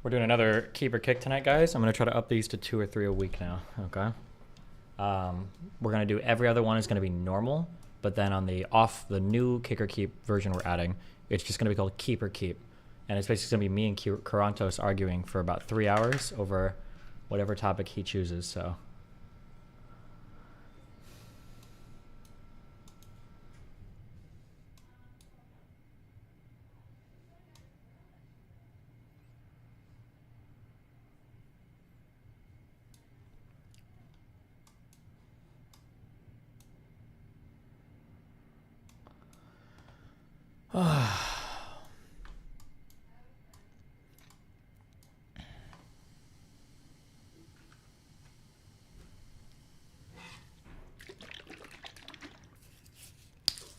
We're doing another keeper kick tonight, guys. I'm gonna try to up these to 2 or 3 a week now. Okay. We're gonna do every other one is gonna be normal, but then on the new kicker keep version we're adding, it's just gonna be called keeper keep, and it's basically gonna be me and Karantos arguing for about 3 hours over whatever topic he chooses. So.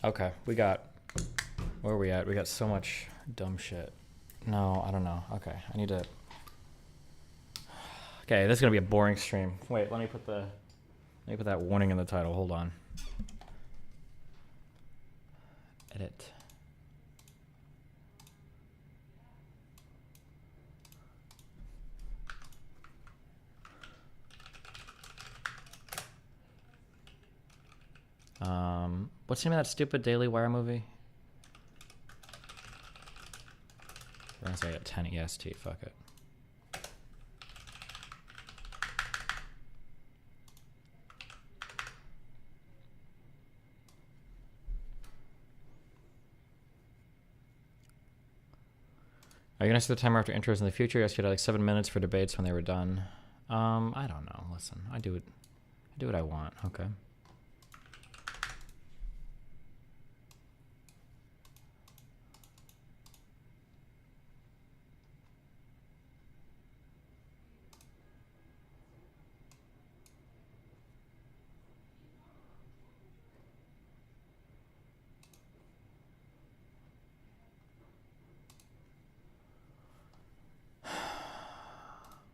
Okay, where are we at? We got so much dumb shit. No, I don't know. Okay, I need to. Okay, this is gonna be a boring stream. Wait, let me put that warning in the title. Hold on. Edit. What's the name of that stupid Daily Wire movie? We're gonna say at 10 EST. Fuck it. Are you gonna set the timer after intros in the future? Yes, you had like 7 minutes for debates when they were done. I don't know. Listen, I do what I want. Okay.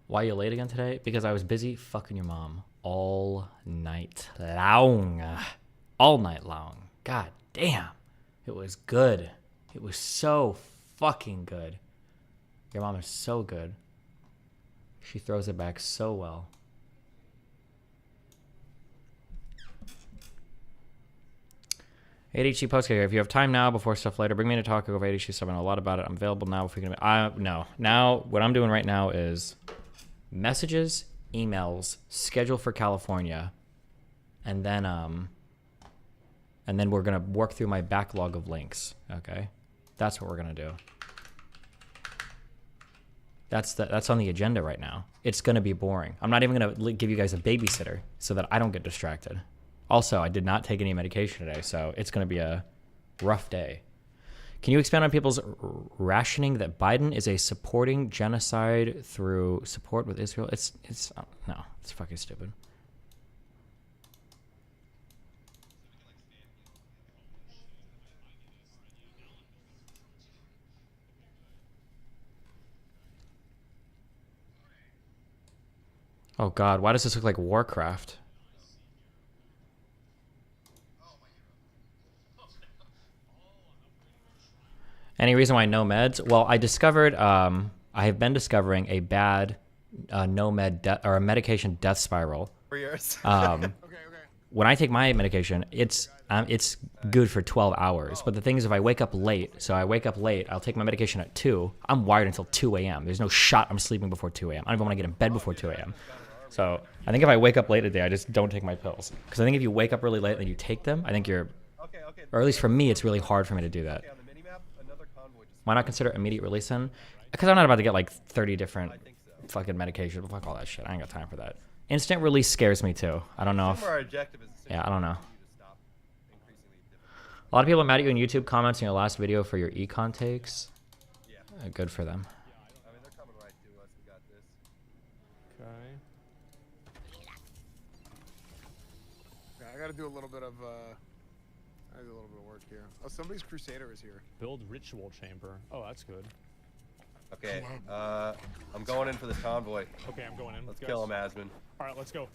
Why are you late again today? Because I was busy fucking your mom all night long. All night long. God damn. It was good. It was so fucking good. Your mom is so good. She throws it back so well. ADHD postcard. If you have time now before stuff later, bring me in to talk over ADHD stuff. I know a lot about it. I'm available now if we can. No. Now, what I'm doing right now is messages, emails, schedule for California, and then we're gonna work through my backlog of links. Okay, that's what we're gonna do. That's on the agenda right now. It's gonna be boring. I'm not even gonna give you guys a babysitter so that I don't get distracted. Also, I did not take any medication today, so it's gonna be a rough day. Can you expand on people's rationing that Biden is a supporting genocide through support with Israel? No, it's fucking stupid. Oh God, why does this look like Warcraft? Any reason why no meds? Well, I discovered, I have been discovering a bad no med or a medication death spiral. For yours. Okay. When I take my medication, it's good for 12 hours. But the thing is, if I wake up late, I'll take my medication at 2. I'm wired until 2 a.m. There's no shot I'm sleeping before 2 a.m. I don't even want to get in bed before 2 a.m. So I think if I wake up late today, I just don't take my pills. Because I think if you wake up really late and you take them, I think you're, or at least for me, it's really hard for me to do that. Why not consider immediate release then? Because I'm not about to get like 30 different fucking medications. Fuck all that shit. I ain't got time for that. Instant release scares me too. I don't know if... Yeah, I don't know. A lot of people are mad at you on YouTube comments on your last video for your econ takes. Good for them. I mean, they're coming right to us. We got this. Okay, I gotta do a little bit of work here. Oh, somebody's Crusader is here. Build ritual chamber. Oh, that's good. Okay, I'm going in for this convoy. Okay, I'm going in. Let's kill him, Asmund. All right, let's go.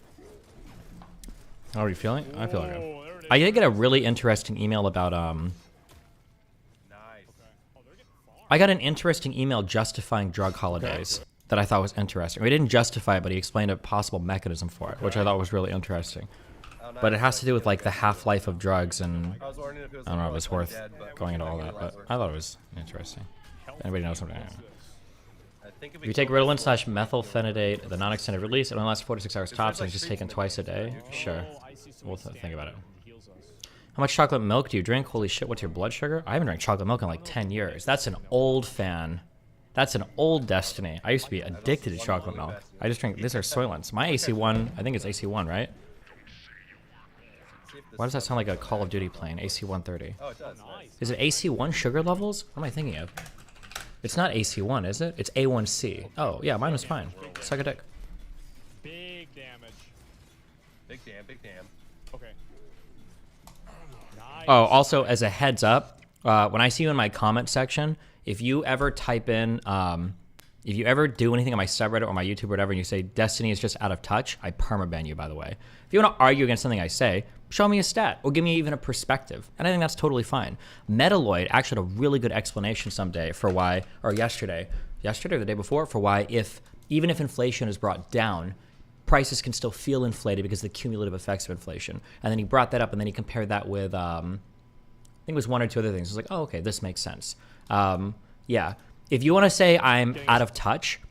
How are you feeling? I feel good. There it is. I did get a really interesting email about Nice. Okay. Oh, they're getting far. I got an interesting email justifying drug holidays. that I thought was interesting. He didn't justify it, but he explained a possible mechanism for it, which I thought was really interesting. But it has to do with like the half-life of drugs, and I was wondering if it was I don't know if like, it's more worth dead, but going into all we that. can But get I thought it was interesting. Anybody knows something? I think If you take Ritalin / methylphenidate, the non-extended release, it only lasts 4 to 6 hours tops, and it's just taken twice a day. Sure, we'll think about it. How much chocolate milk do you drink? Holy shit, what's your blood sugar? I haven't drank chocolate milk in like 10 years. That's an old fan. That's an old Destiny. I used to be addicted to chocolate milk. I just drink, these are Soylents. My AC1, I think it's AC1, right? Why does that sound like a Call of Duty plane? AC-130. Oh, it does. Is it AC1 sugar levels? What am I thinking of? It's not AC1, is it? It's A1C. Oh, yeah, mine was fine. Suck a dick. Big damage. Big damn, big damn. Okay. Nice. Oh, also, as a heads up, when I see you in my comment section, if you ever type in, if you ever do anything on my subreddit or my YouTube or whatever, and you say Destiny is just out of touch, I permaban you, by the way. If you want to argue against something I say, show me a stat or give me even a perspective. And I think that's totally fine. Metaloid actually had a really good explanation someday for why, or yesterday or the day before, for why even if inflation is brought down, prices can still feel inflated because of the cumulative effects of inflation. And then he brought that up, and then he compared that with, I think it was one or two other things. I was like, oh, okay, this makes sense. Yeah. If you want to say I'm out of touch,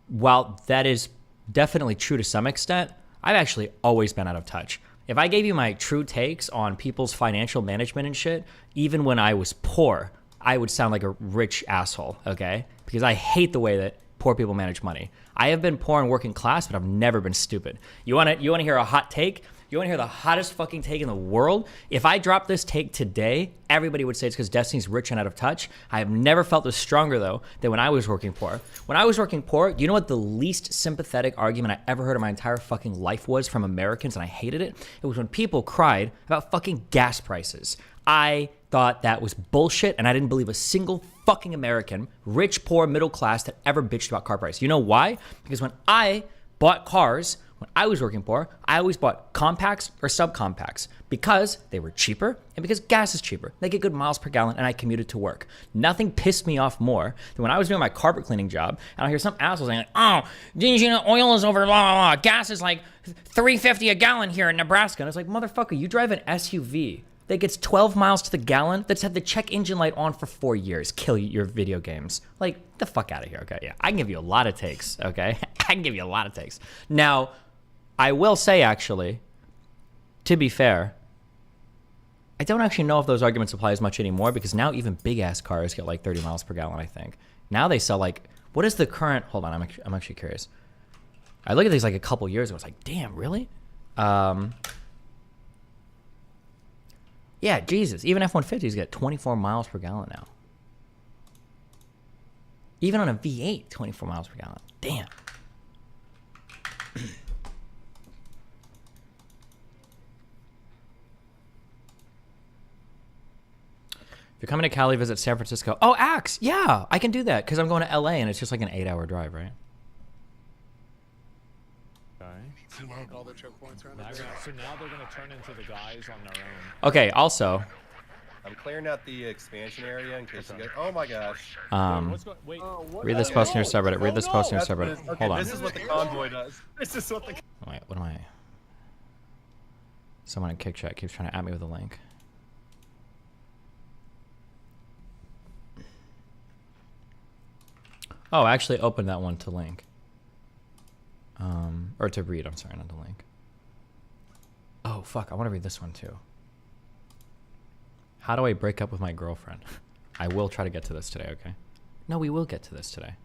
while that is definitely true to some extent, I've actually always been out of touch. If I gave you my true takes on people's financial management and shit, even when I was poor, I would sound like a rich asshole, okay? Because I hate the way that poor people manage money. I have been poor and working class, but I've never been stupid. You want to hear a hot take? You want to hear the hottest fucking take in the world? If I drop this take today, everybody would say it's because Destiny's rich and out of touch. I have never felt this stronger, though, than when I was working poor. When I was working poor, you know what the least sympathetic argument I ever heard in my entire fucking life was from Americans, and I hated it? It was when people cried about fucking gas prices. I thought that was bullshit, and I didn't believe a single fucking American, rich, poor, middle class, that ever bitched about car price. You know why? Because when I bought cars, when I was working poor, I always bought compacts or subcompacts because they were cheaper and because gas is cheaper. They get good miles per gallon, and I commuted to work. Nothing pissed me off more than when I was doing my carpet cleaning job, and I hear some asshole saying, oh, didn't you know oil is over, blah, blah, blah. Gas is like $3.50 a gallon here in Nebraska. And it's like, motherfucker, you drive an SUV that gets 12 miles to the gallon, that's had the check engine light on for 4 years. Kill your video games. Like, the fuck out of here, okay? Yeah, I can give you a lot of takes, okay? I can give you a lot of takes. Now, I will say, actually, to be fair, I don't actually know if those arguments apply as much anymore, because now even big-ass cars get like 30 miles per gallon, I think. Now they sell like, what is the current, hold on, I'm actually curious. I looked at these like a couple years ago, I was like, damn, really? Yeah, Jesus, even F-150s get 24 miles per gallon now. Even on a V8, 24 miles per gallon. Damn. If you're coming to Cali, visit San Francisco. Oh, Axe, yeah, I can do that because I'm going to LA and it's just like an 8-hour drive, right? Okay. All the chokepoints around it. So now they're gonna turn into the guys on their own. Okay, also, I'm clearing out the expansion area in case you get. Oh my gosh. What's going? Wait. read this post in your subreddit. Read this post in your That's what subreddit. it is. Okay, Hold on. this is what the convoy does. This is what the. Wait, what am I? Someone in Kick Chat keeps trying to at me with a link. Oh, I actually opened that one to link. Or to read, I'm sorry, not to link. Oh, fuck, I want to read this one too. How do I break up with my girlfriend? I will try to get to this today, okay? No, we will get to this today.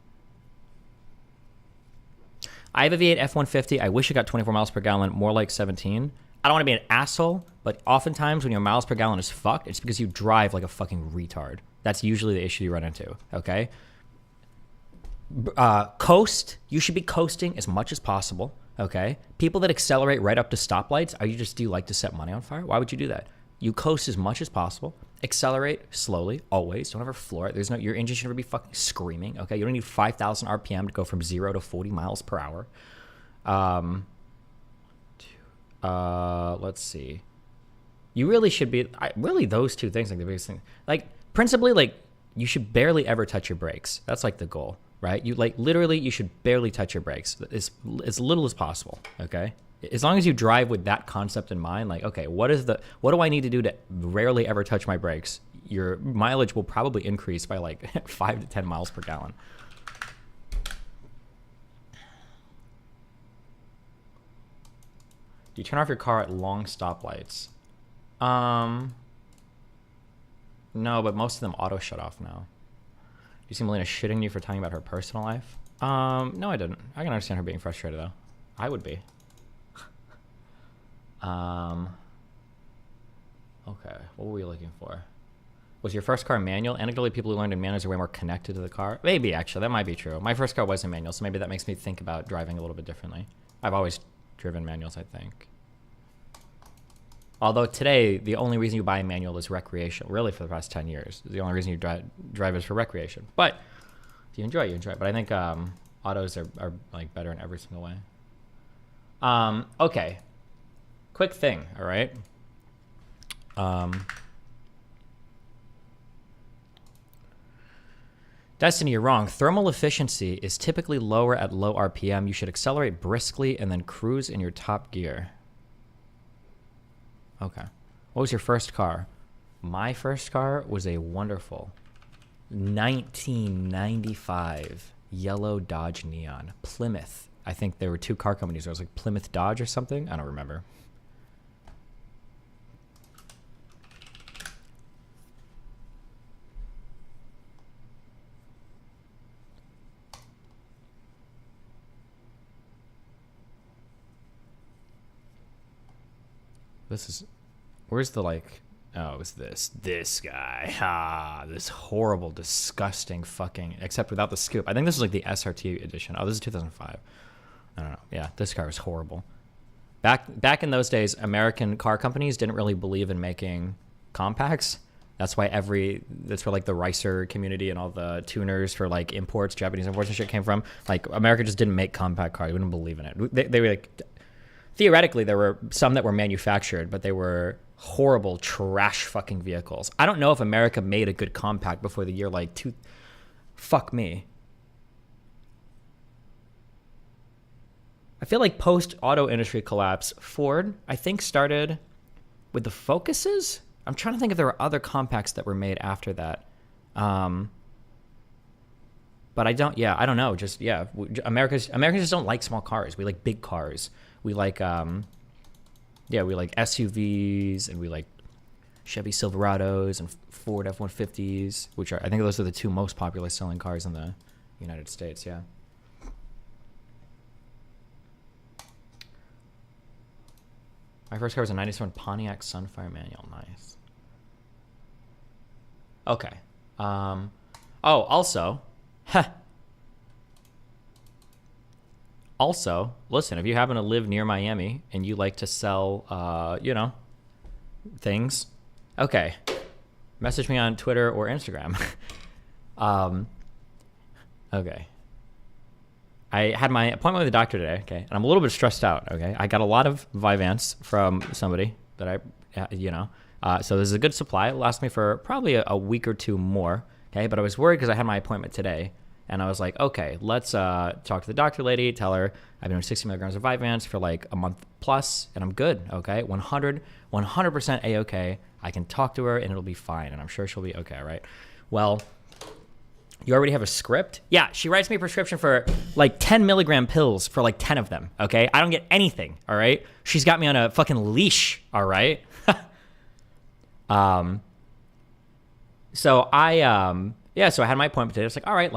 I have a V8 F-150. I wish it got 24 miles per gallon, more like 17. I don't want to be an asshole, but oftentimes when your miles per gallon is fucked, it's because you drive like a fucking retard. That's usually the issue you run into, okay? Coast, you should be coasting as much as possible, okay? People that accelerate right up to stoplights, do you like to set money on fire? Why would you do that? You coast as much as possible, accelerate slowly, always, don't ever floor it. Your engine should never be fucking screaming, okay? You don't need 5,000 RPM to go from 0 to 40 miles per hour. Let's see. You really should be, really those two things, like the biggest thing. Like, principally, like, you should barely ever touch your brakes. That's like the goal, right? You like literally, you should barely touch your brakes as little as possible. Okay, as long as you drive with that concept in mind, like, okay, what do I need to do to rarely ever touch my brakes? Your mileage will probably increase by like 5 to 10 miles per gallon. Do you turn off your car at long stoplights? No, but most of them auto shut off now. Do you see Melina shitting you for talking about her personal life? No, I didn't. I can understand her being frustrated though. I would be. Okay, what were we looking for? Was your first car manual? Anecdotally, people who learned in manuals are way more connected to the car. Maybe, actually, that might be true. My first car was a manual, so maybe that makes me think about driving a little bit differently. I've always driven manuals, I think. Although today, the only reason you buy a manual is recreational. Really, for the past 10 years. The only reason you drive is for recreation. But if you enjoy it, you enjoy it. But I think autos are like better in every single way. Okay. Quick thing, all right? Destiny, you're wrong. Thermal efficiency is typically lower at low RPM. You should accelerate briskly and then cruise in your top gear. Okay. What was your first car? My first car was a wonderful 1995 yellow Dodge Neon. Plymouth. I think there were two car companies. There was like Plymouth Dodge or something. I don't remember. This is, where's the like, oh, it's this guy. This horrible, disgusting fucking, except without the scoop. I think this is like the SRT edition. Oh, this is 2005. I don't know. Yeah, this car was horrible. Back in those days, American car companies didn't really believe in making compacts. That's why that's where like the Ricer community and all the tuners for like imports, Japanese imports and shit came from. Like America just didn't make compact cars. We didn't believe in it. They were like, theoretically, there were some that were manufactured, but they were horrible, trash fucking vehicles. I don't know if America made a good compact before the year like fuck me. I feel like post-auto industry collapse, Ford, I think, started with the Focuses. I'm trying to think if there were other compacts that were made after that. But I don't know. Just, yeah, Americans just don't like small cars. We like big cars. We like, we like SUVs, and we like Chevy Silverados and Ford F-150s, which are, I think those are the two most popular selling cars in the United States, yeah. My first car was a 97 Pontiac Sunfire manual. Nice. Okay. Oh, also, also, listen, if you happen to live near Miami and you like to sell, things, okay, message me on Twitter or Instagram. Okay. I had my appointment with the doctor today, okay, and I'm a little bit stressed out, okay? I got a lot of Vyvanse from somebody that so this is a good supply. It'll last me for probably a week or two more, okay? But I was worried because I had my appointment today, and I was like, okay, let's talk to the doctor lady, tell her I've been doing 60 milligrams of Vyvanse for like a month plus, and I'm good, okay? 100% A-okay. I can talk to her, and it'll be fine, and I'm sure she'll be okay, right? Well, you already have a script? Yeah, she writes me a prescription for like 10 milligram pills for like 10 of them, okay? I don't get anything, all right? She's got me on a fucking leash, all right? So I had my appointment today. It's like, all right,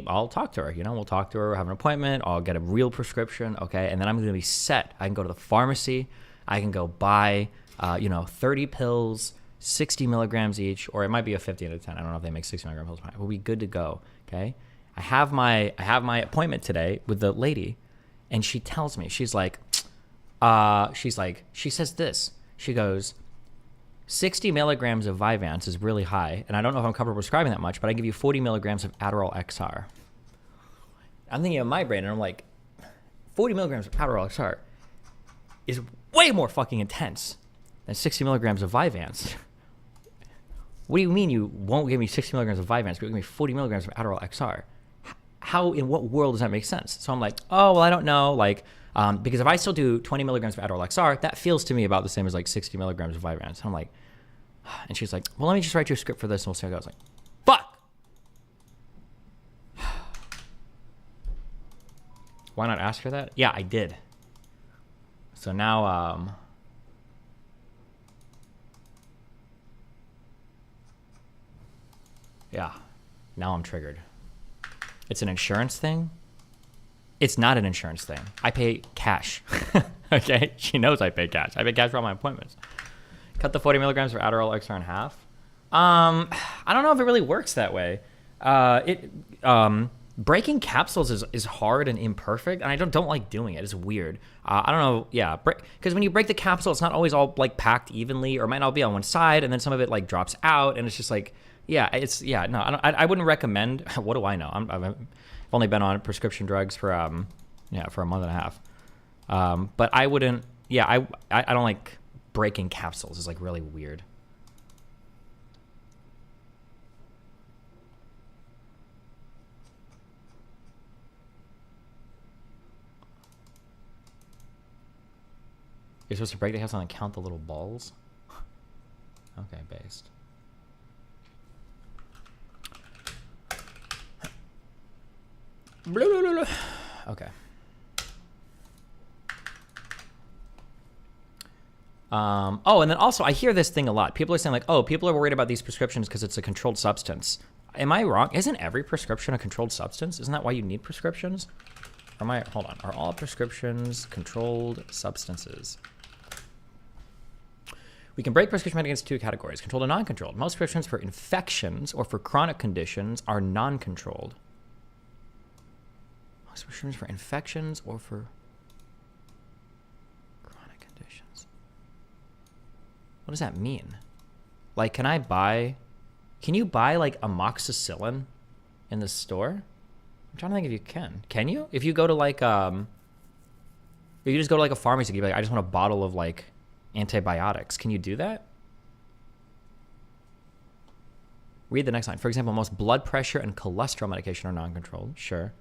I'll talk to her. We'll talk to her, have an appointment. I'll get a real prescription, okay? And then I'm going to be set. I can go to the pharmacy. I can go buy, 30 pills, 60 milligrams each, or it might be a 50 out of 10. I don't know if they make 60 milligram pills. We'll be good to go, okay? I have my appointment today with the lady, and she tells me, she says this. She goes, 60 milligrams of Vyvanse is really high, and I don't know if I'm comfortable prescribing that much, but I give you 40 milligrams of Adderall XR. I'm thinking of my brain, and I'm like, 40 milligrams of Adderall XR is way more fucking intense than 60 milligrams of Vyvanse. What do you mean you won't give me 60 milligrams of Vyvanse, but you'll give me 40 milligrams of Adderall XR? how, in what world does that make sense? So I'm like, oh, well, I don't know. Like, because if I still do 20 milligrams of Adderall XR, that feels to me about the same as like 60 milligrams of Vyvanse. And I'm like, and she's like, well, let me just write you a script for this and we'll see how it goes. I was like, fuck. Why not ask her that? Yeah, I did. So now, yeah, now I'm triggered. It's an insurance thing. It's not an insurance thing. I pay cash. Okay, she knows I pay cash. I pay cash for all my appointments. Cut the 40 milligrams for Adderall XR in half. I don't know if it really works that way. Breaking capsules is hard and imperfect, and I don't like doing it. It's weird. I don't know. Yeah, because when you break the capsule, it's not always all like packed evenly, or it might not be on one side, and then some of it like drops out, and it's just like, yeah, it's yeah. No, I wouldn't recommend. What do I know? I've only been on prescription drugs for for a month and a half. But I wouldn't. Yeah, I don't like breaking capsules. It's like really weird. You're supposed to break the capsule and count the little balls? Okay, based. Okay. Oh, and then also I hear this thing a lot. People are saying like, oh, people are worried about these prescriptions because it's a controlled substance. Am I wrong? Isn't every prescription a controlled substance? Isn't that why you need prescriptions? Or am I, hold on. Are all prescriptions controlled substances? We can break prescription medications into two categories, controlled and non-controlled. Most prescriptions for infections or for chronic conditions are non-controlled. Most prescriptions for infections or for chronic conditions. What does that mean? Like, can you buy like amoxicillin in the store? I'm trying to think if you can. Can you? If you go to like, if you just go to like a pharmacy, you're like, I just want a bottle of like antibiotics. Can you do that? Read the next line. For example, most blood pressure and cholesterol medication are non-controlled. Sure.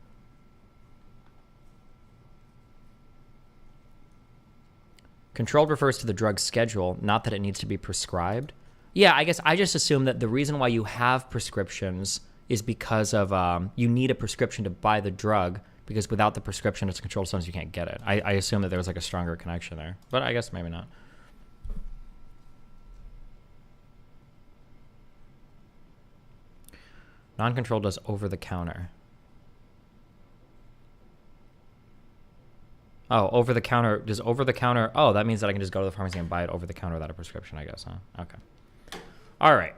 Controlled refers to the drug schedule, not that it needs to be prescribed. Yeah, I guess I just assume that the reason why you have prescriptions is because of you need a prescription to buy the drug, because without the prescription, it's a controlled substance, you can't get it. I assume that there was like a stronger connection there, but I guess maybe not. Non-controlled does over-the-counter. Oh, over-the-counter, does over-the-counter, oh, that means that I can just go to the pharmacy and buy it over-the-counter without a prescription, I guess, huh? Okay. All right.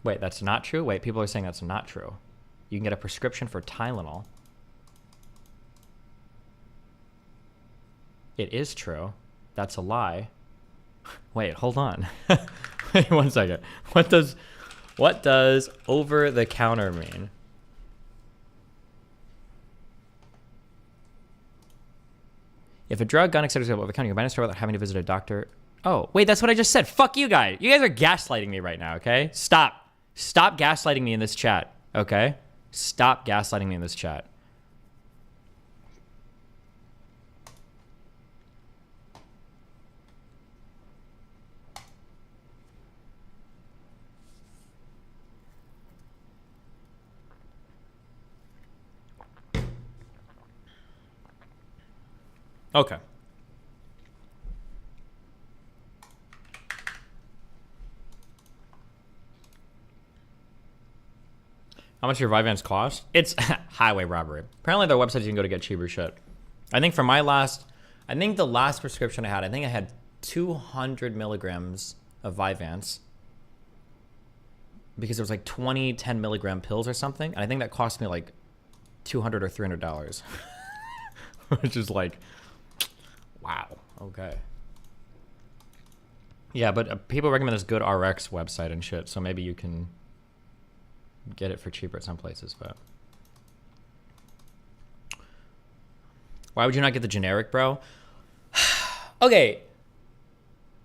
Wait, that's not true? Wait, people are saying that's not true. You can get a prescription for Tylenol. It is true. That's a lie. Wait, hold on. Wait 1 second. What does over the counter mean? If a drug gun, etc. is over the counter, you can buy in a store without having to visit a doctor. Oh, wait, that's what I just said. Fuck you guys. You guys are gaslighting me right now, okay? Stop. Stop gaslighting me in this chat, okay? Stop gaslighting me in this chat. Okay. How much your Vyvanse cost? It's highway robbery. Apparently there are websites you can go to get cheaper shit. I think for my last, I think the last prescription I had 200 milligrams of Vyvanse because it was like 20 10 milligram pills or something. And I think that cost me like $200 or $300, which is like, wow. Okay. Yeah, but people recommend this Good RX website and shit, so maybe you can get it for cheaper at some places, but why would you not get the generic, bro? Okay,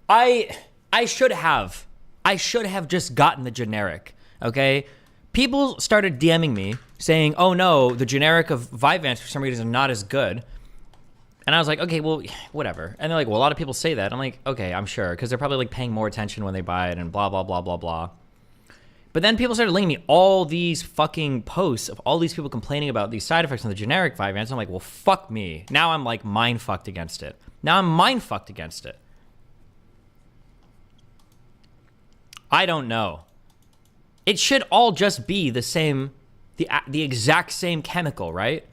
I should have I should have just gotten the generic, okay? People started DMing me saying, oh no, the generic of Vyvanse for some reason is not as good. And I was like, okay, well, whatever. And they're like, well, a lot of people say that. I'm like, okay, I'm sure, because they're probably like paying more attention when they buy it and blah, blah, blah, blah, blah. But then people started linking me all these fucking posts of all these people complaining about these side effects on the generic Vyvanse. I'm like, well, fuck me. Now I'm like mind fucked against it. I don't know. It should all just be the same, the exact same chemical, right?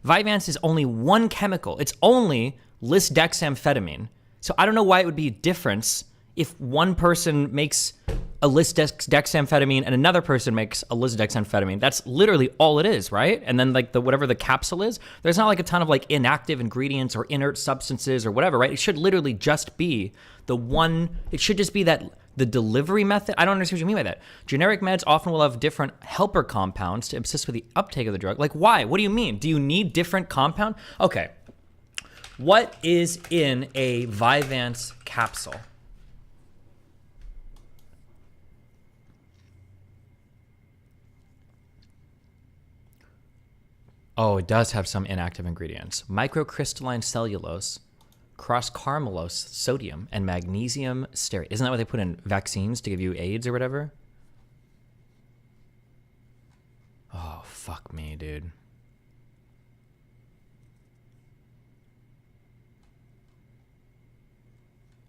Vyvanse is only one chemical. It's only lisdexamfetamine. So I don't know why it would be a difference if one person makes a lisdexamfetamine and another person makes a lisdexamfetamine. That's literally all it is, right? And then like whatever the capsule is, there's not like a ton of like inactive ingredients or inert substances or whatever, right? It should literally just be the one, it should just be that the delivery method. I don't understand what you mean by that. Generic meds often will have different helper compounds to assist with the uptake of the drug. Like why? What do you mean? Do you need different compound? Okay. What is in a Vyvanse capsule? Oh, it does have some inactive ingredients. Microcrystalline cellulose, cross-carbamylose sodium, and magnesium stearate. Isn't that what they put in vaccines to give you AIDS or whatever? Oh, fuck me, dude.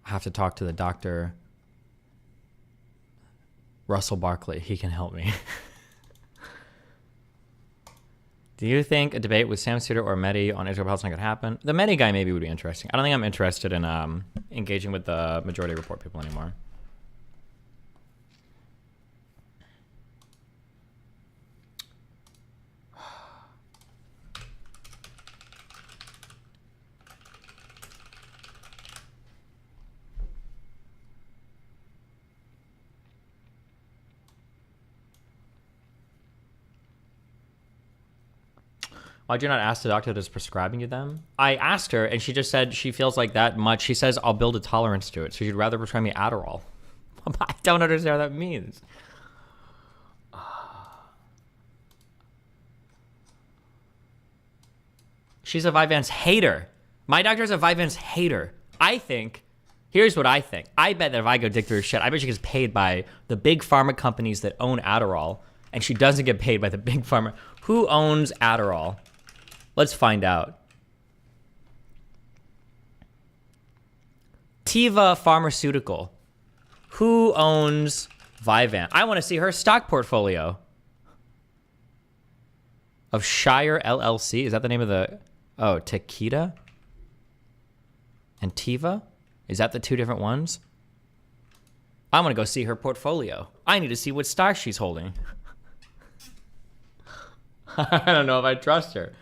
I have to talk to the doctor. Russell Barkley, he can help me. Do you think a debate with Sam Suter or Mehdi on Israel Palestine could happen? The Mehdi guy maybe would be interesting. I don't think I'm interested in engaging with the Majority Report people anymore. Why'd you not ask the doctor that's prescribing you them? I asked her, and she just said she feels like that much. She says, I'll build a tolerance to it. So she'd rather prescribe me Adderall. I don't understand what that means. She's a Vyvanse hater. My doctor's a Vyvanse hater. I think, here's what I think. I bet that if I go dig through her shit, I bet she gets paid by the big pharma companies that own Adderall, and she doesn't get paid by the big pharma. Who owns Adderall? Let's find out. Teva Pharmaceutical. Who owns Vyvanse? I want to see her stock portfolio. Of Shire LLC. Is that the name of the... Oh, Takeda? And Teva? Is that the two different ones? I want to go see her portfolio. I need to see what stock she's holding. I don't know if I trust her.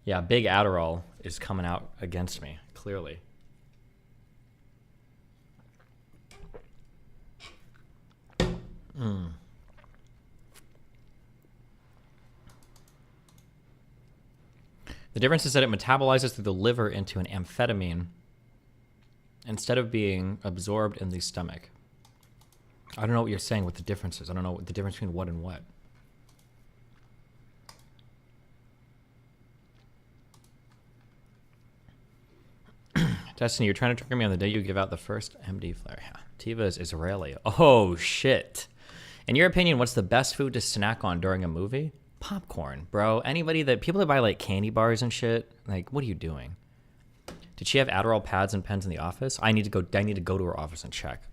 Yeah, big Adderall is coming out against me, clearly. The difference is that it metabolizes through the liver into an amphetamine instead of being absorbed in the stomach. I don't know what you're saying with the differences. I don't know what the difference between what and what. Destiny, you're trying to trigger me on the day you give out the first MD flare. Yeah. Teva is Israeli. Oh, shit. In your opinion, what's the best food to snack on during a movie? Popcorn, bro. People that buy like candy bars and shit, like, what are you doing? Did she have Adderall pads and pens in the office? I need to go to her office and check.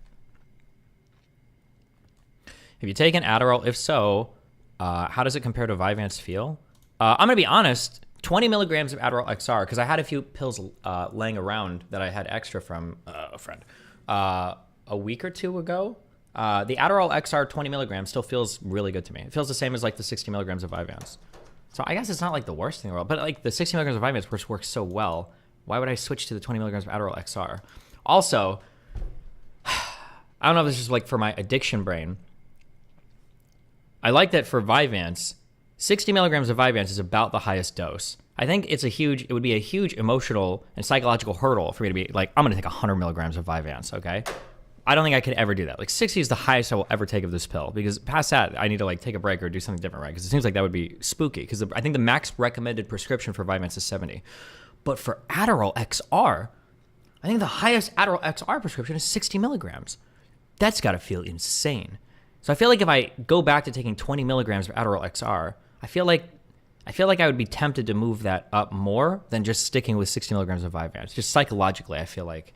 Have you taken Adderall? If so, how does it compare to Vyvanse feel? I'm going to be honest, 20 milligrams of Adderall XR, because I had a few pills laying around that I had extra from a friend a week or two ago. The Adderall XR 20 milligrams still feels really good to me. It feels the same as like the 60 milligrams of Vyvanse. So I guess it's not like the worst thing in the world, but like the 60 milligrams of Vyvanse works so well. Why would I switch to the 20 milligrams of Adderall XR? Also, I don't know if this is like for my addiction brain. I like that for Vyvanse, 60 milligrams of Vyvanse is about the highest dose. I think it would be a huge emotional and psychological hurdle for me to be like, I'm going to take 100 milligrams of Vyvanse, okay? I don't think I could ever do that. Like 60 is the highest I will ever take of this pill, because past that, I need to like take a break or do something different, right? Because it seems like that would be spooky, because I think the max recommended prescription for Vyvanse is 70. But for Adderall XR, I think the highest Adderall XR prescription is 60 milligrams. That's got to feel insane. So I feel like if I go back to taking 20 milligrams of Adderall XR, I feel like I would be tempted to move that up more than just sticking with 60 milligrams of Vyvanse. Just psychologically, I feel like.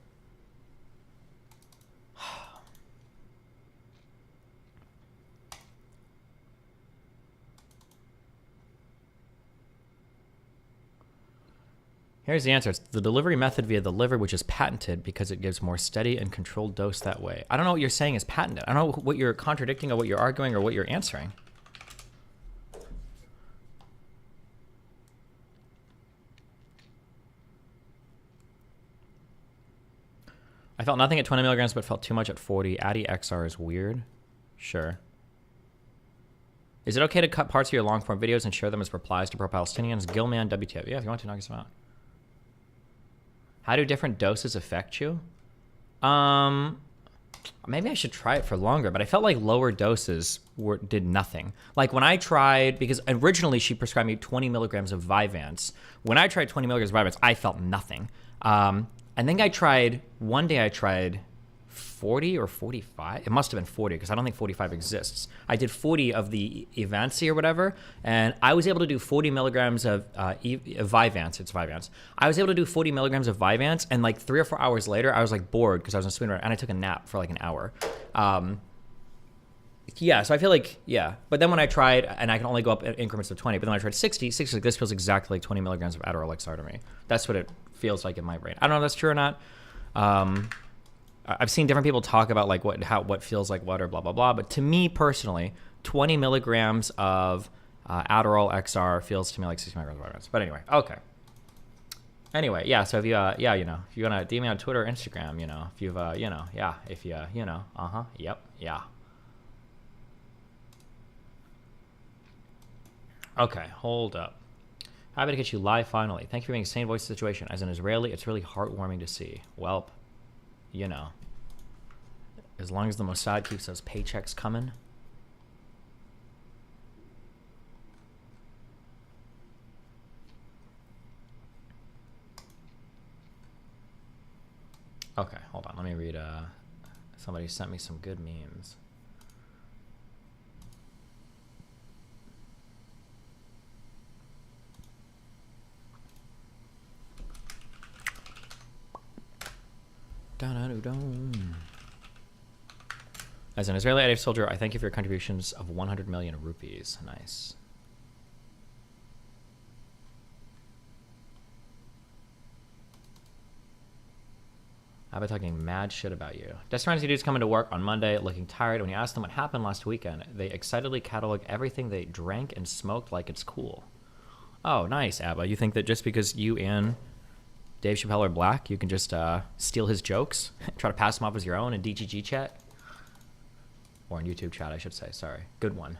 Here's the answer. It's the delivery method via the liver, which is patented because it gives more steady and controlled dose that way. I don't know what you're saying is patented. I don't know what you're contradicting or what you're arguing or what you're answering. I felt nothing at 20 milligrams, but felt too much at 40. Addy XR is weird. Sure. Is it okay to cut parts of your long-form videos and share them as replies to pro-Palestinians? Gilman, WTF. Yeah, if you want to, knock us out. How do different doses affect you? Maybe I should try it for longer, but I felt like lower doses did nothing. Like when I tried, because originally she prescribed me 20 milligrams of Vyvanse. When I tried 20 milligrams of Vyvanse, I felt nothing. I think one day I tried 40 or 45. It must have been 40 because I don't think 45 exists. I did 40 of the Evansi or whatever, and I was able to do 40 milligrams of Vyvanse. It's Vyvanse. I was able to do 40 milligrams of Vyvanse, and like 3 or 4 hours later, I was like bored because I was in swimmer, and I took a nap for like an hour. Yeah, so I feel like, yeah. But then when I tried, and I can only go up in increments of 20, but then when I tried 60, like this feels exactly like 20 milligrams of Adderall XR to me. That's what it feels like in my brain. I don't know if that's true or not. I've seen different people talk about like what feels like what or blah, blah, blah. But to me personally, 20 milligrams of Adderall XR feels to me like 60 milligrams of Vyvanse. But anyway, okay. Anyway, yeah, so if you, yeah, you know, if you want to DM me on Twitter or Instagram, you know, if you've, you know, yeah, if you, you know, yep, yeah. Okay, hold up. Happy to get you live finally. Thank you for being a sane voice of the situation. As an Israeli, it's really heartwarming to see. Welp, you know, as long as the Mossad keeps those paychecks coming. Okay, hold on. Let me read. Somebody sent me some good memes. As an Israeli IDF soldier, I thank you for your contributions of 100 million rupees. Nice. I've been talking mad shit about you. Desperate dudes coming to work on Monday looking tired. When you ask them what happened last weekend, they excitedly catalog everything they drank and smoked like it's cool. Oh, nice, Abba. You think that just because you and Dave Chappelle are black, you can just steal his jokes, try to pass them off as your own in DGG chat? Or in YouTube chat, I should say. Sorry. Good one.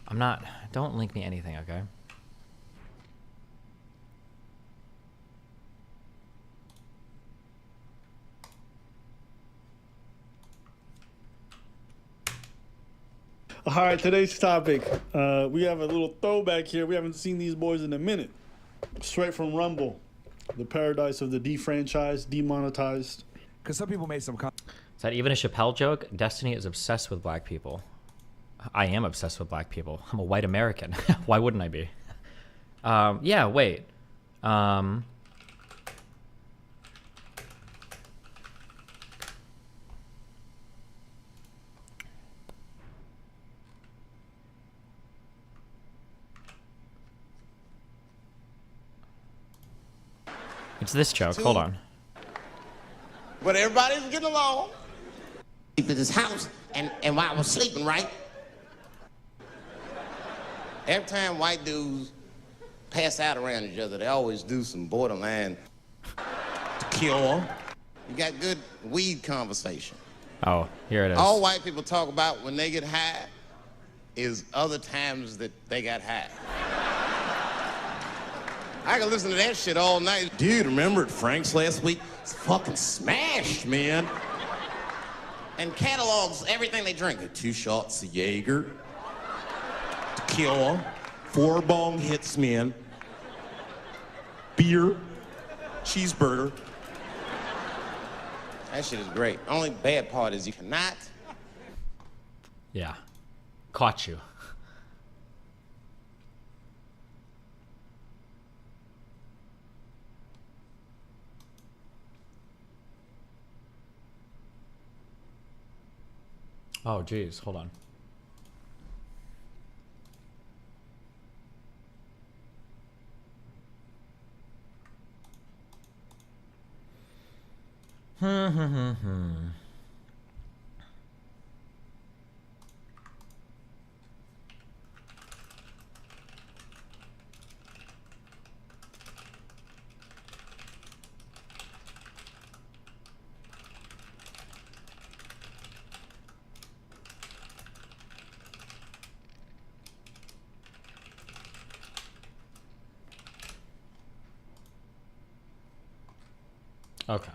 I'm not... Don't link me anything, okay? All right, today's topic. We have a little throwback here. We haven't seen these boys in a minute. Straight from Rumble, the paradise of the defranchised, demonetized. Because some people made some. Is that even a Chappelle joke? Destiny is obsessed with black people. I am obsessed with black people. I'm a white American. Why wouldn't I be? Yeah, wait. It's this joke. Hold on. But everybody's getting along. Sleep at his house, and while I was sleeping, right? Every time white dudes pass out around each other, they always do some borderline cure. You got good weed conversation. Oh, here it is. All white people talk about when they get high is other times that they got high. I can listen to that shit all night. Dude, remember at Frank's last week? It's fucking smashed, man. And catalogs everything they drink. 2 shots of Jaeger, tequila, 4 bong hits, man, beer, cheeseburger. That shit is great. Only bad part is you cannot. Yeah. Caught you. Oh, geez. Hold on. Okay.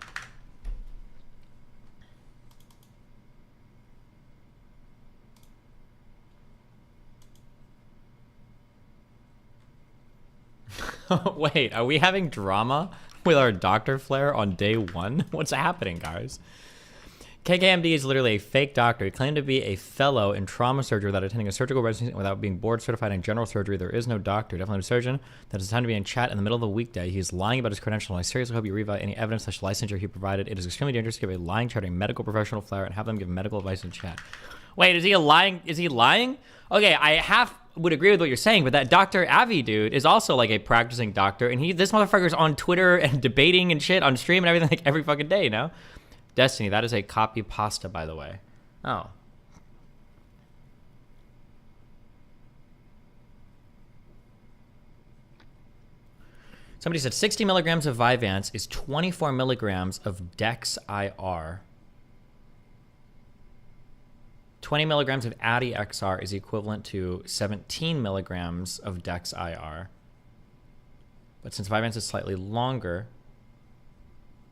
Wait, are we having drama with our Dr. Flare on day 1? What's happening, guys? KKMD is literally a fake doctor. He claimed to be a fellow in trauma surgery without attending a surgical residency and without being board certified in general surgery. There is no doctor, definitely no surgeon. That is time to be in chat in the middle of a weekday. He is lying about his credentials, and I seriously hope you reevaluate any evidence / licensure he provided. It is extremely dangerous to give a lying chart to a medical professional Flare and have them give medical advice in chat. Wait, is he lying? Is he lying? Okay, I half would agree with what you're saying, but that Dr. Avi dude is also like a practicing doctor, and this motherfucker's on Twitter and debating and shit on stream and everything like every fucking day, you know? Destiny, that is a copy pasta, by the way. Oh. Somebody said 60 milligrams of Vyvanse is 24 milligrams of Dex-IR. 20 milligrams of Addy-XR is equivalent to 17 milligrams of Dex-IR. But since Vyvanse is slightly longer,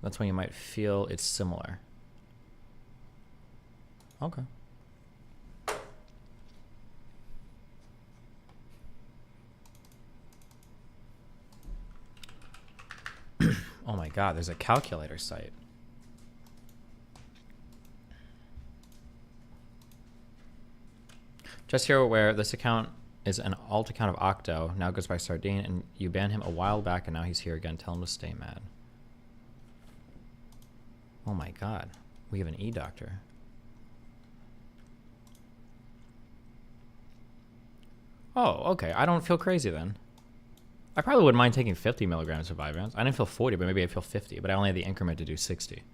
that's when you might feel it's similar. Okay. Oh my god, there's a calculator site. Just here where this account is an alt account of Octo, now goes by Sardine, and you banned him a while back and now he's here again. Tell him to stay mad. Oh my god, we have an e-doctor. Oh, okay, I don't feel crazy then. I probably wouldn't mind taking 50 milligrams of Vyvanse. I didn't feel 40, but maybe I feel 50, but I only had the increment to do 60.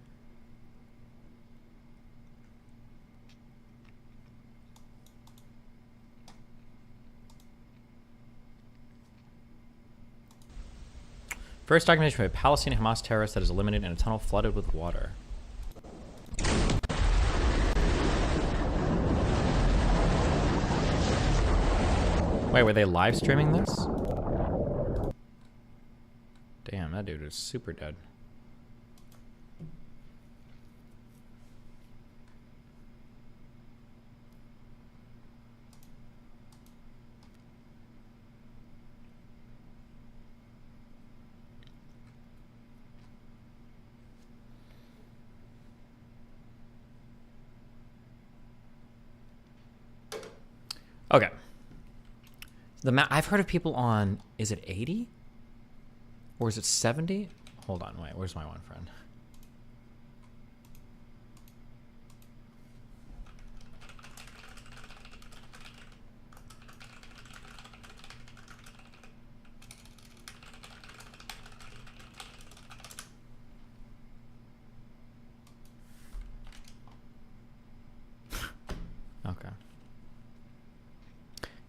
First documentation of a Palestinian Hamas terrorist that is eliminated in a tunnel flooded with water. Wait, were they live streaming this? Damn, that dude is super dead. Okay. I've heard of people on, is it 80? Or is it 70? Hold on, wait, where's my one friend?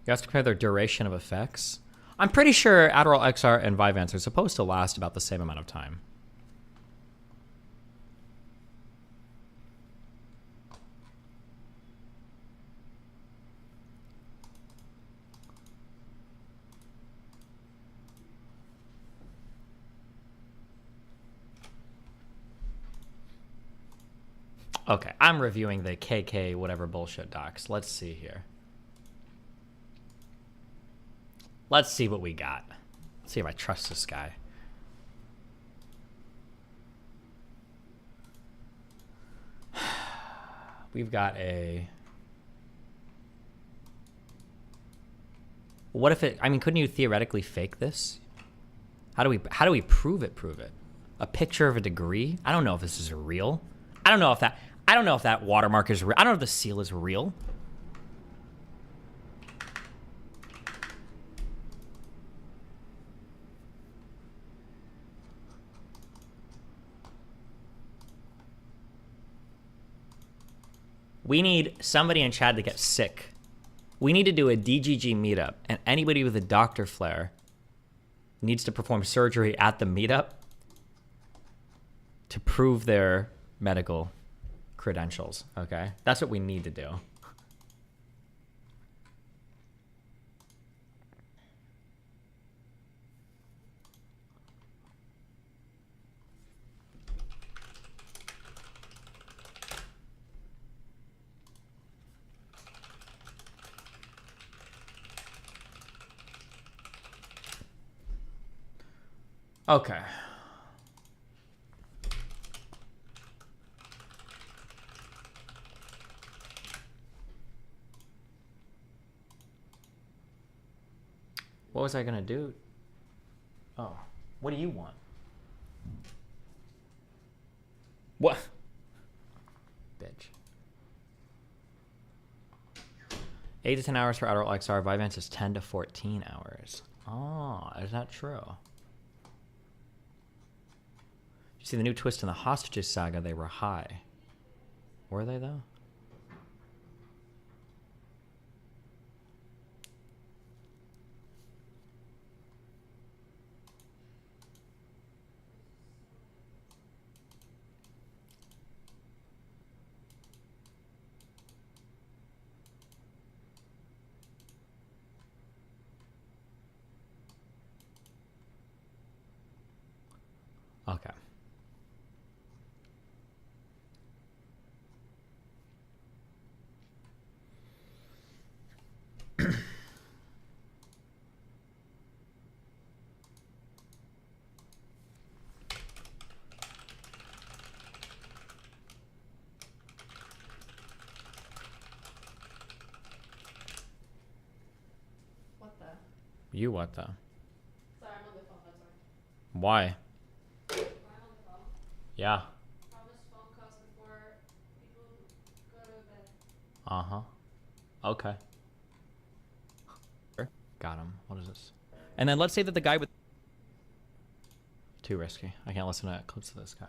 You have to compare their duration of effects. I'm pretty sure Adderall XR and Vyvanse are supposed to last about the same amount of time. Okay, I'm reviewing the KK whatever bullshit docs. Let's see here. Let's see what we got. Let's see if I trust this guy. We've got a... What if it... I mean, couldn't you theoretically fake this? How do we prove it? A picture of a degree? I don't know if this is real. I don't know if that watermark is real. I don't know if the seal is real. We need somebody in Chad to get sick. We need to do a DGG meetup, and anybody with a doctor flare needs to perform surgery at the meetup to prove their medical credentials, okay? That's what we need to do. Okay. What was I gonna do? Oh, what do you want? What? Bitch. 8 to 10 hours for Adderall XR. Vyvanse is 10 to 14 hours. Oh, is that true? You see the new twist in the hostages saga, they were high. Were they though? Okay. What the? You what though? Sorry, I'm on the phone. I'm sorry. Why? Am I on the phone? Yeah. Promise phone calls before people go to bed. Uh-huh. Okay. Got him. What is this? And then let's say that the guy with... Too risky. I can't listen to clips of this guy.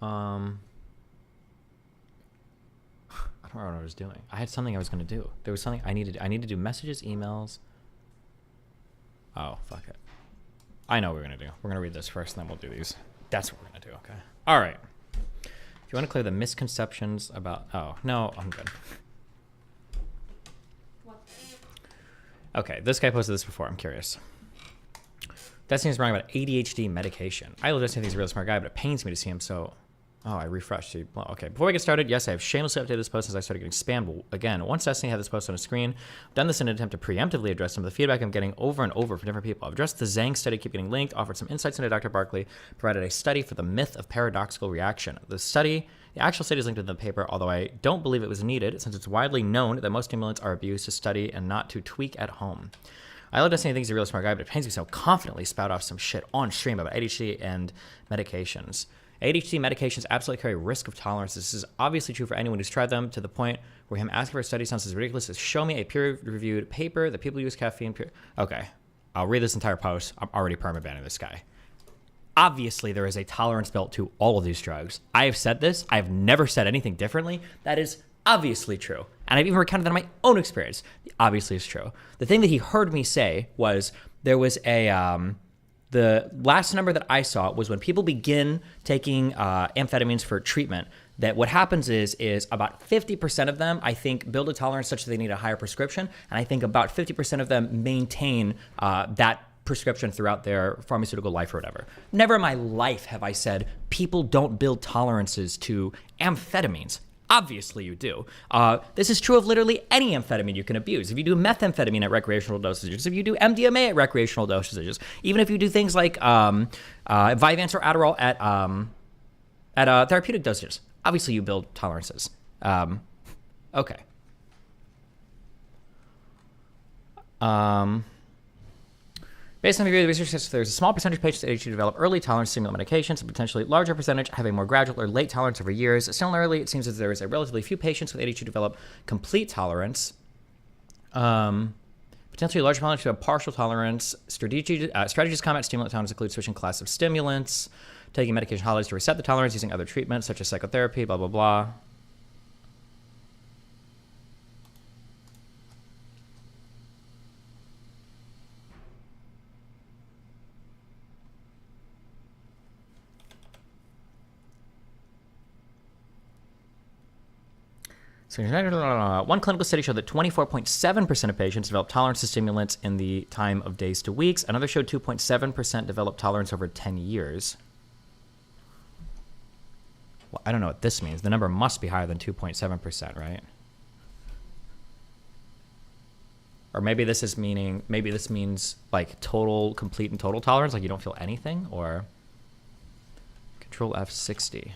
I don't remember what I was doing. I had something I was going to do. There was something I needed to do messages, emails. Oh, fuck it. I know what we're going to do. We're going to read this first, and then we'll do these. That's what we're going to do, okay? All right. If you want to clear the misconceptions about... Oh, no, I'm good. What? Okay, this guy posted this before. I'm curious. Destiny's wrong about ADHD medication. I love Destiny. He's a real smart guy, but it pains me to see him so... Oh, I refreshed. Okay, before we get started, yes, I have shamelessly updated this post since I started getting spammed again. Once Destiny had this post on a screen, I've done this in an attempt to preemptively address some of the feedback I'm getting over and over from different people. I've addressed the Zhang study, keep getting linked, offered some insights into Dr. Barkley, provided a study for the myth of paradoxical reaction. The actual study is linked in the paper, although I don't believe it was needed, since it's widely known that most stimulants are abused to study and not to tweak at home. I love Destiny, thinks he's a real smart guy, but it pains me so confidently spout off some shit on stream about ADHD and medications. ADHD medications absolutely carry risk of tolerance. This is obviously true for anyone who's tried them, to the point where him asking for a study sounds as ridiculous as show me a peer-reviewed paper that people use caffeine. Okay, I'll read this entire post. I'm already perma-banning this guy. Obviously, there is a tolerance built to all of these drugs. I have said this. I have never said anything differently. That is obviously true. And I've even recounted that in my own experience. Obviously, it's true. The thing that he heard me say was there was the last number that I saw was when people begin taking amphetamines for treatment, that what happens is about 50% of them, I think, build a tolerance such that they need a higher prescription. And I think about 50% of them maintain that prescription throughout their pharmaceutical life or whatever. Never in my life have I said people don't build tolerances to amphetamines. Obviously you do. This is true of literally any amphetamine you can abuse. If you do methamphetamine at recreational dosages, if you do MDMA at recreational dosages, even if you do things like Vyvanse or Adderall at therapeutic dosages, obviously you build tolerances. Okay. Based on the review of the research, there's a small percentage of patients at ADHD who develop early tolerance to stimulant medications, a potentially larger percentage have a more gradual or late tolerance over years. Similarly, it seems that there is a relatively few patients with ADHD who develop complete tolerance. Potentially larger tolerance to a partial tolerance. Strategies to combat stimulant tolerance include switching class of stimulants, taking medication holidays to reset the tolerance, using other treatments such as psychotherapy, blah, blah, blah. So, one clinical study showed that 24.7% of patients developed tolerance to stimulants in the time of days to weeks. Another showed 2.7% developed tolerance over 10 years. Well, I don't know what this means. The number must be higher than 2.7%, right? Or maybe this means like total, complete and total tolerance, like you don't feel anything, or Control F60.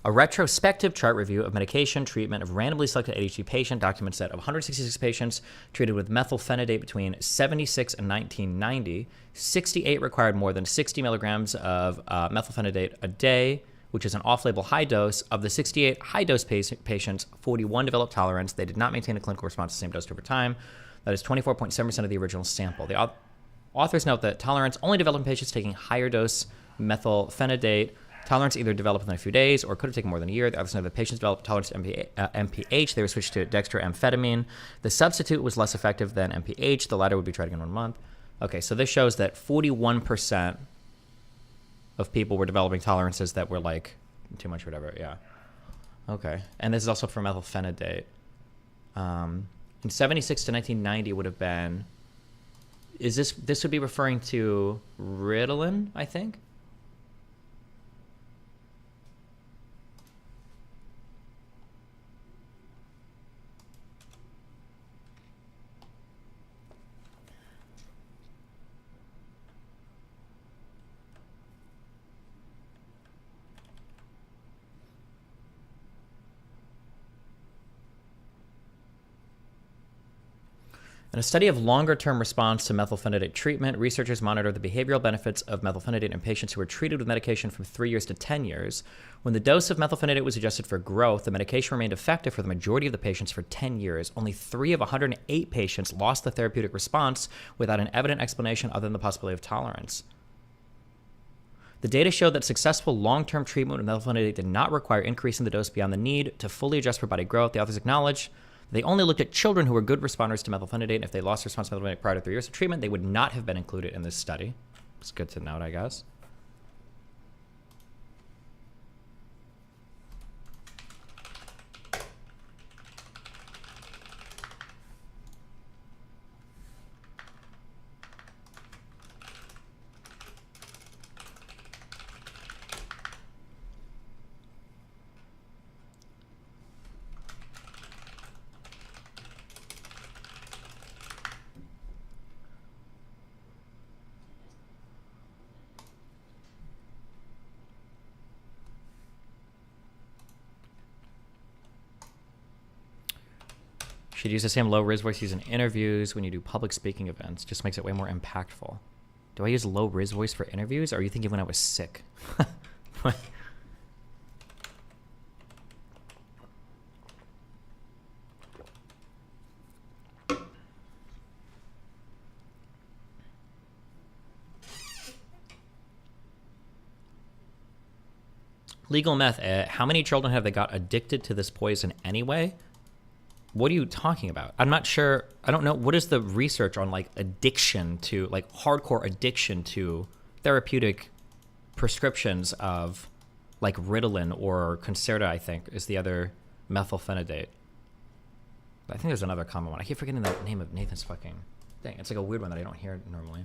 A retrospective chart review of medication treatment of randomly selected ADHD patient documents that of 166 patients treated with methylphenidate between 76 and 1990, 68 required more than 60 milligrams of methylphenidate a day, which is an off-label high dose. Of the 68 high-dose patients, 41 developed tolerance. They did not maintain a clinical response to the same dose over time. That is 24.7% of the original sample. The authors note that tolerance only developed in patients taking higher dose methylphenidate. Tolerance either developed within a few days or could have taken more than a year. The others know that patients developed tolerance to MPH. They were switched to dextroamphetamine. The substitute was less effective than MPH. The latter would be tried again in 1 month. Okay, so this shows that 41% of people were developing tolerances that were like too much or whatever. Yeah. Okay, and this is also for methylphenidate. In 76 to 1990 would have been. This would be referring to Ritalin, I think. In a study of longer-term response to methylphenidate treatment, researchers monitored the behavioral benefits of methylphenidate in patients who were treated with medication from 3 years to 10 years. When the dose of methylphenidate was adjusted for growth, the medication remained effective for the majority of the patients for 10 years. Only 3 of 108 patients lost the therapeutic response without an evident explanation other than the possibility of tolerance. The data showed that successful long-term treatment with methylphenidate did not require increasing the dose beyond the need to fully adjust for body growth. The authors acknowledged they only looked at children who were good responders to methylphenidate, and if they lost response to methylphenidate prior to 3 years of treatment, they would not have been included in this study. It's good to note, I guess. Should use the same low riz voice used in interviews when you do public speaking events. Just makes it way more impactful. Do I use low riz voice for interviews? Or are you thinking when I was sick? Legal meth. How many children have they got addicted to this poison anyway? What are you talking about? I'm not sure. I don't know. What is the research on like addiction to, like hardcore addiction to therapeutic prescriptions of like Ritalin or Concerta, I think, is the other methylphenidate. I think there's another common one. I keep forgetting the name of Nathan's fucking thing. It's like a weird one that I don't hear normally.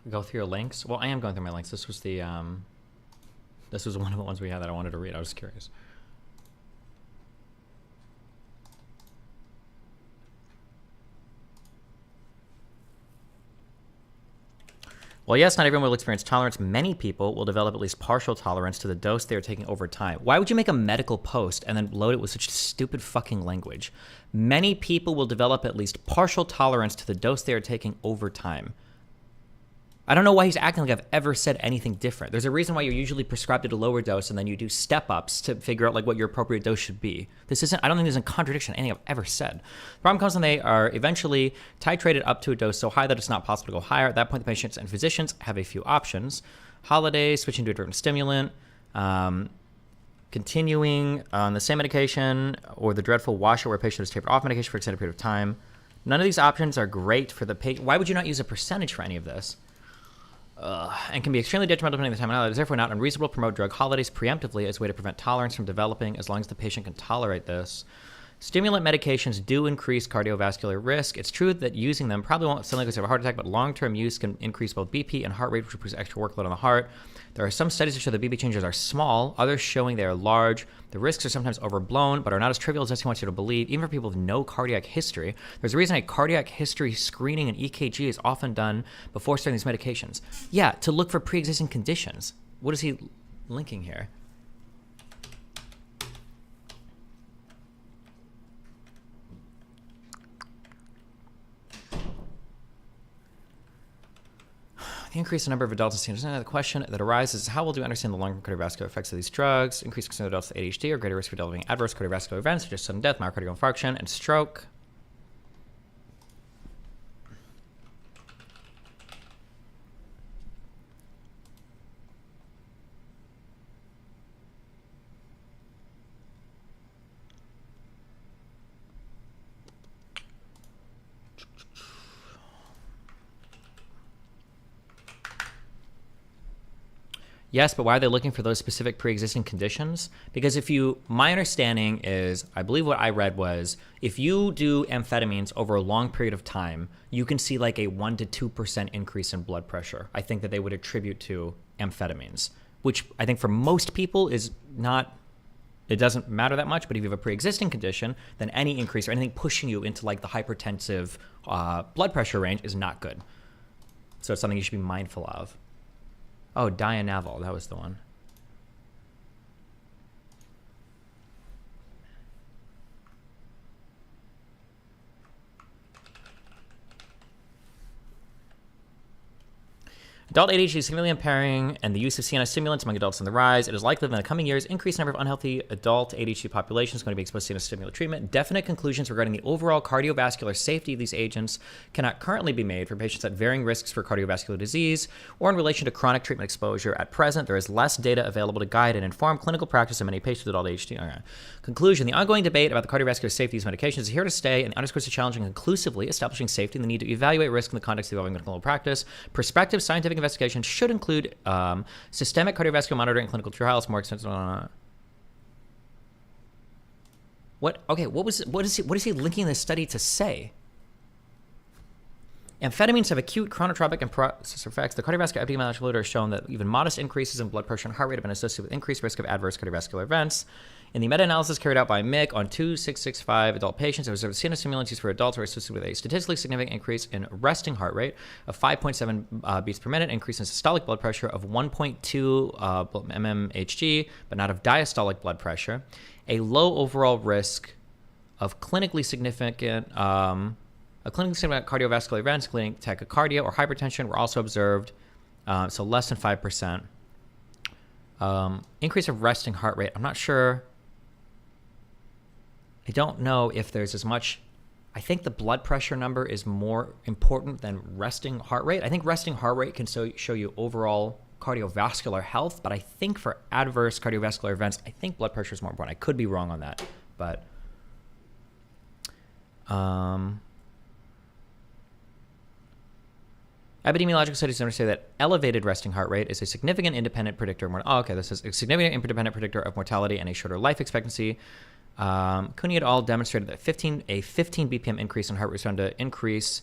Go through your links. Well, I am going through my links. This was the this was one of the ones we had that I wanted to read. I was curious. Well, yes, not everyone will experience tolerance. Many people will develop at least partial tolerance to the dose they are taking over time. Why would you make a medical post and then load it with such stupid fucking language? Many people will develop at least partial tolerance to the dose they are taking over time. I don't know why he's acting like I've ever said anything different. There's a reason why you're usually prescribed at a lower dose and then you do step-ups to figure out like what your appropriate dose should be. This isn't, I don't think there's a contradiction in anything I've ever said. The problem comes when they are eventually titrated up to a dose so high that it's not possible to go higher. At that point, the patients and physicians have a few options. Holiday, switching to a different stimulant, continuing on the same medication, or the dreadful washout where a patient is tapered off medication for an extended period of time. None of these options are great for the patient. Why would you not use a percentage for any of this? And can be extremely detrimental depending on the time and how. It is therefore not unreasonable to promote drug holidays preemptively as a way to prevent tolerance from developing as long as the patient can tolerate this. Stimulant medications do increase cardiovascular risk. It's true that using them probably won't suddenly cause a heart attack, but long-term use can increase both BP and heart rate, which puts extra workload on the heart. There are some studies that show that BP changes are small, others showing they are large. The risks are sometimes overblown, but are not as trivial as he wants you to believe. Even for people with no cardiac history, there's a reason a cardiac history screening and EKG is often done before starting these medications. Yeah, to look for pre-existing conditions. What is he linking here? The increased number of adults in the question that arises is how well do we understand the long-term cardiovascular effects of these drugs? Increased concern of adults with ADHD or greater risk for developing adverse cardiovascular events such as sudden death, myocardial infarction, and stroke. Yes, but why are they looking for those specific pre-existing conditions? Because my understanding is, I believe what I read was, if you do amphetamines over a long period of time, you can see like a 1 to 2% increase in blood pressure. I think that they would attribute to amphetamines, which I think for most people is not, it doesn't matter that much, but if you have a pre-existing condition, then any increase or anything pushing you into like the hypertensive blood pressure range is not good. So it's something you should be mindful of. Oh, Dianaval, that was the one. Adult ADHD is significantly impairing, and the use of CNS stimulants among adults on the rise. It is likely that in the coming years, increased number of unhealthy adult ADHD population is going to be exposed to CNS stimulant treatment. Definite conclusions regarding the overall cardiovascular safety of these agents cannot currently be made for patients at varying risks for cardiovascular disease or in relation to chronic treatment exposure. At present, there is less data available to guide and inform clinical practice in many patients with adult ADHD. Okay. Conclusion: the ongoing debate about the cardiovascular safety of these medications is here to stay and underscores the challenge in conclusively establishing safety and the need to evaluate risk in the context of evolving medical practice. Prospective scientific investigation should include systemic cardiovascular monitoring and clinical trials. More extensive. What? Okay. What is he linking this study to say? Amphetamines have acute chronotropic and processor effects. The cardiovascular epidemiological literature has shown that even modest increases in blood pressure and heart rate have been associated with increased risk of adverse cardiovascular events. In the meta-analysis carried out by MIC on 2,665 adult patients, it was observed CNS stimulants used for adults were associated with a statistically significant increase in resting heart rate of 5.7 beats per minute, increase in systolic blood pressure of 1.2 mmHg, but not of diastolic blood pressure, a low overall risk of clinically significant cardiovascular events, including tachycardia or hypertension, were also observed, so less than 5%. Increase of resting heart rate, I'm not sure. I don't know if there's as much. I think the blood pressure number is more important than resting heart rate. I think resting heart rate can show you overall cardiovascular health, but I think for adverse cardiovascular events, I think blood pressure is more important. I could be wrong on that, but epidemiological studies say that elevated resting heart rate is a significant independent predictor of this is a significant independent predictor of mortality and a shorter life expectancy. Cooney et al. Demonstrated that a 15 BPM increase in heart rate was found to increase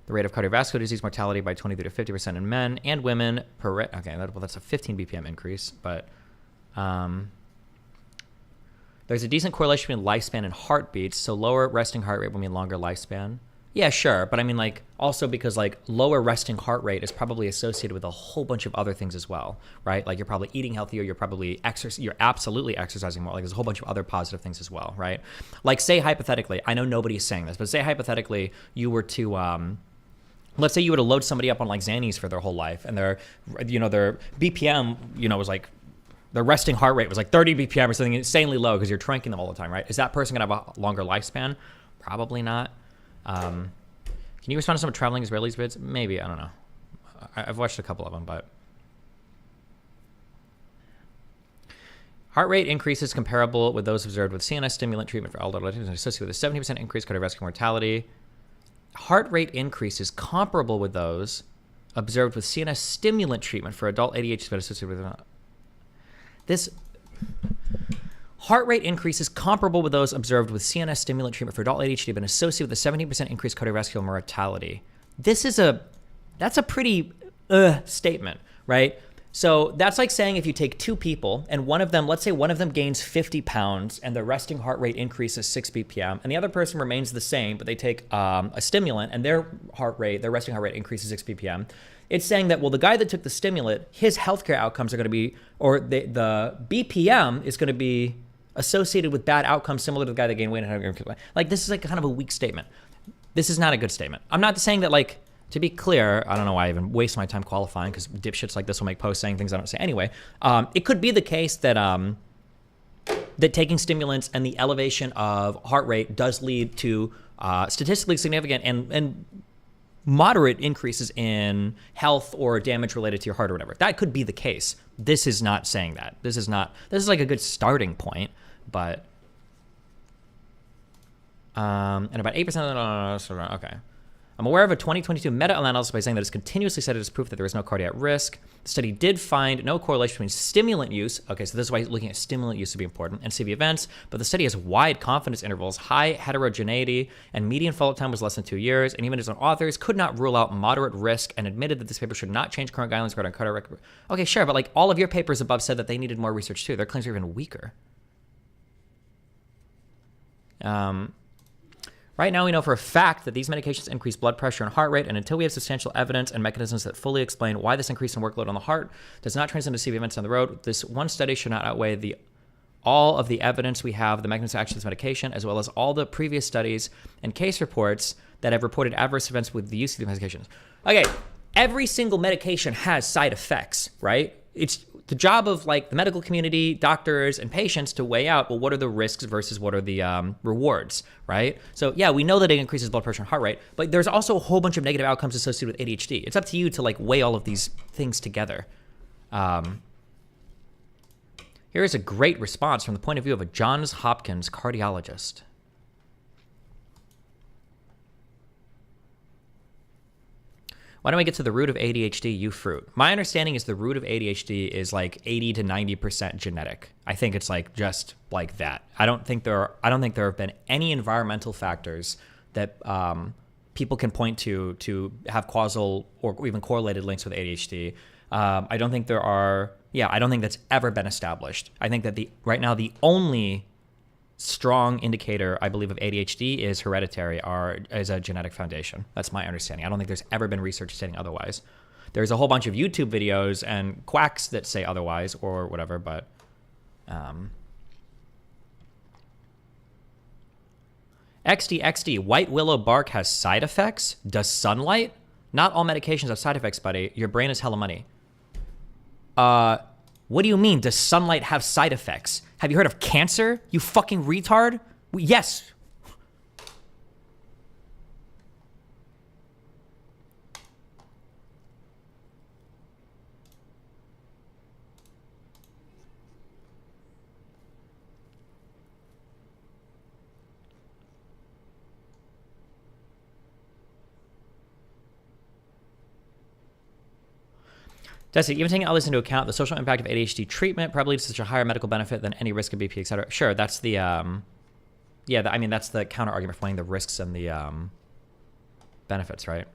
the rate of cardiovascular disease mortality by 23 to 50% in men and women per that's a 15 BPM increase, but there's a decent correlation between lifespan and heartbeats, so lower resting heart rate will mean longer lifespan. Yeah, sure, but I mean, like, also because, like, lower resting heart rate is probably associated with a whole bunch of other things as well, right? Like, you're probably eating healthier, you're absolutely exercising more. Like, there's a whole bunch of other positive things as well, right? Like, say hypothetically, I know nobody's saying this, but say hypothetically you were to, let's say you were to load somebody up on, like, Xannies for their whole life, and their BPM, was like, their resting heart rate was like 30 BPM or something insanely low because you're tranking them all the time, right? Is that person gonna have a longer lifespan? Probably not. Can you respond to some traveling Israelis vids? Maybe, I don't know. I've watched a couple of them, but heart rate increases comparable with those observed with CNS stimulant treatment for elderly adults associated with a 70% increased cardiovascular mortality. Heart rate increases comparable with those observed with CNS stimulant treatment for adult ADHD associated with this. Heart rate increases comparable with those observed with CNS stimulant treatment for adult ADHD have been associated with a 17% increased cardiovascular mortality. That's a pretty statement, right? So that's like saying if you take two people and one of them, let's say one of them gains 50 pounds and their resting heart rate increases 6 BPM and the other person remains the same, but they take a stimulant and their resting heart rate increases 6 BPM. It's saying that, well, the guy that took the stimulant, his healthcare outcomes are going to be, or the BPM is going to be associated with bad outcomes similar to the guy that gained weight and had like, this is like kind of a weak statement. This is not a good statement. I'm not saying that, like, to be clear, I don't know why I even waste my time qualifying because dipshits like this will make posts saying things I don't say anyway. It could be the case that that taking stimulants and the elevation of heart rate does lead to statistically significant and moderate increases in health or damage related to your heart or whatever. That could be the case. This is not saying that. This is like a good starting point, but and about 8% of the, okay. I'm aware of a 2022 meta-analysis by saying that it's continuously cited as proof that there is no cardiac risk. The study did find no correlation between stimulant use, okay, so this is why looking at stimulant use would be important, and CV events, but the study has wide confidence intervals, high heterogeneity, and median follow-up time was less than 2 years, and even its own authors could not rule out moderate risk and admitted that this paper should not change current guidelines regarding cardiac. Okay, sure, but like all of your papers above said that they needed more research too. Their claims are even weaker. Right now, we know for a fact that these medications increase blood pressure and heart rate, and until we have substantial evidence and mechanisms that fully explain why this increase in workload on the heart does not translate into CV events down the road, this one study should not outweigh all of the evidence we have, the mechanism of action of this medication, as well as all the previous studies and case reports that have reported adverse events with the use of these medications. Okay, every single medication has side effects, right? It's the job of like the medical community, doctors, and patients to weigh out, well, what are the risks versus what are the rewards, right? So yeah, we know that it increases blood pressure and heart rate, but there's also a whole bunch of negative outcomes associated with ADHD. It's up to you to like weigh all of these things together. Here is a great response from the point of view of a Johns Hopkins cardiologist. Why don't we get to the root of ADHD, you fruit? My understanding is the root of ADHD is like 80 to 90% genetic. I think it's like just like that. I don't think there have been any environmental factors that people can point to have causal or even correlated links with ADHD. I don't think there are. Yeah, I don't think that's ever been established. I think that right now the only strong indicator, I believe, of ADHD is hereditary or is a genetic foundation. That's my understanding. I don't think there's ever been research stating otherwise. There's a whole bunch of YouTube videos and quacks that say otherwise or whatever, but XD, white willow bark has side effects? Does sunlight? Not all medications have side effects, buddy. Your brain is hella money. What do you mean, does sunlight have side effects? Have you heard of cancer, you fucking retard? Yes. That's it. Even taking all this into account, the social impact of ADHD treatment probably leads to such a higher medical benefit than any risk of BP, et cetera. Sure, that's the, I mean, that's the counter argument for weighing the risks and the benefits, right?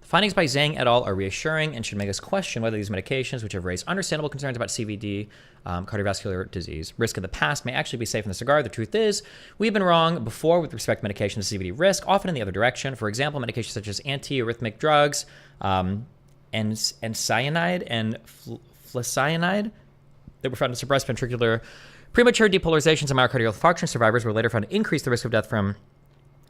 Findings by Zhang et al. Are reassuring and should make us question whether these medications, which have raised understandable concerns about CVD, cardiovascular disease, risk in the past, may actually be safe in this regard. The truth is, we've been wrong before with respect to medications to CVD risk, often in the other direction. For example, medications such as antiarrhythmic drugs, and cyanide and flicyanide that were found to suppress ventricular premature depolarizations and myocardial infarction. Survivors were later found to increase the risk of death from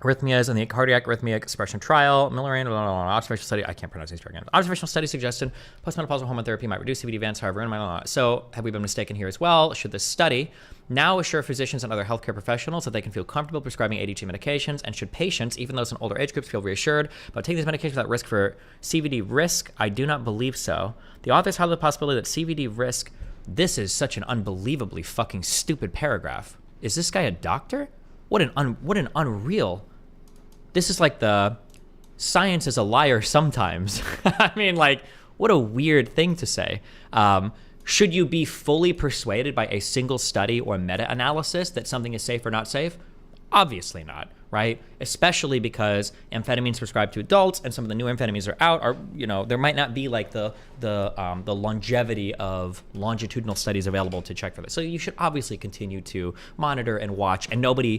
arrhythmias in the cardiac arrhythmia suppression trial. Observational study, I can't pronounce these drug names. Observational study suggested postmenopausal hormone therapy might reduce CVD events, however, so have we been mistaken here as well? Should this study now assure physicians and other healthcare professionals that they can feel comfortable prescribing ADHD medications, and should patients, even those in older age groups, feel reassured about taking these medications without risk for CVD risk? I do not believe so. The authors highlight the possibility that CVD risk, this is such an unbelievably fucking stupid paragraph. Is this guy a doctor? What an unreal. This is like the science is a liar sometimes. I mean, like, what a weird thing to say. Should you be fully persuaded by a single study or meta-analysis that something is safe or not safe? Obviously not, right? Especially because amphetamines prescribed to adults and some of the new amphetamines are out are, there might not be like the longevity of longitudinal studies available to check for this. So you should obviously continue to monitor and watch, and nobody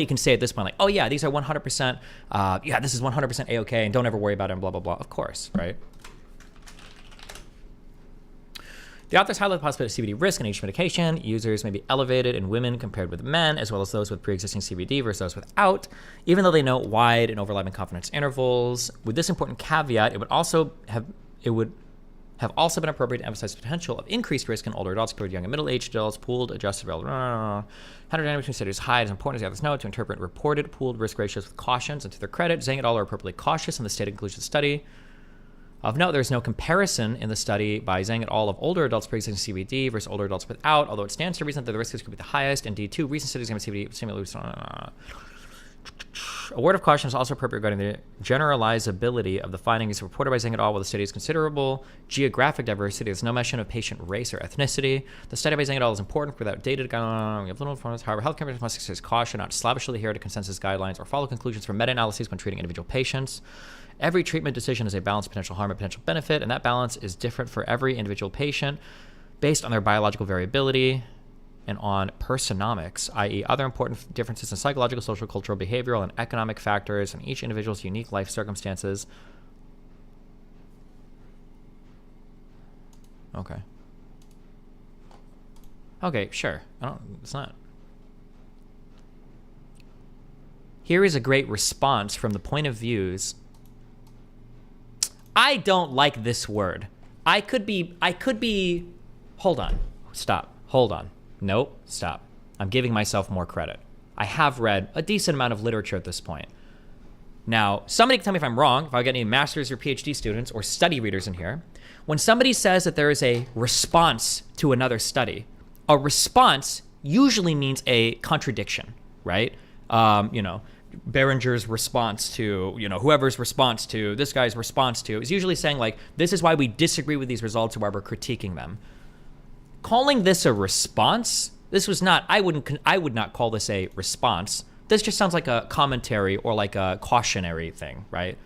can say at this point like, oh yeah, these are 100%, this is 100% A-okay and don't ever worry about it and blah, blah, blah. Of course, right? The authors highlight the possibility of CBD risk in each medication. Users may be elevated in women compared with men, as well as those with pre-existing CBD versus those without, even though they note wide and overlapping confidence intervals. With this important caveat, it would have also been appropriate to emphasize the potential of increased risk in older adults compared to young and middle-aged adults. Pooled, adjusted, heterodynamic between studies high. It is important, as the authors note, to interpret reported pooled risk ratios with cautions, and to their credit, Zhang et al. Are appropriately cautious in the stated conclusion of the study. Of note, there is no comparison in the study by Zhang et al. Of older adults pre-existing CBD versus older adults without, although it stands to reason that the risk could be the highest. And D2, recent studies examine CBD stimulate. A word of caution is also appropriate regarding the generalizability of the findings reported by Zhang et al. While the study is considerable geographic diversity, there's no mention of patient race or ethnicity. The study by Zhang et al. Is important without data. We have little informants. However, healthcare professionals must exercise caution, not slavishly adhere to consensus guidelines or follow conclusions from meta-analyses when treating individual patients. Every treatment decision is a balance of potential harm and potential benefit, and that balance is different for every individual patient based on their biological variability and on personomics, i.e. other important differences in psychological, social, cultural, behavioral, and economic factors and each individual's unique life circumstances. Okay. Okay, sure. It's not. Here is a great response from the point of views. I don't like this word. I could be, hold on, stop, hold on. Nope, stop. I'm giving myself more credit. I have read a decent amount of literature at this point. Now, somebody can tell me if I'm wrong, if I get any master's or PhD students or study readers in here. When somebody says that there is a response to another study, a response usually means a contradiction, right? Behringer's response to, you know, whoever's response to, this guy's response to, is usually saying, like, this is why we disagree with these results or why we're critiquing them. Calling this a response, this was not, I would not call this a response. This just sounds like a commentary or like a cautionary thing, right?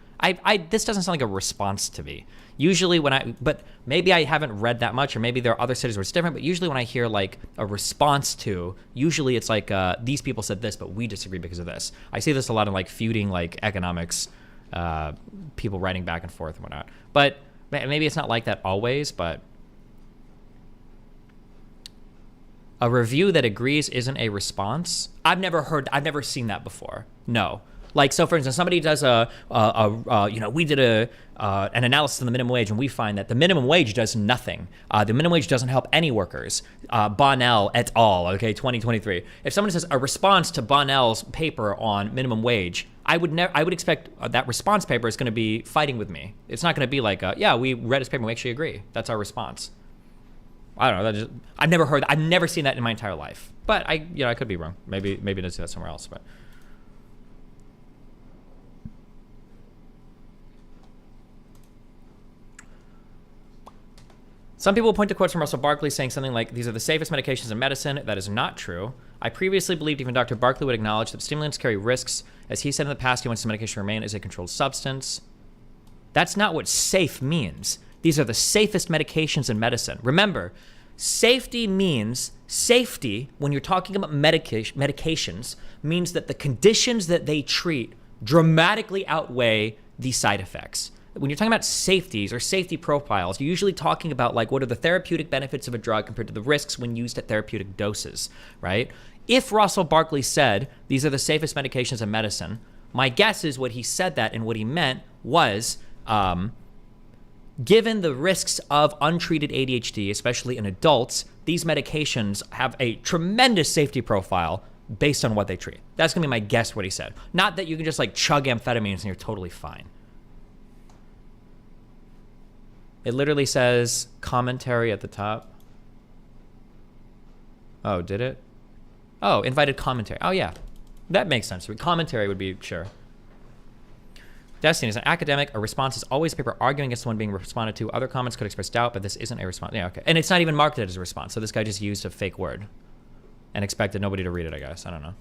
This doesn't sound like a response to me. Usually but maybe I haven't read that much, or maybe there are other studies where it's different, but usually when I hear like a response to, usually it's like, these people said this, but we disagree because of this. I see this a lot in like feuding, like economics, people writing back and forth and whatnot. But maybe it's not like that always, but a review that agrees isn't a response. I've never seen that before. No. Like, so for instance, somebody does we did an analysis of the minimum wage, and we find that the minimum wage does nothing. The minimum wage doesn't help any workers. Bonnell et al. Okay, 2023. If someone says a response to Bonnell's paper on minimum wage, I would expect that response paper is going to be fighting with me. It's not going to be like, yeah, we read his paper, we actually agree. That's our response. I don't know. I've never seen that in my entire life. But I could be wrong. Maybe I did see that somewhere else, but. Some people point to quotes from Russell Barkley saying something like, these are the safest medications in medicine. That is not true. I previously believed even Dr. Barkley would acknowledge that stimulants carry risks. As he said in the past, he wants the medication to remain as a controlled substance. That's not what safe means. These are the safest medications in medicine. Remember, safety means, safety, when you're talking about medications, means that the conditions that they treat dramatically outweigh the side effects. When you're talking about safeties or safety profiles, you're usually talking about like what are the therapeutic benefits of a drug compared to the risks when used at therapeutic doses, right? If Russell Barkley said these are the safest medications in medicine, my guess is what he said that and what he meant was, given the risks of untreated ADHD, especially in adults, these medications have a tremendous safety profile based on what they treat. That's gonna be my guess what he said. Not that you can just like chug amphetamines and you're totally fine. It literally says commentary at the top. Oh, did it? Oh, invited commentary. Oh, yeah. That makes sense. Commentary would be, sure. Destiny is an academic. A response is always a paper arguing against the one being responded to. Other comments could express doubt, but this isn't a response. Yeah, okay. And it's not even marketed as a response. So this guy just used a fake word and expected nobody to read it, I guess. I don't know.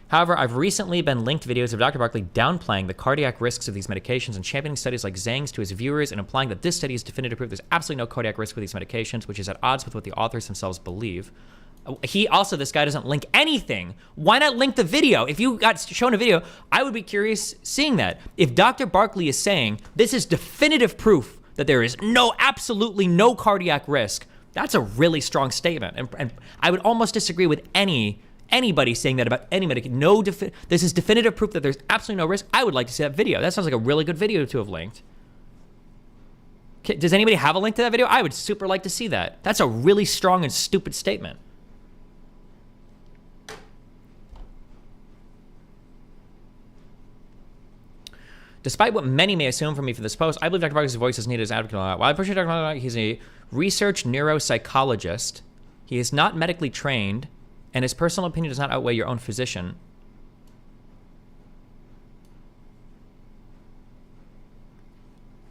However, I've recently been linked videos of Dr. Barkley downplaying the cardiac risks of these medications and championing studies like Zhang's to his viewers and implying that this study is definitive proof there's absolutely no cardiac risk with these medications, which is at odds with what the authors themselves believe. This guy doesn't link anything. Why not link the video? If you got shown a video, I would be curious seeing that. If Dr. Barkley is saying this is definitive proof that there is absolutely no cardiac risk, that's a really strong statement. And I would almost disagree with anybody saying that about any medication. This is definitive proof that there's absolutely no risk. I would like to see that video. That sounds like a really good video to have linked. Does anybody have a link to that video? I would super like to see that. That's a really strong and stupid statement. Despite what many may assume from me for this post, I believe Dr. Barkley's voice is needed as advocate a lot. While I appreciate Dr. Barkley, he's a research neuropsychologist. He is not medically trained, and his personal opinion does not outweigh your own physician.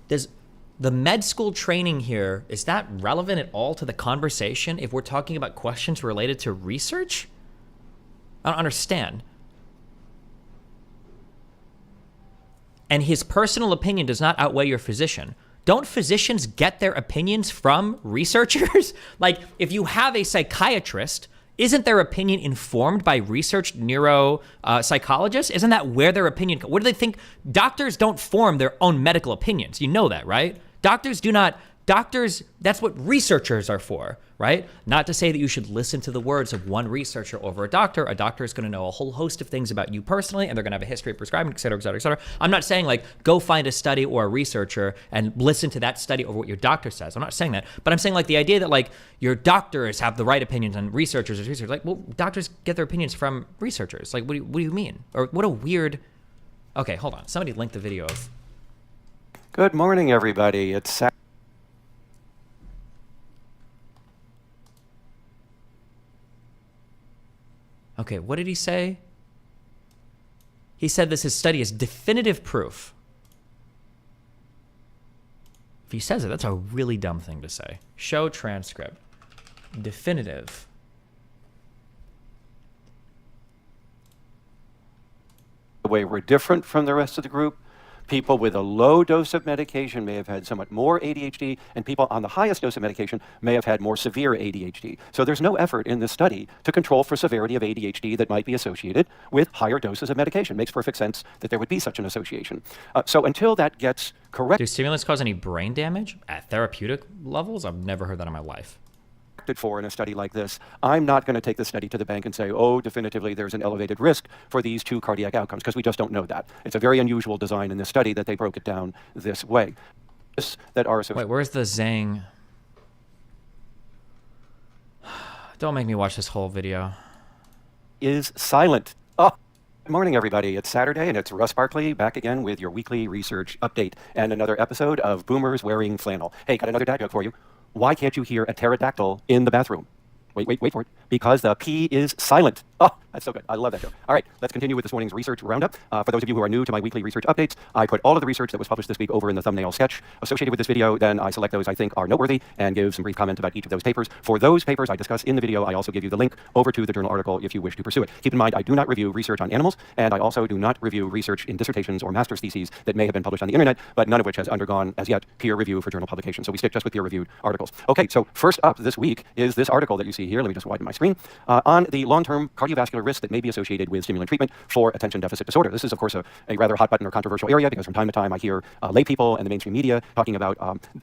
Does the med school training here, is that relevant at all to the conversation if we're talking about questions related to research? I don't understand. And his personal opinion does not outweigh your physician. Don't physicians get their opinions from researchers? Like, if you have a psychiatrist, isn't their opinion informed by researched neuropsychologists? Isn't that where their opinion, what do they think? Doctors don't form their own medical opinions. You know that, right? Doctors, that's what researchers are for, right? Not to say that you should listen to the words of one researcher over a doctor. A doctor is gonna know a whole host of things about you personally, and they're gonna have a history of prescribing, et cetera, et cetera, et cetera. I'm not saying like, go find a study or a researcher and listen to that study over what your doctor says. I'm not saying that, but I'm saying like the idea that like your doctors have the right opinions and researchers are researchers. Like, well, doctors get their opinions from researchers. Like, what do you mean? Or what a weird, okay, hold on. Somebody linked the video of. Good morning, everybody. It's Okay, what did he say? He said this his study is definitive proof. If he says it, that's a really dumb thing to say. Show transcript. Definitive. The way we're different from the rest of the group, people with a low dose of medication may have had somewhat more ADHD, and people on the highest dose of medication may have had more severe ADHD. So there's no effort in this study to control for severity of ADHD that might be associated with higher doses of medication. Makes perfect sense that there would be such an association. So until that gets corrected Do stimulants cause any brain damage at therapeutic levels? I've never heard that in my life. for in a study like this, I'm not going to take the study to the bank and say, oh, definitively there's an elevated risk for these two cardiac outcomes, because we just don't know that. It's a very unusual design in this study that they broke it down this way. That are associated. Wait, where's the Zhang? Don't make me watch this whole video. Is silent. Oh, good morning, everybody. It's Saturday, and it's Russ Barkley back again with your weekly research update and another episode of Boomers Wearing Flannel. Hey, got another dad joke for you. Why can't you hear a pterodactyl in the bathroom? Wait for it. Because the P is silent. Oh, that's so good. I love that joke. All right, let's continue with this morning's research roundup. For those of you who are new to my weekly research updates, I put all of the research that was published this week over in the thumbnail sketch associated with this video. Then I select those I think are noteworthy and give some brief comment about each of those papers. For those papers I discuss in the video, I also give you the link over to the journal article if you wish to pursue it. Keep in mind, I do not review research on animals, and I also do not review research in dissertations or master's theses that may have been published on the internet, but none of which has undergone, as yet, peer review for journal publication. So we stick just with peer-reviewed articles. Okay, so first up this week is this article that you see here. Let me just widen my screen. On the long-term cardiovascular risk that may be associated with stimulant treatment for attention deficit disorder. This is, of course, a rather hot button or controversial area, because from time to time I hear lay people and the mainstream media talking about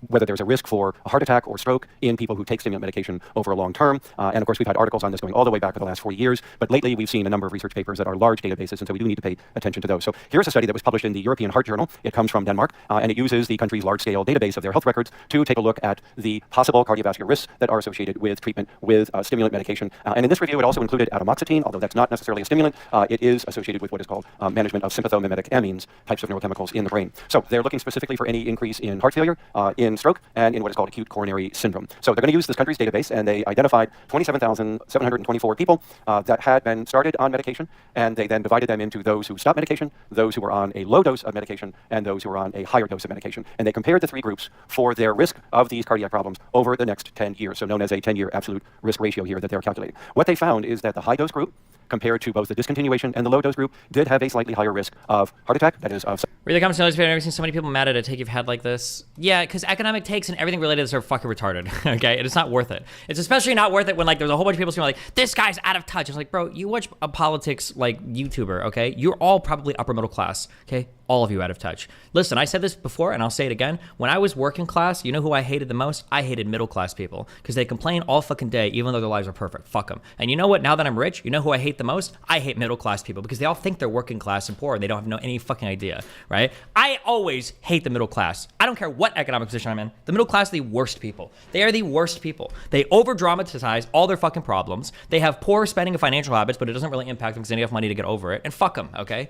whether there's a risk for a heart attack or stroke in people who take stimulant medication over a long term. And of course, we've had articles on this going all the way back for the last 40 years. But lately, we've seen a number of research papers that are large databases, and so we do need to pay attention to those. So here's a study that was published in the European Heart Journal. It comes from Denmark, and it uses the country's large-scale database of their health records to take a look at the possible cardiovascular risks that are associated with treatment with stimulant medication. And in this review, it also included atomoxetine, although that's not necessarily a stimulant. It is associated with what is called management of sympathomimetic amines, types of neurochemicals in the brain. So they're looking specifically for any increase in heart failure, in stroke, and in what is called acute coronary syndrome. So they're going to use this country's database, and they identified 27,724 people that had been started on medication, and they then divided them into those who stopped medication, those who were on a low dose of medication, and those who were on a higher dose of medication. And they compared the three groups for their risk of these cardiac problems over the next 10 years, so known as a 10-year absolute risk ratio here that they're calculating. What they found is that the high dose group, compared to both the discontinuation and the low dose group, did have a slightly higher risk of heart attack, that is of... Read the comments. I've never seen so many people mad at a take you've had like this. Yeah, because economic takes and everything related to this are fucking retarded. Okay, and it's not worth it. It's especially not worth it when like there's a whole bunch of people saying like, this guy's out of touch. It's like, bro, you watch a politics like YouTuber, okay? You're all probably upper middle class, okay? All of you out of touch. Listen, I said this before and I'll say it again. When I was working class, you know who I hated the most? I hated middle class people, because they complain all fucking day even though their lives are perfect. Fuck them. And you know what? Now that I'm rich, you know who I hate the most? I hate middle class people, because they all think they're working class and poor and they don't have any fucking idea, right? I always hate the middle class. I don't care what economic position I'm in. The middle class are the worst people. They are the worst people. They over dramatize all their fucking problems. They have poor spending and financial habits, but it doesn't really impact them because they have money to get over it. And fuck them, okay?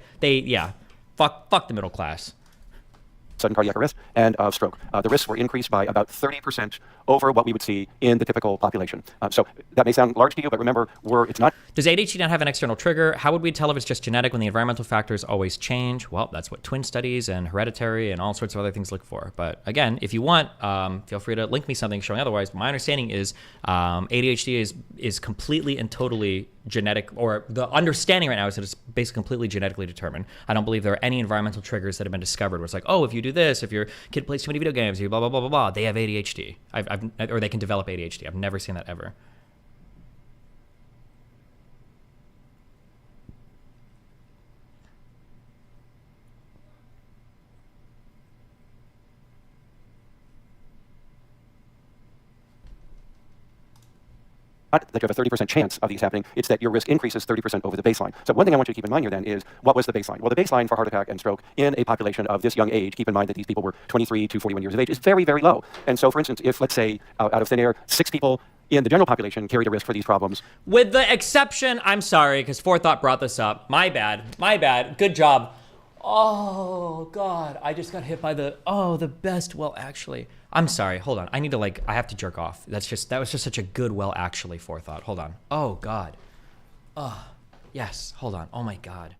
Fuck the middle class. Sudden cardiac arrest and of stroke. The risks were increased by about 30% over what we would see in the typical population. So that may sound large to you, but remember, it's not. Does ADHD not have an external trigger? How would we tell if it's just genetic when the environmental factors always change? Well, that's what twin studies and hereditary and all sorts of other things look for. But again, if you want, feel free to link me something showing otherwise. But my understanding is ADHD is completely and totally genetic, or the understanding right now is that it's basically completely genetically determined. I don't believe there are any environmental triggers that have been discovered where it's like, oh, if you do this, if your kid plays too many video games, you blah, blah, blah, blah, blah, they have ADHD. Or they can develop ADHD. I've never seen that ever. Not that you have a 30% chance of these happening, it's that your risk increases 30% over the baseline. So one thing I want you to keep in mind here then is, what was the baseline? Well, the baseline for heart attack and stroke in a population of this young age, keep in mind that these people were 23 to 41 years of age, is very, very low. And so, for instance, if, let's say, out of thin air, 6 people in the general population carried a risk for these problems. With the exception, I'm sorry, because Forethought brought this up. My bad. Good job. Oh, God. I just got hit by the best. Well, actually, I'm sorry. Hold on. I have to jerk off. That was just such a good, well, actually, Forethought. Hold on. Oh, God. Oh, yes. Hold on. Oh, my God.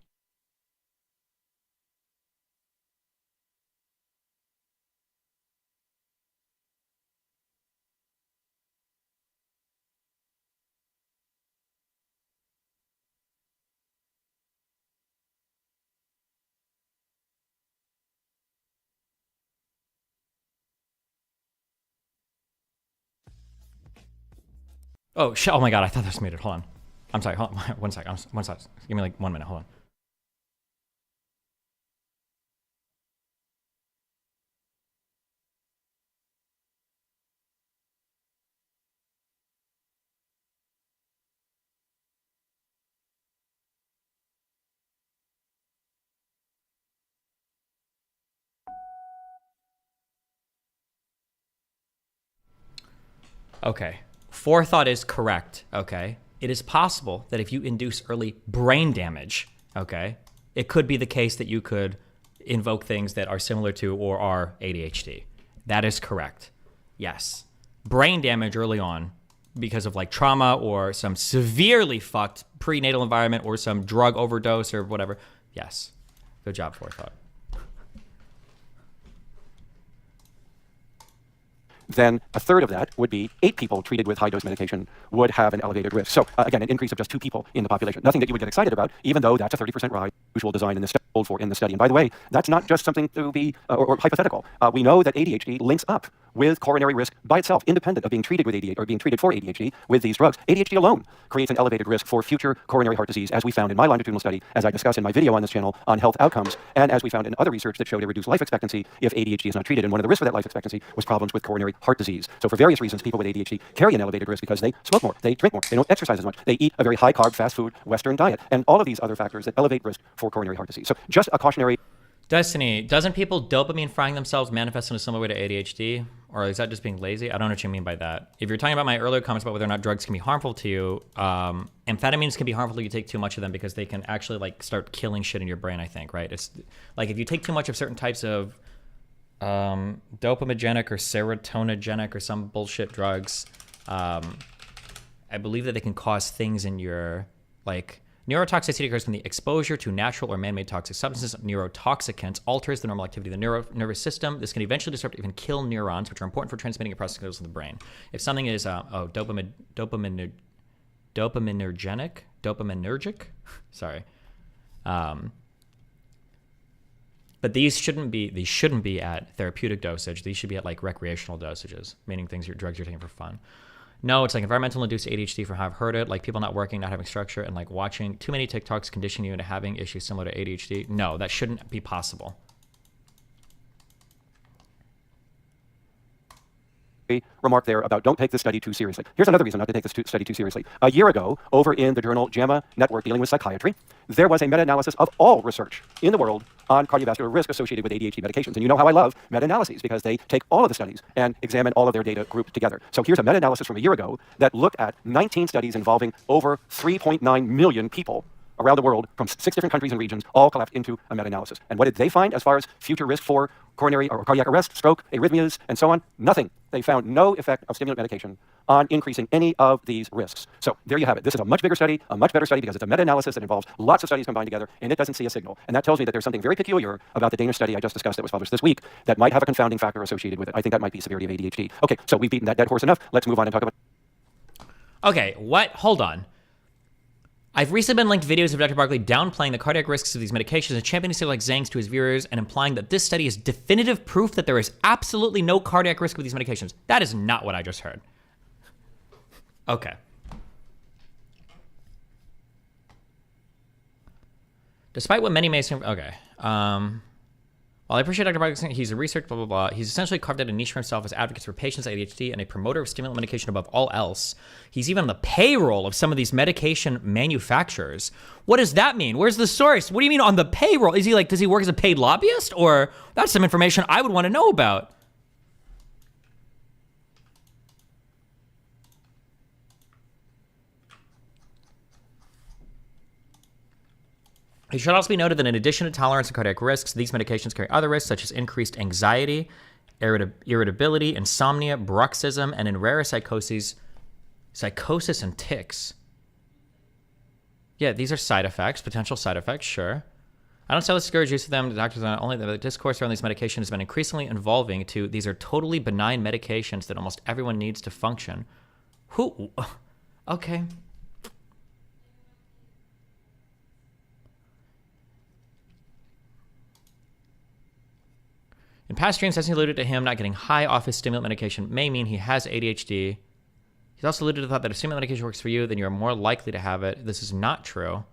Oh, shit. Oh my God. I thought that was muted. Hold on. I'm sorry. Hold on. One sec. One sec. Give me like 1 minute. Hold on. Okay. Forethought is correct. Okay. It is possible that if you induce early brain damage, okay, it could be the case that you could invoke things that are similar to or are ADHD. That is correct. Yes. Brain damage early on because of like trauma or some severely fucked prenatal environment or some drug overdose or whatever. Yes. Good job, Forethought. Then a third of that would be 8 people treated with high-dose medication would have an elevated risk. So again, an increase of just 2 people in the population. Nothing that you would get excited about, even though that's a 30% rise. Usual design in the study. And by the way, that's not just something to be or hypothetical. We know that ADHD links up with coronary risk by itself, independent of being treated with ADHD or being treated for ADHD with these drugs. ADHD alone creates an elevated risk for future coronary heart disease, as we found in my longitudinal study, as I discussed in my video on this channel on health outcomes, and as we found in other research that showed a reduced life expectancy if ADHD is not treated. And one of the risks for that life expectancy was problems with coronary heart disease. So for various reasons, people with ADHD carry an elevated risk because they smoke more, they drink more, they don't exercise as much, they eat a very high-carb, fast-food, Western diet, and all of these other factors that elevate risk for coronary heart disease. So just a cautionary... Destiny, doesn't people dopamine frying themselves manifest in a similar way to ADHD? Or is that just being lazy? I don't know what you mean by that. If you're talking about my earlier comments about whether or not drugs can be harmful to you, amphetamines can be harmful if you take too much of them because they can actually like start killing shit in your brain, I think, right? It's like if you take too much of certain types of dopamigenic or serotonigenic or some bullshit drugs, I believe that they can cause things in your, like, neurotoxicity occurs when the exposure to natural or man-made toxic substances, neurotoxicants, alters the normal activity of the nervous system. This can eventually disrupt or even kill neurons, which are important for transmitting and processing signals in the brain. If something is dopaminergic, sorry. But these shouldn't be at therapeutic dosage. These should be at like recreational dosages, meaning drugs you're taking for fun. No, it's like environmental induced ADHD from how I've heard it, like people not working, not having structure, and like watching too many TikToks condition you into having issues similar to ADHD. No, that shouldn't be possible. Remark there about don't take this study too seriously. Here's another reason not to take this study too seriously. A year ago, over in the journal JAMA Network dealing with psychiatry, there was a meta-analysis of all research in the world on cardiovascular risk associated with ADHD medications. And you know how I love meta-analyses because they take all of the studies and examine all of their data grouped together. So here's a meta-analysis from a year ago that looked at 19 studies involving over 3.9 million people around the world from 6 different countries and regions, all collapsed into a meta-analysis. And what did they find as far as future risk for coronary or cardiac arrest, stroke, arrhythmias, and so on? Nothing. They found no effect of stimulant medication on increasing any of these risks. So there you have it. This is a much bigger study, a much better study because it's a meta-analysis that involves lots of studies combined together, and it doesn't see a signal. And that tells me that there's something very peculiar about the Danish study I just discussed that was published this week that might have a confounding factor associated with it. I think that might be severity of ADHD. Okay, so we've beaten that dead horse enough. Let's move on and talk about... Okay, what? Hold on. I've recently been linked videos of Dr. Barkley downplaying the cardiac risks of these medications and championing studies like Zhang's to his viewers and implying that this study is definitive proof that there is absolutely no cardiac risk with these medications. That is not what I just heard. Okay. Despite what many may assume, okay. While I appreciate Dr. Barkley, he's a researcher, blah, blah, blah. He's essentially carved out a niche for himself as advocates for patients with ADHD and a promoter of stimulant medication above all else. He's even on the payroll of some of these medication manufacturers. What does that mean? Where's the source? What do you mean on the payroll? Is he like, does he work as a paid lobbyist? Or that's some information I would want to know about. It should also be noted that in addition to tolerance and cardiac risks, these medications carry other risks such as increased anxiety, irritability, insomnia, bruxism, and in rare psychosis and tics. Yeah, these are side effects, potential side effects, sure. I don't sell discourage use of them. The doctors are only the discourse around these medications has been increasingly evolving to these are totally benign medications that almost everyone needs to function. Who? Okay. In past streams, as he alluded to him not getting high off his stimulant medication may mean he has ADHD. He's also alluded to the thought that if stimulant medication works for you, then you're more likely to have it. This is not true.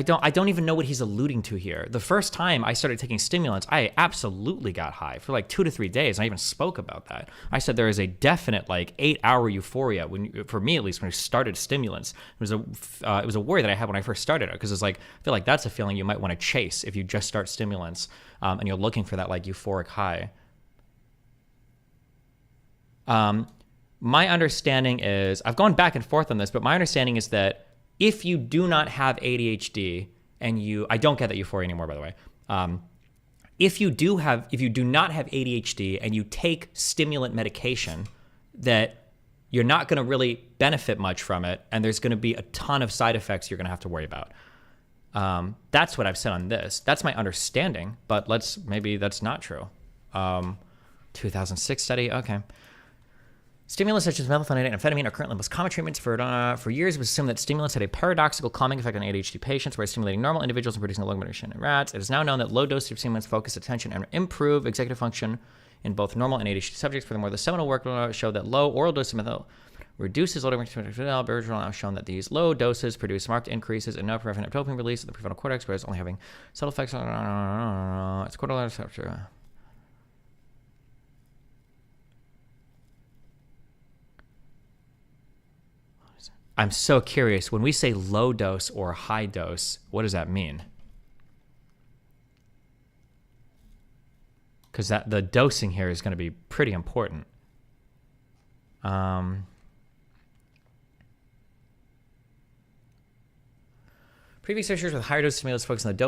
I don't even know what he's alluding to here. The first time I started taking stimulants, I absolutely got high for like 2 to 3 days. I even spoke about that. I said there is a definite like 8-hour euphoria for me at least, when I started stimulants. It was a worry that I had when I first started it, because it's like, I feel like that's a feeling you might want to chase if you just start stimulants, and you're looking for that like euphoric high. My understanding is, I've gone back and forth on this, but my understanding is that if you do not have ADHD and I don't get that euphoria anymore, by the way. If you do not have ADHD and you take stimulant medication, that you're not going to really benefit much from it, and there's going to be a ton of side effects you're going to have to worry about. That's what I've said on this. That's my understanding, but maybe that's not true. 2006 study, okay. Stimulants such as methylphenidate and amphetamine are currently the most common treatments for years. It was assumed that stimulants had a paradoxical calming effect on ADHD patients, whereas stimulating normal individuals and producing a low motivation in rats. It is now known that low doses of stimulants focus attention and improve executive function in both normal and ADHD subjects. Furthermore, the seminal work showed that low oral doses of methyl reduces low Bergeron has shown that these low doses produce marked increases in norepinephrine dopamine release in the prefrontal cortex, whereas only having subtle effects on its cortical receptor. I'm so curious. When we say low dose or high dose, what does that mean? Because the dosing here is going to be pretty important. Previous research with higher dose stimulants focused on the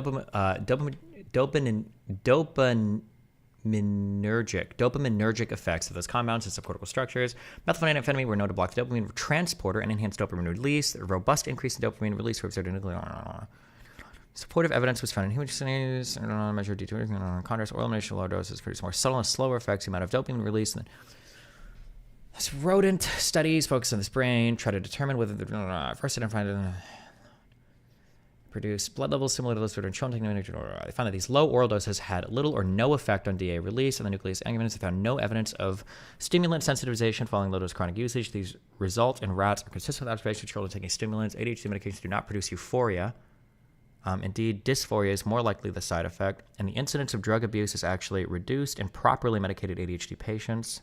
dopaminergic effects of those compounds and subcortical structures. Methylphenidate and amphetamine were known to block the dopamine transporter and enhance dopamine release. A robust increase in dopamine release were observed in nuclear. Supportive evidence was found in human studies. Measured D2 contrast or elimination of low doses produce more subtle and slower effects. The amount of dopamine release. This rodent studies focused on this brain, try to determine whether the first identified produce blood levels similar to those that are shown. They found that these low oral doses had little or no effect on DA release and the nucleus accumbens. They found no evidence of stimulant sensitization following low dose chronic usage. These results in rats are consistent with observations of children taking stimulants. ADHD medications do not produce euphoria. Indeed, dysphoria is more likely the side effect, and the incidence of drug abuse is actually reduced in properly medicated ADHD patients.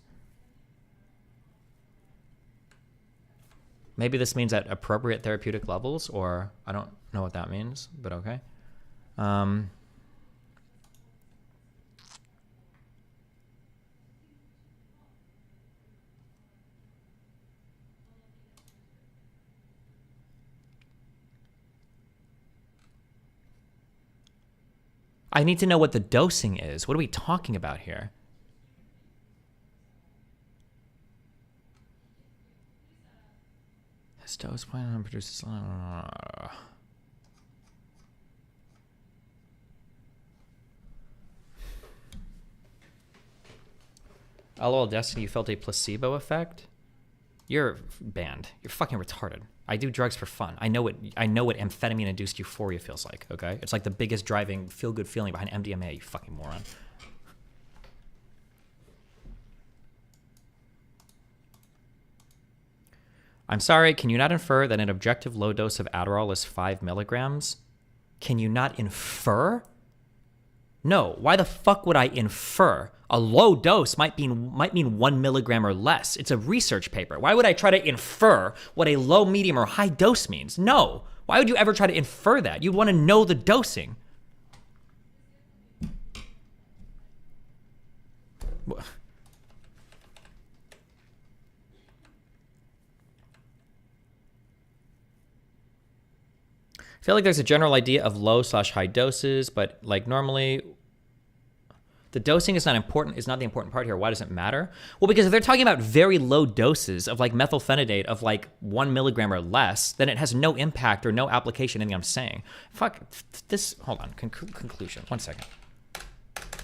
Maybe this means at appropriate therapeutic levels, or I don't know what that means, but okay. I need to know what the dosing is. What are we talking about here? This dose plan produces. LOL Destiny, you felt a placebo effect? You're banned. You're fucking retarded. I do drugs for fun. I know what amphetamine-induced euphoria feels like, okay? It's like the biggest driving feel-good feeling behind MDMA, you fucking moron. I'm sorry, can you not infer that an objective low dose of Adderall is 5 milligrams? Can you not infer? No, why the fuck would I infer? A low dose might mean 1 milligram or less. It's a research paper. Why would I try to infer what a low, medium, or high dose means? No. Why would you ever try to infer that? You'd want to know the dosing. I feel like there's a general idea of low/high doses, but like normally the dosing is not the important part here. Why does it matter? Well, because if they're talking about very low doses of like methylphenidate of like 1 milligram or less, then it has no impact or no application in anything I'm saying. Fuck this. Hold on. Conclusion. 1 second.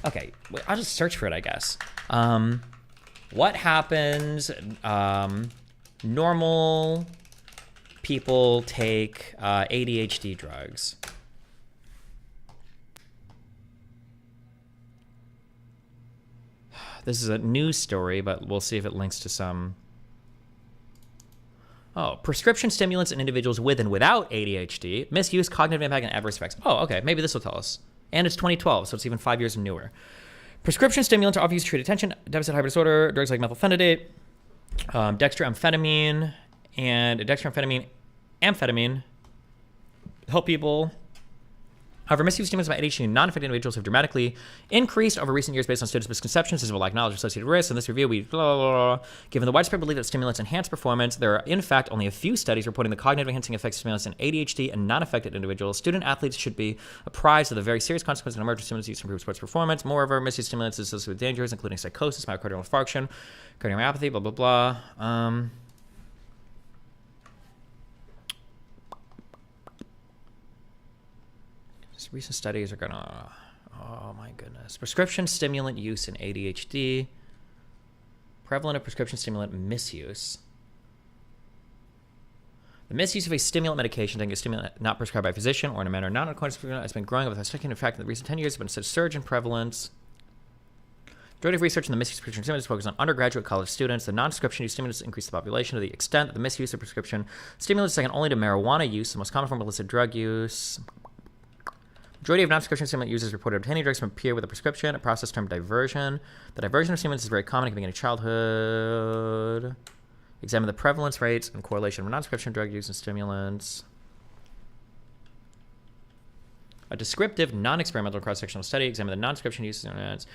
Okay. Wait, I'll just search for it, I guess. What happens? Normal people take ADHD drugs. This is a news story, but we'll see if it links to some. Oh, prescription stimulants in individuals with and without ADHD, misuse, cognitive impact, and adverse effects. Oh, okay. Maybe this will tell us. And it's 2012, so it's even 5 years newer. Prescription stimulants are often used to treat attention deficit hyperdisorder, drugs like methylphenidate, dextroamphetamine, and amphetamine help people. However, misuse stimulants by ADHD in non-affected individuals have dramatically increased over recent years based on students' misconceptions, as well lack knowledge of associated risks. In this review, we blah, blah, blah. Given the widespread belief that stimulants enhance performance, there are in fact only a few studies reporting the cognitive enhancing effects of stimulants in ADHD and non-affected individuals. Student athletes should be apprised of the very serious consequences of emergent stimulants used to improve sports performance. Moreover, misuse stimulants is associated with dangers, including psychosis, myocardial infarction, cardiomyopathy, blah, blah, blah. Recent studies are gonna, oh my goodness. Prescription stimulant use in ADHD. Prevalent of prescription stimulant misuse. The misuse of a stimulant medication, taking a stimulant not prescribed by a physician or in a manner not in accordance with has been growing with a striking fact in the recent 10 years. Has been a surge in prevalence. Majority of research in the misuse of prescription stimulants focused on undergraduate college students. The non-prescription use stimulants increase the population to the extent that the misuse of prescription stimulants is second only to marijuana use, the most common form of illicit drug use. Majority of non-prescription stimulant users reported obtaining drugs from a peer with a prescription, a process termed diversion. The diversion of stimulants is very common. It can begin in childhood. Examine the prevalence rates and correlation of non-prescription drug use and stimulants. A descriptive, non-experimental cross-sectional study. Examine the non-prescription use of stimulants.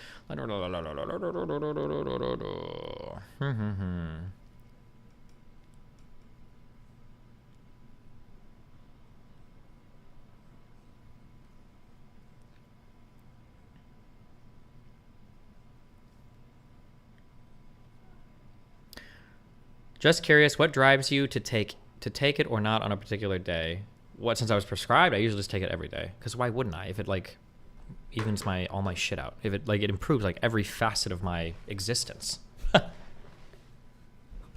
Just curious, what drives you to take it or not on a particular day? What, since I was prescribed, I usually just take it every day. Because why wouldn't I? If it like evens all my shit out. If it like it improves like every facet of my existence.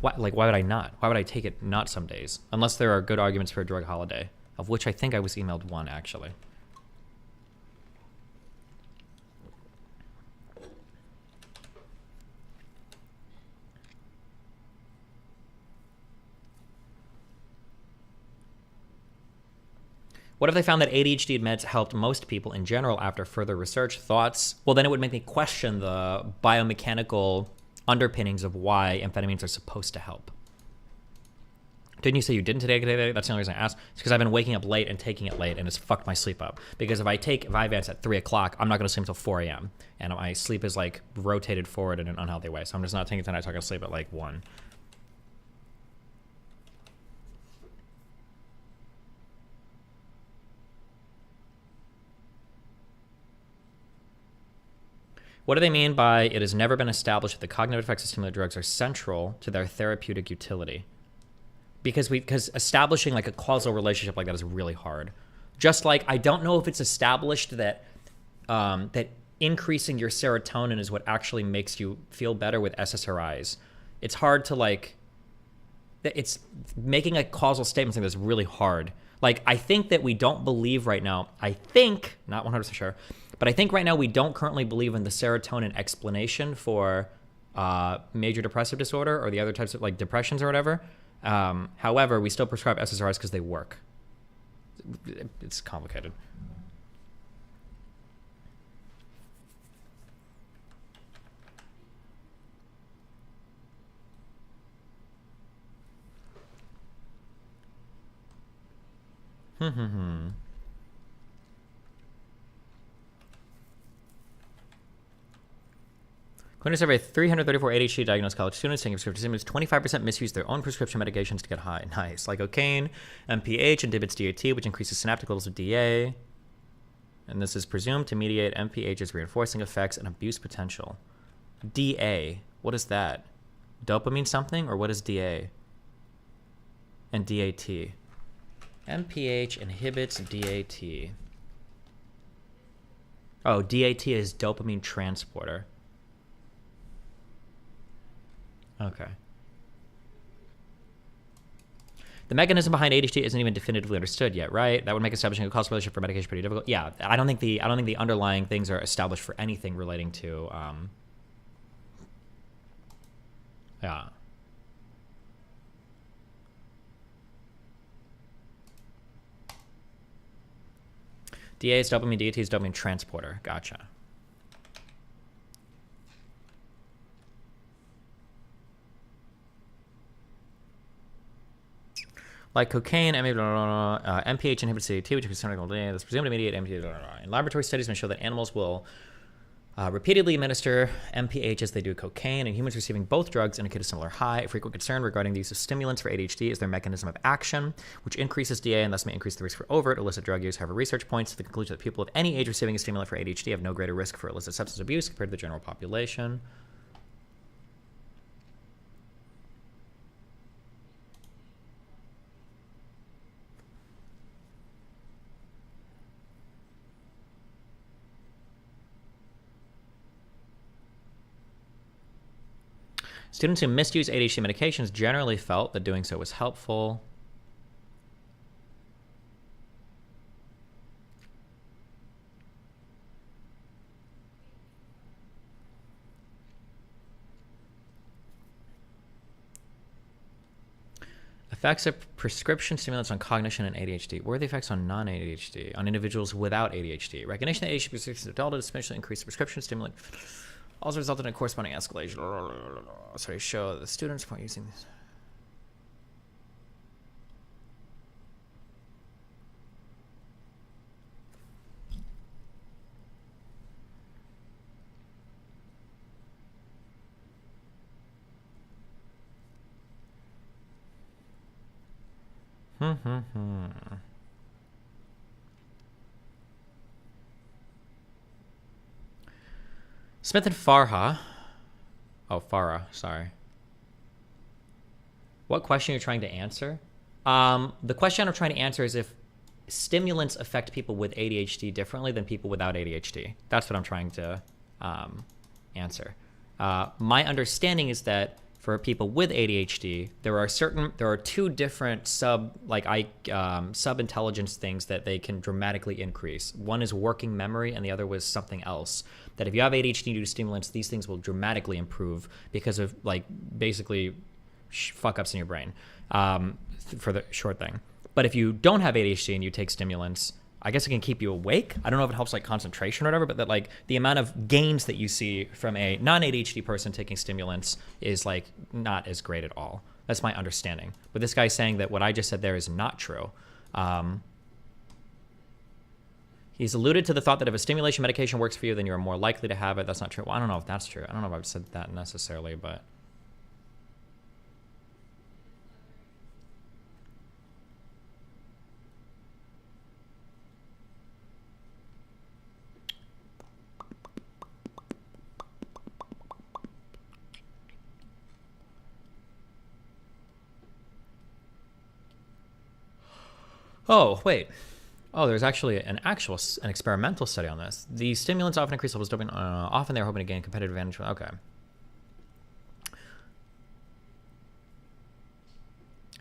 Why would I not? Why would I take it not some days? Unless there are good arguments for a drug holiday, of which I think I was emailed one actually. What if they found that ADHD meds helped most people in general after further research? Thoughts? Well, then it would make me question the biomechanical underpinnings of why amphetamines are supposed to help. Didn't you say you didn't take it today? That's the only reason I asked. It's because I've been waking up late and taking it late, and it's fucked my sleep up. Because if I take Vyvanse at 3 o'clock, I'm not going to sleep until 4 a.m. And my sleep is like rotated forward in an unhealthy way. So I'm just not taking it tonight. So I can sleep at like 1. What do they mean by it has never been established that the cognitive effects of stimulant drugs are central to their therapeutic utility? Because establishing like a causal relationship like that is really hard. Just like I don't know if it's established that that increasing your serotonin is what actually makes you feel better with SSRIs. It's hard to like. It's making a causal statement thing that's really hard. Like I think that we don't believe right now. I think not 100% sure. But I think right now we don't currently believe in the serotonin explanation for major depressive disorder or the other types of like depressions or whatever. However, we still prescribe SSRIs because they work. It's complicated. According to survey, 334 ADHD diagnosed college students taking prescription stimulants, 25% misuse their own prescription medications to get high. Nice. Like cocaine, MPH inhibits DAT, which increases synaptic levels of DA. And this is presumed to mediate MPH's reinforcing effects and abuse potential. DA. What is that? Dopamine something? Or what is DA? And DAT. MPH inhibits DAT. Oh, DAT is dopamine transporter. Okay. The mechanism behind ADHD isn't even definitively understood yet, right? That would make establishing a causal relationship for medication pretty difficult. Yeah, I don't think the underlying things are established for anything relating to Yeah. DA is dopamine, DAT is dopamine transporter. Gotcha. Like cocaine, MPH inhibits DAT, which is chemical DNA that's presumed to mediate MPH. In laboratory studies, may show that animals will repeatedly administer MPH as they do cocaine, and humans receiving both drugs indicate a similar high. A frequent concern regarding the use of stimulants for ADHD is their mechanism of action, which increases DA and thus may increase the risk for overt illicit drug use. However, research points to the conclusion that people of any age receiving a stimulant for ADHD have no greater risk for illicit substance abuse compared to the general population. Students who misuse ADHD medications generally felt that doing so was helpful. Effects of prescription stimulants on cognition and ADHD. What are the effects on non-ADHD, on individuals without ADHD? Recognition that ADHD prescriptions of adulthood especially increased the prescription stimulant also resulted in a corresponding escalation. So they show the students point using this. Smith and Farha. Oh, Farah, sorry. What question are you trying to answer? The question I'm trying to answer is if stimulants affect people with ADHD differently than people without ADHD. That's what I'm trying to answer. My understanding is that for people with ADHD, there are two different sub-intelligence things that they can dramatically increase. One is working memory, and the other was something else. That if you have ADHD due to stimulants, these things will dramatically improve because of basically fuck ups in your brain for the short thing. But if you don't have ADHD and you take stimulants, I guess it can keep you awake. I don't know if it helps concentration or whatever, but that the amount of gains that you see from a non-ADHD person taking stimulants is not as great at all. That's my understanding. But this guy's saying that what I just said there is not true. He's alluded to the thought that if a stimulation medication works for you, then you're more likely to have it. That's not true. Well, I don't know if that's true. I don't know if I've said that necessarily, but... Oh, wait. Oh, there's actually an experimental study on this. The stimulants often increase levels of dopamine. Often they're hoping to gain competitive advantage. Okay.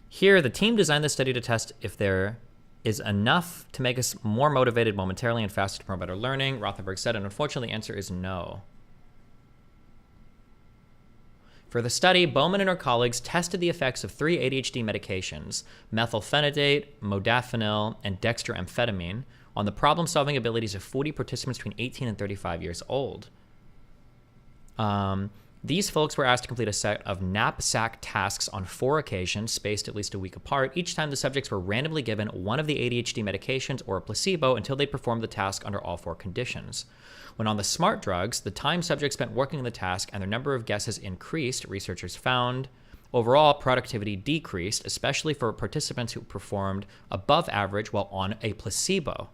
Here, the team designed this study to test if there is enough to make us more motivated momentarily and faster to promote better learning. Rothenberg said, and unfortunately, the answer is no. For the study, Bowman and her colleagues tested the effects of 3 ADHD medications, methylphenidate, modafinil, and dextroamphetamine, on the problem-solving abilities of 40 participants between 18 and 35 years old. These folks were asked to complete a set of knapsack tasks on 4 occasions, spaced at least a week apart. Each time, the subjects were randomly given one of the ADHD medications or a placebo until they performed the task under all 4 conditions. When on the SMART drugs, the time subjects spent working on the task and their number of guesses increased, researchers found. Overall, productivity decreased, especially for participants who performed above average while on a placebo.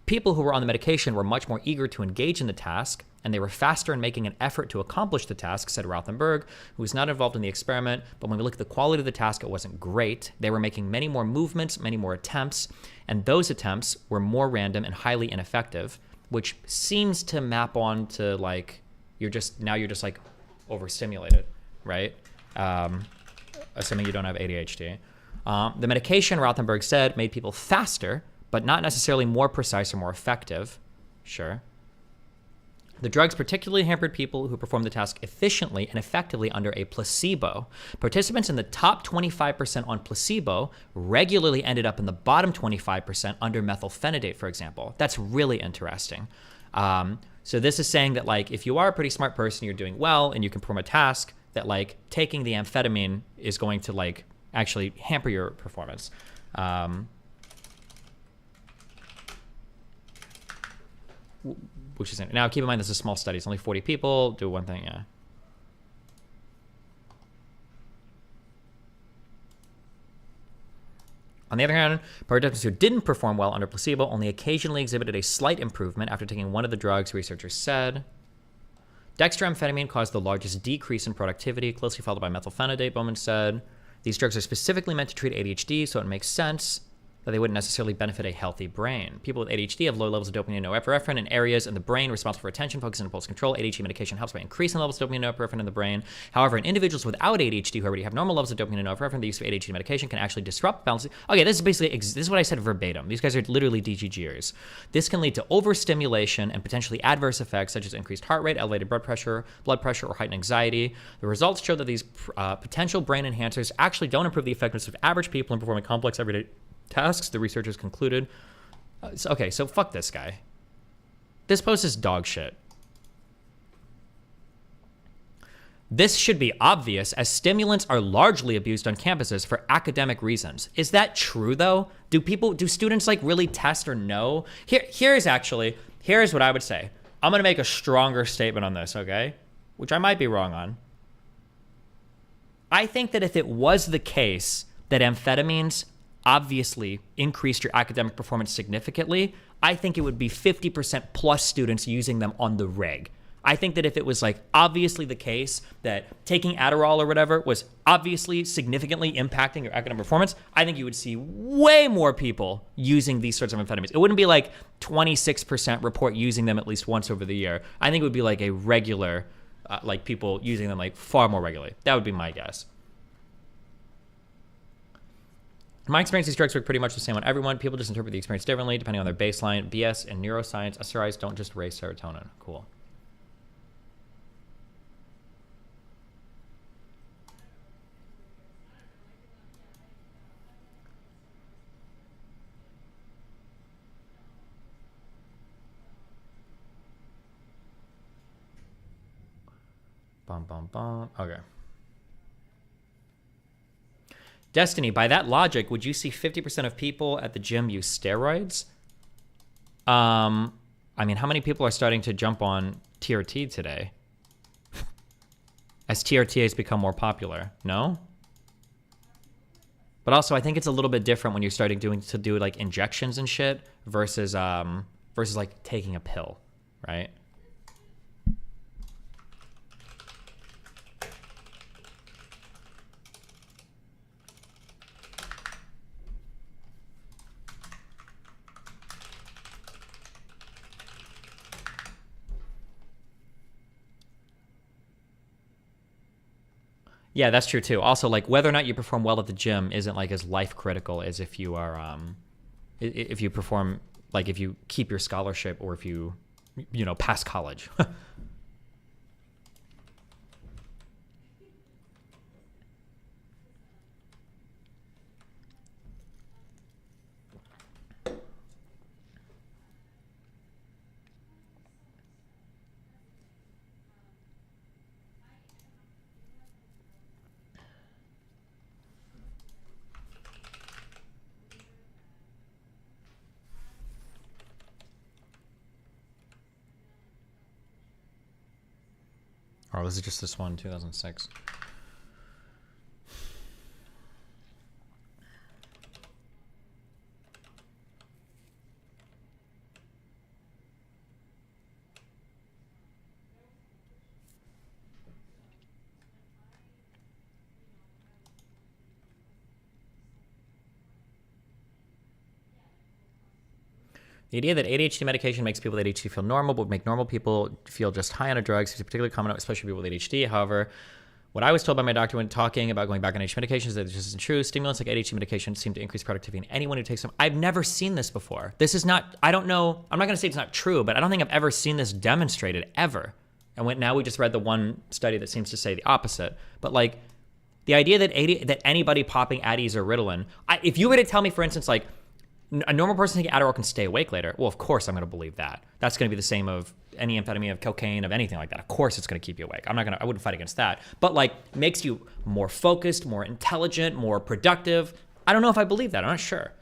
People who were on the medication were much more eager to engage in the task, and they were faster in making an effort to accomplish the task, said Rothenberg, who was not involved in the experiment. But when we look at the quality of the task, it wasn't great. They were making many more movements, many more attempts, and those attempts were more random and highly ineffective, which seems to map on to you're just overstimulated, right? Assuming you don't have ADHD. The medication, Rothenberg said, made people faster, but not necessarily more precise or more effective. Sure. The drugs particularly hampered people who performed the task efficiently and effectively under a placebo. Participants in the top 25% on placebo regularly ended up in the bottom 25% under methylphenidate, for example. That's really interesting. So this is saying that, like, if you are a pretty smart person, you're doing well, and you can perform a task, that, like, taking the amphetamine is going to, like, actually hamper your performance. Which is now, keep in mind this is a small study. It's only 40 people. Do one thing, yeah. On the other hand, participants who didn't perform well under placebo only occasionally exhibited a slight improvement after taking one of the drugs, researchers said. Dextroamphetamine caused the largest decrease in productivity, closely followed by methylphenidate, Bowman said. These drugs are specifically meant to treat ADHD, so it makes sense that they wouldn't necessarily benefit a healthy brain. People with ADHD have low levels of dopamine and norepinephrine in areas in the brain responsible for attention, focus, and impulse control. ADHD medication helps by increasing levels of dopamine and norepinephrine in the brain. However, in individuals without ADHD who already have normal levels of dopamine and norepinephrine, the use of ADHD medication can actually disrupt balance. Okay, this is basically, this is what I said verbatim. These guys are literally DGGers. This can lead to overstimulation and potentially adverse effects such as increased heart rate, elevated blood pressure, or heightened anxiety. The results show that these potential brain enhancers actually don't improve the effectiveness of average people in performing complex everyday tasks, the researchers concluded. Okay, so fuck this guy. This post is dog shit. This should be obvious, as stimulants are largely abused on campuses for academic reasons. Is that true, though? Do students, like, really test or know? Here's what I would say. I'm going to make a stronger statement on this, okay? Which I might be wrong on. I think that if it was the case that amphetamines obviously increased your academic performance significantly, I think it would be 50% plus students using them on the reg. I think that if it was, like, obviously the case that taking Adderall or whatever was obviously significantly impacting your academic performance, I think you would see way more people using these sorts of amphetamines. It wouldn't be like 26% report using them at least once over the year. I think it would be like a regular, like, people using them, like, far more regularly. That would be my guess. In my experience, these drugs work pretty much the same on everyone. People just interpret the experience differently depending on their baseline. BS and neuroscience, SRIs don't just raise serotonin. Cool. Bum, bum, bum. Okay. Destiny, by that logic, would you see 50% of people at the gym use steroids? I mean, how many people are starting to jump on TRT today? As TRT has become more popular, no? But also, I think it's a little bit different when you're starting to do like injections and shit versus like taking a pill, right? Yeah, that's true too. Also, like, whether or not you perform well at the gym isn't like as life critical as if you are, if you perform, like, if you keep your scholarship or if you pass college. Oh, this is just this one, 2006. The idea that ADHD medication makes people with ADHD feel normal, but would make normal people feel just high on a drug seems particularly common, especially people with ADHD. However, What I was told by my doctor when talking about going back on ADHD medications is that this isn't true. Stimulants like ADHD medications seem to increase productivity in anyone who takes them. I've never seen this before. This is not, I don't know, I'm not going to say it's not true, but I don't think I've ever seen this demonstrated, ever. And now we just read the one study that seems to say the opposite. But like, the idea that anybody popping Addies or Ritalin, if you were to tell me, for instance, like, a normal person taking Adderall can stay awake later, well, of course I'm going to believe that. That's going to be the same of any amphetamine, of cocaine, of anything like that. Of course it's going to keep you awake. I wouldn't fight against that. But like, makes you more focused, more intelligent, more productive. I don't know if I believe that. I'm not sure.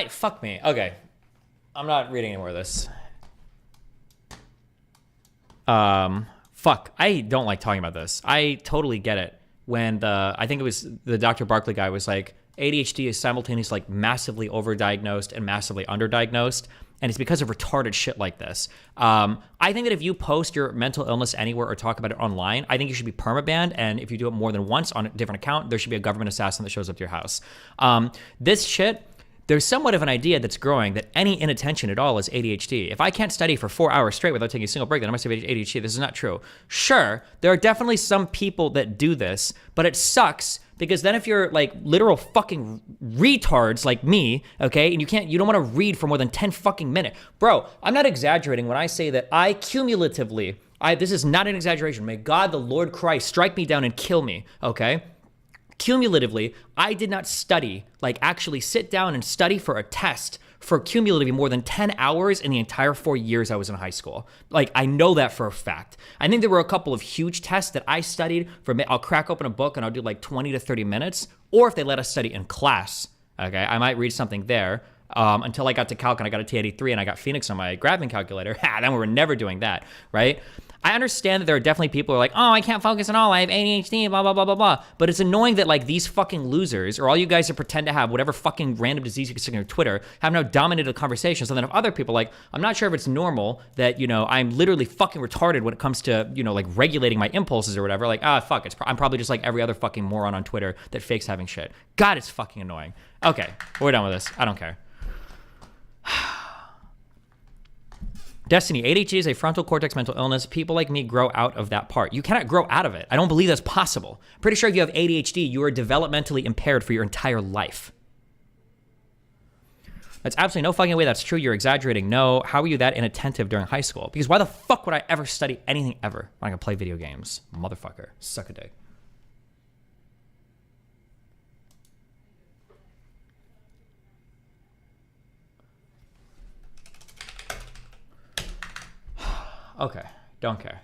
Fuck me. Okay. I'm not reading any more of this. Fuck. I don't like talking about this. I totally get it. When I think it was the Dr. Barkley guy was like, ADHD is simultaneously like massively overdiagnosed and massively underdiagnosed. And it's because of retarded shit like this. I think that if you post your mental illness anywhere or talk about it online, I think you should be permabanned. And if you do it more than once on a different account, there should be a government assassin that shows up to your house. This shit, there's somewhat of an idea that's growing that any inattention at all is ADHD. If I can't study for 4 hours straight without taking a single break, then I must have ADHD. This is not true. Sure, there are definitely some people that do this, but it sucks because then if you're like literal fucking retards like me, okay, and you don't want to read for more than 10 fucking minutes. Bro, I'm not exaggerating when I say that I cumulatively, this is not an exaggeration. May God, the Lord Christ, strike me down and kill me, okay? Cumulatively, I did not study, like actually sit down and study for a test for cumulatively more than 10 hours in the entire 4 years I was in high school. Like, I know that for a fact. I think there were a couple of huge tests that I studied for. I'll crack open a book and I'll do like 20 to 30 minutes, or if they let us study in class, okay, I might read something there. Until I got to calc and I got a T83 and I got Phoenix on my graphing calculator. Then we were never doing that, right? I understand that there are definitely people who are like, oh, I can't focus at all. I have ADHD, blah, blah, blah, blah, blah. But it's annoying that like these fucking losers, or all you guys that pretend to have whatever fucking random disease you can stick on your Twitter, have now dominated the conversation. So then if other people like, I'm not sure if it's normal that, you know, I'm literally fucking retarded when it comes to, you know, like regulating my impulses or whatever. Like, fuck, I'm probably just like every other fucking moron on Twitter that fakes having shit. God, it's fucking annoying. Okay, we're done with this. I don't care. Destiny, ADHD is a frontal cortex mental illness. People like me grow out of that part. You cannot grow out of it. I don't believe that's possible. Pretty sure if you have ADHD, you are developmentally impaired for your entire life. That's absolutely no fucking way that's true. You're exaggerating. No. How were you that inattentive during high school? Because why the fuck would I ever study anything ever when I can play video games? Motherfucker. Suck a dick. Okay, don't care.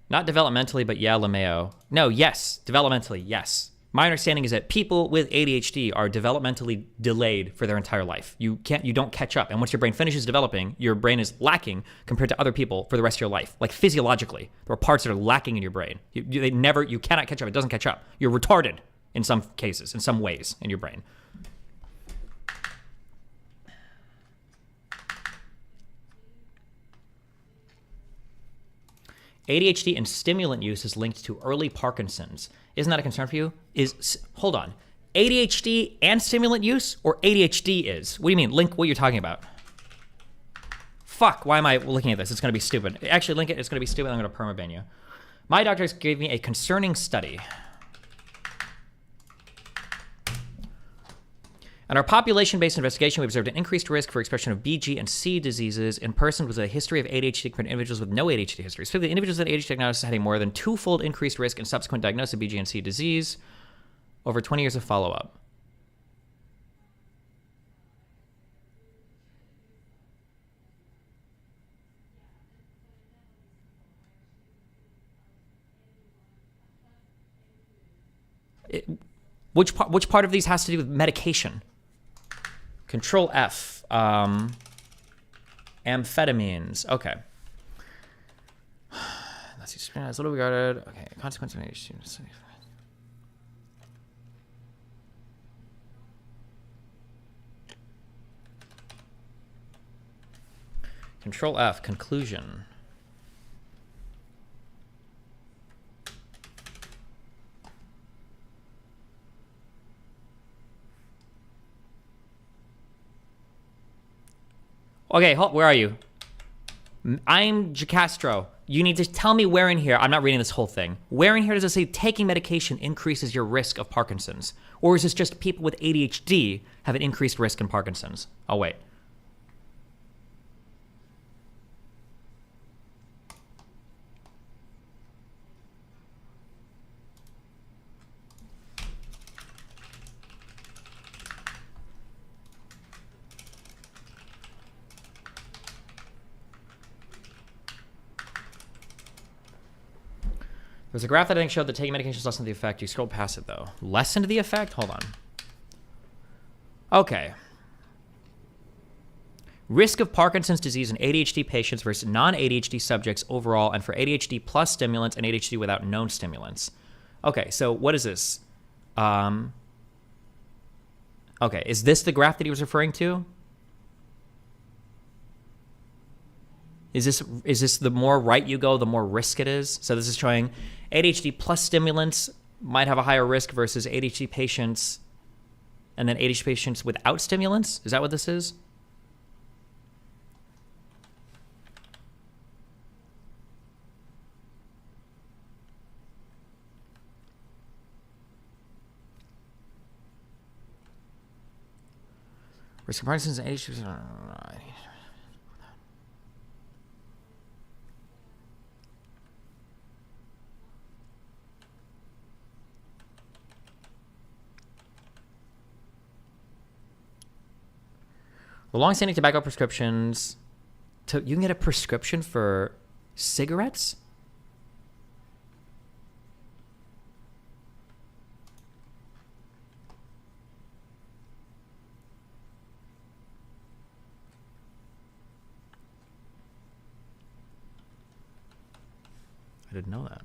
Not developmentally, but yeah, LeMayo. No, yes, developmentally, yes. My understanding is that people with ADHD are developmentally delayed for their entire life. You don't catch up. And once your brain finishes developing, your brain is lacking compared to other people for the rest of your life. Like physiologically, there are parts that are lacking in your brain. You cannot catch up. It doesn't catch up. You're retarded in some cases, in some ways in your brain. ADHD and stimulant use is linked to early Parkinson's. Isn't that a concern for you? Hold on. ADHD and stimulant use, or ADHD is? What do you mean? Link what you're talking about. Fuck, why am I looking at this? It's going to be stupid. Actually, link it. It's going to be stupid. I'm going to permaban you. My doctors gave me a concerning study. In our population-based investigation, we observed an increased risk for expression of B, G, and C diseases in persons with a history of ADHD compared to individuals with no ADHD history. Specifically, individuals with ADHD diagnosis had a more than twofold increased risk in subsequent diagnosis of B, G, and C disease over 20 years of follow-up. Which part of these has to do with medication? Control F. Amphetamines. Okay. Let's see. Screen as little regarded. Okay. Consequence of ADHD. Control F. Conclusion. Okay, where are you? I'm Jacastro. You need to tell me where in here, I'm not reading this whole thing. Where in here does it say taking medication increases your risk of Parkinson's? Or is this just people with ADHD have an increased risk in Parkinson's? Oh, wait. There's a graph that I think showed that taking medications lessen the effect. You scroll past it, though. Lessened the effect? Hold on. Okay. Risk of Parkinson's disease in ADHD patients versus non-ADHD subjects overall, and for ADHD plus stimulants and ADHD without known stimulants. Okay, so what is this? Okay, is this the graph that he was referring to? Is this the more right you go, the more risk it is? So this is showing ADHD plus stimulants might have a higher risk versus ADHD patients, and then ADHD patients without stimulants? Is that what this is? Risk of Parkinson's and ADHD. The long-standing tobacco prescriptions. You can get a prescription for cigarettes? I didn't know that.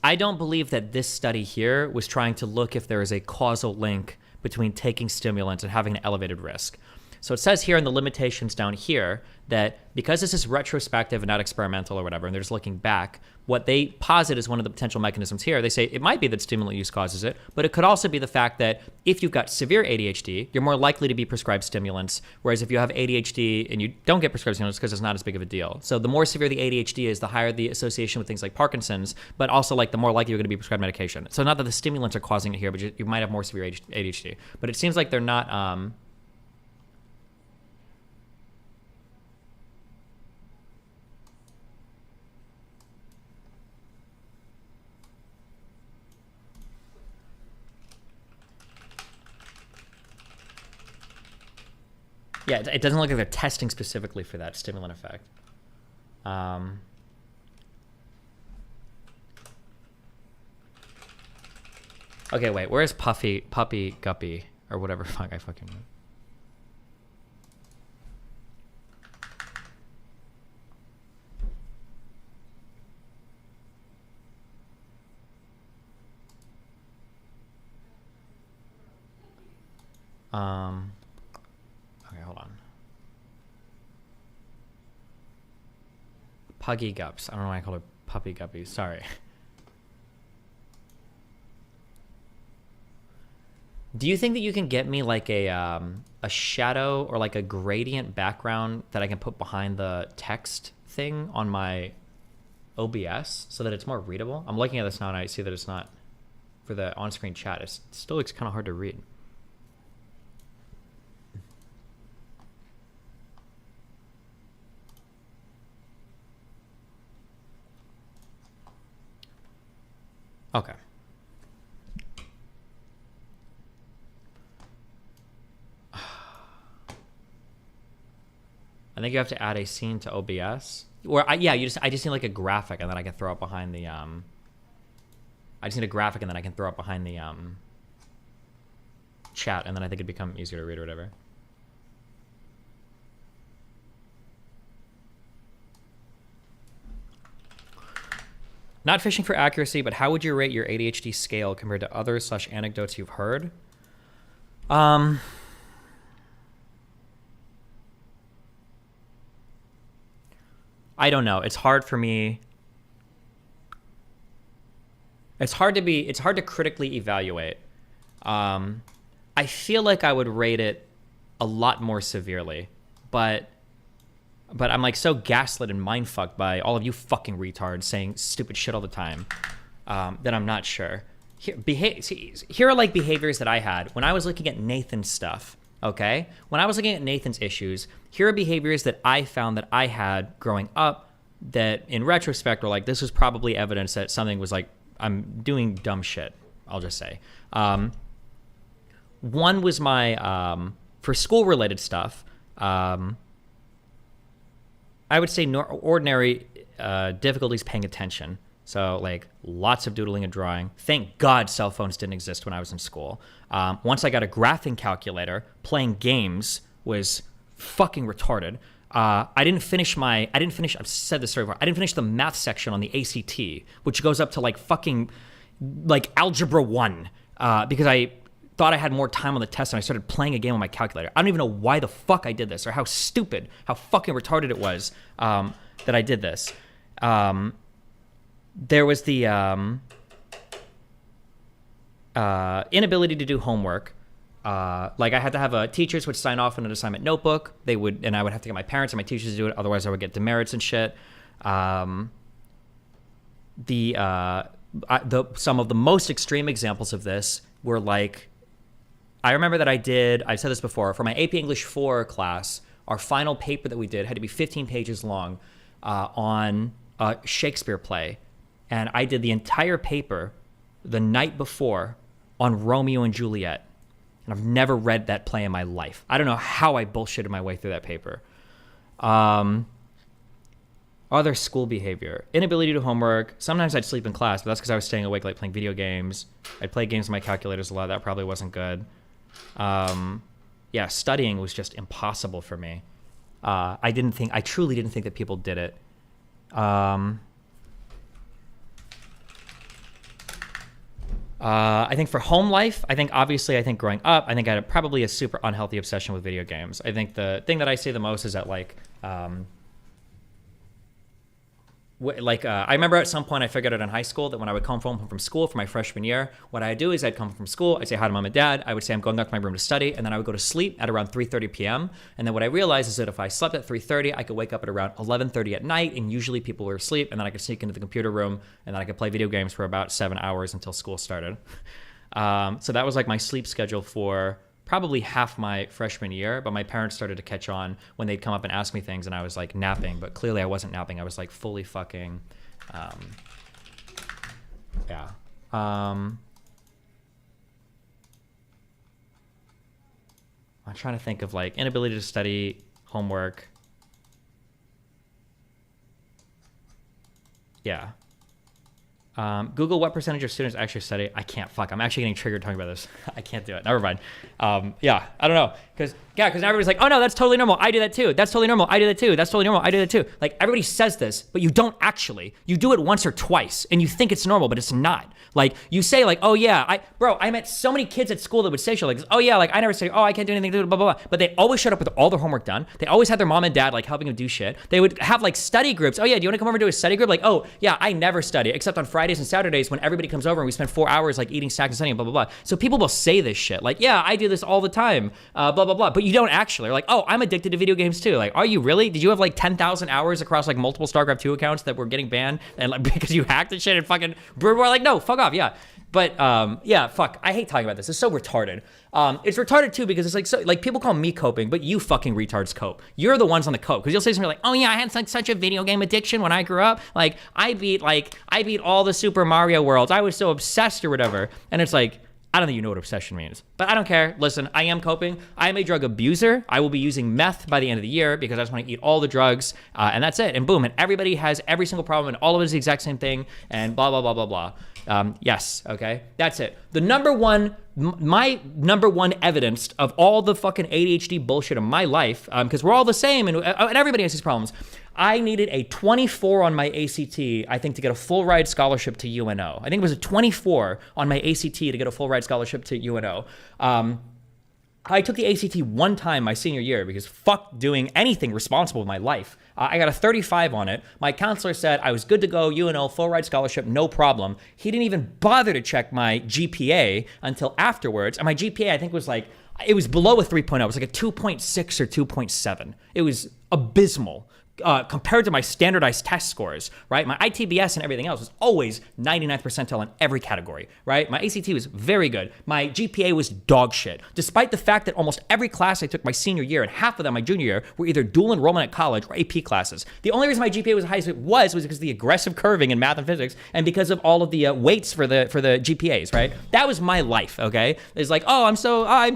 I don't believe that this study here was trying to look if there is a causal link between taking stimulants and having an elevated risk. So it says here in the limitations down here that because this is retrospective and not experimental or whatever, and they're just looking back, what they posit as one of the potential mechanisms here, they say it might be that stimulant use causes it, but it could also be the fact that if you've got severe ADHD, you're more likely to be prescribed stimulants, whereas if you have ADHD and you don't get prescribed stimulants because it's not as big of a deal. So the more severe the ADHD is, the higher the association with things like Parkinson's, but also like the more likely you're going to be prescribed medication. So not that the stimulants are causing it here, but you might have more severe ADHD. But it seems like they're not... Yeah, it doesn't look like they're testing specifically for that stimulant effect. Okay, wait, where's Puppy Guppy or whatever fuck I fucking know. Okay, hold on. Puggy Gups. I don't know why I call her Puppy Guppy. Sorry. Do you think that you can get me like a shadow or like a gradient background that I can put behind the text thing on my OBS so that it's more readable? I'm looking at this now and I see that it's not, for the on-screen chat, it still looks kind of hard to read. Okay. I think you have to add a scene to OBS. Or I just need like a graphic and then I can throw it behind the I just need a graphic and then I can throw it behind the chat, and then I think it'd become easier to read or whatever. Not fishing for accuracy, but how would you rate your ADHD scale compared to others / anecdotes you've heard? I don't know. It's hard for me. It's hard to critically evaluate. I feel like I would rate it a lot more severely, but I'm like so gaslit and mindfucked by all of you fucking retards saying stupid shit all the time that I'm not sure. Here are like behaviors that I had when I was looking at Nathan's stuff. Okay, when I was looking at Nathan's issues, here are behaviors that I found that I had growing up that in retrospect were like, this was probably evidence that something was like, I'm doing dumb shit, I'll just say. One was my, for school related stuff, I would say ordinary difficulties paying attention. So like lots of doodling and drawing. Thank God cell phones didn't exist when I was in school. Once I got a graphing calculator, playing games was fucking retarded. I've said this story before, I didn't finish the math section on the ACT, which goes up to like fucking like algebra 1, because I thought I had more time on the test and I started playing a game on my calculator. I don't even know why the fuck I did this or how stupid, how fucking retarded it was that I did this. There was the inability to do homework. Like I had to have teachers would sign off on an assignment notebook. And I would have to get my parents and my teachers to do it. Otherwise I would get demerits and shit. Some of the most extreme examples of this were like, I remember that I've said this before, for my AP English 4 class, our final paper that we did had to be 15 pages long on a Shakespeare play. And I did the entire paper the night before on Romeo and Juliet. And I've never read that play in my life. I don't know how I bullshitted my way through that paper. Other school behavior. Inability to do homework. Sometimes I'd sleep in class, but that's because I was staying awake, like playing video games. I'd play games on my calculators a lot. That probably wasn't good. Yeah, studying was just impossible for me. I truly didn't think that people did it. I think for home life, I think growing up, I think I had probably a super unhealthy obsession with video games. I think the thing that I say the most is that like, I remember at some point I figured out in high school that when I would come home from school for my freshman year, what I'd do is I'd come from school, I'd say hi to mom and dad, I would say I'm going back to my room to study, and then I would go to sleep at around 3:30 p.m. And then what I realized is that if I slept at 3:30, I could wake up at around 11:30 at night, and usually people were asleep, and then I could sneak into the computer room, and then I could play video games for about 7 hours until school started. So that was like my sleep schedule for probably half my freshman year, but my parents started to catch on when they'd come up and ask me things and I was like napping, but clearly I wasn't napping. I was like fully fucking, yeah. I'm trying to think of like inability to study, homework. Yeah. Google what percentage of students actually study. I can't, I'm actually getting triggered talking about this. I can't do it. Never mind. Yeah, I don't know. Because everybody's like, oh no, that's totally normal. I do that too. That's totally normal. I do that too. That's totally normal. I do that too. Like everybody says this, but you don't actually. You do it once or twice and you think it's normal, but it's not. Like you say like, oh yeah, I met so many kids at school that would say shit like this. Oh yeah, like I never say, oh I can't do anything, blah, blah, blah. But they always showed up with all their homework done. They always had their mom and dad like helping them do shit. They would have like study groups. Oh yeah, do you want to come over to a study group? Like, oh yeah, I never study except on Friday Fridays and Saturdays when everybody comes over and we spend 4 hours like eating stacks and sunny, blah, blah, blah. So people will say this shit. Like, yeah, I do this all the time, blah, blah, blah. But you don't actually. Like, oh, I'm addicted to video games too. Like, are you really? Did you have like 10,000 hours across like multiple StarCraft 2 accounts that were getting banned and like because you hacked and shit and fucking Brood War? Like, no, fuck off, yeah. But yeah, fuck. I hate talking about this. It's so retarded. It's retarded too because it's like so like people call me coping, but you fucking retards cope. You're the ones on the cope because you'll say something like, "Oh yeah, I had like such a video game addiction when I grew up. Like I beat all the Super Mario worlds. I was so obsessed or whatever." And it's like, I don't think you know what obsession means, but I don't care. Listen, I am coping. I am a drug abuser. I will be using meth by the end of the year because I just want to eat all the drugs, and that's it. And boom, and everybody has every single problem, and all of it is the exact same thing, and blah blah blah blah blah. Yes, okay, that's it. My number one evidence of all the fucking ADHD bullshit in my life, because we're all the same, and everybody has these problems. I needed a 24 on my ACT, I think, to get a full ride scholarship to UNO. I think it was a 24 on my ACT to get a full ride scholarship to UNO. I took the ACT one time my senior year because fuck doing anything responsible with my life. I got a 35 on it. My counselor said I was good to go, UNO, full ride scholarship, no problem. He didn't even bother to check my GPA until afterwards. And my GPA, I think, was like, it was below a 3.0. It was like a 2.6 or 2.7. It was abysmal. Compared to my standardized test scores, right? My ITBS and everything else was always 99th percentile in every category, right? My ACT was very good. My GPA was dog shit, despite the fact that almost every class I took my senior year and half of them my junior year were either dual enrollment at college or AP classes. The only reason my GPA was as high as it was because of the aggressive curving in math and physics and because of all of the weights for the GPAs, right? That was my life, okay? It's like, oh, I'm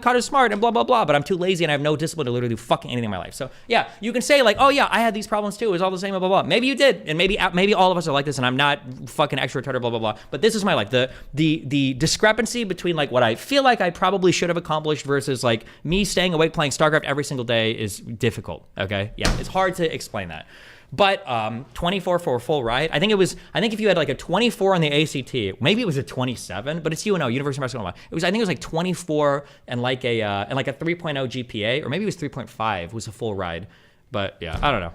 kind of smart and blah, blah, blah, but I'm too lazy and I have no discipline to literally do fucking anything in my life. So yeah, you can say like, oh yeah, I had these problems too. It was all the same, blah, blah, blah. Maybe you did, and maybe all of us are like this, and I'm not fucking extra retarded, blah, blah, blah. But this is my life. The discrepancy between like what I feel like I probably should have accomplished versus like me staying awake playing StarCraft every single day is difficult, okay? Yeah, it's hard to explain that. But 24 for a full ride. I think if you had like a 24 on the ACT, maybe it was a 27, but it's UNO, University of North Carolina. I think it was like 24 and like a 3.0 GPA, or maybe it was 3.5 was a full ride. But yeah, I don't know.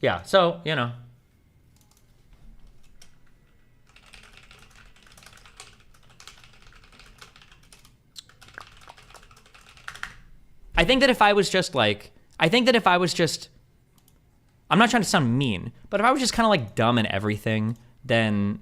Yeah, so, you know. I think that if I was just, I'm not trying to sound mean, but if I was just kind of like dumb in everything, then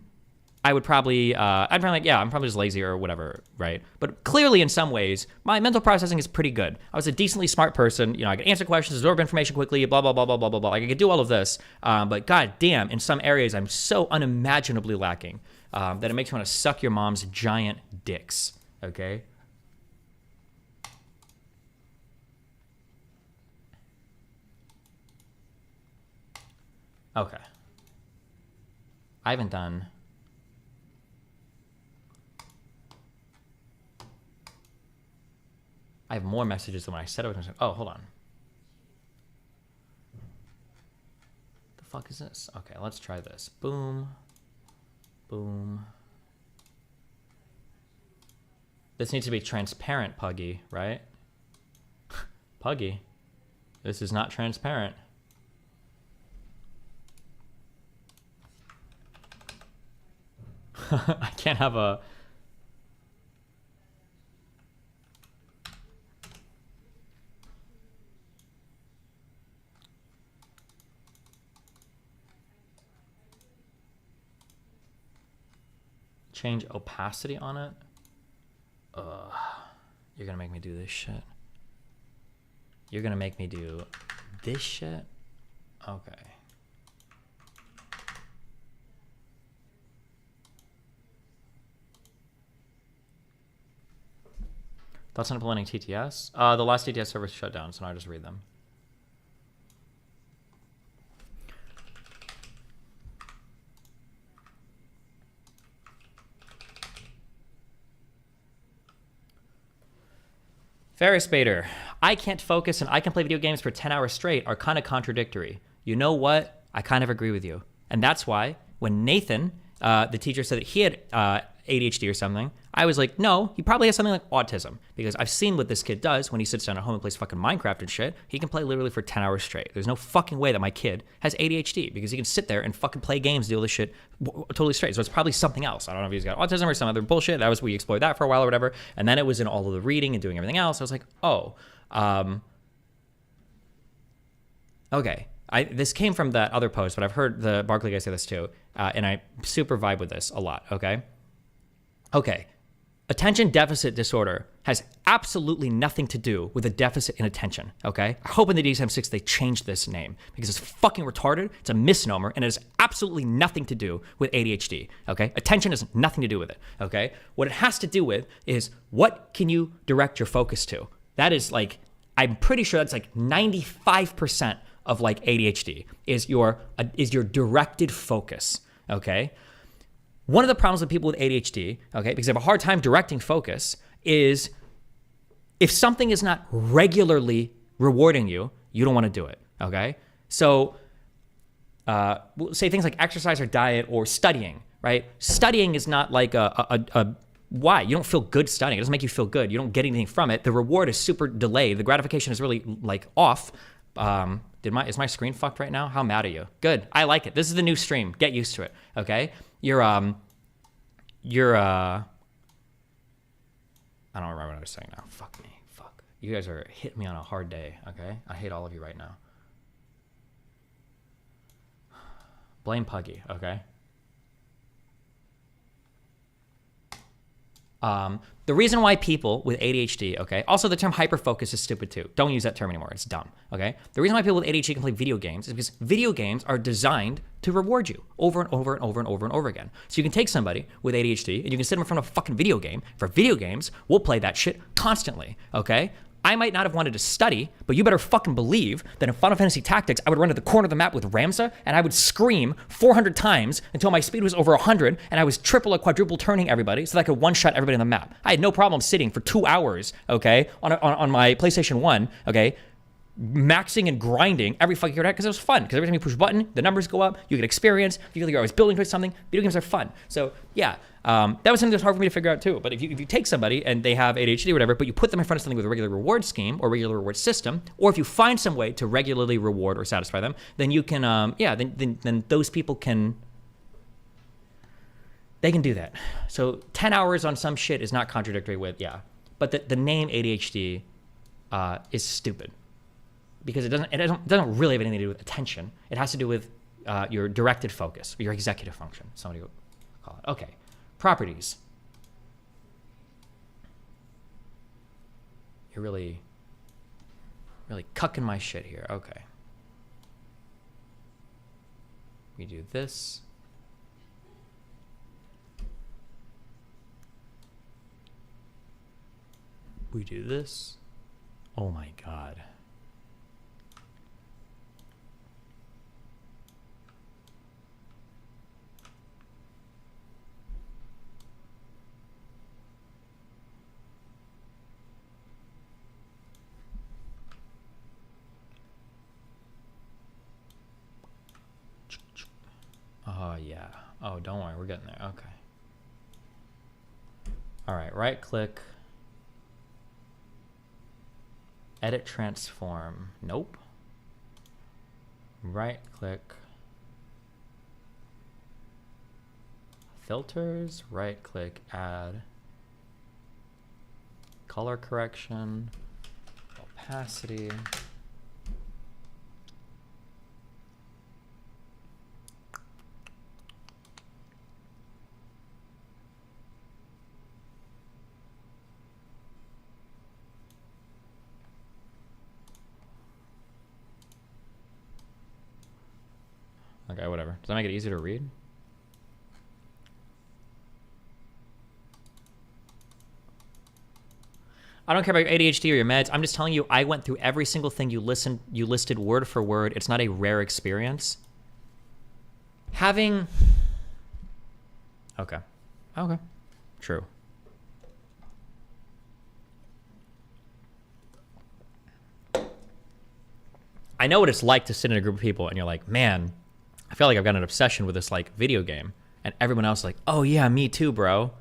I would probably, I'd be like, yeah, I'm probably just lazy or whatever, right? But clearly in some ways, my mental processing is pretty good. I was a decently smart person. You know, I could answer questions, absorb information quickly, blah, blah, blah, blah, blah, blah, blah. Like I could do all of this. But god damn, in some areas, I'm so unimaginably lacking that it makes me want to suck your mom's giant dicks, okay? Okay. I haven't done... I have more messages than when I said I was going to. Oh, hold on. The fuck is this? Okay, let's try this. Boom. Boom. This needs to be transparent, Puggy, right? Puggy. This is not transparent. I can't have a... Change opacity on it. You're gonna make me do this shit. You're gonna make me do this shit? Okay. Thoughts on implementing TTS? The last TTS server shut down, so now I just read them. Ferris Bader, I can't focus and I can play video games for 10 hours straight are kind of contradictory. You know what? I kind of agree with you. And that's why when Nathan, the teacher, said that he had ADHD or something. I was like, no, he probably has something like autism, because I've seen what this kid does when he sits down at home and plays fucking Minecraft and shit. He can play literally for 10 hours straight. There's no fucking way that my kid has ADHD, because he can sit there and fucking play games, do all this shit totally straight. So it's probably something else. I don't know if he's got autism or some other bullshit. We explored that for a while or whatever. And then it was in all of the reading and doing everything else. I was like, oh, okay. This came from that other post, but I've heard the Barkley guy say this too, and I super vibe with this a lot, okay? Okay. Attention deficit disorder has absolutely nothing to do with a deficit in attention, okay? I hope in the DSM-6 they change this name, because it's fucking retarded, it's a misnomer, and it has absolutely nothing to do with ADHD, okay? Attention has nothing to do with it, okay? What it has to do with is, what can you direct your focus to? That is like, I'm pretty sure that's like 95% of like ADHD is your directed focus, okay? One of the problems with people with ADHD, okay, because they have a hard time directing focus, is if something is not regularly rewarding you, you don't want to do it, okay? So we'll say things like exercise or diet or studying, right? Studying is not like why? You don't feel good studying. It doesn't make you feel good. You don't get anything from it. The reward is super delayed. The gratification is really like off. Is my screen fucked right now? How mad are you? Good. I like it. This is the new stream. Get used to it. Okay? I don't remember what I was saying now. Fuck me. Fuck. You guys are hitting me on a hard day. Okay? I hate all of you right now. Blame Puggy. Okay? The reason why people with ADHD, okay, also the term hyperfocus is stupid too. Don't use that term anymore. It's dumb, okay? The reason why people with ADHD can play video games is because video games are designed to reward you over and over and over and over and over again. So you can take somebody with ADHD and you can sit them in front of a fucking video game. For video games, we'll play that shit constantly, okay? I might not have wanted to study, but you better fucking believe that in Final Fantasy Tactics, I would run to the corner of the map with Ramza, and I would scream 400 times until my speed was over 100, and I was triple or quadruple turning everybody so that I could one-shot everybody on the map. I had no problem sitting for 2 hours, okay, on my PlayStation 1, okay, maxing and grinding every fucking year because it was fun. Because every time you push a button, the numbers go up, you get experience, you feel like you're always building towards something. Video games are fun. So yeah, that was something that was hard for me to figure out too. But if you take somebody and they have ADHD or whatever, but you put them in front of something with a regular reward scheme or regular reward system, or if you find some way to regularly reward or satisfy them, then you can, then those people can, they can do that. So 10 hours on some shit is not contradictory with, yeah. But the name ADHD is stupid. Because it doesn't really have anything to do with attention. It has to do with your directed focus, or your executive function. Somebody would call it. Okay, properties. You're really cucking my shit here. Okay. We do this. We do this. Oh my God. Oh, yeah. Oh, don't worry. We're getting there. Okay. All right. Right click. Edit transform. Nope. Right click. Filters. Right click. Add. Color correction. Opacity. Okay, whatever. Does that make it easier to read? I don't care about your ADHD or your meds. I'm just telling you, I went through every single thing you listed word for word. It's not a rare experience. Having... Okay. Okay. True. I know what it's like to sit in a group of people and you're like, man, I feel like I've got an obsession with this like video game, and everyone else is like, oh yeah, me too, bro.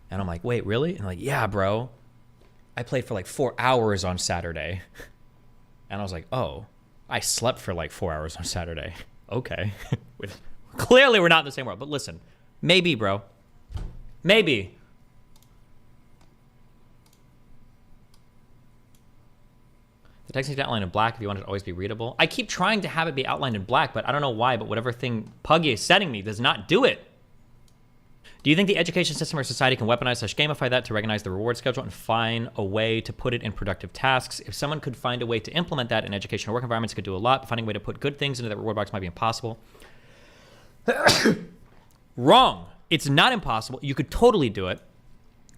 And I'm like, wait, really? And like, yeah, bro. I played for like 4 hours on Saturday. And I was like, oh, I slept for like 4 hours on Saturday. Okay. Clearly we're not in the same world. But listen, maybe, bro. Maybe. The text needs to be outlined in black if you want it to always be readable. I keep trying to have it be outlined in black, but I don't know why, but whatever thing Puggy is setting me does not do it. Do you think the education system or society can weaponize/gamify that to recognize the reward schedule and find a way to put it in productive tasks? If someone could find a way to implement that in educational work environments, it could do a lot. But finding a way to put good things into that reward box might be impossible. Wrong. It's not impossible. You could totally do it.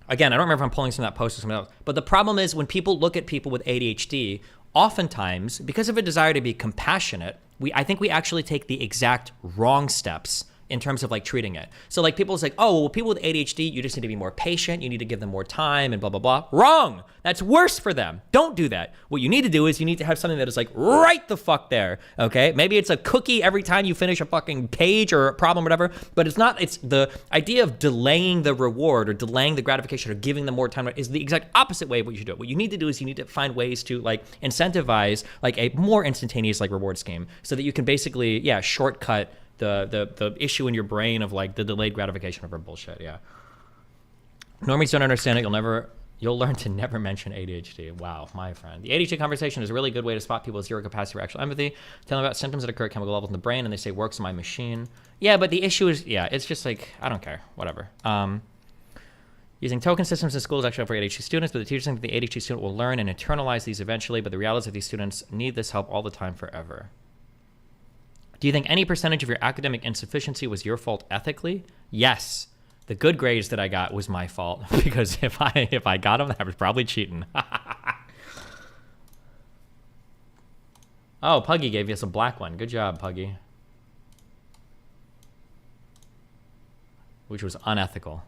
Again, I don't remember if I'm pulling some of that post or something else. But the problem is when people look at people with ADHD, oftentimes, because of a desire to be compassionate, I think we actually take the exact wrong steps in terms of like treating it. So like people say, oh, well, people with ADHD, you just need to be more patient. You need to give them more time and blah, blah, blah. Wrong. That's worse for them. Don't do that. What you need to do is you need to have something that is like right the fuck there. Okay. Maybe it's a cookie every time you finish a fucking page or a problem, or whatever, but it's not, it's the idea of delaying the reward or delaying the gratification or giving them more time is the exact opposite way of what you should do. What you need to do is you need to find ways to like incentivize like a more instantaneous like reward scheme so that you can basically, yeah, shortcut the issue in your brain of like the delayed gratification of our bullshit. Yeah. Normies don't understand it. You'll learn to never mention ADHD. Wow, my friend. The ADHD conversation is a really good way to spot people with zero capacity for actual empathy. Tell them about symptoms that occur at chemical levels in the brain and they say works in my machine. Yeah, but the issue is, yeah, it's just like, I don't care, whatever. Using token systems in schools actually for ADHD students, but the teachers think that the ADHD student will learn and internalize these eventually, but the reality is that these students need this help all the time forever. Do you think any percentage of your academic insufficiency was your fault ethically? Yes. The good grades that I got was my fault because if I got them, I was probably cheating. Oh, Puggy gave us a black one. Good job, Puggy. Which was unethical.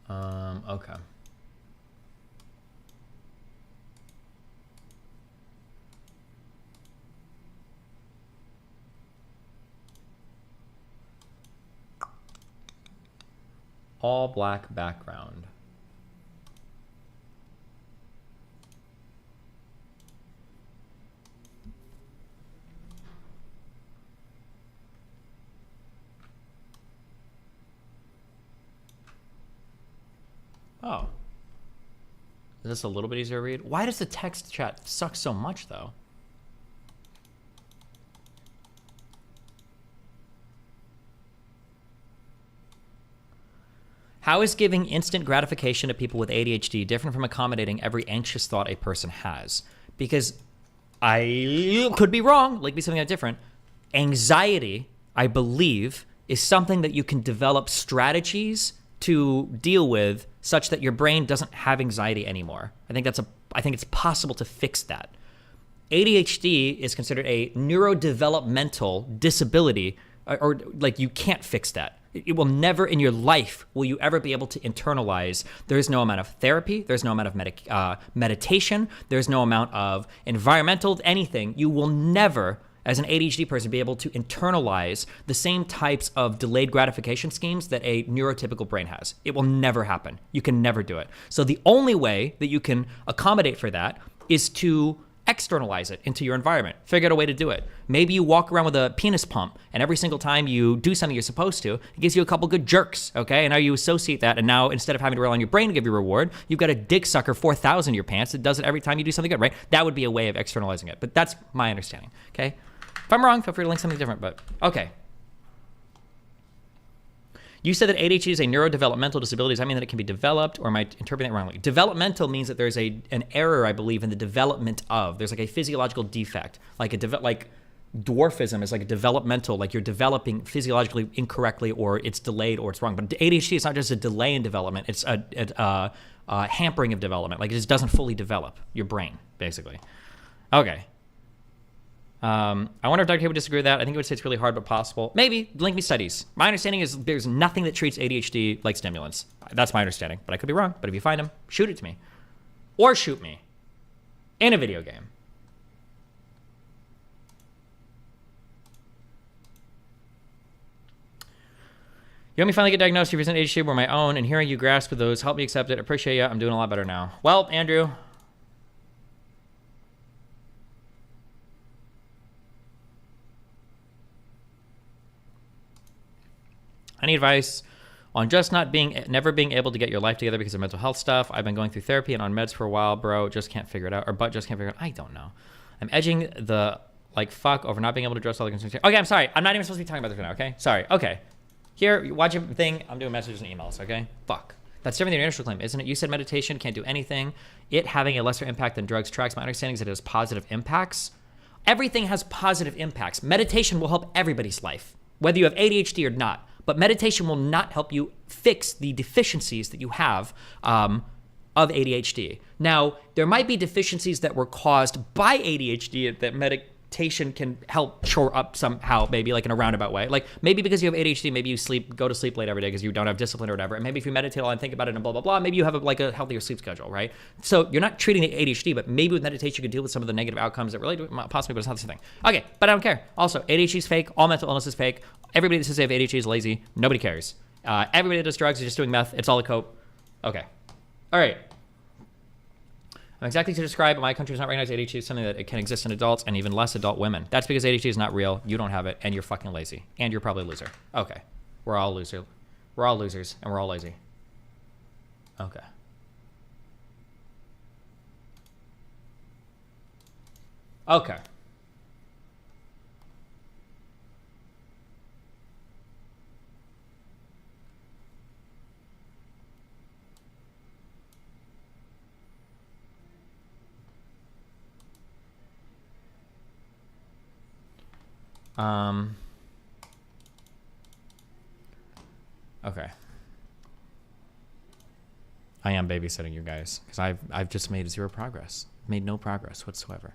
Okay. All black background. Oh. Is this a little bit easier to read? Why does the text chat suck so much, though? How is giving instant gratification to people with ADHD different from accommodating every anxious thought a person has? Because I could be wrong, like be something different. Anxiety, I believe, is something that you can develop strategies to deal with such that your brain doesn't have anxiety anymore. I think it's possible to fix that. ADHD is considered a neurodevelopmental disability, or like you can't fix that. It will never in your life will you ever be able to internalize. There's no amount of therapy. There's no amount of meditation. There's no amount of environmental anything. You will never, as an ADHD person, be able to internalize the same types of delayed gratification schemes that a neurotypical brain has. It will never happen. You can never do it. So the only way that you can accommodate for that is to externalize it into your environment. Figure out a way to do it. Maybe you walk around with a penis pump, and every single time you do something you're supposed to, it gives you a couple good jerks, okay? And now you associate that, and now instead of having to rely on your brain to give you a reward, you've got a dick sucker 4,000 in your pants that does it every time you do something good, right? That would be a way of externalizing it. But that's my understanding, okay? If I'm wrong, feel free to link something different, but okay. You said that ADHD is a neurodevelopmental disability. Does that mean that it can be developed, or am I interpreting it wrongly? Developmental means that there's an error, I believe, in the development of. There's like a physiological defect, like dwarfism is like a developmental, like you're developing physiologically incorrectly, or it's delayed, or it's wrong. But ADHD is not just a delay in development; it's a hampering of development. Like it just doesn't fully develop your brain, basically. Okay. I wonder if Dr. K would disagree with that. I think it would say it's really hard, but possible. Maybe. Link me studies. My understanding is there's nothing that treats ADHD like stimulants. That's my understanding, but I could be wrong. But if you find them, shoot it to me. Or shoot me. In a video game. You helped me finally get diagnosed with recent ADHD were my own, and hearing you grasp with those helped me accept it. Appreciate you. I'm doing a lot better now. Well, Andrew. Any advice on just never being able to get your life together because of mental health stuff? I've been going through therapy and on meds for a while, bro. Just can't figure it out. Just can't figure it out. I don't know. I'm edging the fuck over not being able to address all the concerns. Okay, I'm sorry. I'm not even supposed to be talking about this right now, okay? Sorry. Okay. Here, watch your thing. I'm doing messages and emails, okay? Fuck. That's different than your initial claim, isn't it? You said meditation can't do anything. It having a lesser impact than drugs tracks. My understanding is that it has positive impacts. Everything has positive impacts. Meditation will help everybody's life, whether you have ADHD or not. But meditation will not help you fix the deficiencies that you have of ADHD. Now, there might be deficiencies that were caused by ADHD that meditation can help shore up somehow, maybe like in a roundabout way. Like maybe because you have ADHD, maybe you go to sleep late every day because you don't have discipline or whatever. And maybe if you meditate a lot and think about it and blah, blah, blah, maybe you have a healthier sleep schedule, right? So you're not treating the ADHD, but maybe with meditation you can deal with some of the negative outcomes that relate to it, possibly, but it's not the same thing. Okay, but I don't care. Also, ADHD is fake. All mental illness is fake. Everybody that says they have ADHD is lazy. Nobody cares. Everybody that does drugs is just doing meth. It's all a cope. Okay. All right. I'm exactly to describe, my country does not recognize ADHD as something that it can exist in adults and even less adult women. That's because ADHD is not real. You don't have it, and you're fucking lazy. And you're probably a loser. Okay. We're all losers. We're all losers, and we're all lazy. Okay. Okay. Okay. I am babysitting you guys because I've just made zero progress. Made no progress whatsoever.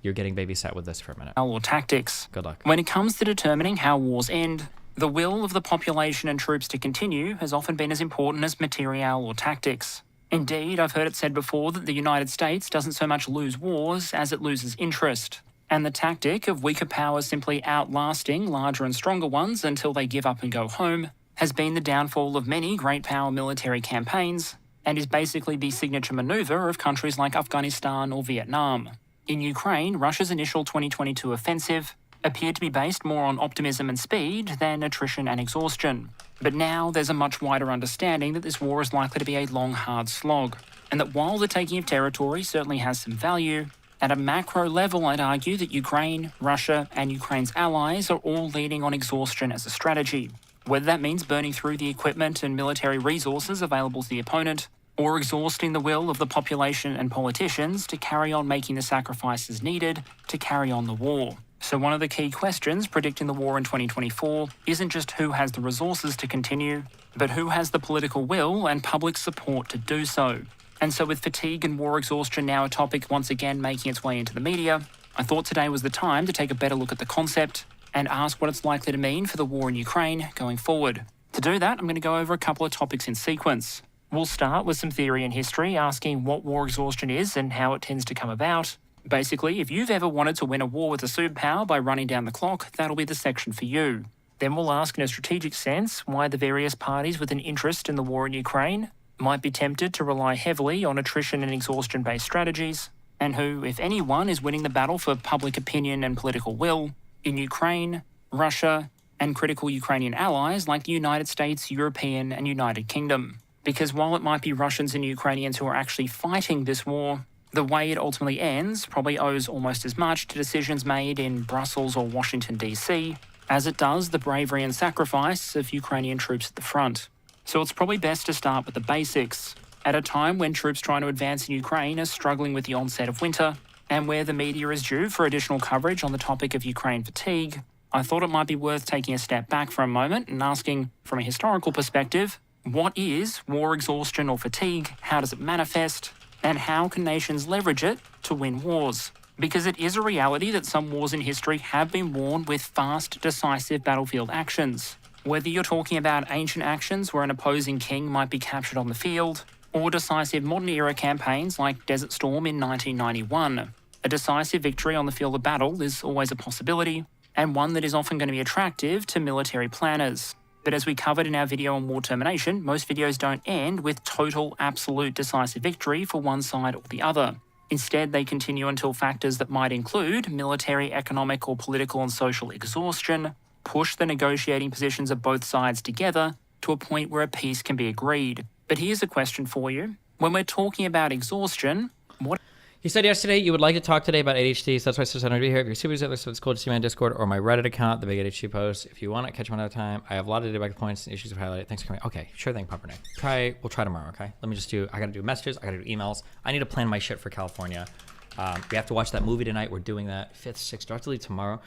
You're getting babysat with this for a minute. Or tactics. Good luck. When it comes to determining how wars end, the will of the population and troops to continue has often been as important as material or tactics. Indeed, I've heard it said before that the United States doesn't so much lose wars as it loses interest. And the tactic of weaker powers simply outlasting larger and stronger ones until they give up and go home has been the downfall of many great power military campaigns and is basically the signature maneuver of countries like Afghanistan or Vietnam. In Ukraine, Russia's initial 2022 offensive appeared to be based more on optimism and speed than attrition and exhaustion. But now there's a much wider understanding that this war is likely to be a long, hard slog, and that while the taking of territory certainly has some value, at a macro level, I'd argue that Ukraine, Russia, and Ukraine's allies are all leaning on exhaustion as a strategy. Whether that means burning through the equipment and military resources available to the opponent, or exhausting the will of the population and politicians to carry on making the sacrifices needed to carry on the war. So one of the key questions predicting the war in 2024 isn't just who has the resources to continue, but who has the political will and public support to do so. And so with fatigue and war exhaustion now a topic once again making its way into the media, I thought today was the time to take a better look at the concept and ask what it's likely to mean for the war in Ukraine going forward. To do that, I'm going to go over a couple of topics in sequence. We'll start with some theory and history, asking what war exhaustion is and how it tends to come about. Basically, if you've ever wanted to win a war with a superpower by running down the clock, that'll be the section for you. Then we'll ask in a strategic sense why the various parties with an interest in the war in Ukraine might be tempted to rely heavily on attrition and exhaustion-based strategies, and who, if anyone, is winning the battle for public opinion and political will in Ukraine, Russia, and critical Ukrainian allies like the United States, European, and United Kingdom. Because while it might be Russians and Ukrainians who are actually fighting this war, the way it ultimately ends probably owes almost as much to decisions made in Brussels or Washington, D.C., as it does the bravery and sacrifice of Ukrainian troops at the front. So it's probably best to start with the basics. At a time when troops trying to advance in Ukraine are struggling with the onset of winter, and where the media is due for additional coverage on the topic of Ukraine fatigue, I thought it might be worth taking a step back for a moment and asking, from a historical perspective, what is war exhaustion or fatigue? How does it manifest? And how can nations leverage it to win wars? Because it is a reality that some wars in history have been won with fast, decisive battlefield actions. Whether you're talking about ancient actions where an opposing king might be captured on the field, or decisive modern-era campaigns like Desert Storm in 1991. A decisive victory on the field of battle is always a possibility, and one that is often going to be attractive to military planners. But as we covered in our video on war termination, most videos don't end with total, absolute, decisive victory for one side or the other. Instead, they continue until factors that might include military, economic, or political and social exhaustion push the negotiating positions of both sides together to a point where a peace can be agreed. But here's a question for you. When we're talking about exhaustion, what... He said yesterday you would like to talk today about ADHD, so that's why I said I'm going to be here. If you're super zealous, so it's cool to see my Discord or my Reddit account, the big ADHD post. If you want to catch one at a time, I have a lot to do about the points and issues of highlight. Thanks for coming. Okay, sure thing, Pumpernick. We'll try tomorrow, okay? Let me just do, I got to do messages, I got to do emails. I need to plan my shit for California. We have to watch that movie tonight. We're doing that 5th, 6th, do I have to leave tomorrow?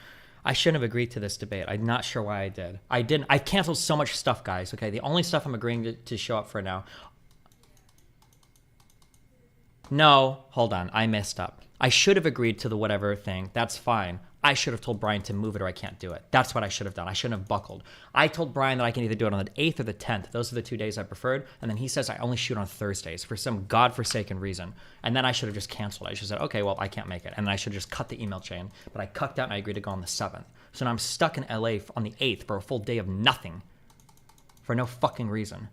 I shouldn't have agreed to this debate. I'm not sure why I did. I didn't. I canceled so much stuff, guys, okay? The only stuff I'm agreeing to show up for now. No, hold on. I messed up. I should have agreed to the whatever thing. That's fine. I should have told Brian to move it or I can't do it. That's what I should have done. I shouldn't have buckled. I told Brian that I can either do it on the 8th or the 10th. Those are the 2 days I preferred. And then he says I only shoot on Thursdays for some godforsaken reason. And then I should have just canceled. I should have said, okay, well, I can't make it. And then I should have just cut the email chain. But I cucked out and I agreed to go on the 7th. So now I'm stuck in LA on the 8th for a full day of nothing. For no fucking reason.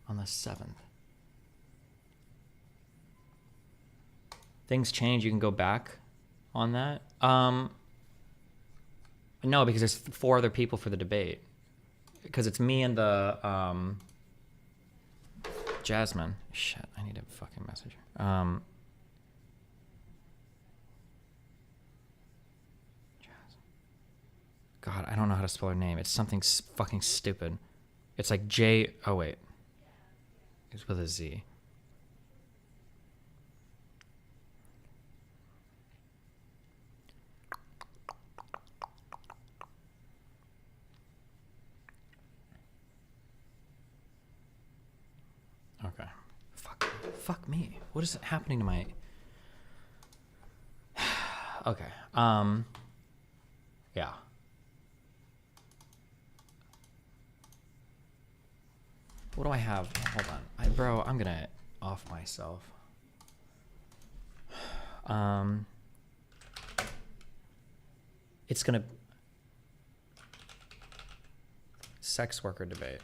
On the 7th. Things change, you can go back on that. No, because there's 4 other people for the debate. Because it's me and the Jasmine. Shit, I need a fucking message. God, I don't know how to spell her name. It's something fucking stupid. It's like J. Oh wait. It's with a Z. Okay. Fuck me. What is happening to my... Okay. Yeah. What do I have? Hold on. Bro, I'm gonna off myself. It's gonna... Sex worker debate.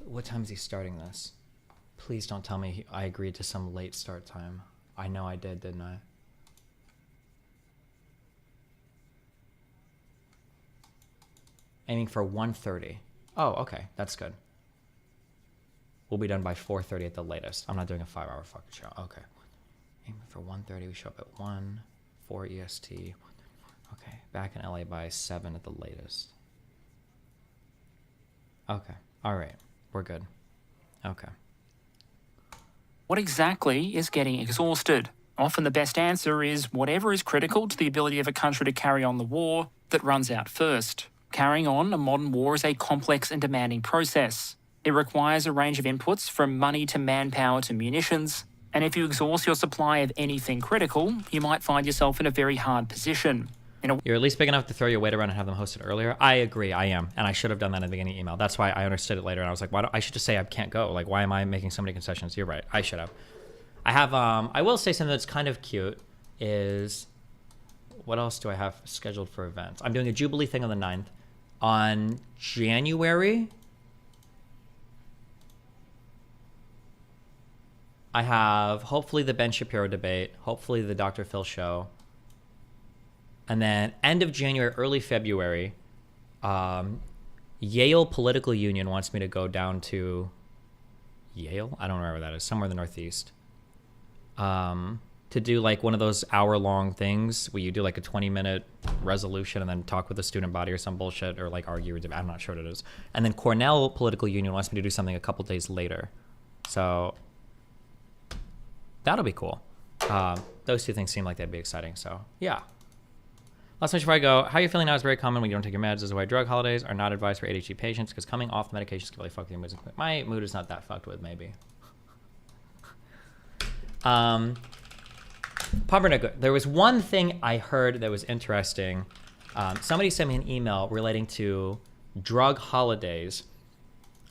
What time is he starting this? Please don't tell me I agreed to some late start time. I know I did, didn't I? Aiming for 1:30. Oh, okay. That's good. We'll be done by 4:30 at the latest. I'm not doing a 5-hour fucking show. Okay. Aiming for 1:30. We show up at 1, 4 EST. Okay. Back in LA by 7 at the latest. Okay. All right. We're good. Okay. What exactly is getting exhausted? Often the best answer is whatever is critical to the ability of a country to carry on the war that runs out first. Carrying on a modern war is a complex and demanding process. It requires a range of inputs from money to manpower to munitions, and if you exhaust your supply of anything critical, you might find yourself in a very hard position. You're at least big enough to throw your weight around and have them hosted earlier. I agree, I am, and I should have done that in the beginning email. That's why I understood it later, and I was like, I should just say I can't go. Like, why am I making so many concessions? You're right, I should have. I will say something that's kind of cute is, what else do I have scheduled for events? I'm doing a Jubilee thing on the 9th. On January, I have hopefully the Ben Shapiro debate, hopefully the Dr. Phil show. And then end of January, early February, Yale Political Union wants me to go down to Yale? I don't remember where that is, somewhere in the Northeast. To do like one of those hour-long things where you do like a 20-minute resolution and then talk with the student body or some bullshit or like argue. I'm not sure what it is. And then Cornell Political Union wants me to do something a couple days later. So that'll be cool. Those 2 things seem like they'd be exciting. So yeah. Last message before I go. How are you feeling now is very common when you don't take your meds. This is why drug holidays are not advised for ADHD patients because coming off the medications can really fuck with your mood. My mood is not that fucked with, maybe. Pumpernick, there was one thing I heard that was interesting. Somebody sent me an email relating to drug holidays,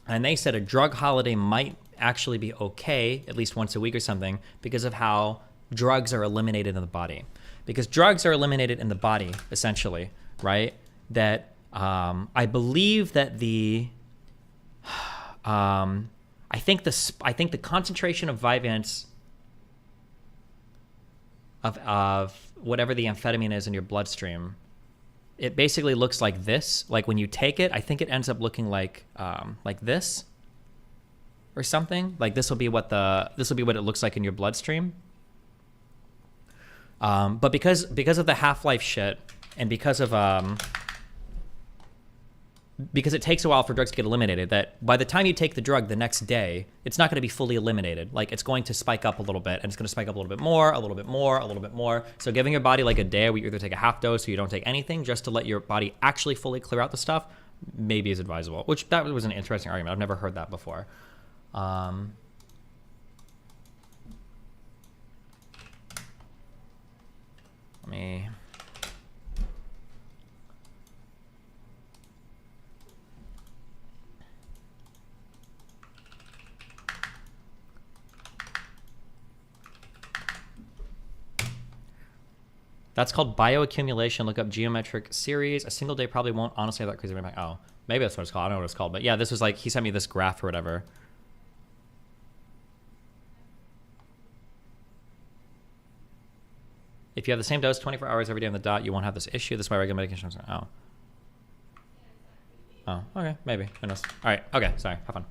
and they said a drug holiday might actually be okay at least once a week or something because of how drugs are eliminated in the body. Because drugs are eliminated in the body, essentially, right? That I believe that I think the concentration of Vyvanse of whatever the amphetamine is in your bloodstream, it basically looks like this. Like when you take it, I think it ends up looking like this or something. Like this will be what it looks like in your bloodstream. But because of the half-life shit and because it takes a while for drugs to get eliminated, that by the time you take the drug the next day, it's not going to be fully eliminated. Like it's going to spike up a little bit, and it's going to spike up a little bit more, a little bit more, a little bit more. So giving your body like a day where you either take a half dose or you don't take anything just to let your body actually fully clear out the stuff maybe is advisable, which that was an interesting argument. I've never heard that before. Let me... That's called bioaccumulation. Look up geometric series. A single day probably won't honestly have that crazy impact. Oh, maybe that's what it's called. I don't know what it's called. But yeah, this was like, he sent me this graph or whatever. If you have the same dose 24 hours every day on the dot, you won't have this issue. This is why regular medication is... Oh. Oh, okay. Maybe. Who knows? All right. Okay. Sorry. Have fun.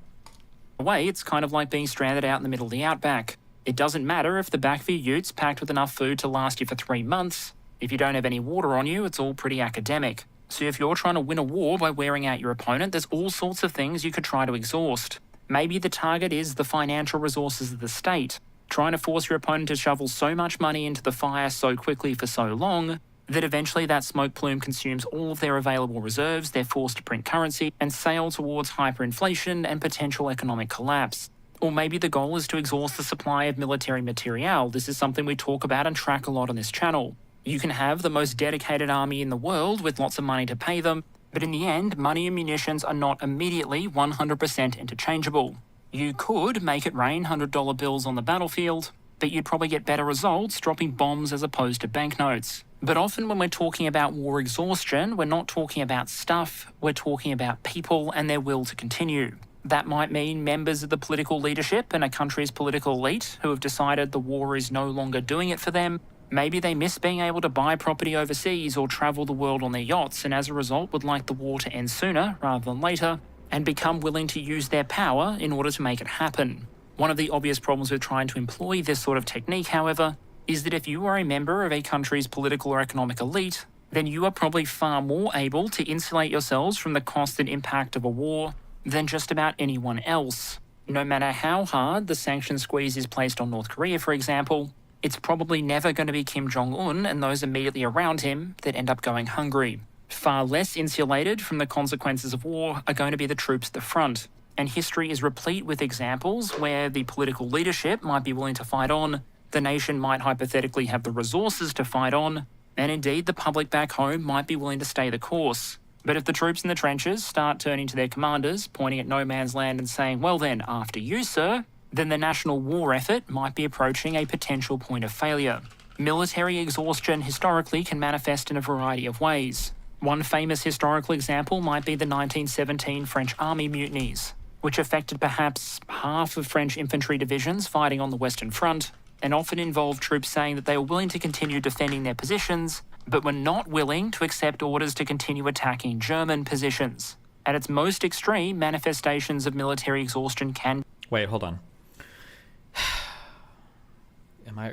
Way, it's kind of like being stranded out in the middle of the outback. It doesn't matter if the back of your ute's packed with enough food to last you for 3 months. If you don't have any water on you, it's all pretty academic. So if you're trying to win a war by wearing out your opponent, there's all sorts of things you could try to exhaust. Maybe the target is the financial resources of the state, trying to force your opponent to shovel so much money into the fire so quickly for so long that eventually that smoke plume consumes all of their available reserves, they're forced to print currency and sail towards hyperinflation and potential economic collapse. Or maybe the goal is to exhaust the supply of military materiel. This is something we talk about and track a lot on this channel. You can have the most dedicated army in the world with lots of money to pay them, but in the end, money and munitions are not immediately 100% interchangeable. You could make it rain $100 bills on the battlefield, but you'd probably get better results dropping bombs as opposed to banknotes. But often when we're talking about war exhaustion, we're not talking about stuff, we're talking about people and their will to continue. That might mean members of the political leadership and a country's political elite who have decided the war is no longer doing it for them. Maybe they miss being able to buy property overseas or travel the world on their yachts and as a result would like the war to end sooner rather than later and become willing to use their power in order to make it happen. One of the obvious problems with trying to employ this sort of technique, however, is that if you are a member of a country's political or economic elite, then you are probably far more able to insulate yourselves from the cost and impact of a war than just about anyone else. No matter how hard the sanction squeeze is placed on North Korea, for example, it's probably never going to be Kim Jong-un and those immediately around him that end up going hungry. Far less insulated from the consequences of war are going to be the troops at the front, and history is replete with examples where the political leadership might be willing to fight on, the nation might hypothetically have the resources to fight on, and indeed the public back home might be willing to stay the course. But if the troops in the trenches start turning to their commanders, pointing at no man's land and saying, well then, after you, sir, then the national war effort might be approaching a potential point of failure. Military exhaustion historically can manifest in a variety of ways. One famous historical example might be the 1917 French army mutinies, which affected perhaps half of French infantry divisions fighting on the Western Front, and often involved troops saying that they were willing to continue defending their positions, but were not willing to accept orders to continue attacking German positions. At its most extreme, manifestations of military exhaustion can... Wait, hold on.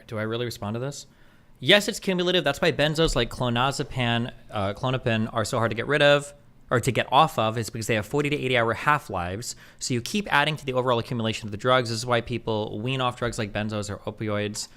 Do I really respond to this? Yes, it's cumulative. That's why benzos like clonazepam, Klonopin are so hard to get rid of, or to get off of, is because they have 40 to 80 hour half-lives. So you keep adding to the overall accumulation of the drugs. This is why people wean off drugs like benzos or opioids.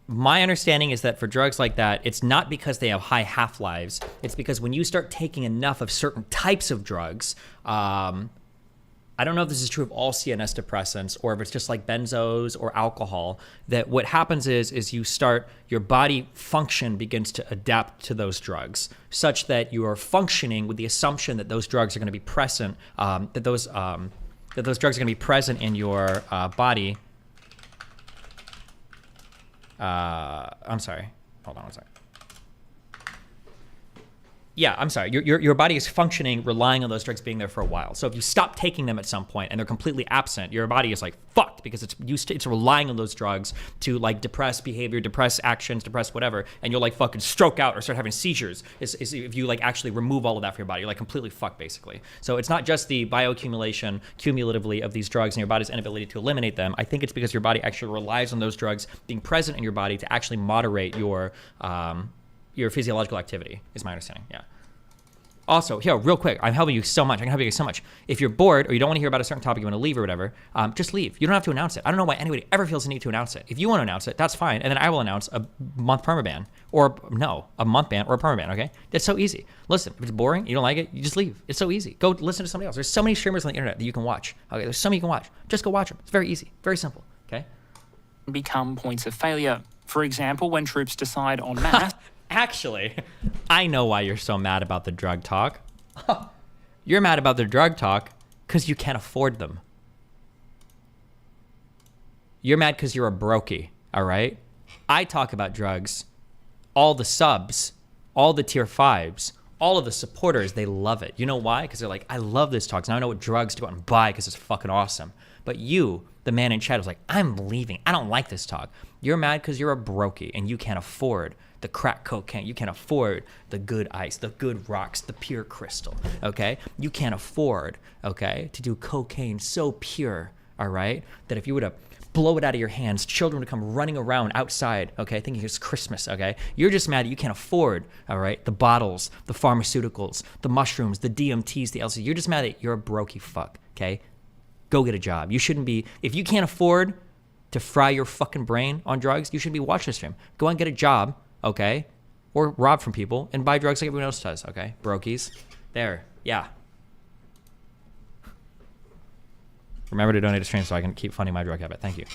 My understanding is that for drugs like that, it's not because they have high half-lives. It's because when you start taking enough of certain types of drugs, I don't know if this is true of all CNS depressants or if it's just like benzos or alcohol, that what happens is your body function begins to adapt to those drugs such that you are functioning with the assumption that those drugs are going to be present, that those that those drugs are going to be present in your body. I'm sorry. Hold on one second. Yeah, I'm sorry. Your body is functioning, relying on those drugs being there for a while. So if you stop taking them at some point and they're completely absent, your body is like fucked because it's relying on those drugs to like depress behavior, depress actions, depress whatever, and you'll like fucking stroke out or start having seizures. Is if you like actually remove all of that from your body, you're like completely fucked basically. So it's not just the bioaccumulation cumulatively of these drugs and your body's inability to eliminate them. I think it's because your body actually relies on those drugs being present in your body to actually moderate your physiological activity, is my understanding. Yeah. Also, here, real quick, I'm helping you so much. I can help you so much. If you're bored or you don't want to hear about a certain topic, you want to leave or whatever, just leave. You don't have to announce it. I don't know why anybody ever feels the need to announce it. If you want to announce it, that's fine. And then I will announce a month permaban. Or, no, a month ban or a permaban, okay? It's so easy. Listen, if it's boring, you don't like it, you just leave. It's so easy. Go listen to somebody else. There's so many streamers on the internet that you can watch. Okay, there's so many you can watch. Just go watch them. It's very easy. Very simple, okay? Become points of failure. For example, when troops decide en masse... Actually, I know why you're so mad about the drug talk. You're mad about the drug talk because you can't afford them. You're mad because you're a brokey, all right? I talk about drugs. All the subs, all the tier 5s, all of the supporters, they love it. You know why? Because they're like, I love this talk. Now I know what drugs to go out and buy because it's fucking awesome. But you, the man in chat, was like, I'm leaving. I don't like this talk. You're mad because you're a brokey and you can't afford the crack cocaine. You can't afford the good ice, the good rocks, the pure crystal, okay? You can't afford, okay, to do cocaine so pure, all right, that if you were to blow it out of your hands, children would come running around outside, okay, thinking it's Christmas, okay? You're just mad that you can't afford, all right, the bottles, the pharmaceuticals, the mushrooms, the DMTs, the LSD. You're just mad that you're a brokey fuck, okay? Go get a job. You shouldn't be, if you can't afford to fry your fucking brain on drugs, you shouldn't be watching this stream. Go and get a job, okay? Or rob from people and buy drugs like everyone else does, okay? Brokies. There. Yeah. Remember to donate to stream so I can keep funding my drug habit. Thank you.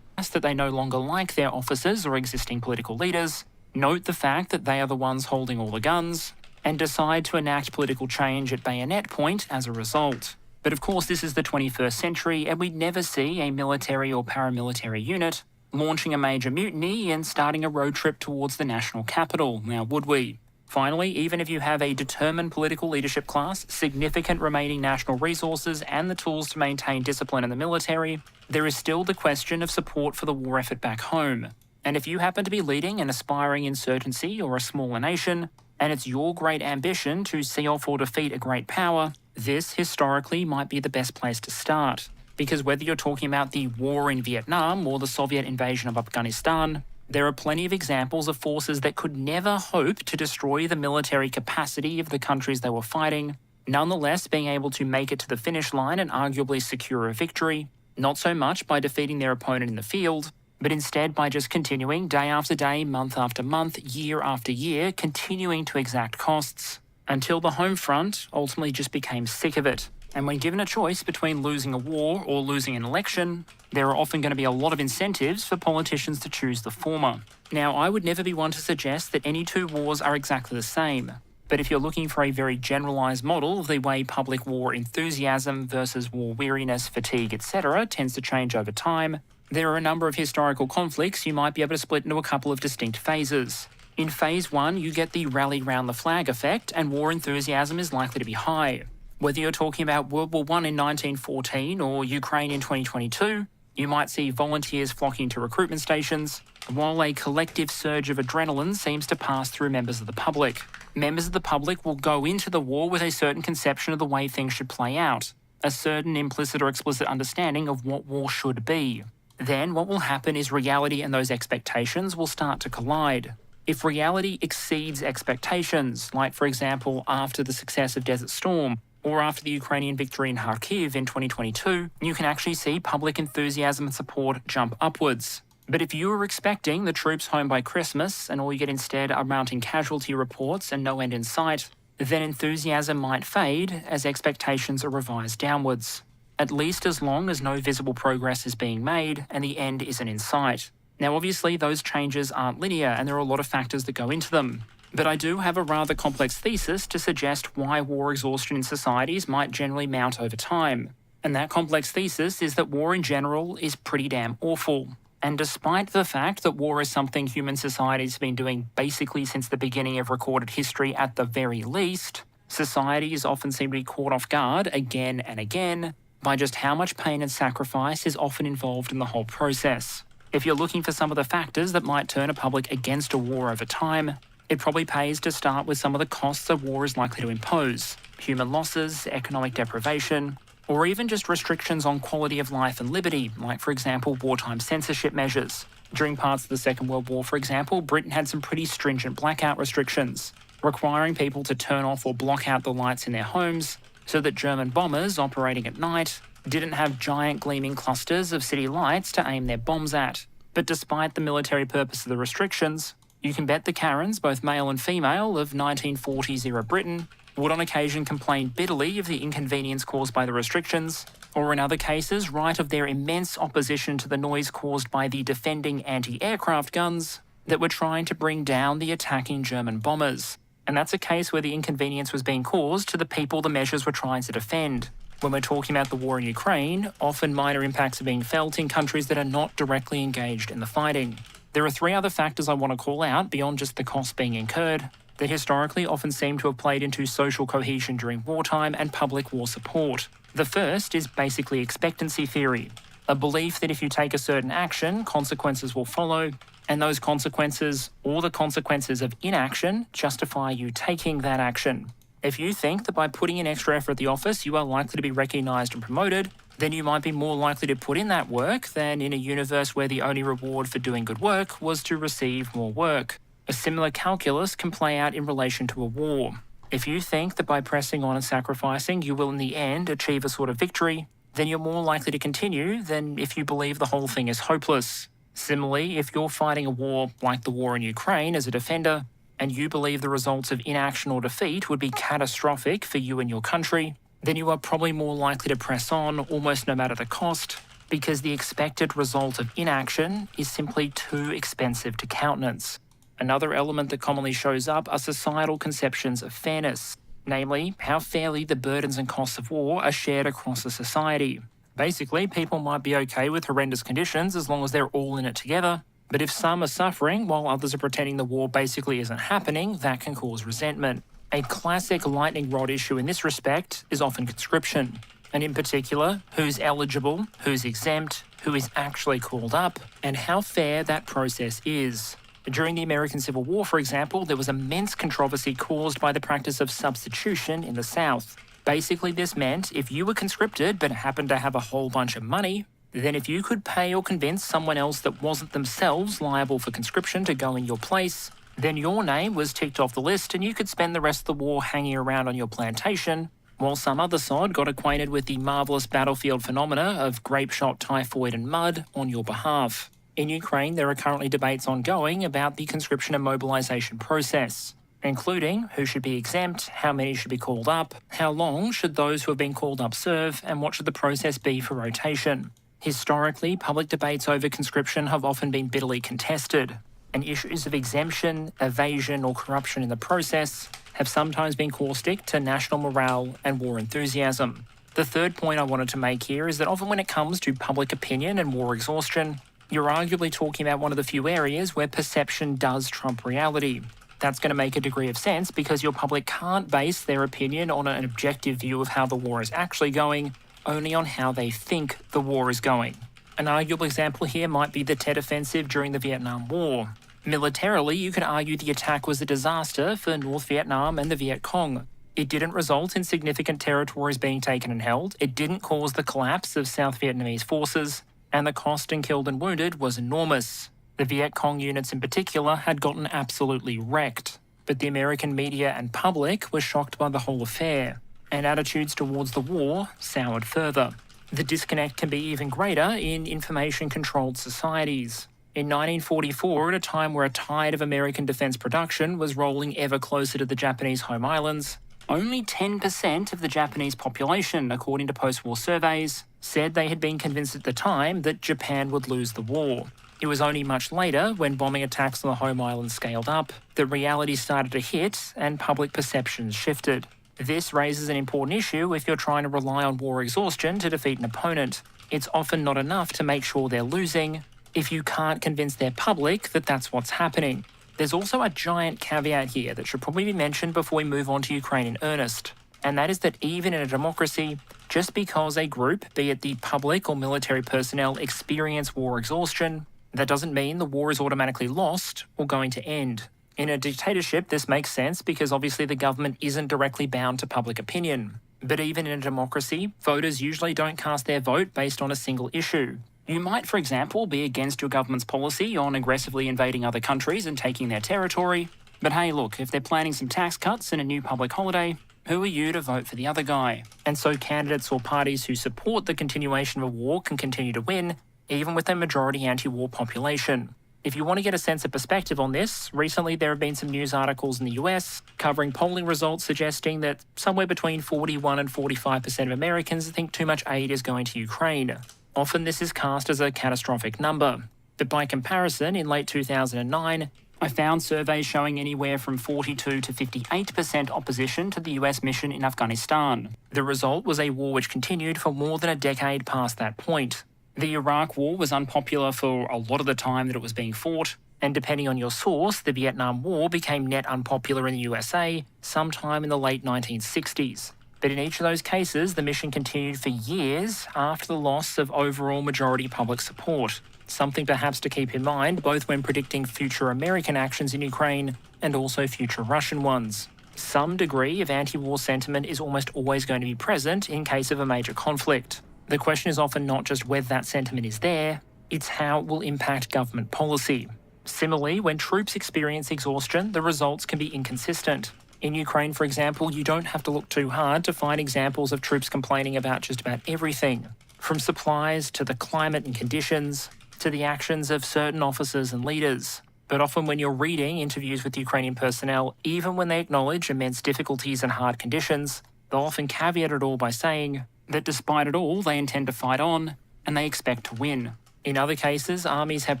That they no longer like their officers or existing political leaders, note the fact that they are the ones holding all the guns, and decide to enact political change at bayonet point as a result. But of course, this is the 21st century, and we'd never see a military or paramilitary unit launching a major mutiny and starting a road trip towards the national capital, now would we? Finally, even if you have a determined political leadership class, significant remaining national resources and the tools to maintain discipline in the military, there is still the question of support for the war effort back home. And if you happen to be leading an aspiring insurgency or a smaller nation, and it's your great ambition to see off or defeat a great power, this historically might be the best place to start. Because whether you're talking about the war in Vietnam or the Soviet invasion of Afghanistan, there are plenty of examples of forces that could never hope to destroy the military capacity of the countries they were fighting, nonetheless being able to make it to the finish line and arguably secure a victory, not so much by defeating their opponent in the field, but instead by just continuing day after day, month after month, year after year, continuing to exact costs, until the home front ultimately just became sick of it. And when given a choice between losing a war or losing an election, there are often going to be a lot of incentives for politicians to choose the former. Now, I would never be one to suggest that any two wars are exactly the same. But if you're looking for a very generalised model of the way public war enthusiasm versus war weariness, fatigue, etc. tends to change over time, there are a number of historical conflicts you might be able to split into a couple of distinct phases. In phase 1, you get the rally round the flag effect, and war enthusiasm is likely to be high. Whether you're talking about World War I in 1914 or Ukraine in 2022, you might see volunteers flocking to recruitment stations, while a collective surge of adrenaline seems to pass through members of the public. Members of the public will go into the war with a certain conception of the way things should play out, a certain implicit or explicit understanding of what war should be. Then what will happen is reality and those expectations will start to collide. If reality exceeds expectations, like for example after the success of Desert Storm, or after the Ukrainian victory in Kharkiv in 2022, you can actually see public enthusiasm and support jump upwards. But if you were expecting the troops home by Christmas and all you get instead are mounting casualty reports and no end in sight, then enthusiasm might fade as expectations are revised downwards, at least as long as no visible progress is being made and the end isn't in sight. Now obviously those changes aren't linear and there are a lot of factors that go into them. But I do have a rather complex thesis to suggest why war exhaustion in societies might generally mount over time. And that complex thesis is that war in general is pretty damn awful. And despite the fact that war is something human societies have been doing basically since the beginning of recorded history at the very least, societies often seem to be caught off guard again and again by just how much pain and sacrifice is often involved in the whole process. If you're looking for some of the factors that might turn a public against a war over time, it probably pays to start with some of the costs a war is likely to impose: human losses, economic deprivation, or even just restrictions on quality of life and liberty, like, for example, wartime censorship measures. During parts of the Second World War, for example, Britain had some pretty stringent blackout restrictions, requiring people to turn off or block out the lights in their homes so that German bombers operating at night didn't have giant gleaming clusters of city lights to aim their bombs at. But despite the military purpose of the restrictions, you can bet the Karens, both male and female, of 1940s-era Britain would on occasion complain bitterly of the inconvenience caused by the restrictions, or in other cases write of their immense opposition to the noise caused by the defending anti-aircraft guns that were trying to bring down the attacking German bombers. And that's a case where the inconvenience was being caused to the people the measures were trying to defend. When we're talking about the war in Ukraine, often minor impacts are being felt in countries that are not directly engaged in the fighting. There are three other factors I want to call out beyond just the costs being incurred that historically often seem to have played into social cohesion during wartime and public war support. The first is basically expectancy theory, a belief that if you take a certain action, consequences will follow, and those consequences, or the consequences of inaction, justify you taking that action. If you think that by putting in extra effort at the office you are likely to be recognised and promoted, then you might be more likely to put in that work than in a universe where the only reward for doing good work was to receive more work. A similar calculus can play out in relation to a war. If you think that by pressing on and sacrificing you will in the end achieve a sort of victory, then you're more likely to continue than if you believe the whole thing is hopeless. Similarly, if you're fighting a war like the war in Ukraine as a defender, and you believe the results of inaction or defeat would be catastrophic for you and your country, then you are probably more likely to press on almost no matter the cost, because the expected result of inaction is simply too expensive to countenance. Another element that commonly shows up are societal conceptions of fairness, namely how fairly the burdens and costs of war are shared across a society. Basically, people might be okay with horrendous conditions as long as they're all in it together, but if some are suffering while others are pretending the war basically isn't happening, that can cause resentment. A classic lightning rod issue in this respect is often conscription, and in particular, who's eligible, who's exempt, who is actually called up, and how fair that process is. During the American Civil War, for example, there was immense controversy caused by the practice of substitution in the South. Basically, this meant if you were conscripted but happened to have a whole bunch of money, then if you could pay or convince someone else that wasn't themselves liable for conscription to go in your place, then your name was ticked off the list and you could spend the rest of the war hanging around on your plantation, while some other sod got acquainted with the marvellous battlefield phenomena of grape shot, typhoid and mud on your behalf. In Ukraine, there are currently debates ongoing about the conscription and mobilisation process, including who should be exempt, how many should be called up, how long should those who have been called up serve, and what should the process be for rotation. Historically, public debates over conscription have often been bitterly contested, and issues of exemption, evasion, or corruption in the process have sometimes been caustic to national morale and war enthusiasm. The third point I wanted to make here is that often when it comes to public opinion and war exhaustion, you're arguably talking about one of the few areas where perception does trump reality. That's going to make a degree of sense because your public can't base their opinion on an objective view of how the war is actually going, only on how they think the war is going. An arguable example here might be the Tet Offensive during the Vietnam War. Militarily, you could argue the attack was a disaster for North Vietnam and the Viet Cong. It didn't result in significant territories being taken and held, it didn't cause the collapse of South Vietnamese forces, and the cost in killed and wounded was enormous. The Viet Cong units in particular had gotten absolutely wrecked, but the American media and public were shocked by the whole affair, and attitudes towards the war soured further. The disconnect can be even greater in information-controlled societies. In 1944, at a time where a tide of American defence production was rolling ever closer to the Japanese home islands, only 10% of the Japanese population, according to post-war surveys, said they had been convinced at the time that Japan would lose the war. It was only much later, when bombing attacks on the home island scaled up, that reality started to hit and public perceptions shifted. This raises an important issue if you're trying to rely on war exhaustion to defeat an opponent. It's often not enough to make sure they're losing if you can't convince their public that that's what's happening. There's also a giant caveat here that should probably be mentioned before we move on to Ukraine in earnest, and that is that even in a democracy, just because a group, be it the public or military personnel, experience war exhaustion, that doesn't mean the war is automatically lost or going to end. In a dictatorship, this makes sense because obviously the government isn't directly bound to public opinion. But even in a democracy, voters usually don't cast their vote based on a single issue. You might, for example, be against your government's policy on aggressively invading other countries and taking their territory. But hey, look, if they're planning some tax cuts and a new public holiday, who are you to vote for the other guy? And so candidates or parties who support the continuation of a war can continue to win, even with a majority anti-war population. If you want to get a sense of perspective on this, recently there have been some news articles in the US covering polling results suggesting that somewhere between 41 and 45% of Americans think too much aid is going to Ukraine. Often this is cast as a catastrophic number. But by comparison, in late 2009, I found surveys showing anywhere from 42 to 58% opposition to the US mission in Afghanistan. The result was a war which continued for more than a decade past that point. The Iraq War was unpopular for a lot of the time that it was being fought, and depending on your source, the Vietnam War became net unpopular in the USA sometime in the late 1960s. But in each of those cases, the mission continued for years after the loss of overall majority public support, something perhaps to keep in mind both when predicting future American actions in Ukraine and also future Russian ones. Some degree of anti-war sentiment is almost always going to be present in case of a major conflict. The question is often not just whether that sentiment is there, it's how it will impact government policy. Similarly, when troops experience exhaustion, the results can be inconsistent. In Ukraine, for example, you don't have to look too hard to find examples of troops complaining about just about everything, from supplies to the climate and conditions, to the actions of certain officers and leaders. But often when you're reading interviews with Ukrainian personnel, even when they acknowledge immense difficulties and hard conditions, they'll often caveat it all by saying that despite it all, they intend to fight on and they expect to win. In other cases, armies have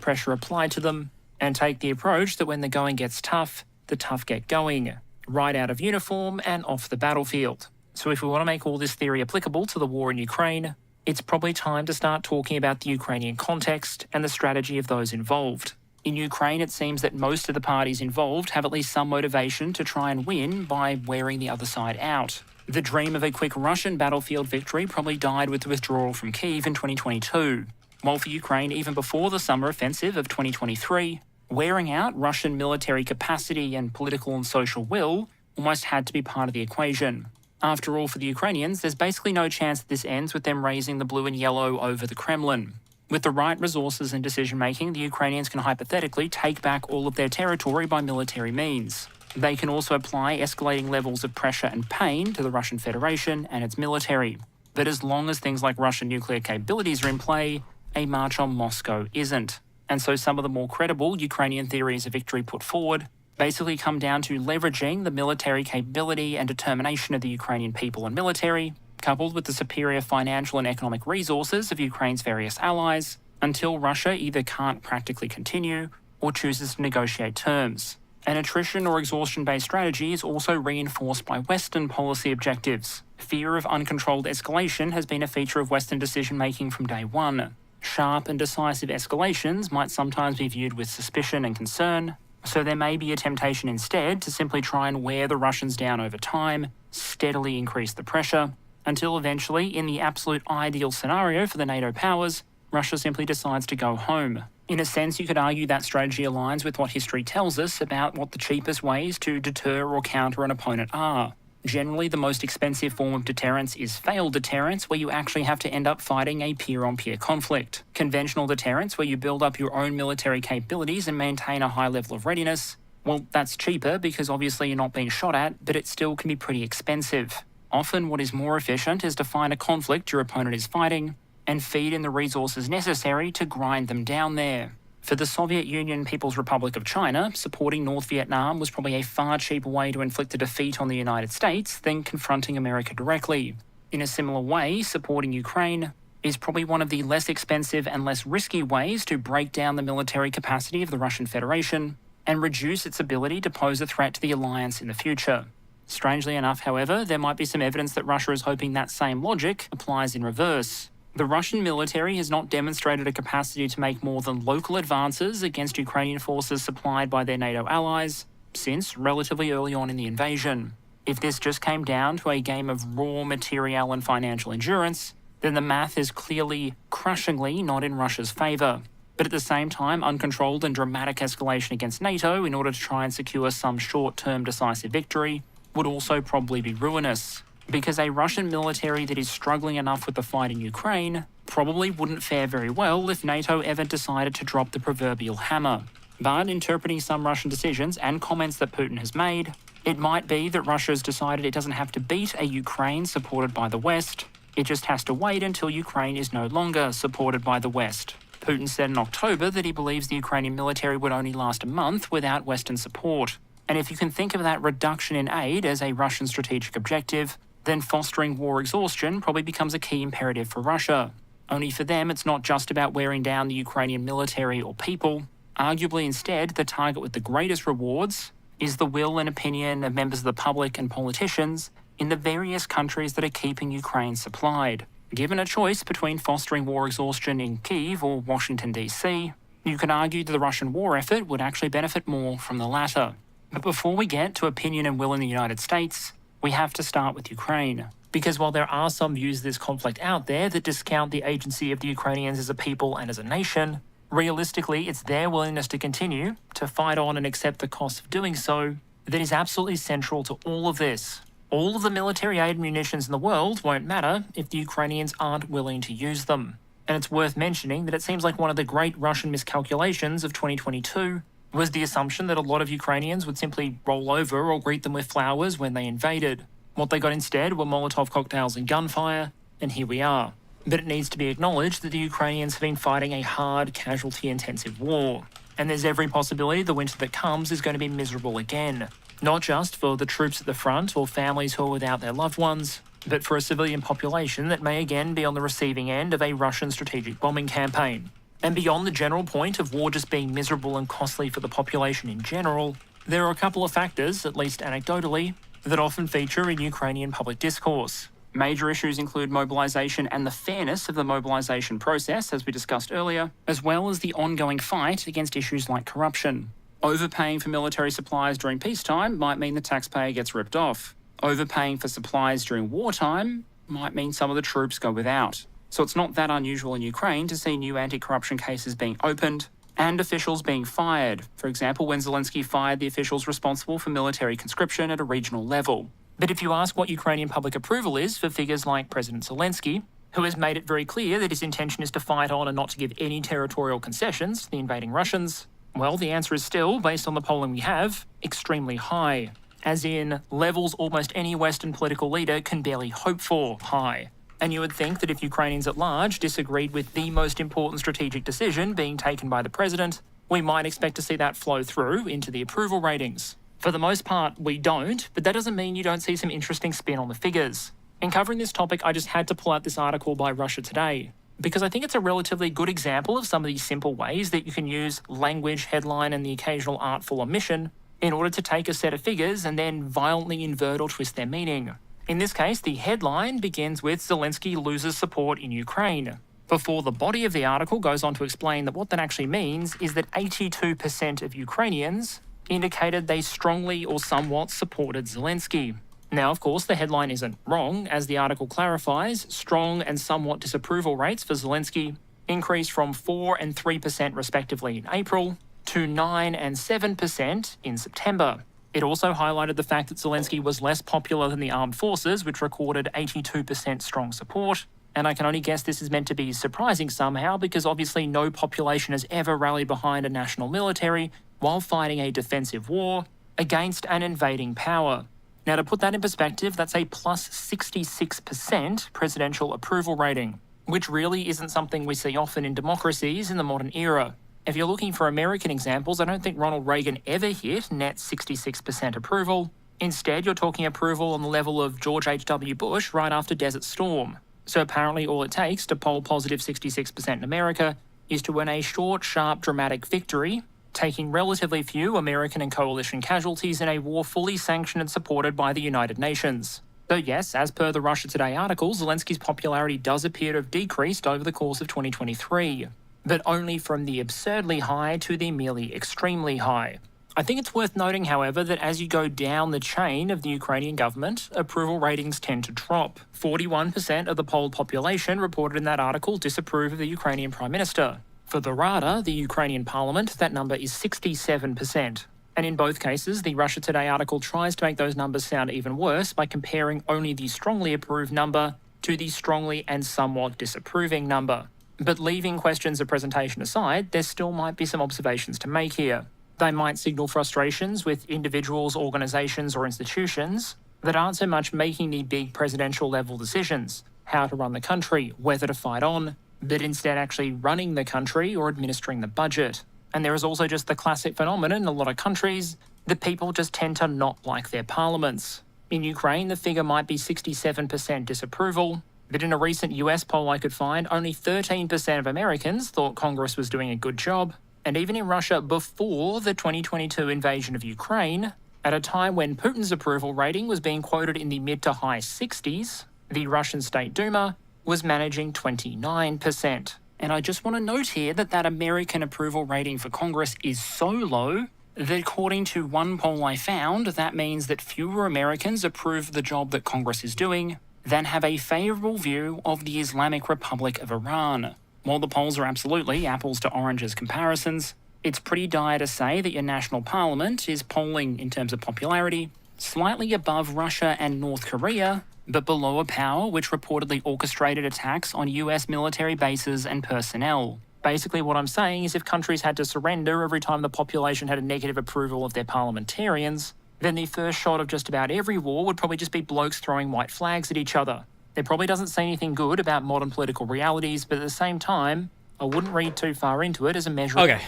pressure applied to them and take the approach that when the going gets tough, the tough get going, right out of uniform and off the battlefield. So if we want to make all this theory applicable to the war in Ukraine, it's probably time to start talking about the Ukrainian context and the strategy of those involved. In Ukraine, it seems that most of the parties involved have at least some motivation to try and win by wearing the other side out. The dream of a quick Russian battlefield victory probably died with the withdrawal from Kyiv in 2022, while for Ukraine, even before the summer offensive of 2023, wearing out Russian military capacity and political and social will almost had to be part of the equation. After all, for the Ukrainians, there's basically no chance that this ends with them raising the blue and yellow over the Kremlin. With the right resources and decision-making, the Ukrainians can hypothetically take back all of their territory by military means. They can also apply escalating levels of pressure and pain to the Russian Federation and its military. But as long as things like Russian nuclear capabilities are in play, a march on Moscow isn't. And so some of the more credible Ukrainian theories of victory put forward basically come down to leveraging the military capability and determination of the Ukrainian people and military, coupled with the superior financial and economic resources of Ukraine's various allies, until Russia either can't practically continue or chooses to negotiate terms. An attrition or exhaustion-based strategy is also reinforced by Western policy objectives. Fear of uncontrolled escalation has been a feature of Western decision-making from day one. Sharp and decisive escalations might sometimes be viewed with suspicion and concern, so there may be a temptation instead to simply try and wear the Russians down over time, steadily increase the pressure, until eventually, in the absolute ideal scenario for the NATO powers, Russia simply decides to go home. In a sense, you could argue that strategy aligns with what history tells us about what the cheapest ways to deter or counter an opponent are. Generally, the most expensive form of deterrence is failed deterrence, where you actually have to end up fighting a peer-on-peer conflict. Conventional deterrence, where you build up your own military capabilities and maintain a high level of readiness, well, that's cheaper because obviously you're not being shot at, but it still can be pretty expensive. Often what is more efficient is to find a conflict your opponent is fighting and feed in the resources necessary to grind them down there. For the Soviet Union People's Republic of China, supporting North Vietnam was probably a far cheaper way to inflict a defeat on the United States than confronting America directly. In a similar way, supporting Ukraine is probably one of the less expensive and less risky ways to break down the military capacity of the Russian Federation and reduce its ability to pose a threat to the alliance in the future. Strangely enough, however, there might be some evidence that Russia is hoping that same logic applies in reverse. The Russian military has not demonstrated a capacity to make more than local advances against Ukrainian forces supplied by their NATO allies since relatively early on in the invasion. If this just came down to a game of raw material and financial endurance, then the math is clearly, crushingly not in Russia's favour. But at the same time, uncontrolled and dramatic escalation against NATO in order to try and secure some short-term decisive victory would also probably be ruinous, because a Russian military that is struggling enough with the fight in Ukraine probably wouldn't fare very well if NATO ever decided to drop the proverbial hammer. But interpreting some Russian decisions and comments that Putin has made, it might be that Russia has decided it doesn't have to beat a Ukraine supported by the West. It just has to wait until Ukraine is no longer supported by the West. Putin said in October that he believes the Ukrainian military would only last a month without Western support. And if you can think of that reduction in aid as a Russian strategic objective, then fostering war exhaustion probably becomes a key imperative for Russia. Only for them, it's not just about wearing down the Ukrainian military or people. Arguably, instead, the target with the greatest rewards is the will and opinion of members of the public and politicians in the various countries that are keeping Ukraine supplied. Given a choice between fostering war exhaustion in Kyiv or Washington, D.C., you could argue that the Russian war effort would actually benefit more from the latter. But before we get to opinion and will in the United States, we have to start with Ukraine. Because while there are some views of this conflict out there that discount the agency of the Ukrainians as a people and as a nation, realistically, it's their willingness to continue to fight on and accept the cost of doing so that is absolutely central to all of this. All of the military aid and munitions in the world won't matter if the Ukrainians aren't willing to use them. And it's worth mentioning that it seems like one of the great Russian miscalculations of 2022 was the assumption that a lot of Ukrainians would simply roll over or greet them with flowers when they invaded. What they got instead were Molotov cocktails and gunfire, and here we are. But it needs to be acknowledged that the Ukrainians have been fighting a hard, casualty-intensive war. And there's every possibility the winter that comes is going to be miserable again. Not just for the troops at the front or families who are without their loved ones, but for a civilian population that may again be on the receiving end of a Russian strategic bombing campaign. And beyond the general point of war just being miserable and costly for the population in general, there are a couple of factors, at least anecdotally, that often feature in Ukrainian public discourse. Major issues include mobilisation and the fairness of the mobilisation process, as we discussed earlier, as well as the ongoing fight against issues like corruption. Overpaying for military supplies during peacetime might mean the taxpayer gets ripped off. Overpaying for supplies during wartime might mean some of the troops go without. So it's not that unusual in Ukraine to see new anti-corruption cases being opened and officials being fired. For example, when Zelensky fired the officials responsible for military conscription at a regional level. But if you ask what Ukrainian public approval is for figures like President Zelensky, who has made it very clear that his intention is to fight on and not to give any territorial concessions to the invading Russians, well, the answer is still, based on the polling we have, extremely high. As in, levels almost any Western political leader can barely hope for high. And you would think that if Ukrainians at large disagreed with the most important strategic decision being taken by the president, we might expect to see that flow through into the approval ratings. For the most part, we don't, but that doesn't mean you don't see some interesting spin on the figures. In covering this topic, I just had to pull out this article by Russia Today, because I think it's a relatively good example of some of these simple ways that you can use language, headline, and the occasional artful omission in order to take a set of figures and then violently invert or twist their meaning. In this case, the headline begins with Zelensky loses support in Ukraine, before the body of the article goes on to explain that what that actually means is that 82% of Ukrainians indicated they strongly or somewhat supported Zelensky. Now, of course, the headline isn't wrong. As the article clarifies, strong and somewhat disapproval rates for Zelensky increased from 4% and 3% respectively in April to 9% and 7% in September. It also highlighted the fact that Zelensky was less popular than the armed forces, which recorded 82% strong support. And I can only guess this is meant to be surprising somehow, because obviously no population has ever rallied behind a national military while fighting a defensive war against an invading power. Now, to put that in perspective, that's a plus 66% presidential approval rating, which really isn't something we see often in democracies in the modern era. If you're looking for American examples, I don't think Ronald Reagan ever hit net 66% approval. Instead, you're talking approval on the level of George H.W. Bush right after Desert Storm. So apparently all it takes to poll positive 66% in America is to win a short, sharp, dramatic victory taking relatively few American and coalition casualties in a war fully sanctioned and supported by the United Nations. Though yes, as per the Russia Today article, Zelensky's popularity does appear to have decreased over the course of 2023, but only from the absurdly high to the merely extremely high. I think it's worth noting, however, that as you go down the chain of the Ukrainian government, approval ratings tend to drop. 41% of the polled population reported in that article disapprove of the Ukrainian Prime Minister. For the Rada, the Ukrainian parliament, that number is 67%. And in both cases, the Russia Today article tries to make those numbers sound even worse by comparing only the strongly approved number to the strongly and somewhat disapproving number. But leaving questions of presentation aside, there still might be some observations to make here. They might signal frustrations with individuals, organisations or institutions that aren't so much making the big presidential level decisions, how to run the country, whether to fight on, but instead actually running the country or administering the budget. And there is also just the classic phenomenon in a lot of countries that people just tend to not like their parliaments. In Ukraine, the figure might be 67% disapproval, but in a recent US poll I could find, only 13% of Americans thought Congress was doing a good job. And even in Russia before the 2022 invasion of Ukraine, at a time when Putin's approval rating was being quoted in the mid to high 60s, the Russian State Duma was managing 29%. And I just want to note here that that American approval rating for Congress is so low that according to one poll I found, that means that fewer Americans approve the job that Congress is doing than have a favourable view of the Islamic Republic of Iran. While the polls are absolutely apples to oranges comparisons, it's pretty dire to say that your national parliament is polling, in terms of popularity, slightly above Russia and North Korea, but below a power which reportedly orchestrated attacks on US military bases and personnel. Basically what I'm saying is if countries had to surrender every time the population had a negative approval of their parliamentarians, then the first shot of just about every war would probably just be blokes throwing white flags at each other. It probably doesn't say anything good about modern political realities, but at the same time, I wouldn't read too far into it as a measure. Okay.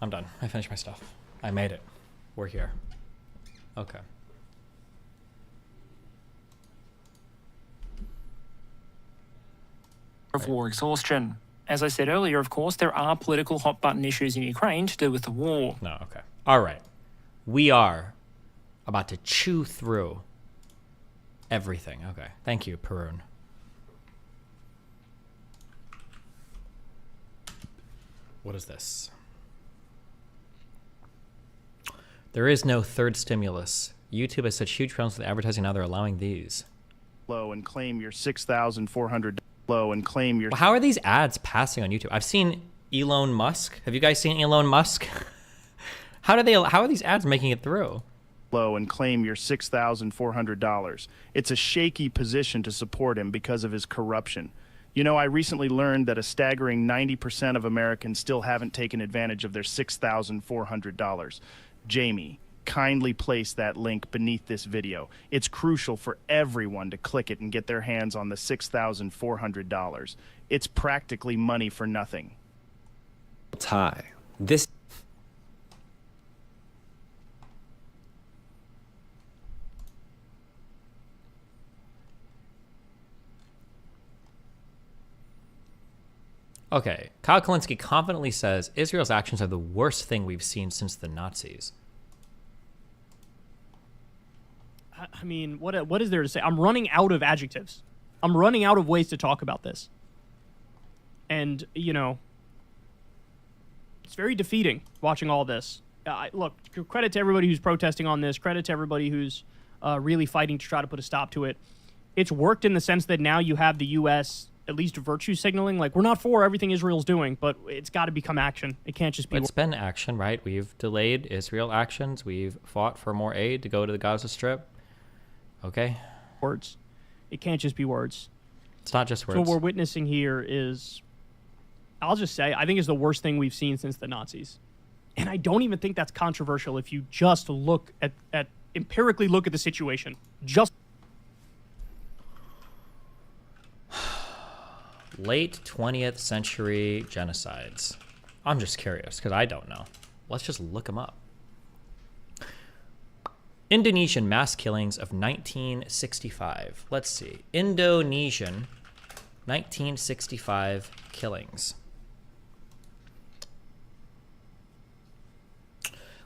I'm done. I finished my stuff. I made it. We're here. Okay. Of war exhaustion. As I said earlier, of course, there are political hot button issues in Ukraine to do with the war. No, okay. All right. We are about to chew through everything. Okay. Thank you, Perun. What is this? There is no third stimulus. YouTube has such huge problems with advertising, now they're allowing these. Low and claim your 6,400 low and claim your. Well, how are these ads passing on YouTube? I've seen Elon Musk. Have you guys seen Elon Musk? How are these ads making it through? Low and claim your $6,400. It's a shaky position to support him because of his corruption. You know, I recently learned that a staggering 90% of Americans still haven't taken advantage of their $6,400. Jamie, kindly place that link beneath this video. It's crucial for everyone to click it and get their hands on the $6,400. It's practically money for nothing. Tie. This. Okay, Kyle Kalinske confidently says Israel's actions are the worst thing we've seen since the Nazis. I mean, what is there to say? I'm running out of adjectives. I'm running out of ways to talk about this. And, you know, it's very defeating watching all this. Look, credit to everybody who's protesting on this. Credit to everybody who's really fighting to try to put a stop to it. It's worked in the sense that now you have the U.S. at least virtue signaling. Like, we're not for everything Israel's doing, but it's got to become action. It can't just be... It's been action, right? We've delayed Israel actions. We've fought for more aid to go to the Gaza Strip. Okay. Words. It can't just be words. It's not just words. So what we're witnessing here is, I'll just say, I think is the worst thing we've seen since the Nazis. And I don't even think that's controversial if you just look at empirically look at the situation. Just late 20th century genocides. I'm just curious because I don't know. Let's just look them up. Indonesian mass killings of 1965. Let's see. Indonesian 1965 killings.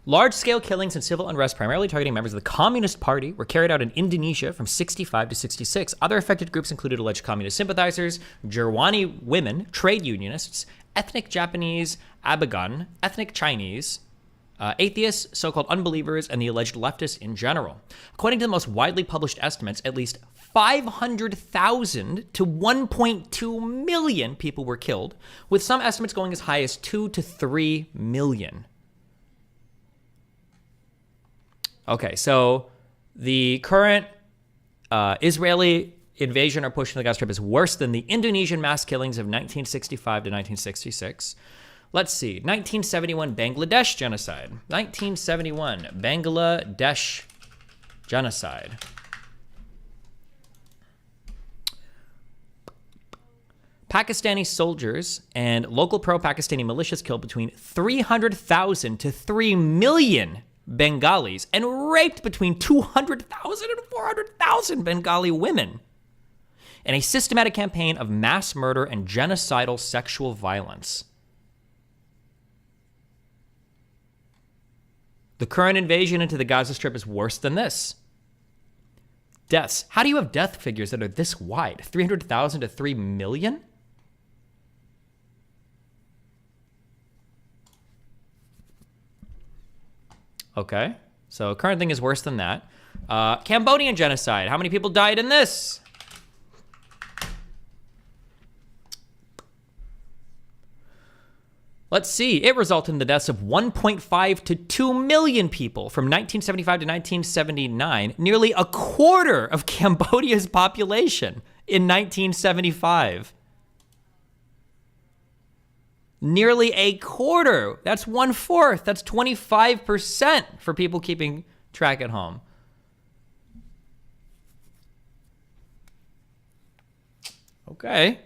Large-scale killings and civil unrest, primarily targeting members of the Communist Party, were carried out in Indonesia from 65 to 66. Other affected groups included alleged communist sympathizers, Jerwani women, trade unionists, ethnic Japanese, Abagan, ethnic Chinese, atheists, so-called unbelievers, and the alleged leftists in general. According to the most widely published estimates, at least 500,000 to 1.2 million people were killed, with some estimates going as high as 2 to 3 million. Okay, so the current Israeli invasion or push in the Gaza Strip is worse than the Indonesian mass killings of 1965 to 1966. Let's see, 1971 Bangladesh genocide. 1971 Bangladesh genocide. Pakistani soldiers and local pro-Pakistani militias killed between 300,000 to 3 million Bengalis and raped between 200,000 and 400,000 Bengali women in a systematic campaign of mass murder and genocidal sexual violence. The current invasion into the Gaza Strip is worse than this. Deaths. How do you have death figures that are this wide? 300,000 to 3 million? Okay, so current thing is worse than that. Cambodian genocide. How many people died in this? Let's see. It resulted in the deaths of 1.5 to 2 million people from 1975 to 1979, nearly a quarter of Cambodia's population in 1975. Nearly a quarter. That's 1/4. That's 25% for people keeping track at home. Okay.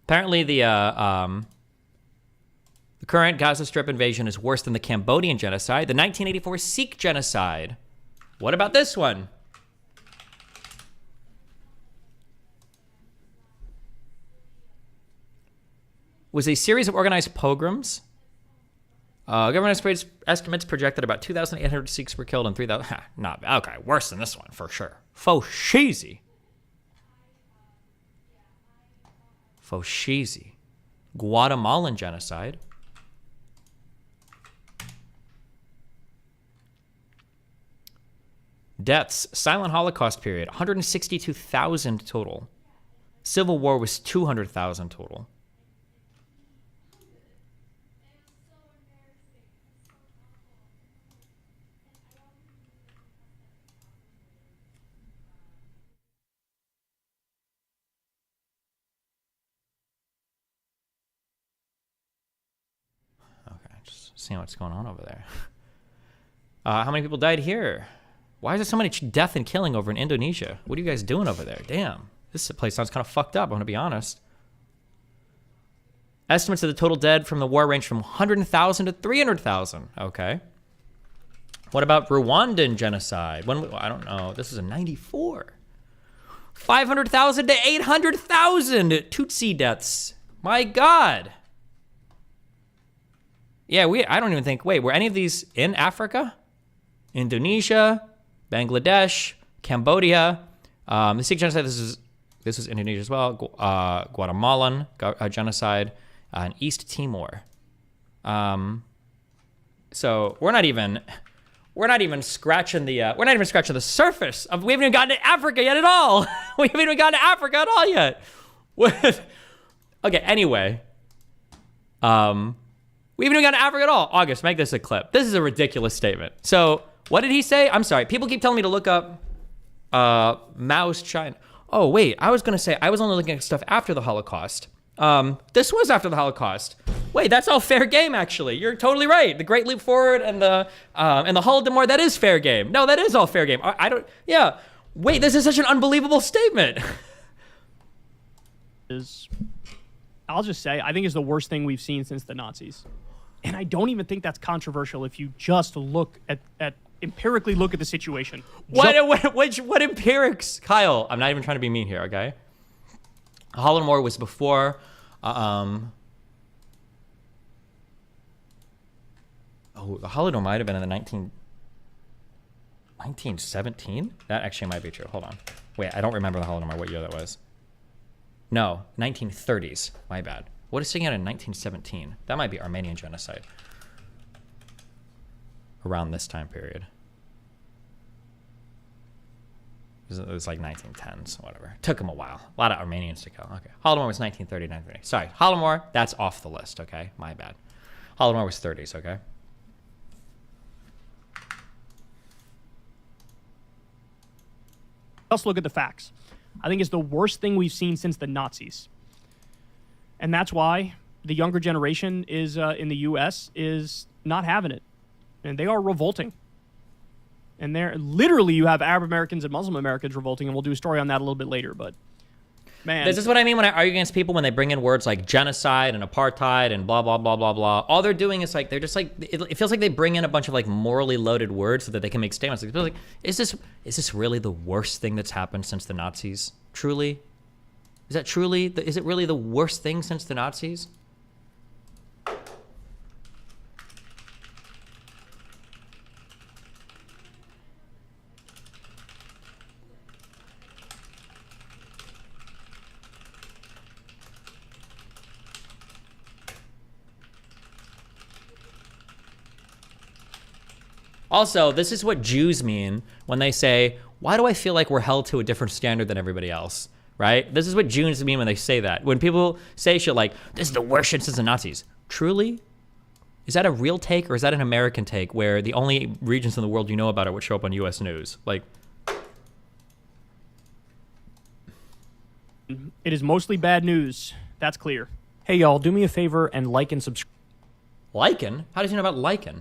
Apparently the current Gaza Strip invasion is worse than the Cambodian genocide, the 1984 Sikh genocide. What about this one? Was a series of organized pogroms. Government estimates project that about 2,800 Sikhs were killed and 3,000. Not okay, worse than this one for sure. Foshizi. Guatemalan genocide. Deaths, silent Holocaust period, 162,000 total. Civil War was 200,000 total. Seeing what's going on over there. How many people died here? Why is there so much death and killing over in Indonesia? What are you guys doing over there? Damn, this place sounds kind of fucked up, I'm gonna be honest. Estimates of the total dead from the war range from 100,000 to 300,000. Okay. What about Rwandan genocide? I don't know. This is a 94. 500,000 to 800,000 Tutsi deaths. My God. Yeah, I don't even think, wait, were any of these in Africa? Indonesia, Bangladesh, Cambodia, the Sikh genocide, this was Indonesia as well, Guatemalan genocide, and East Timor. So we're not even scratching the surface of, we haven't even gotten to Africa yet at all. We haven't even gotten to Africa at all yet. Okay, anyway. We haven't even gotten to Africa at all. August, make this a clip. This is a ridiculous statement. So, what did he say? I'm sorry. People keep telling me to look up Mao's China. Oh, wait. I was going to say, I was only looking at stuff after the Holocaust. This was after the Holocaust. Wait, that's all fair game, actually. You're totally right. The Great Leap Forward and the Holodomor, that is fair game. No, that is all fair game. Yeah. Wait, this is such an unbelievable statement. I'll just say, I think is the worst thing we've seen since the Nazis. And I don't even think that's controversial if you just look at empirically look at the situation. What empirics? Kyle, I'm not even trying to be mean here, okay? Holodomor was before, Oh, the Holodomor might have been in the 1917? That actually might be true. Hold on. Wait, I don't remember the Holodomor, what year that was. No, 1930s. My bad. What is sitting out in 1917? That might be Armenian genocide. Around this time period. It was like 1910s, whatever. Took them a while. A lot of Armenians to go. Okay. Holodomor was 1930, 1930. Sorry, Holodomor, that's off the list, okay? My bad. Holodomor was 30s, okay? Let's look at the facts. I think it's the worst thing we've seen since the Nazis. And that's why the younger generation is in the U.S. is not having it. And they are revolting. And they're literally, you have Arab Americans and Muslim Americans revolting, and we'll do a story on that a little bit later. But man, this is what I mean when I argue against people when they bring in words like genocide and apartheid and blah blah blah blah blah. All they're doing is like they're just like it feels like they bring in a bunch of like morally loaded words so that they can make statements. Like, like is this really the worst thing that's happened since the Nazis? Truly, is that truly? Is it really the worst thing since the Nazis? Also, this is what Jews mean when they say, why do I feel like we're held to a different standard than everybody else, right? This is what Jews mean when they say that. When people say shit like, this is the worst shit since the Nazis. Truly? Is that a real take or is that an American take where the only regions in the world you know about it would show up on US News? Like, it is mostly bad news. That's clear. Hey, y'all, do me a favor and like and subscribe. Lycan? How does he know about Lycan?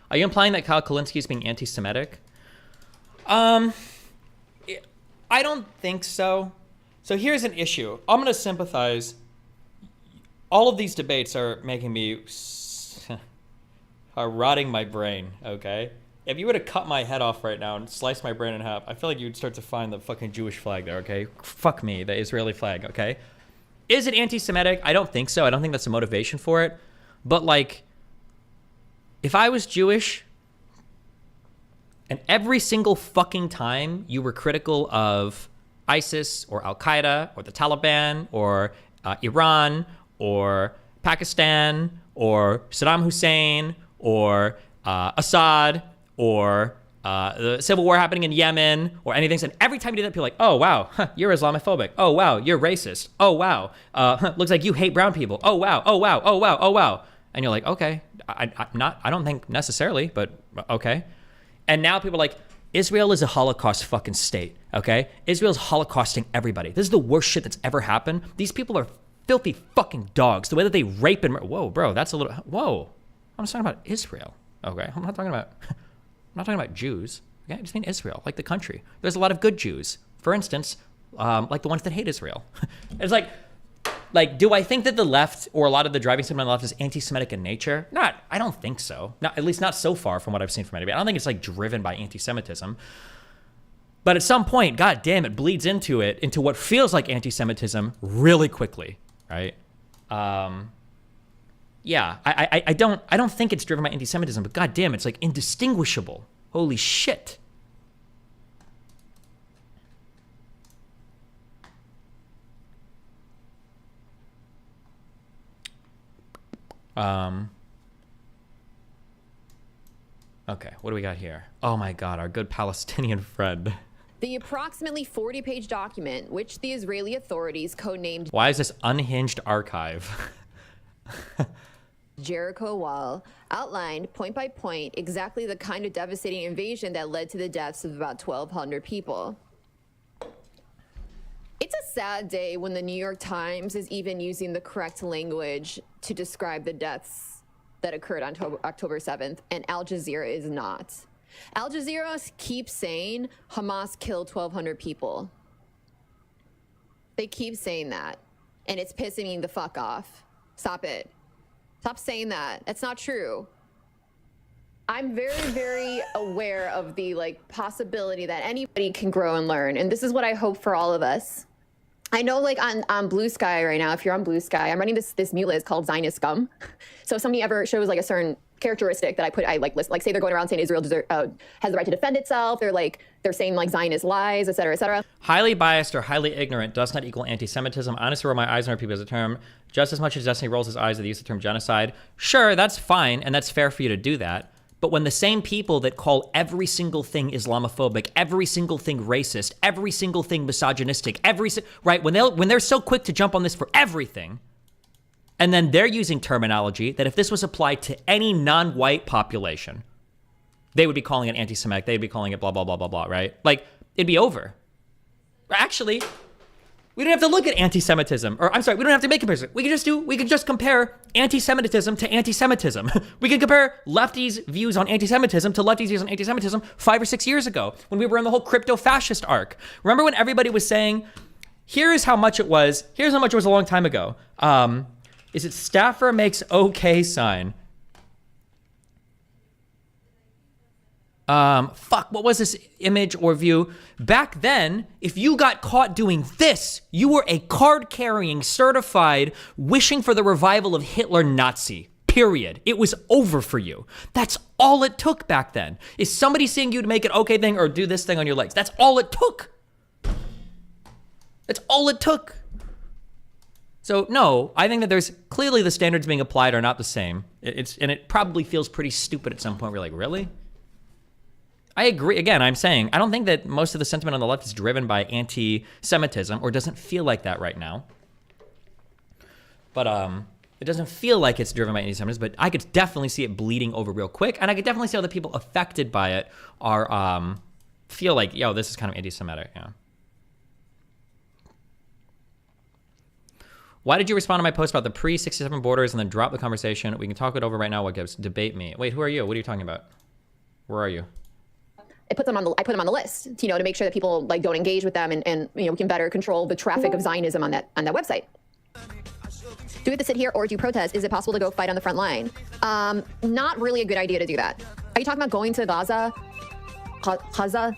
Are you implying that Kyle Kalinske is being anti-Semitic? I don't think so. So here's an issue. I'm going to sympathize. All of these debates are making me... are rotting my brain, okay? If you were to cut my head off right now and slice my brain in half, I feel like you'd start to find the fucking Jewish flag there, okay? Fuck me, the Israeli flag, okay? Is it anti-Semitic? I don't think so. I don't think that's the motivation for it. But, like... if I was Jewish, and every single fucking time you were critical of ISIS or Al-Qaeda or the Taliban or Iran or Pakistan or Saddam Hussein or Assad or the civil war happening in Yemen or anything, and every time you do that, people are like, oh, wow, you're Islamophobic. Oh, wow, you're racist. Oh, wow, looks like you hate brown people. Oh, wow, oh, wow, oh, wow, oh, wow. And you're like, okay, I don't think necessarily, but okay. And now people are like, Israel is a Holocaust fucking state, okay? Israel's holocausting everybody. This is the worst shit that's ever happened. These people are filthy fucking dogs. The way that they rape and whoa, bro, that's a little, whoa. I'm just talking about Israel, okay? I'm not talking about Jews, okay? I just mean Israel, like the country. There's a lot of good Jews. For instance, like the ones that hate Israel. It's like, do I think that the left or a lot of the driving segment on the left is anti-Semitic in nature? I don't think so. Not, at least not so far from what I've seen from anybody. I don't think it's like driven by anti-Semitism. But at some point, god damn, it bleeds into what feels like anti-Semitism really quickly, right? Yeah, I don't think it's driven by anti-Semitism, but god damn, it's like indistinguishable. Holy shit. Okay, what do we got here? Oh my god, our good Palestinian friend. The approximately 40-page document, which the Israeli authorities codenamed Why is this unhinged archive? Jericho Wall, outlined point by point exactly the kind of devastating invasion that led to the deaths of about 1,200 people. It's a sad day when the New York Times is even using the correct language to describe the deaths that occurred on October 7th, and Al Jazeera is not. Al Jazeera keeps saying Hamas killed 1,200 people. They keep saying that, and it's pissing me the fuck off. Stop it. Stop saying that. That's not true. I'm very, very aware of the like possibility that anybody can grow and learn, and this is what I hope for all of us. I know, like on Blue Sky right now, if you're on Blue Sky, I'm running this new list called Zionist Scum. So if somebody ever shows like a certain characteristic that I like list, like say they're going around saying Israel has the right to defend itself, they're saying like Zionist lies, etc., etc. Highly biased or highly ignorant does not equal anti-Semitism. Honestly, roll my eyes on our people as a term, just as much as Destiny rolls his eyes at the use of the term genocide. Sure, that's fine, and that's fair for you to do that. But when the same people that call every single thing Islamophobic, every single thing racist, every single thing misogynistic, right, when they're so quick to jump on this for everything, and then they're using terminology that if this was applied to any non-white population, they would be calling it anti-Semitic, they'd be calling it blah, blah, blah, blah, blah, right? Like, it'd be over. Actually, we don't have to look at anti-Semitism, or I'm sorry, we don't have to make a comparison. We can just compare anti-Semitism to anti-Semitism. We can compare lefties' views on anti-Semitism to lefties' views on anti-Semitism 5 or 6 years ago when we were in the whole crypto-fascist arc. Remember when everybody was saying, here's how much it was a long time ago. Is it staffer makes okay sign? What was this image or view? Back then, if you got caught doing this, you were a card-carrying, certified, wishing for the revival of Hitler Nazi. Period. It was over for you. That's all it took back then. Is somebody seeing you to make an okay thing or do this thing on your legs. That's all it took. That's all it took. So no, I think that there's clearly the standards being applied are not the same. And it probably feels pretty stupid at some point. We're like, really? I agree. Again, I'm saying I don't think that most of the sentiment on the left is driven by anti-Semitism or doesn't feel like that right now. But it doesn't feel like it's driven by anti-Semitism, but I could definitely see it bleeding over real quick. And I could definitely see how the people affected by it are feel like, yo, this is kind of anti-Semitic. Yeah. Why did you respond to my post about the pre-67 borders and then drop the conversation? We can talk it over right now. What gives? Debate me. Wait, who are you? What are you talking about? Where are you? I put them on the list, to make sure that people like don't engage with them, and we can better control the traffic of Zionism on that website. Do we have to sit here or do you protest? Is it possible to go fight on the front line? Not really a good idea to do that. Are you talking about going to Gaza? Gaza?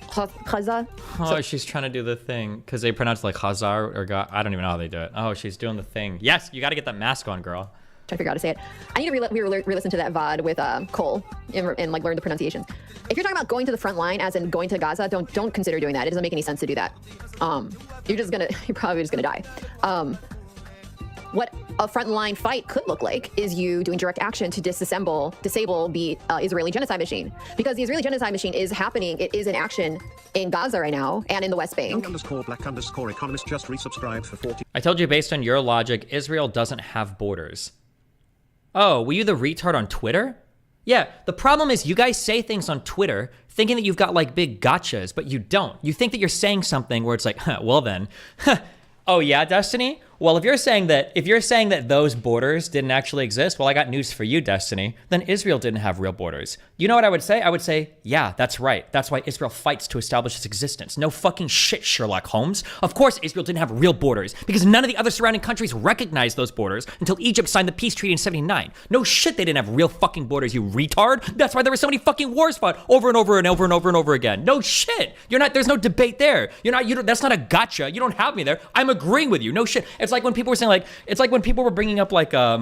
Oh, she's trying to do the thing because they pronounce like Hazar or God. I don't even know how they do it. Oh, she's doing the thing. Yes, you got to get that mask on, girl. Trying to figure out how to say it. I need to re-listen to that VOD with Cole and like learn the pronunciations. If you're talking about going to the front line, as in going to Gaza, don't consider doing that. It doesn't make any sense to do that. You're probably just gonna die. What a frontline fight could look like is you doing direct action to disable the Israeli genocide machine, because the Israeli genocide machine is happening. It is in action in Gaza right now and in the West Bank. _black_economist just resubscribed for 40. I told you based on your logic, Israel doesn't have borders. Oh, were you the retard on Twitter? Yeah, the problem is you guys say things on Twitter thinking that you've got like big gotchas, but you don't. You think that you're saying something where it's like, well then, oh yeah, Destiny? Well, if you're saying that those borders didn't actually exist, well, I got news for you, Destiny. Then Israel didn't have real borders. You know what I would say? I would say, yeah, that's right. That's why Israel fights to establish its existence. No fucking shit, Sherlock Holmes. Of course Israel didn't have real borders because none of the other surrounding countries recognized those borders until Egypt signed the peace treaty in 79. No shit, they didn't have real fucking borders, you retard. That's why there were so many fucking wars fought over and over and over and over and over again. No shit. There's no debate there. That's not a gotcha. You don't have me there. I'm agreeing with you. No shit. It's like when people were saying it's like when people were bringing up I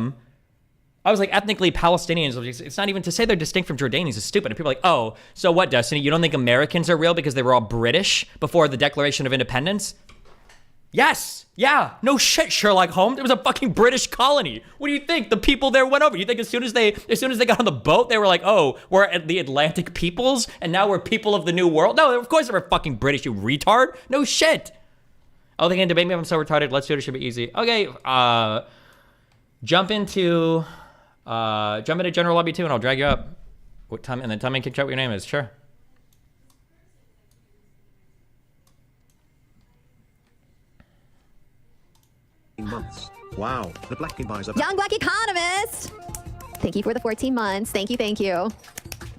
was like ethnically Palestinians. It's not even to say they're distinct from Jordanians is stupid. And people are like, oh, so what, Destiny? You don't think Americans are real because they were all British before the Declaration of Independence? Yes. Yeah. No shit, Sherlock Holmes. It was a fucking British colony. What do you think? The people there went over. You think as soon as they got on the boat, they were like, oh, we're at the Atlantic peoples and now we're people of the new world? No, of course they were fucking British, you retard. No shit. Oh, they can debate me if I'm so retarded. Let's do it. It should be easy. Okay. Jump into general lobby 2 and I'll drag you up. What time? And then tell me in kick chat what your name is. Sure. Months. Wow. The black advisor. Young Black Economist. Thank you for the 14 months. Thank you. Thank you.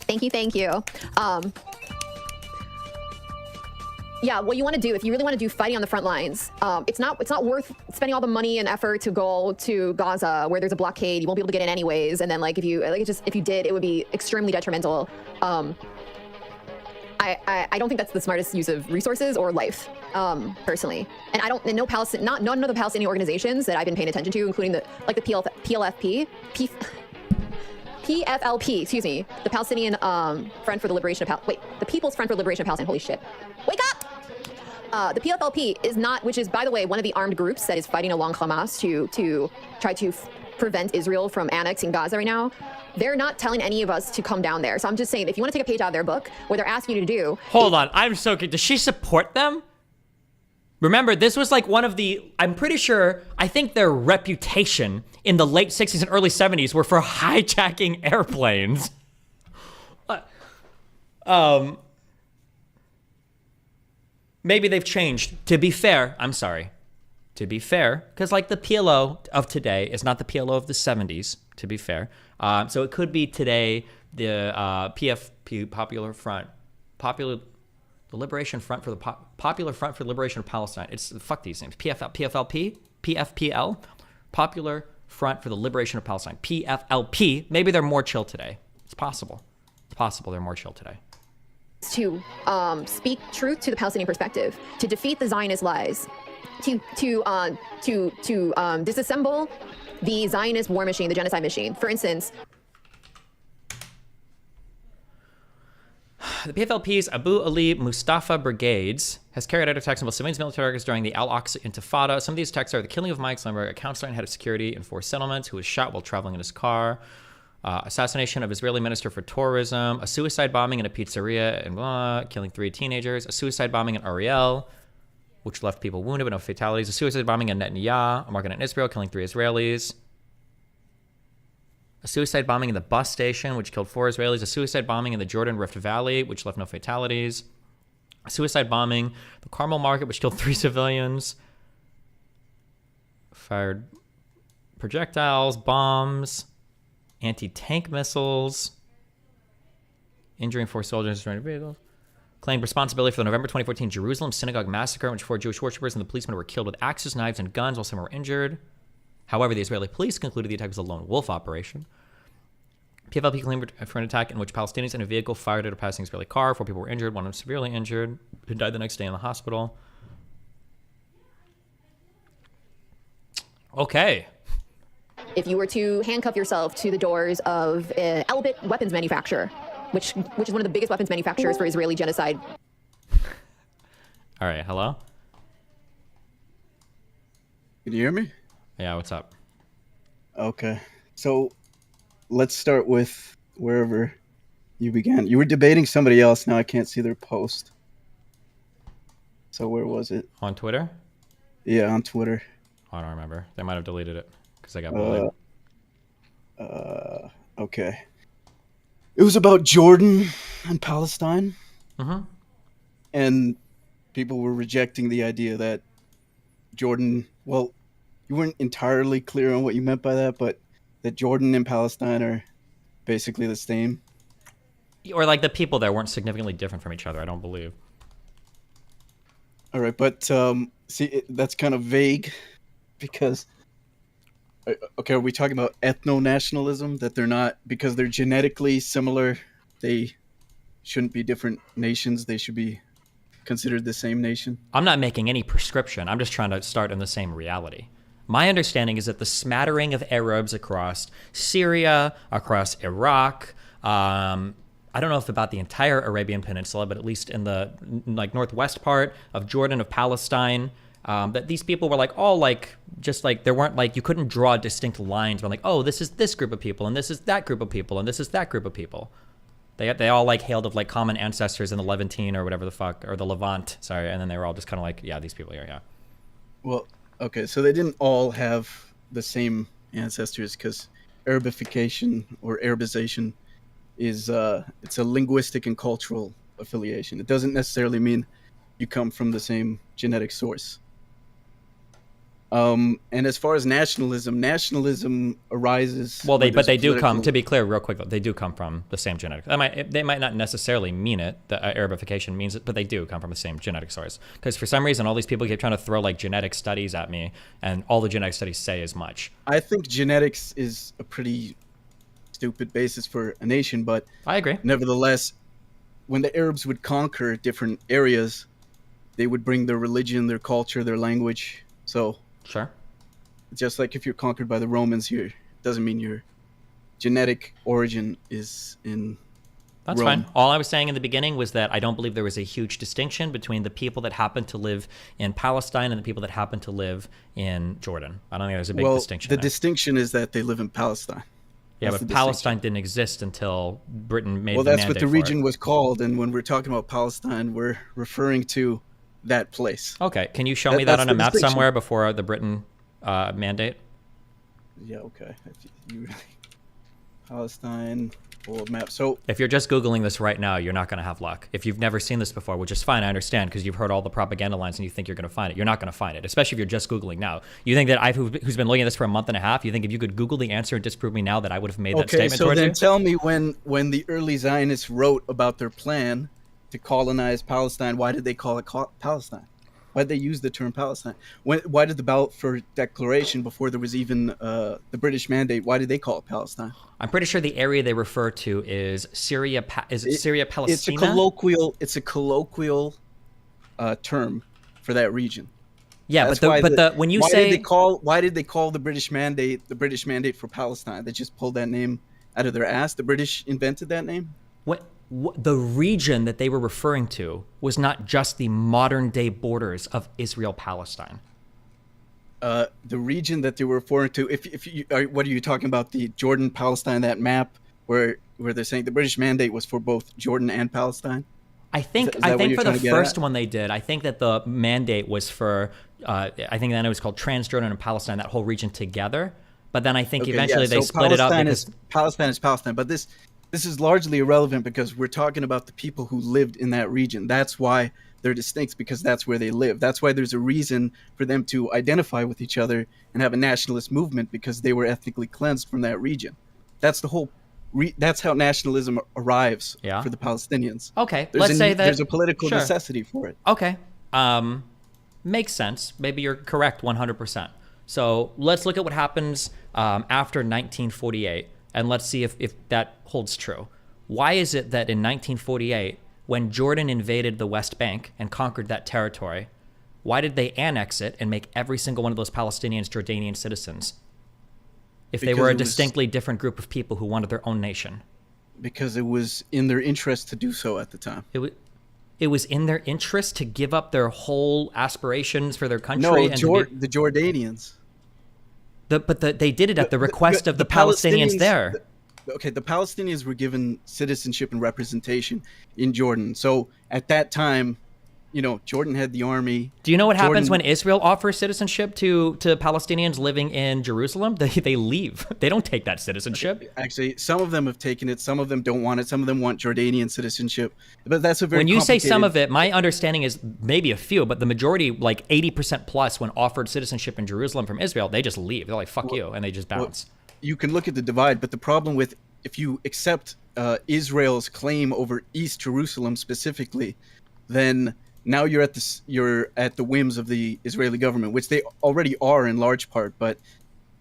Thank you. Thank you. Yeah, what you want to do if you really want to do fighting on the front lines, it's not worth spending all the money and effort to go to Gaza where there's a blockade. You won't be able to get in anyways, and then like if you did, it would be extremely detrimental. I don't think that's the smartest use of resources or life, personally. And none of the Palestinian organizations that I've been paying attention to, including the PFLP, excuse me, the Palestinian Front for the Liberation of the People's Front for the Liberation of Palestine. Holy shit! Wake up! The PFLP is not, which is by the way one of the armed groups that is fighting along Hamas to try to prevent Israel from annexing Gaza right now. They're not telling any of us to come down there. So I'm just saying, if you want to take a page out of their book, what they're asking you to do. Hold on, I'm so good. Does she support them? Remember, this was like one of the, I'm pretty sure, I think their reputation in the late 60s and early 70s were for hijacking airplanes. Maybe they've changed. To be fair, I'm sorry. To be fair, because like the PLO of today is not the PLO of the 70s, to be fair. So it could be today the PFP, the Liberation Front for the Popular Front for the Liberation of Palestine. It's fuck these names. PFLP, PFPL, Popular Front for the Liberation of Palestine. PFLP. Maybe they're more chill today. It's possible. It's possible they're more chill today. To speak truth to the Palestinian perspective, to defeat the Zionist lies, to disassemble the Zionist war machine, the genocide machine. For instance, the PFLP's Abu Ali Mustafa brigades has carried out attacks on both civilians and military targets during the Al-Aqsa Intifada. Some of these attacks are the killing of Mike Slemberg, a counselor and head of security in 4 settlements, who was shot while traveling in his car. Assassination of Israeli Minister for Tourism, a suicide bombing in a pizzeria in blah, killing 3 teenagers, a suicide bombing in Ariel, which left people wounded but no fatalities, a suicide bombing in Netanyahu, a market in Israel, killing 3 Israelis, a suicide bombing in the bus station, which killed 4 Israelis, a suicide bombing in the Jordan Rift Valley, which left no fatalities, a suicide bombing the Carmel Market, which killed 3 civilians, fired projectiles, bombs, anti-tank missiles, injuring 4 soldiers, destroying vehicles, claimed responsibility for the November 2014 Jerusalem synagogue massacre, in which 4 Jewish worshippers and the policemen were killed with axes, knives, and guns, while some were injured. However, the Israeli police concluded the attack was a lone wolf operation. PFLP claimed for an attack in which Palestinians in a vehicle fired at a passing Israeli car. 4 people were injured, 1 was severely injured, who died the next day in the hospital. Okay. if you were to handcuff yourself to the doors of Elbit weapons manufacturer, which is one of the biggest weapons manufacturers for Israeli genocide. All right, hello? Can you hear me? Yeah, what's up? Okay. So let's start with wherever you began. You were debating somebody else. Now I can't see their post. So where was it? On Twitter? Yeah, on Twitter. I don't remember. They might have deleted it because I got bullied. Okay. It was about Jordan and Palestine. Mm-hmm. And people were rejecting the idea that Jordan, well, you weren't entirely clear on what you meant by that, but that Jordan and Palestine are basically the same. Or like the people there weren't significantly different from each other, I don't believe. All right, but see, that's kind of vague because, okay, are we talking about ethno-nationalism? That they're not, because they're genetically similar, they shouldn't be different nations, they should be considered the same nation? I'm not making any prescription, I'm just trying to start in the same reality. My understanding is that the smattering of Arabs across Syria, across Iraq, I don't know if about the entire Arabian Peninsula, but at least in the like northwest part of Jordan, of Palestine, that these people were like all like, just like there weren't like, you couldn't draw distinct lines, but like, oh, this is this group of people, and this is that group of people, and this is that group of people. They all like hailed of like common ancestors in the Levantine or whatever the fuck, or the Levant, sorry, and then they were all just kind of like, yeah, these people here, yeah. Well, okay, so they didn't all have the same ancestors because Arabification or Arabization is it's a linguistic and cultural affiliation. It doesn't necessarily mean you come from the same genetic source. And as far as nationalism arises. Well, when but they there's do come. political- To be clear, real quick, though, they do come from the same genetic. They might not necessarily mean it. The Arabification means it, but they do come from the same genetic source. Because for some reason, all these people keep trying to throw like genetic studies at me, and all the genetic studies say as much. I think genetics is a pretty stupid basis for a nation, but I agree. Nevertheless, when the Arabs would conquer different areas, they would bring their religion, their culture, their language. So sure, just like if you're conquered by the Romans here, doesn't mean your genetic origin is in That's Rome. fine. All I was saying in the beginning was that I don't believe there was a huge distinction between the people that happen to live in Palestine and the people that happen to live in Jordan. I don't think there's a big distinction. The there. distinction is that they live in Palestine. Yeah, That's but the Palestine didn't exist until Britain made Well, the that's mandate what the for region it. was called, and when we're talking about Palestine, we're referring to that place. Okay, can you show me that that's on a the map distinction. somewhere before the Britain mandate? Yeah, okay. Palestine, world map. So If you're just Googling this right now, you're not going to have luck. If you've never seen this before, which is fine, I understand, because you've heard all the propaganda lines and you think you're going to find it. You're not going to find it, especially if you're just Googling now. You think that who's been looking at this for a month and a half, you think if you could Google the answer and disprove me now that I would have made that okay, statement so towards then you? tell me when the early Zionists wrote about their plan to colonize Palestine, why did they call it Palestine? Why did they use the term Palestine? Why did the Balfour Declaration, before there was even the British Mandate, why did they call it Palestine? I'm pretty sure the area they refer to is Syria. Syria Palestina? It's a colloquial term for that region. Yeah, That's when you why say did they call the British Mandate for Palestine? They just pulled that name out of their ass. The British invented that name. what the region that they were referring to was not just the modern day borders of Israel Palestine. The region that they were referring to, what are you talking about? The Jordan Palestine, that map where they're saying the British Mandate was for both Jordan and Palestine? I think Is that what you're for trying the to get first at? one they did, I think that the mandate was for I think then it was called Transjordan and Palestine, that whole region together. But then I think Okay, eventually yeah, they so split it up Palestine because is Palestine, but this is largely irrelevant because we're talking about the people who lived in that region. That's why they're distinct, because that's where they live. That's why there's a reason for them to identify with each other and have a nationalist movement, because they were ethnically cleansed from that region. That's the whole. That's how nationalism arrives for the Palestinians. Okay, There's let's say that there's a political sure. necessity for it. Okay, makes sense. Maybe you're correct 100%. So let's look at what happens after 1948, and let's see if that holds true. Why is it that in 1948, when Jordan invaded the West Bank and conquered that territory, why did they annex it and make every single one of those Palestinians Jordanian citizens if they Because were a it was- distinctly different group of people who wanted their own nation? Because it was in their interest to do so at the time. It was in their interest to give up their whole aspirations for their country. No, and the Jordanians. They did it at the request of the Palestinians there. Okay, the Palestinians were given citizenship and representation in Jordan. So at that time, Jordan had the army. Do you know what happens Jordan- when Israel offers citizenship to Palestinians living in Jerusalem? They leave. They don't take that citizenship. Actually, some of them have taken it. Some of them don't want it. Some of them want Jordanian citizenship. But that's a very When you say some complicated- of it, my understanding is maybe a few, but the majority, like 80% plus, when offered citizenship in Jerusalem from Israel, they just leave. They're like, fuck you, and they just bounce. You can look at the divide, but the problem with if you accept Israel's claim over East Jerusalem specifically, then now you're at the whims of the Israeli government, which they already are in large part. But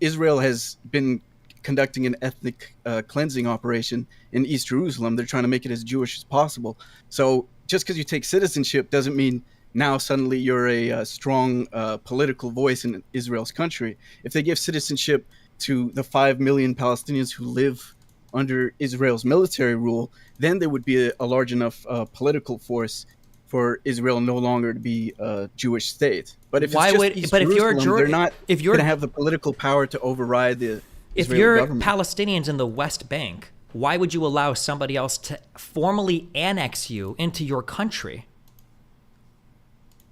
Israel has been conducting an ethnic cleansing operation in East Jerusalem. They're trying to make it as Jewish as possible. So just because you take citizenship doesn't mean now suddenly you're a strong political voice in Israel's country. If they give citizenship to the 5 million Palestinians who live under Israel's military rule, then there would be a large enough political force for Israel no longer to be a Jewish state. But if Why it's just would- East but if you're a Jerusalem, they're not if you're- going to have the political power to override the If Israeli you're government. Palestinians in the West Bank, why would you allow somebody else to formally annex you into your country?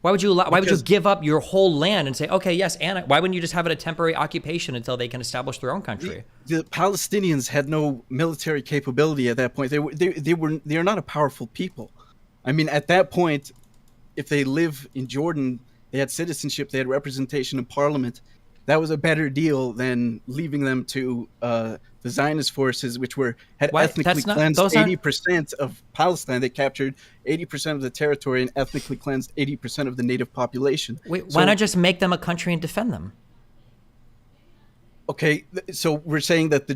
Why would you give up your whole land and say, okay, yes, why wouldn't you just have it a temporary occupation until they can establish their own country? The Palestinians had no military capability at that point. They are not a powerful people. I mean, at that point, if they live in Jordan, they had citizenship, they had representation in parliament. That was a better deal than leaving them to the Zionist forces, which had Why- ethnically that's not- cleansed those aren't- 80% of Palestine. They captured 80% of the territory and ethnically cleansed 80% of the native population. Wait, So- why not just make them a country and defend them? Okay, so we're saying that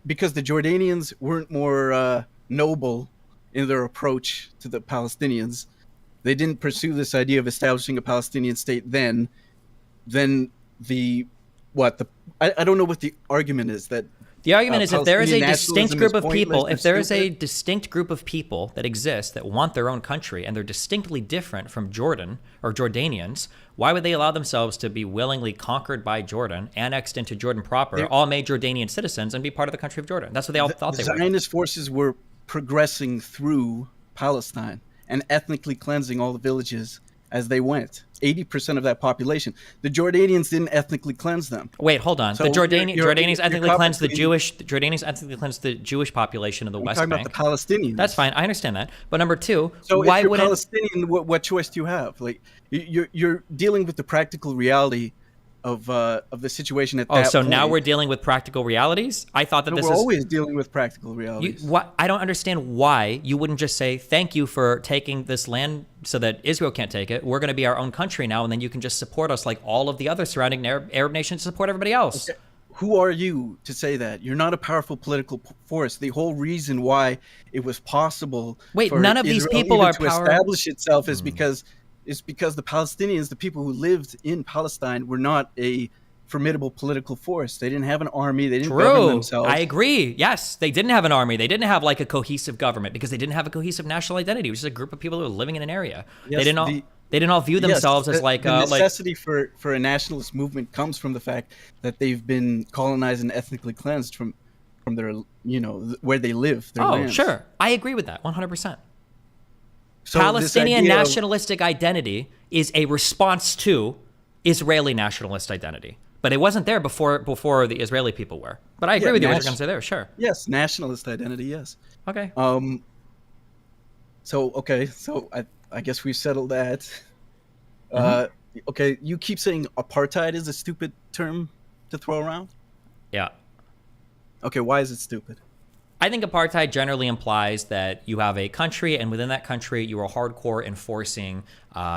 because the Jordanians weren't more noble in their approach to the Palestinians, they didn't pursue this idea of establishing a Palestinian state then I don't know what the argument is. That The argument is if there is a Palestinian distinct nationalism group is of people, pointless or if there is a stupid? distinct group of people that exist that want their own country and they're distinctly different from Jordan or Jordanians, why would they allow themselves to be willingly conquered by Jordan, annexed into Jordan proper, all made Jordanian citizens, and be part of the country of Jordan? That's what they all thought they were. Zionist forces were progressing through Palestine and ethnically cleansing all the villages as they went. 80% of that population. The Jordanians didn't ethnically cleanse them. Wait, hold on. So The Jordanians you're ethnically caught cleansed the between- Jordanians ethnically cleansed the Jewish population of the West talking Bank. about the Palestinians. That's fine. I understand that. But number two, So why if you're wouldn't Palestinian, what choice do you have? Like you're dealing with the practical reality of the situation at that so point. now we're dealing with practical realities? I thought that No, this we're is always dealing with practical realities. I don't understand why you wouldn't just say thank you for taking this land so that Israel can't take it. We're going to be our own country now, and then you can just support us like all of the other surrounding Arab nations support everybody else. Okay. Who are you to say that? You're not a powerful political force. The whole reason why it was possible for none of these Israel people even are to establish itself is because the Palestinians, the people who lived in Palestine, were not a formidable political force. They didn't have an army. They didn't govern True. themselves. I agree. Yes, they didn't have an army. They didn't have like a cohesive government because they didn't have a cohesive national identity. It was just a group of people who were living in an area. Yes, they didn't all view themselves as like the necessity for a nationalist movement comes from the fact that they've been colonized and ethnically cleansed from their where they live. Their lands. Sure. I agree with that 100%. So Palestinian this idea of- nationalistic identity is a response to Israeli nationalist identity. But it wasn't there before the Israeli people were. But I agree with you what you're going to say there, sure. Yes, nationalist identity, yes. Okay. So I guess we've settled that. Okay, you keep saying apartheid is a stupid term to throw around? Yeah. Okay, why is it stupid? I think apartheid generally implies that you have a country, and within that country, you are hardcore enforcing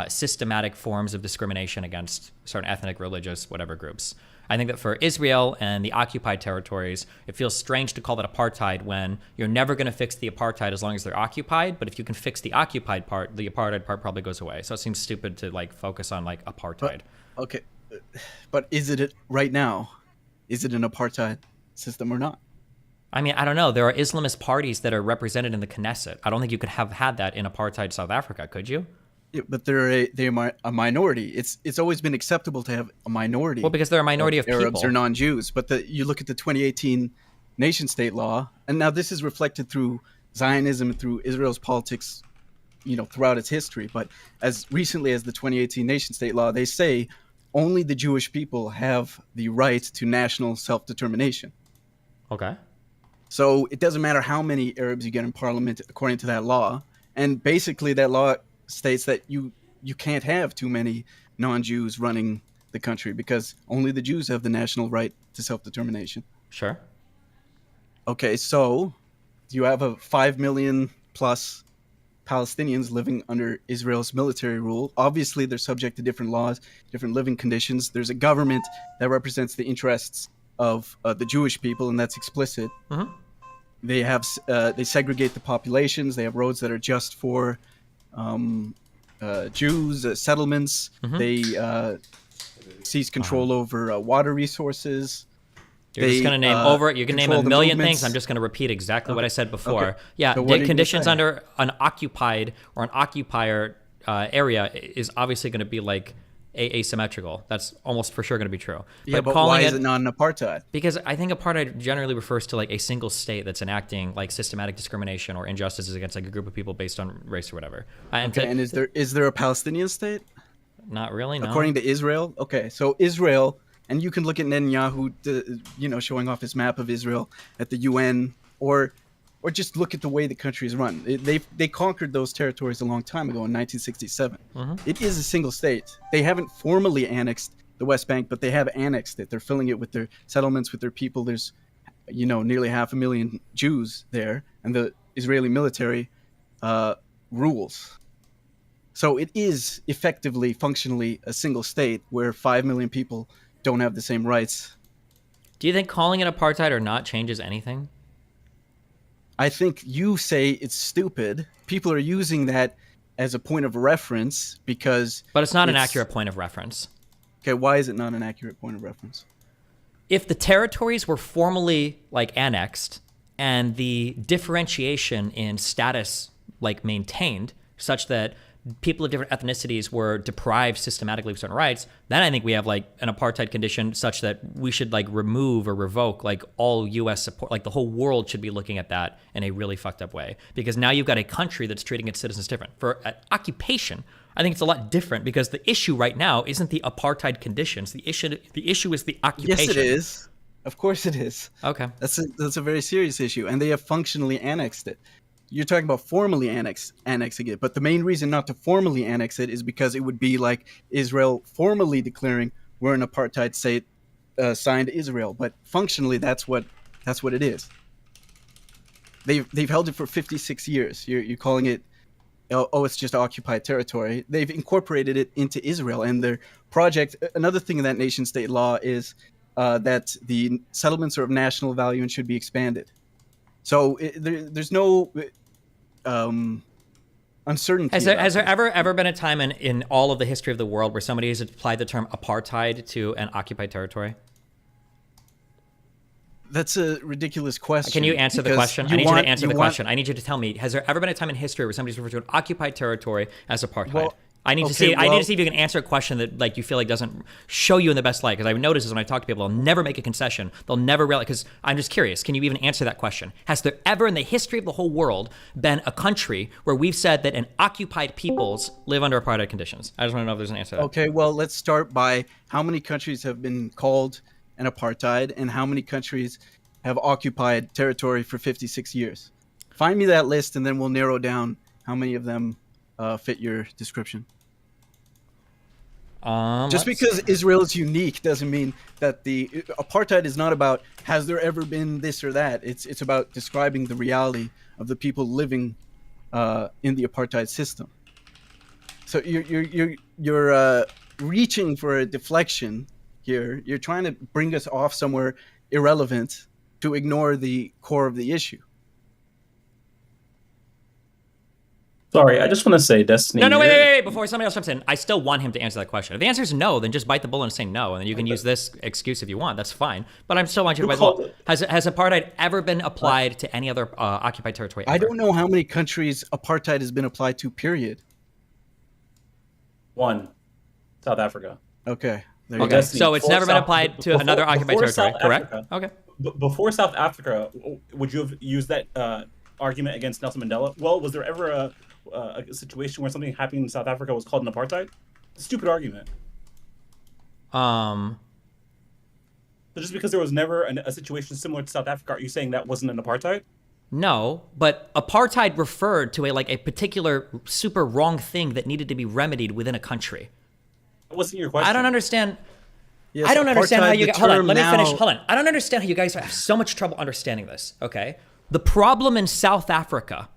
systematic forms of discrimination against certain ethnic, religious, whatever groups. I think that for Israel and the occupied territories, it feels strange to call it apartheid when you're never going to fix the apartheid as long as they're occupied. But if you can fix the occupied part, the apartheid part probably goes away. So it seems stupid to like focus on like apartheid. But is it right now? Is it an apartheid system or not? I mean, I don't know. There are Islamist parties that are represented in the Knesset. I don't think you could have had that in apartheid South Africa, could you? Yeah, but they're a minority. It's always been acceptable to have a minority. Well, because they're a minority of Arabs people. or non-Jews. But you look at the 2018 nation-state law, and now this is reflected through Zionism, through Israel's politics, throughout its history. But as recently as the 2018 nation-state law, they say only the Jewish people have the right to national self-determination. Okay. So it doesn't matter how many Arabs you get in parliament according to that law. And basically that law states that you can't have too many non-Jews running the country because only the Jews have the national right to self-determination. Sure. Okay, so you have a 5 million plus Palestinians living under Israel's military rule. Obviously, they're subject to different laws, different living conditions. There's a government that represents the interests of the Jewish people, and that's explicit. Mm-hmm. They segregate the populations. They have roads that are just for Jews, settlements. Mm-hmm. They seize control over water resources. You're just going to name you can name a million things. I'm just going to repeat exactly what I said before. Okay. Yeah, So what the are conditions you under an occupied or an occupier area is obviously going to be like asymmetrical. That's almost for sure going to be true. Yeah, but why is it not an apartheid? Because I think apartheid generally refers to like a single state that's enacting like systematic discrimination or injustices against like a group of people based on race or whatever. And is there a Palestinian state? Not really, no. According to Israel? Okay, so Israel, and you can look at Netanyahu, showing off his map of Israel at the UN, or or just look at the way the country is run. They conquered those territories a long time ago in 1967. It is a single state. They haven't formally annexed the West Bank, but they have annexed it. They're filling it with their settlements, with their people. There's, nearly 500,000 Jews there, and the Israeli military rules. So it is effectively, functionally a single state where 5 million people don't have the same rights. Do you think calling it apartheid or not changes anything? I think you say it's stupid. People are using that as a point of reference because... But it's not an accurate point of reference. Okay, why is it not an accurate point of reference? If the territories were formally annexed and the differentiation in status maintained such that people of different ethnicities were deprived systematically of certain rights, then I think we have an apartheid condition such that we should remove or revoke all U.S. support. The whole world should be looking at that in a really fucked up way, because now you've got a country that's treating its citizens different. For occupation, I think it's a lot different, because the issue right now isn't the apartheid conditions. The issue is the occupation. Yes, it is. Of course it is. Okay. That's a very serious issue, and they have functionally annexed it. You're talking about formally annexing it, but the main reason not to formally annex it is because it would be like Israel formally declaring we're an apartheid state, signed Israel, but functionally that's what it is. They've held it for 56 years. You're calling it, it's just occupied territory. They've incorporated it into Israel, and their project. Another thing in that nation-state law is that the settlements are of national value and should be expanded. So there's no uncertainty. Has there ever been a time in all of the history of the world where somebody has applied the term apartheid to an occupied territory? That's a ridiculous question. Can you answer the question? I need you to answer the question. I need you to tell me, has there ever been a time in history where somebody's referred to an occupied territory as apartheid? Well, I need to see if you can answer a question that you feel doesn't show you in the best light. Because I've noticed this when I talk to people, they'll never make a concession. They'll never realize. Because I'm just curious. Can you even answer that question? Has there ever in the history of the whole world been a country where we've said that an occupied peoples live under apartheid conditions? I just want to know if there's an answer to that. Okay, well, let's start by how many countries have been called an apartheid and how many countries have occupied territory for 56 years. Find me that list, and then we'll narrow down how many of them fit your description. Just because Israel is unique doesn't mean that the apartheid is not about has there ever been this or that. It's about describing the reality of the people living in the apartheid system. So you're reaching for a deflection here. You're trying to bring us off somewhere irrelevant to ignore the core of the issue. Sorry, I just want to say, Destiny. No, wait. Before somebody else jumps in, I still want him to answer that question. If the answer is no, then just bite the bullet and say no, and then you can use this excuse if you want. That's fine. But I still want you to bite the bullet. Has apartheid ever been applied to any other occupied territory ever? I don't know how many countries apartheid has been applied to, period. One. South Africa. Okay. Okay, so it's never been applied to another occupied territory, correct? Okay. Before South Africa, would you have used that argument against Nelson Mandela? Well, was there ever a situation where something happening in South Africa was called an apartheid? Stupid argument. So just because there was never a situation similar to South Africa, are you saying that wasn't an apartheid? No, but apartheid referred to a particular super wrong thing that needed to be remedied within a country. That wasn't your question. I don't understand. Yes, I don't understand how you guys. Hold on, let me finish. Hold on. I don't understand how you guys have so much trouble understanding this. Okay, the problem in South Africa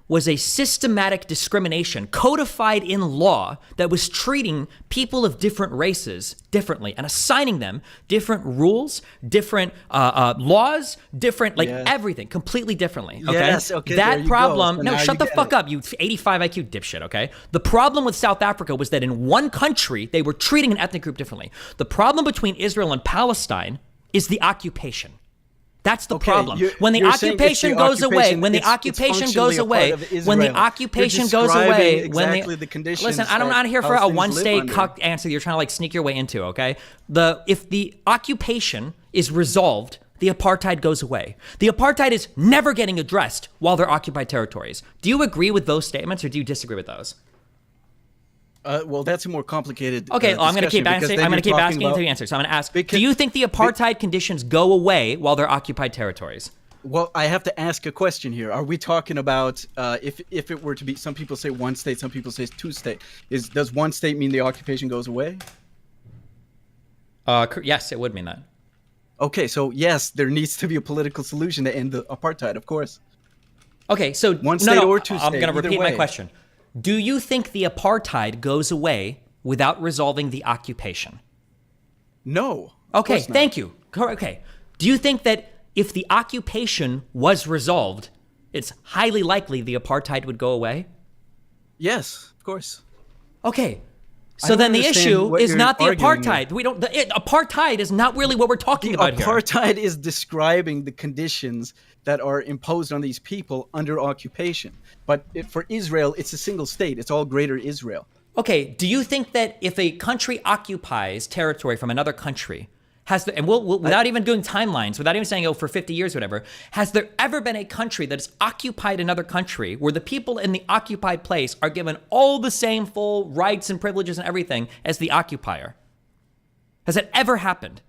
was a systematic discrimination codified in law that was treating people of different races differently and assigning them different rules, different laws, different everything completely differently. Okay, yes, okay, that problem. So no, shut the fuck up, you 85 IQ dipshit. Okay, the problem with South Africa was that in one country they were treating an ethnic group differently. The problem between Israel and Palestine is the occupation. That's the problem. When the occupation goes away, when the occupation goes away, when the occupation goes away, when the conditions. Listen, I'm not here for a one-state cuck answer that you're trying to sneak your way into. Okay, if the occupation is resolved, the apartheid goes away. The apartheid is never getting addressed while they're occupied territories. Do you agree with those statements, or do you disagree with those? Well, that's a more complicated. Okay, I'm going to keep asking. I'm going to keep asking until you answer. So I'm going to ask: do you think the apartheid conditions go away while they're occupied territories? Well, I have to ask a question here. Are we talking about if it were to be? Some people say one state, some people say two state. Does one state mean the occupation goes away? Yes, it would mean that. Okay, so yes, there needs to be a political solution to end the apartheid, of course. Okay, so one state or two I'm state. going to repeat my question. Do you think the apartheid goes away without resolving the occupation? No. Okay, thank you. Okay. Do you think that if the occupation was resolved, it's highly likely the apartheid would go away? Yes, of course. Okay. So then the issue is not the apartheid. Apartheid is not really what we're talking about here. Apartheid is describing the conditions that are imposed on these people under occupation. But for Israel, it's a single state. It's all greater Israel. Okay, do you think that if a country occupies territory from another country, without even doing timelines, without even saying, for 50 years, whatever, has there ever been a country that has occupied another country where the people in the occupied place are given all the same full rights and privileges and everything as the occupier? Has that ever happened?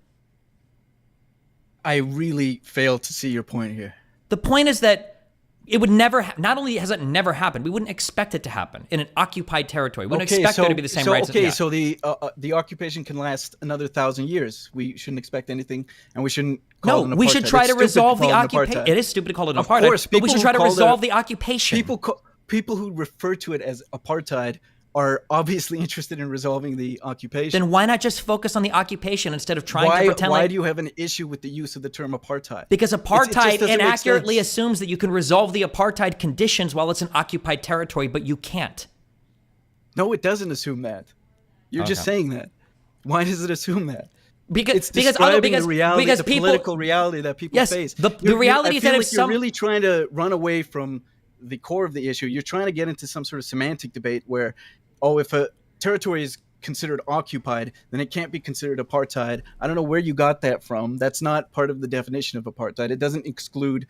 I really fail to see your point here. The point is that it would never, not only has it never happened, we wouldn't expect it to happen in an occupied territory. We wouldn't expect there to be the same rights. Okay, so the occupation can last another 1,000 years. We shouldn't expect anything, and we shouldn't call it an apartheid. We should try to resolve the occupation. It is stupid to call it an apartheid, Of course, but we should try to resolve the occupation. People who refer to it as apartheid are obviously interested in resolving the occupation. Then why not just focus on the occupation instead of trying to pretend Why do you have an issue with the use of the term apartheid? Because apartheid inaccurately assumes that you can resolve the apartheid conditions while it's an occupied territory, but you can't. No, it doesn't assume that. You're just saying that. Why does it assume that? Because the political reality that people face. The reality is that if you're really trying to run away from the core of the issue, you're trying to get into some sort of semantic debate where, if a territory is considered occupied, then it can't be considered apartheid. I don't know where you got that from. That's not part of the definition of apartheid. It doesn't exclude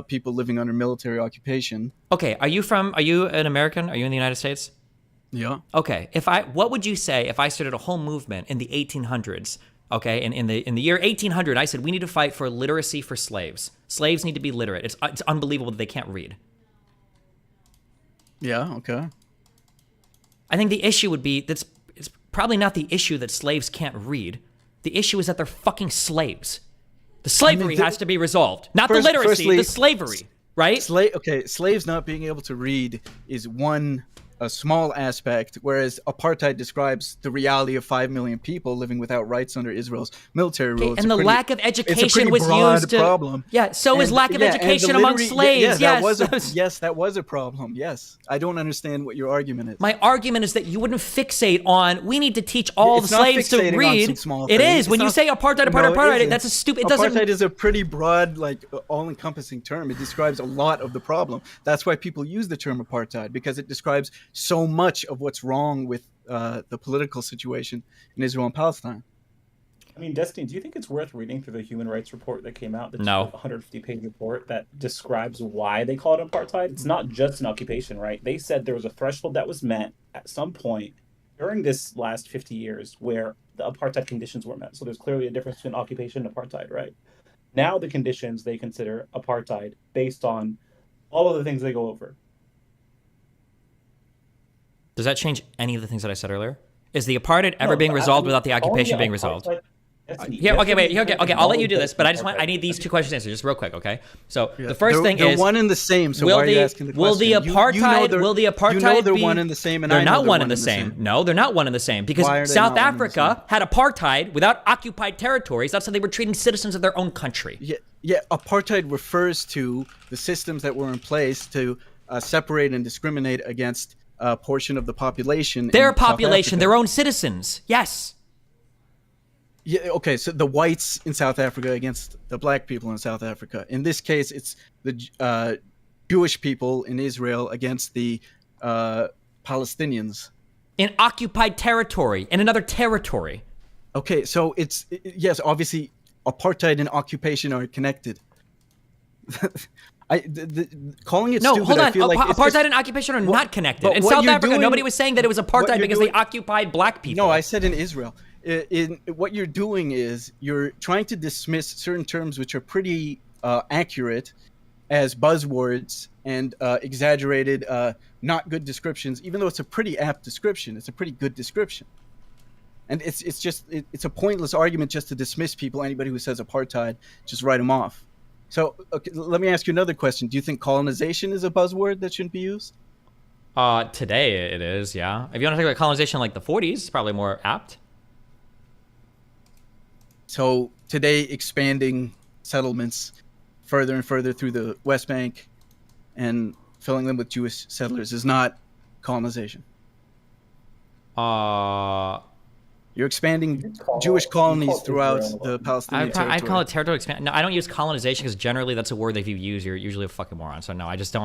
people living under military occupation. Okay, are you an American? Are you in the United States? Yeah. Okay, what would you say if I started a whole movement in the 1800s? Okay, and in the year 1800, I said we need to fight for literacy for slaves. Slaves need to be literate. It's unbelievable that they can't read. Yeah, okay. I think the issue would be it's probably not the issue that slaves can't read. The issue is that they're fucking slaves. The slavery has to be resolved, not the literacy, the slavery, right? Slaves not being able to read is a small aspect, whereas apartheid describes the reality of 5 million people living without rights under Israel's military rule. And the lack of education was used to problem. Yeah, so is lack of education among slaves. That was a problem. Yes, I don't understand what your argument is. My argument is that you wouldn't fixate on we need to teach all the slaves to read. It is when you say apartheid. That's a stupid. Apartheid is a pretty broad, all-encompassing term. It describes a lot of the problem. That's why people use the term apartheid, because it describes so much of what's wrong with the political situation in Israel and Palestine. I mean, Destiny, do you think it's worth reading through the human rights report that came out? No. 150-page report that describes why they call it apartheid. It's not just an occupation, right? They said there was a threshold that was met at some point during this last 50 years where the apartheid conditions were met. So there's clearly a difference between occupation and apartheid, right? Now the conditions they consider apartheid based on all of the things they go over. Does that change any of the things that I said earlier? Is the apartheid ever being resolved without the occupation being resolved? Okay, I'll let you do this, but I need these two questions answered just real quick, okay? So the first thing they're is one and the same. So why are you asking the question? Will the apartheid they're be one and the same, and they're I know not they're one and the same. No, they're not one and the same because South Africa had apartheid without occupied territories. That's how they were treating citizens of their own country. Yeah. Apartheid refers to the systems that were in place to separate and discriminate against a portion of the population. Their population, their own citizens. Yes. Yeah, okay, so the whites in South Africa against the black people in South Africa. In this case, it's the Jewish people in Israel against the Palestinians. In occupied territory, in another territory. Okay, so yes, obviously apartheid and occupation are connected. Calling it stupid, hold on. I feel like apartheid and occupation are not connected. In South Africa, nobody was saying that it was apartheid because they occupied black people. No, I said in Israel. In what you're doing is you're trying to dismiss certain terms which are pretty accurate as buzzwords and exaggerated, not good descriptions. Even though it's a pretty apt description, it's a pretty good description. And it's a pointless argument just to dismiss people. Anybody who says apartheid, just write them off. So okay, let me ask you another question. Do you think colonization is a buzzword that shouldn't be used? Today it is, yeah. If you want to talk about colonization like the 40s, it's probably more apt. So today, expanding settlements further and further through the West Bank and filling them with Jewish settlers is not colonization. You're expanding Jewish colonies throughout the Palestinian territory. I'd call it territorial expansion. No, I don't use colonization because generally that's a word that if you use, you're usually a fucking moron. So no, I stay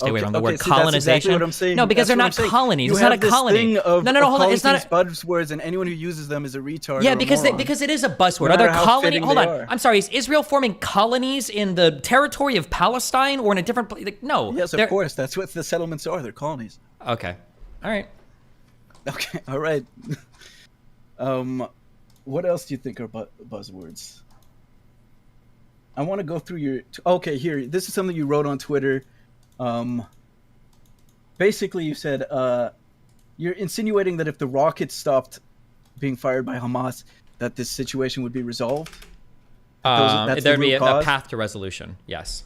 away from the word colonization. That's exactly what I'm saying. No, because they're not colonies. It's not a colony. No, hold on. It's not buzzwords, and anyone who uses them is a retard. Yeah, because it is a buzzword. Are there colonies? Hold on. I'm sorry. Is Israel forming colonies in the territory of Palestine or in a different place? Like, no. Yes, of course. That's what the settlements are. They're colonies. Okay. All right. Okay. All right. What else do you think are buzzwords? I want to go through your... Okay, here. This is something you wrote on Twitter. Basically, you said you're insinuating that if the rockets stopped being fired by Hamas, that this situation would be resolved? There'd be a path to resolution, yes.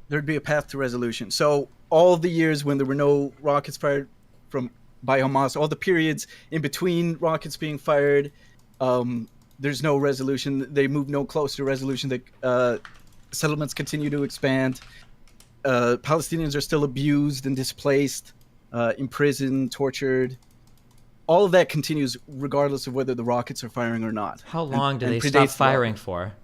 There'd be a path to resolution. So all the years when there were no rockets fired by Hamas, all the periods in between rockets being fired, there's no resolution. They move no closer to resolution. The settlements continue to expand. Palestinians are still abused and displaced, imprisoned, tortured. All of that continues regardless of whether the rockets are firing or not. How long do they stop firing for?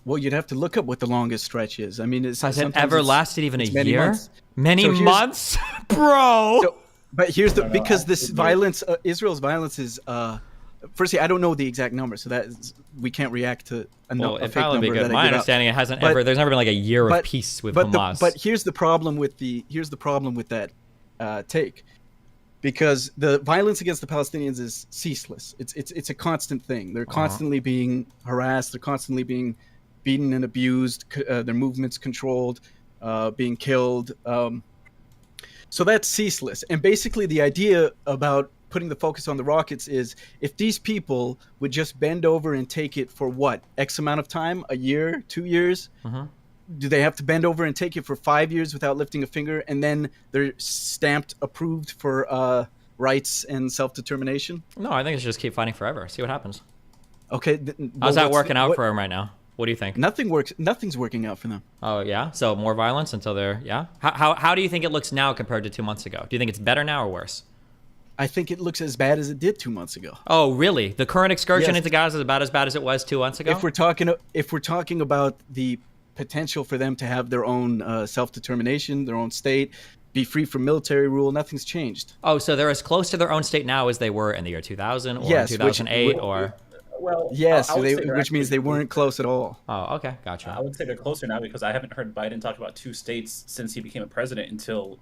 Well, you'd have to look up what the longest stretch is. I mean, has it ever lasted even a year? Many months? Bro! But here's because this violence, Israel's violence is, firstly, I don't know the exact number, so that we can't react to a fake number. Probably be good. My understanding, there's never been like a year of peace with Hamas. But here's the problem with that take, because the violence against the Palestinians is ceaseless. It's a constant thing. They're constantly being harassed. They're constantly being beaten and abused. Their movements controlled, being killed. So that's ceaseless. And basically the idea about putting the focus on the rockets is if these people would just bend over and take it for what? X amount of time? A year? 2 years? Do they have to bend over and take it for 5 years without lifting a finger, and then they're stamped approved for rights and self-determination? No, I think it should just keep fighting forever. See what happens. Okay. How's that working out for them right now? What do you think? Nothing's working out for them. Oh, yeah? So more violence until they're... Yeah? How do you think it looks now compared to 2 months ago? Do you think it's better now or worse? I think it looks as bad as it did 2 months ago. Oh, really? The current excursion into Gaza is about as bad as it was 2 months ago? If we're talking about the potential for them to have their own self-determination, their own state, be free from military rule, nothing's changed. Oh, so they're as close to their own state now as they were in the year 2000 or 2008 or... Well, yes, which means they weren't close at all. Oh, okay, gotcha. I would say they're closer now because I haven't heard Biden talk about 2 states since he became a president until,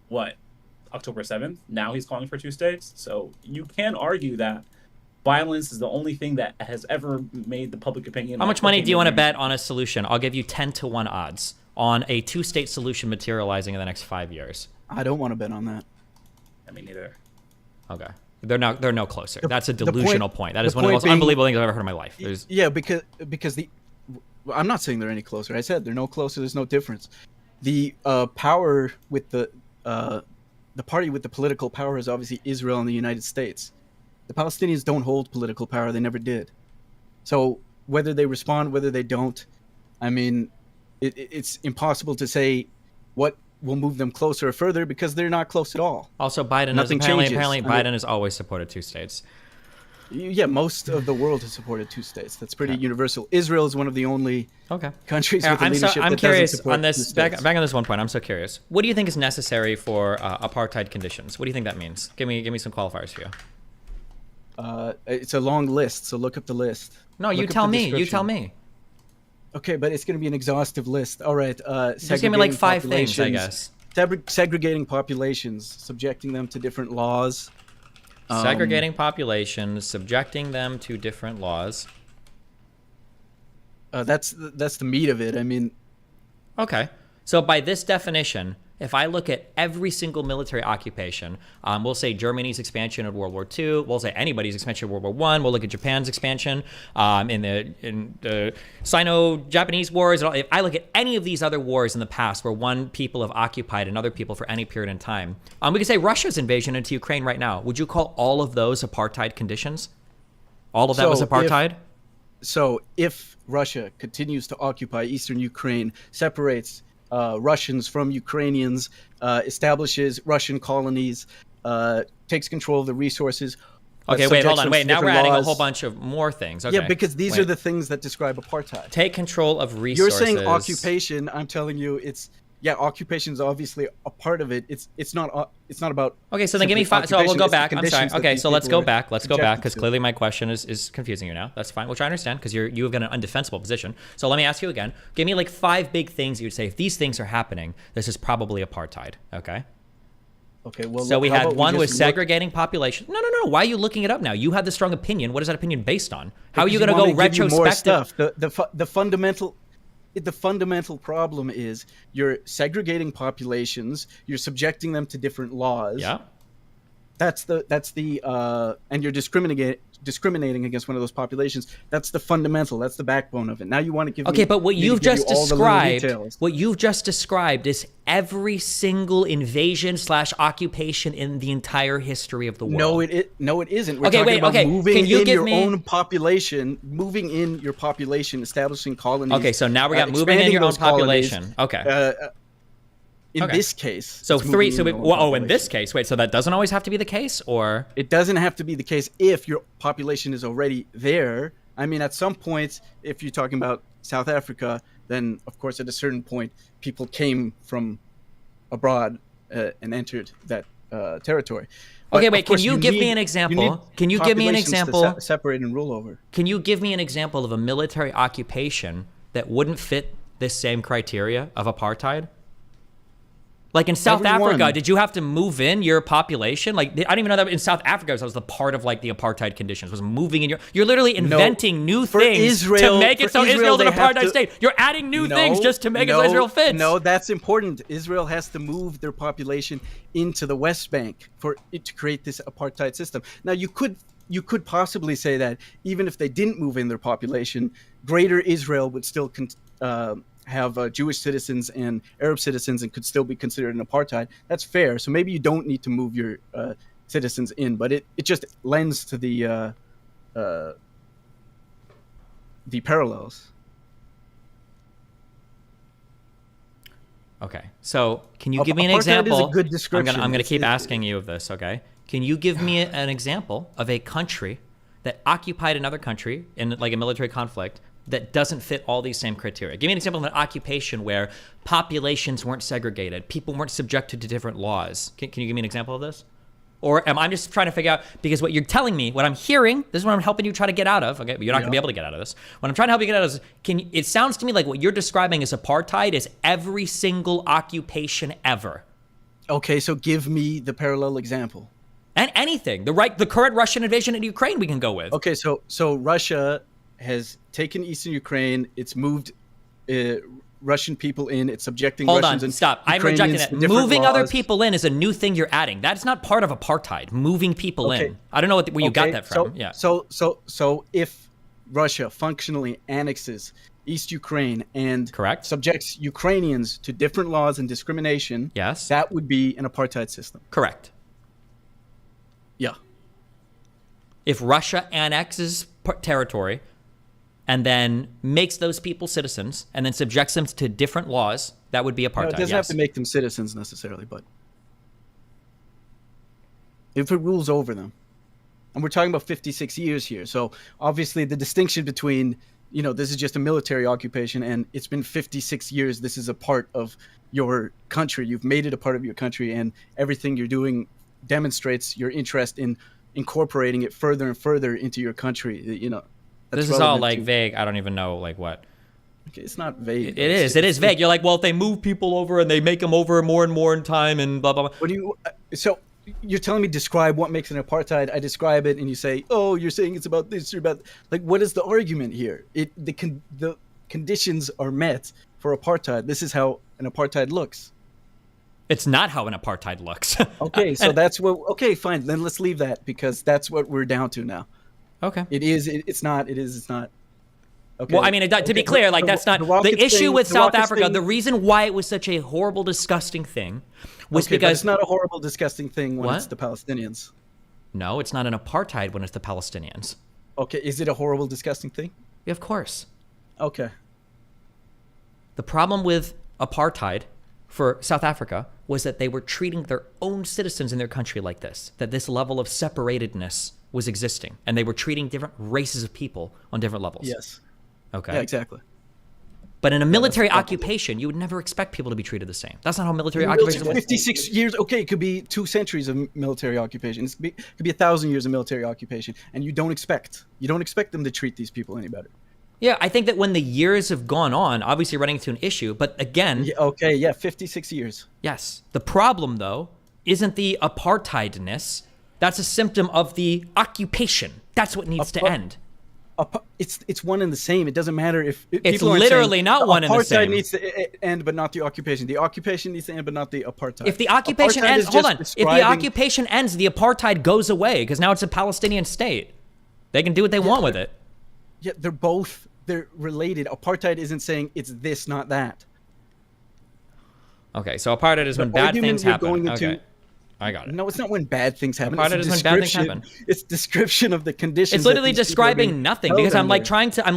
October 7th? Now he's calling for 2 states. So you can argue that violence is the only thing that has ever made the public opinion... How much money do you want to bet on a solution? I'll give you 10-to-1 odds on a 2-state solution materializing in the next 5 years. I don't want to bet on that. I mean, neither. Okay. They're no closer. That's a delusional point. That is one of the most unbelievable things I've ever heard in my life. Yeah, because I'm not saying they're any closer. I said they're no closer. There's no difference. The power with the party with the political power is obviously Israel and the United States. The Palestinians don't hold political power. They never did. So whether they respond, whether they don't, I mean, it's impossible to say what will move them closer or further because they're not close at all. Also, Biden apparently Biden has always supported 2 states. Yeah, most of the world has supported 2 states. That's pretty universal. Israel is one of the only countries with a leadership that doesn't support 2 states. Back on this one point, I'm so curious. What do you think is necessary for apartheid conditions? What do you think that means? Give me some qualifiers for you. It's a long list, so look up the list. No, you tell me. You tell me. Okay, but it's going to be an exhaustive list. All right. Just give me like 5 things, I guess. Segregating populations, subjecting them to different laws. Segregating populations, subjecting them to different laws. That's the meat of it. I mean, Okay. So by this definition, if I look at every single military occupation, we'll say Germany's expansion in World War II, we'll say anybody's expansion in World War I, we'll look at Japan's expansion in the Sino-Japanese wars. If I look at any of these other wars in the past where one people have occupied another people for any period in time, we could say Russia's invasion into Ukraine right now. Would you call all of those apartheid conditions? All of that was apartheid? If Russia continues to occupy eastern Ukraine, separates Russians from Ukrainians, establishes Russian colonies, takes control of the resources. Okay, wait, hold on. Wait, now we're adding a whole bunch of more things. Okay. Yeah, because these are the things that describe apartheid. Take control of resources. You're saying occupation. I'm telling you, occupation is obviously a part of it. It's not about. Okay, so then give me 5. So we'll go back. I'm sorry. Okay, so let's go back. Let's go back because clearly my question is confusing you now. That's fine, which I understand because you have got an undefensible position. So let me ask you again. Give me like 5 big things you would say if these things are happening, this is probably apartheid. Okay. Okay. Well, so we had one was segregating population. No. Why are you looking it up now? You had the strong opinion. What is that opinion based on? How are you going to go retrospective? The fundamental problem is you're segregating populations, you're subjecting them to different laws. Yeah. And you're discriminating against one of those populations. That's the fundamental. That's the backbone of it. Now you want to give me, but what you've just described is every single invasion / occupation in the entire history of the world. No, it isn't. We're talking about moving in your own population, moving in your population, establishing colonies. Okay, so now we got moving in your own population. Okay. In this case, so 3. So in this case, wait. So that doesn't always have to be the case, or it doesn't have to be the case if your population is already there. I mean, at some point, if you're talking about South Africa, then of course, at a certain point, people came from abroad and entered that territory. Okay, wait. Can you give me an example? Can you give me an example? To separate and rule over. Can you give me an example of a military occupation that wouldn't fit this same criteria of apartheid? Like in South Africa, did you have to move in your population? Like I don't even know that in South Africa that was the part of like the apartheid conditions was moving in you're literally inventing new things to make it so Israel's an apartheid state. You're adding new things just to make it so Israel fits. No, that's important. Israel has to move their population into the West Bank for it to create this apartheid system. Now you could possibly say that even if they didn't move in their population, Greater Israel would still have Jewish citizens and Arab citizens and could still be considered an apartheid. That's fair. So maybe you don't need to move your citizens in, but it just lends to the parallels. Okay. So can you give me an example? Is a good description. I'm going to keep asking you of this, okay? Can you give me an example of a country that occupied another country in like a military conflict that doesn't fit all these same criteria? Give me an example of an occupation where populations weren't segregated, people weren't subjected to different laws. Can you give me an example of this? Or am I just trying to figure out, because what you're telling me, what I'm hearing, this is what I'm helping you try to get out of, okay? But you're not gonna be able to get out of this. What I'm trying to help you get out of is, it sounds to me like what you're describing as apartheid is every single occupation ever. Okay, so give me the parallel example. And anything, the current Russian invasion into Ukraine we can go with. Okay, so Russia has taken eastern Ukraine. It's moved Russian people in. It's subjecting Russians and stop. I'm rejecting that. Moving other people in is a new thing you're adding. That's not part of apartheid. Moving people in. I don't know where you got that from. So if Russia functionally annexes East Ukraine and subjects Ukrainians to different laws and discrimination, yes, that would be an apartheid system. Correct. Yeah. If Russia annexes territory and then makes those people citizens and then subjects them to different laws, that would be apartheid. No, it doesn't have to make them citizens necessarily, but if it rules over them. And we're talking about 56 years here. So obviously the distinction between, this is just a military occupation and it's been 56 years. This is a part of your country. You've made it a part of your country, and everything you're doing demonstrates your interest in incorporating it further and further into your country. This is all like vague. I don't even know like what. Okay, it's not vague. It is vague. You're like, well, if they move people over and they make them over more and more in time and blah blah blah. What do you? So you're telling me describe what makes an apartheid? I describe it, and you say, oh, you're saying it's about this or about like. What is the argument here? The conditions are met for apartheid, this is how an apartheid looks. It's not how an apartheid looks. Okay, so that's what. Okay, fine. Then let's leave that because that's what we're down to now. Okay. It is. It's not. It is. It's not. Okay. Well, I mean, to be clear, like that's not the issue with South Africa. Thing, the reason why it was such a horrible, disgusting thing was okay, because but it's not a horrible, disgusting thing when What? it's the Palestinians. No, it's not an apartheid when it's the Palestinians. Okay, is it a horrible, disgusting thing? Yeah, of course. Okay. The problem with apartheid for South Africa was that they were treating their own citizens in their country like this, that this level of separatedness was existing, and they were treating different races of people on different levels. Yes. Okay. Yeah, exactly. But in a military occupation, you would never expect people to be treated the same. That's not how military occupations work. 56 years. Okay, it could be 2 centuries of military occupation. It could be 1,000 years of military occupation, and you don't expect them to treat these people any better. Yeah, I think that when the years have gone on, obviously running into an issue, but again... Yeah, okay, yeah, 56 years. Yes. The problem, though, isn't the apartheidness. That's a symptom of the occupation. That's what needs to end. It's one and the same. It doesn't matter if... It's literally not one and the same. Apartheid needs to end, but not the occupation. The occupation needs to end, but not the apartheid. If the occupation ends... Hold on. If the occupation ends, the apartheid goes away, because now it's a Palestinian state. They can do what they want with it. Yeah, they're related. Apartheid isn't saying it's this, not that. Okay, so apartheid is when bad things happen. Okay, I got it. No, it's not when bad things happen. Apartheid is when bad things happen. It's description of the conditions. It's literally describing nothing, because I'm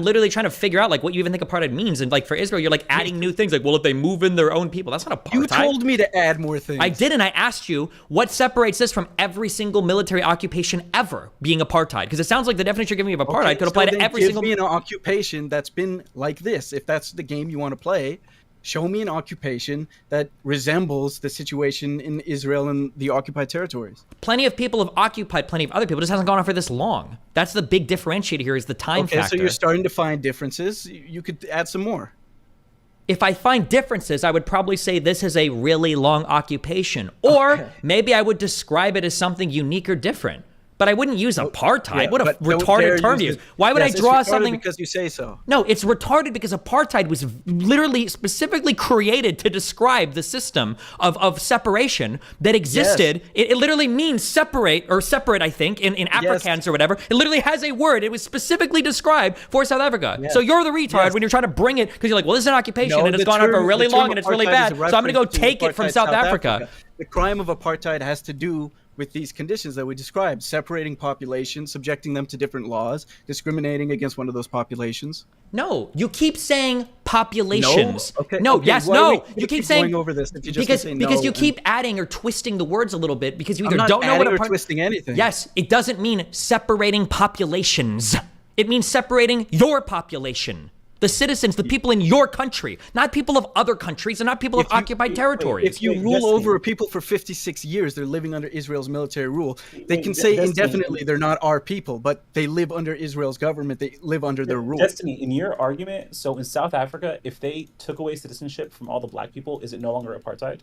literally trying to figure out like what you even think apartheid means. And like for Israel, you're like adding new things. Like, well, if they move in their own people, that's not apartheid. You told me to add more things. I did, and I asked you what separates this from every single military occupation ever being apartheid. Because it sounds like the definition you're giving me of apartheid could apply to every single. Give me an occupation that's been like this. If that's the game you want to play, show me an occupation that resembles the situation in Israel and the occupied territories. Plenty of people have occupied plenty of other people. It just hasn't gone on for this long. That's the big differentiator here is the time factor. Okay, so you're starting to find differences. You could add some more. If I find differences, I would probably say this is a really long occupation. Or maybe I would describe it as something unique or different. But I wouldn't use apartheid. Yeah, what a retarded term to use. Why would I draw something? Because you say so. No, it's retarded because apartheid was literally specifically created to describe the system of separation that existed. Yes. It literally means separate, I think, in Afrikaans or whatever. It literally has a word. It was specifically described for South Africa. Yes. So you're the retard when you're trying to bring it because you're like, well, this is an occupation and it's gone on for really long and it's really bad. So I'm going to go take it from South Africa. The crime of apartheid has to do with these conditions that we described, separating populations, subjecting them to different laws, discriminating against one of those populations. No, you keep saying populations. No, okay. No, okay. yes, Why no. you keep saying going over this. If you just because you keep adding or twisting the words a little bit because you either I'm not don't know what adding or twisting anything. Yes, it doesn't mean separating populations. It means separating your population. The citizens, the people in your country, not people of other countries and not people of occupied territories. If you rule over a people for 56 years, they're living under Israel's military rule. They can say indefinitely they're not our people, but they live under Israel's government. They live under their rule. Destiny, in your argument, so in South Africa, if they took away citizenship from all the black people, is it no longer apartheid?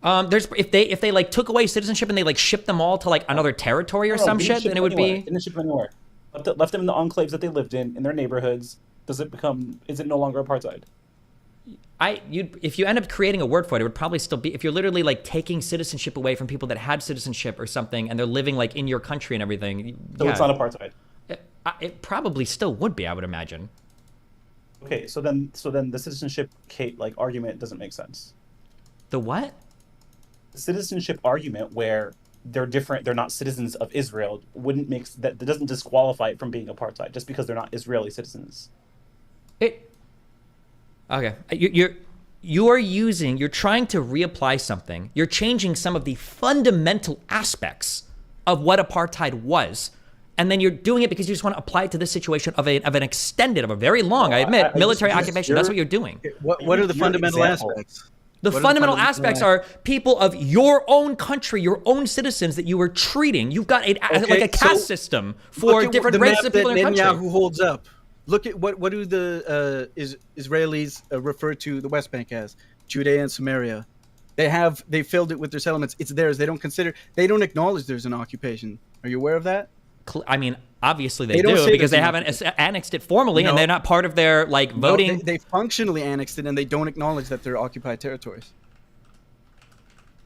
If they like took away citizenship and they like shipped them all to like another territory or some shit, then it would be. Didn't ship anywhere. Left them in the enclaves that they lived in their neighborhoods. Is it no longer apartheid? If you end up creating a word for it, it would probably still be, if you're literally like taking citizenship away from people that had citizenship or something and they're living like in your country and everything. So it's not apartheid. It probably still would be, I would imagine. Okay, so then the citizenship argument doesn't make sense. The what? The citizenship argument where they're different, they're not citizens of Israel, that doesn't disqualify it from being apartheid just because they're not Israeli citizens. Okay, you're trying to reapply something. You're changing some of the fundamental aspects of what apartheid was, and then you're doing it because you just want to apply it to this situation of a very long, I admit, military occupation. That's what you're doing. What are the fundamental aspects? The fundamental aspects are people of your own country, your own citizens that you were treating. You've got like a caste system for different races of people in your country. Netanyahu holds up. Look at what do the Israelis refer to the West Bank as? Judea and Samaria. They filled it with their settlements. It's theirs. They don't acknowledge there's an occupation. Are you aware of that? I mean, obviously They they, don't do say because there's they an haven't annexed it formally, No. and they're not part of their like No, voting. they functionally annexed it, and they don't acknowledge that they're occupied territories.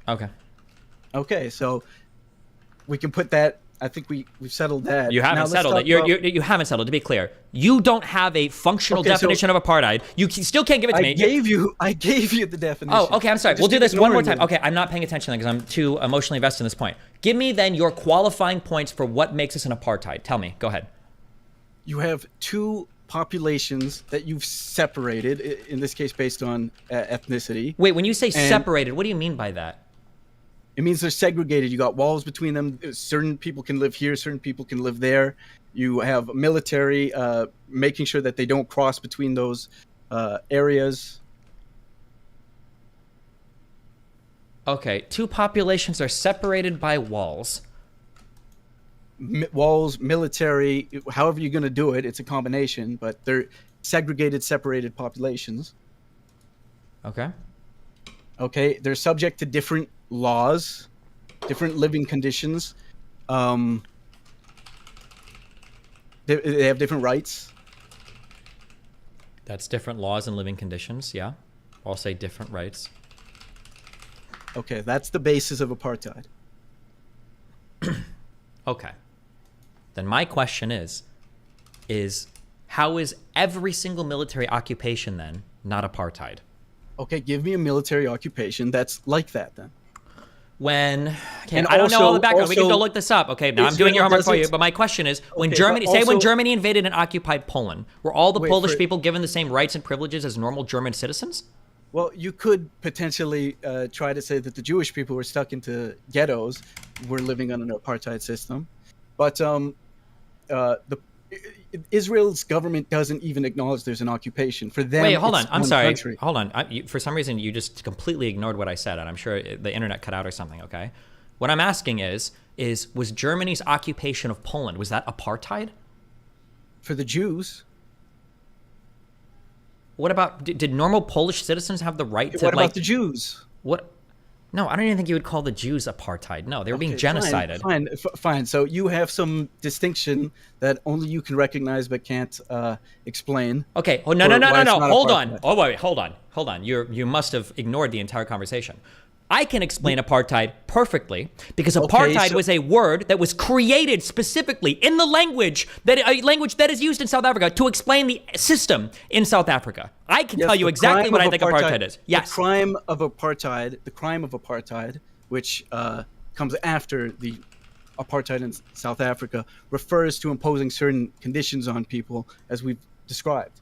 Okay. Okay, so we can put that. I think we've settled that. You Now haven't let's settled talk it. about- You haven't settled. To be clear, you don't have a functional Okay, so- definition of apartheid. You still can't give it to I me. gave you the definition. Oh, okay. I'm sorry. Just We'll do keep this one more ignoring time. me. Okay, I'm not paying attention because I'm too emotionally invested in this point. Give me then your qualifying points for what makes us an apartheid. Tell me. Go ahead. You have two populations that you've separated. In this case, based on ethnicity. Wait, when you say And- separated, what do you mean by that? It means they're segregated. You got walls between them. Certain people can live here. Certain people can live there. You have military making sure that they don't cross between those areas. Okay, two populations are separated by walls. Walls, military, however you're going to do it. It's a combination, but they're segregated, separated populations. Okay. Okay, they're subject to different laws, different living conditions. They have different rights. That's different laws and living conditions. Yeah. I'll say different rights. Okay, that's the basis of apartheid. Okay. Then my question is how is every single military occupation then not apartheid? Okay, give me a military occupation that's like that then. When And I don't know all the background. We can go also- look this up. Okay, now I'm Israel doing your homework for you. doesn't- But my question is, when Okay, Germany, but say when also- Germany invaded and occupied Poland, were all the Wait, Polish for- people given the same rights and privileges as normal German citizens? Well, you could potentially try to say that the Jewish people were stuck into ghettos, were living under an apartheid system, but Israel's government doesn't even acknowledge there's an occupation. For them, Wait, hold on. it's I'm one sorry. country. Hold on. For some reason, you just completely ignored what I said, and I'm sure the internet cut out or something. Okay. What I'm asking is was Germany's occupation of Poland, was that apartheid? For the Jews. What about did normal Polish citizens have the right to What like about the Jews? What? No, I don't even think you would call the Jews apartheid. No, they were being Okay, genocided. Fine. So you have some distinction that only you can recognize but can't explain. Okay. Oh no for no no why no it's no. not Hold apartheid. on. Oh wait, hold on. You must have ignored the entire conversation. I can explain apartheid perfectly because apartheid was a word that was created specifically in the language that is used in South Africa to explain the system in South Africa. I can Yes, tell you the exactly crime what I of think apartheid is. Yes. The crime of apartheid, which comes after the apartheid in South Africa, refers to imposing certain conditions on people, as we've described.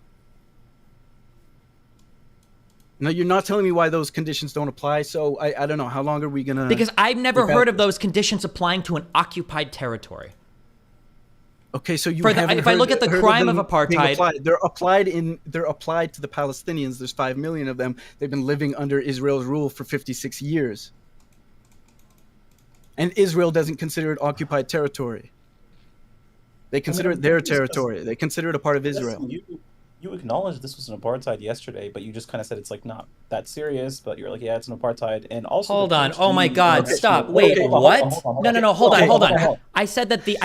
Now, you're not telling me why those conditions don't apply, so I don't know. How long are we going to... Because I've never heard of those conditions applying to an occupied territory. Okay, so you For the- haven't if I look heard- at the heard crime them of being apartheid- applied. They're applied to the Palestinians. There's 5 million of them. They've been living under Israel's rule for 56 years. And Israel doesn't consider it occupied territory. They consider it their territory. They consider it a part of Israel. You acknowledged this was an apartheid yesterday, but you just kind of said it's like not that serious. But you're like, yeah, it's an apartheid, and also. Hold the on. PhD Oh my God! Okay. Stop. Okay, Wait. hold on, What? hold on, hold No, on. no, no. Hold Okay, on. Hold hold on. on. I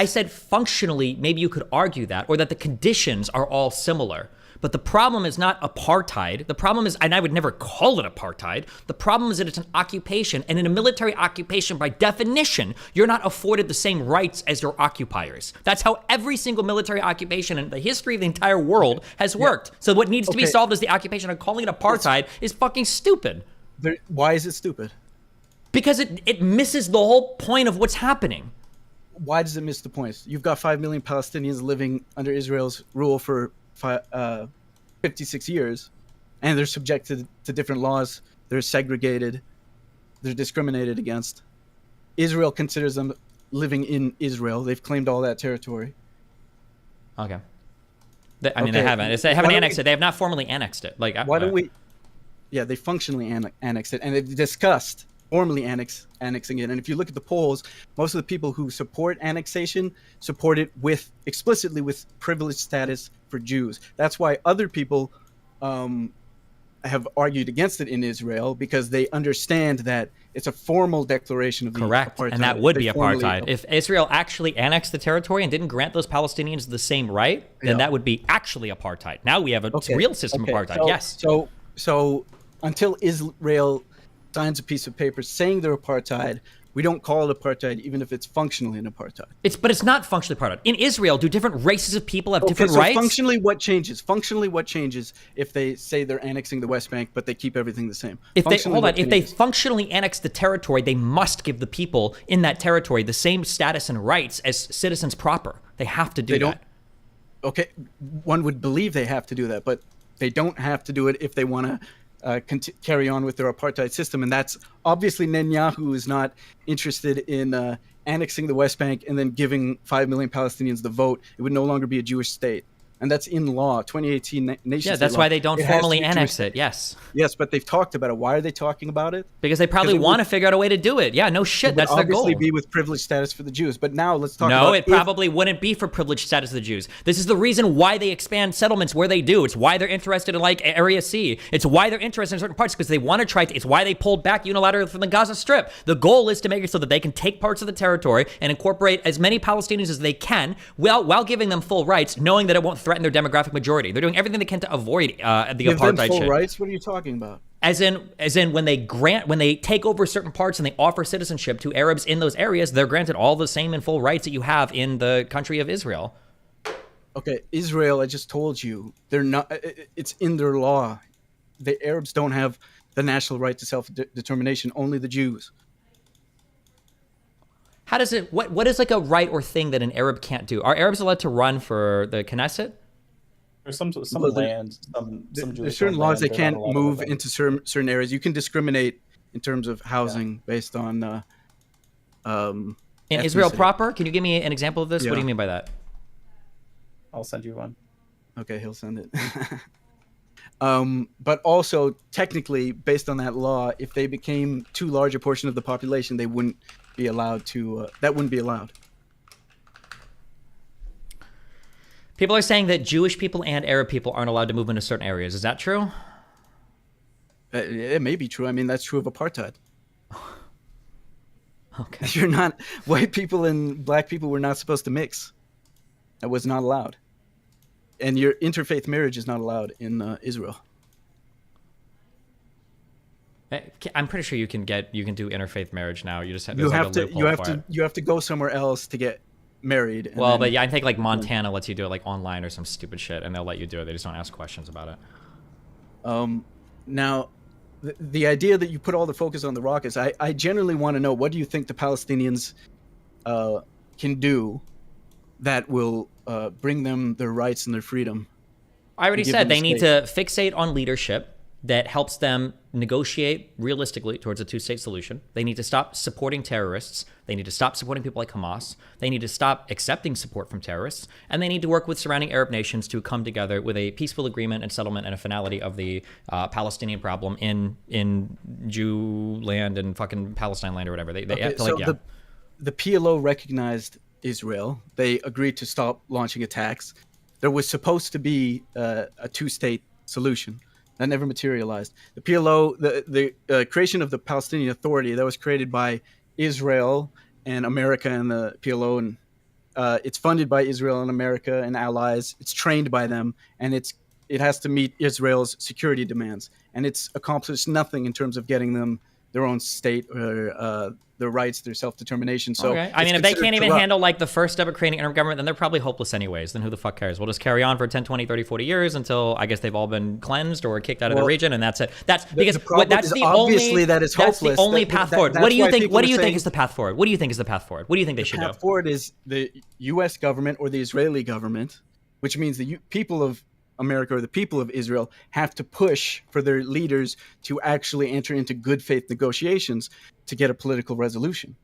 said functionally, maybe you could argue that, or that the conditions are all similar. But the problem is not apartheid. The problem is, and I would never call it apartheid. The problem is that it's an occupation, and in a military occupation, by definition, you're not afforded the same rights as your occupiers. That's how every single military occupation in the history of the entire world has worked. So what needs to be Okay. solved is the occupation, and calling it apartheid is fucking stupid. Why is it stupid? Because it misses the whole point of what's happening. Why does it miss the point? You've got 5 million Palestinians living under Israel's rule for 56 years, and they're subjected to different laws. They're segregated. They're discriminated against. Israel considers them living in Israel. They've claimed all that territory. Okay. They haven't. Okay, They why haven't don't annexed we- it. They have not formally annexed it. Like, Why don't we? Yeah, they functionally annexed it, and they've discussed formally annexing it. And if you look at the polls, most of the people who support annexation support it explicitly with privileged status for Jews. That's why other people have argued against it in Israel because they understand that it's a formal declaration of the Correct, apartheid. and that would They be formally- apartheid. If Israel actually annexed the territory and didn't grant those Palestinians the same right, then that would be actually apartheid. Now we have a real system of apartheid. Yes. So until Israel signs a piece of paper saying they're apartheid, we don't call it apartheid, even if it's functionally an apartheid. But it's not functionally apartheid. In Israel, do different races of people have different so rights? Functionally, what changes? Functionally, what changes if they say they're annexing the West Bank, but they keep everything the same? If they functionally annex the territory, they must give the people in that territory the same status and rights as citizens proper. They have to do that. Okay, one would believe they have to do that, but they don't have to do it if they want to carry on with their apartheid system. And that's obviously Netanyahu is not interested in annexing the West Bank and then giving 5 million Palestinians the vote. It would no longer be a Jewish state. And that's in law, 2018 nation. Yeah, that's why they don't formally annex it. Yes. Yes, but they've talked about it. Why are they talking about it? Because they probably want to figure out a way to do it. Yeah, no shit. That's their goal. Obviously, be with privileged status for the Jews. But now let's talk about. No, it probably wouldn't be for privileged status of the Jews. This is the reason why they expand settlements where they do. It's why they're interested in like Area C. It's why they're interested in certain parts because they want to try to. It's why they pulled back unilaterally from the Gaza Strip. The goal is to make it so that they can take parts of the territory and incorporate as many Palestinians as they can, while giving them full rights, knowing that it won't threaten their demographic majority. They're doing everything they can to avoid the give apartheid them full shit. rights? What are you talking about? As in when they take over certain parts and they offer citizenship to Arabs in those areas, they're granted all the same and full rights that you have in the country of Israel. Okay, Israel, I just told you, they're not. It's in their law. The Arabs don't have the national right to self-determination. Only the Jews. How does it? What is like a right or thing that an Arab can't do? Are Arabs allowed to run for the Knesset? There's some Well, land, some There's Jewish certain laws they land, can't they're not allowed to move run. into certain areas. You can discriminate in terms of housing based on. In Israel ethnicity. proper? Can you give me an example of this? What do Yeah. you mean by that? I'll send you one. Okay, he'll send it. But also, technically, based on that law, if they became too large a portion of the population, they wouldn't be allowed to. That wouldn't be allowed. People are saying that Jewish people and Arab people aren't allowed to move into certain areas. Is that true? It may be true. I mean, that's true of apartheid. Okay. You're not. White people and black people were not supposed to mix. That was not allowed. And your interfaith marriage is not allowed in Israel. I'm pretty sure you can do interfaith marriage now. You just have, You there's have like a to. loophole You have for to. it. You have to go somewhere else to get married. and Well, then- but yeah, I think like Montana lets you do it like online or some stupid shit, and they'll let you do it. They just don't ask questions about it. Now, the idea that you put all the focus on the rockets, I generally want to know, what do you think the Palestinians can do that will bring them their rights and their freedom? I already give said them a they need state? to fixate on leadership that helps them negotiate realistically towards a two-state solution. They need to stop supporting terrorists. They need to stop supporting people like Hamas. They need to stop accepting support from terrorists. And they need to work with surrounding Arab nations to come together with a peaceful agreement and settlement and a finality of the Palestinian problem in Jew land and fucking Palestine land or whatever. They have to, like, yeah. The PLO recognized Israel. They agreed to stop launching attacks. There was supposed to be a two-state solution. That never materialized. The PLO, the creation of the Palestinian Authority, that was created by Israel and America and the PLO, and it's funded by Israel and America and allies. It's trained by them, and it has to meet Israel's security demands. And it's accomplished nothing in terms of getting them their own state or their rights, their self-determination. So okay. I mean, if they can't even handle like the first step of creating interim government, then they're probably hopeless anyways. Then who the fuck cares? We'll just carry on for 10, 20, 30, 40 years until I guess they've all been cleansed or kicked out of the region, and that's it. That's because that's the only that is that's hopeless. the only path forward. What do you think? What do you think is the the path forward? What do you think is the path forward? What do you think they should do? The path forward is the U.S. government or the Israeli government, which means the people of America or the people of Israel have to push for their leaders to actually enter into good faith negotiations to get a political resolution.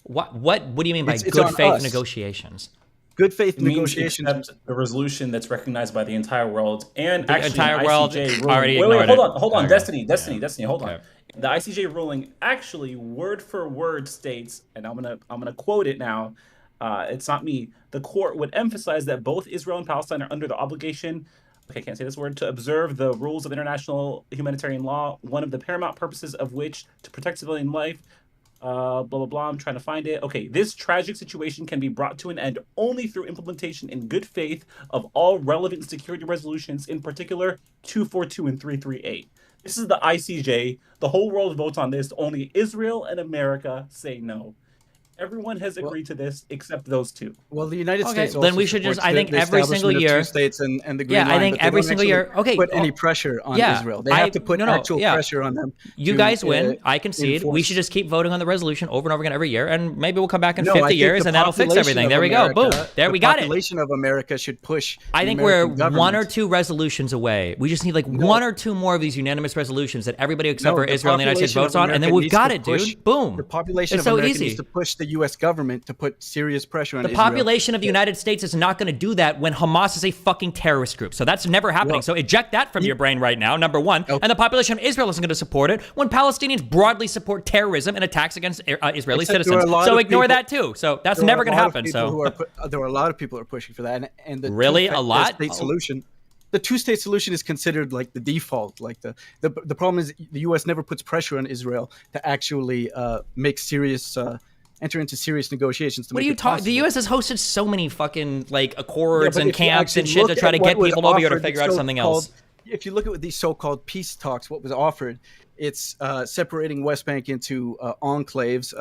What do you mean by It's good on faith us. negotiations? Good faith It means negotiations. accept a resolution that's recognized by the entire world and The actually entire an world ICJ ruling. already Wait, ignored it. hold on, Okay. Destiny, hold on. The ICJ ruling actually word for word states, and I'm gonna quote it now. It's not me. The court would emphasize that both Israel and Palestine are under the obligation okay, can't say this word, to observe the rules of international humanitarian law, one of the paramount purposes of which to protect civilian life, blah, blah, blah. I'm trying to find it. Okay, this tragic situation can be brought to an end only through implementation in good faith of all relevant security resolutions, in particular 242 and 338. This is the ICJ. The whole world votes on this. Only Israel and America say no. Everyone has agreed to this except those two. Well, the United States. Then Also we should just. supports I think the every single establishment of year. two states and the Green Yeah, Line, I think but they every don't single actually year. Okay. Put any pressure on Israel. They have to put actual pressure on them. You to, guys win. I concede. We enforce- should just keep voting on the resolution over and over again every year, and maybe we'll come back in No, I 50 think years the and that'll fix population everything. of There we go. Boom. America- There we got The it. population of America should push. I the think we're American one or government. two resolutions away. We just need like one or two more of these unanimous resolutions that everybody except No, for the Israel and the United States population votes of on, and then America we've needs got to it, push- dude. Boom. The population It's of so America easy. needs to push the U.S. government to put serious pressure on The Israel. population of the United States is not going to do that when Hamas is a fucking terrorist group. So that's never happening. Well, so eject that from your brain right now, number one. And the population of Israel isn't going to support it when Palestinians broadly support terrorism and attacks against Israeli Except there are citizens. a lot So of ignore people- that too. So that's There are never a going to lot of happen. people So who are there are a lot of people who are pushing for that, and the Really? A lot? state Oh. solution. The two-state solution is considered like the default. Like the problem is the U.S. never puts pressure on Israel to actually make serious enter into serious negotiations. To what are make you it talking? possible. The U.S. has hosted so many fucking like Yeah, accords but and if you camps and actually shit to look try at to what get was people over here to offered, figure it's out something else. If you look at these so-called peace talks, what was offered, it's separating West Bank into enclaves.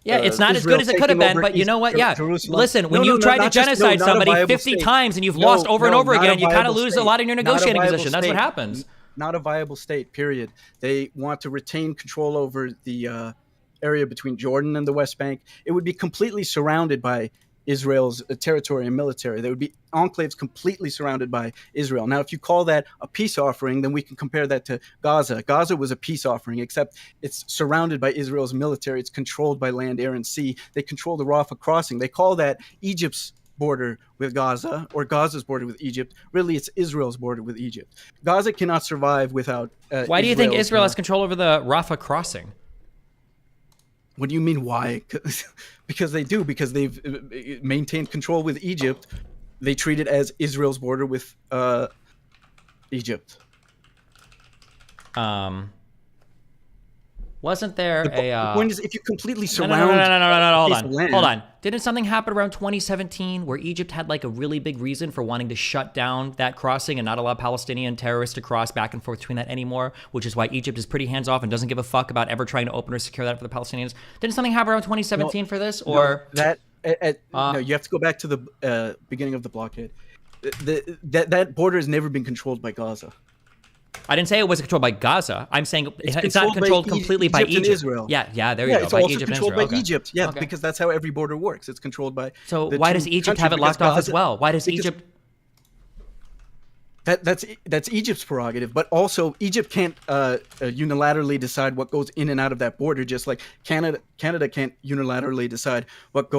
Yeah, it's not as Israel good as it could have taking been, over but you East know what? Yeah, Jerusalem. listen, when No, you no, try to not just- no, genocide not a somebody viable 50 state. times and you've No, lost over and no, over not again, a you kind of viable lose a state. lot in your Not a negotiating viable position. That's what state. happens. Not a viable state, period. They want to retain control over the area between Jordan and the West Bank. It would be completely surrounded by Israel's territory and military. There would be enclaves completely surrounded by Israel. Now, if you call that a peace offering, then we can compare that to Gaza. Gaza was a peace offering, except it's surrounded by Israel's military. It's controlled by land, air, and sea. They control the Rafah crossing. They call that Egypt's border with Gaza, or Gaza's border with Egypt. Really, it's Israel's border with Egypt. Gaza cannot survive without Why do you think Israel's, Israel has control over the Rafah crossing? What do you mean why? Because they do. Because they've maintained control with Egypt. They treat it as Israel's border with Egypt. Wasn't there The point is, if you completely No, surround, hold on. Didn't something happen around 2017 where Egypt had like a really big reason for wanting to shut down that crossing and not allow Palestinian terrorists to cross back and forth between that anymore, which is why Egypt is pretty hands-off and doesn't give a fuck about ever trying to open or secure that for the Palestinians? Didn't something happen around 2017 for this? Or no, no, you have to go back to the beginning of the blockade. That border has never been controlled by Gaza. I didn't say it wasn't controlled by Gaza. I'm saying it's not controlled by controlled completely by Egypt and Egypt. Israel. Yeah, there you go. It's By also Egypt and controlled Israel. by Okay. Egypt. Yeah, Okay. because that's how every border works. It's controlled by. So the why two does Egypt countries, have it because locked off as Gaza- well? Why does because Egypt? That's Egypt's prerogative, but also Egypt can't unilaterally decide what goes in and out of that border, just like Canada can't unilaterally decide what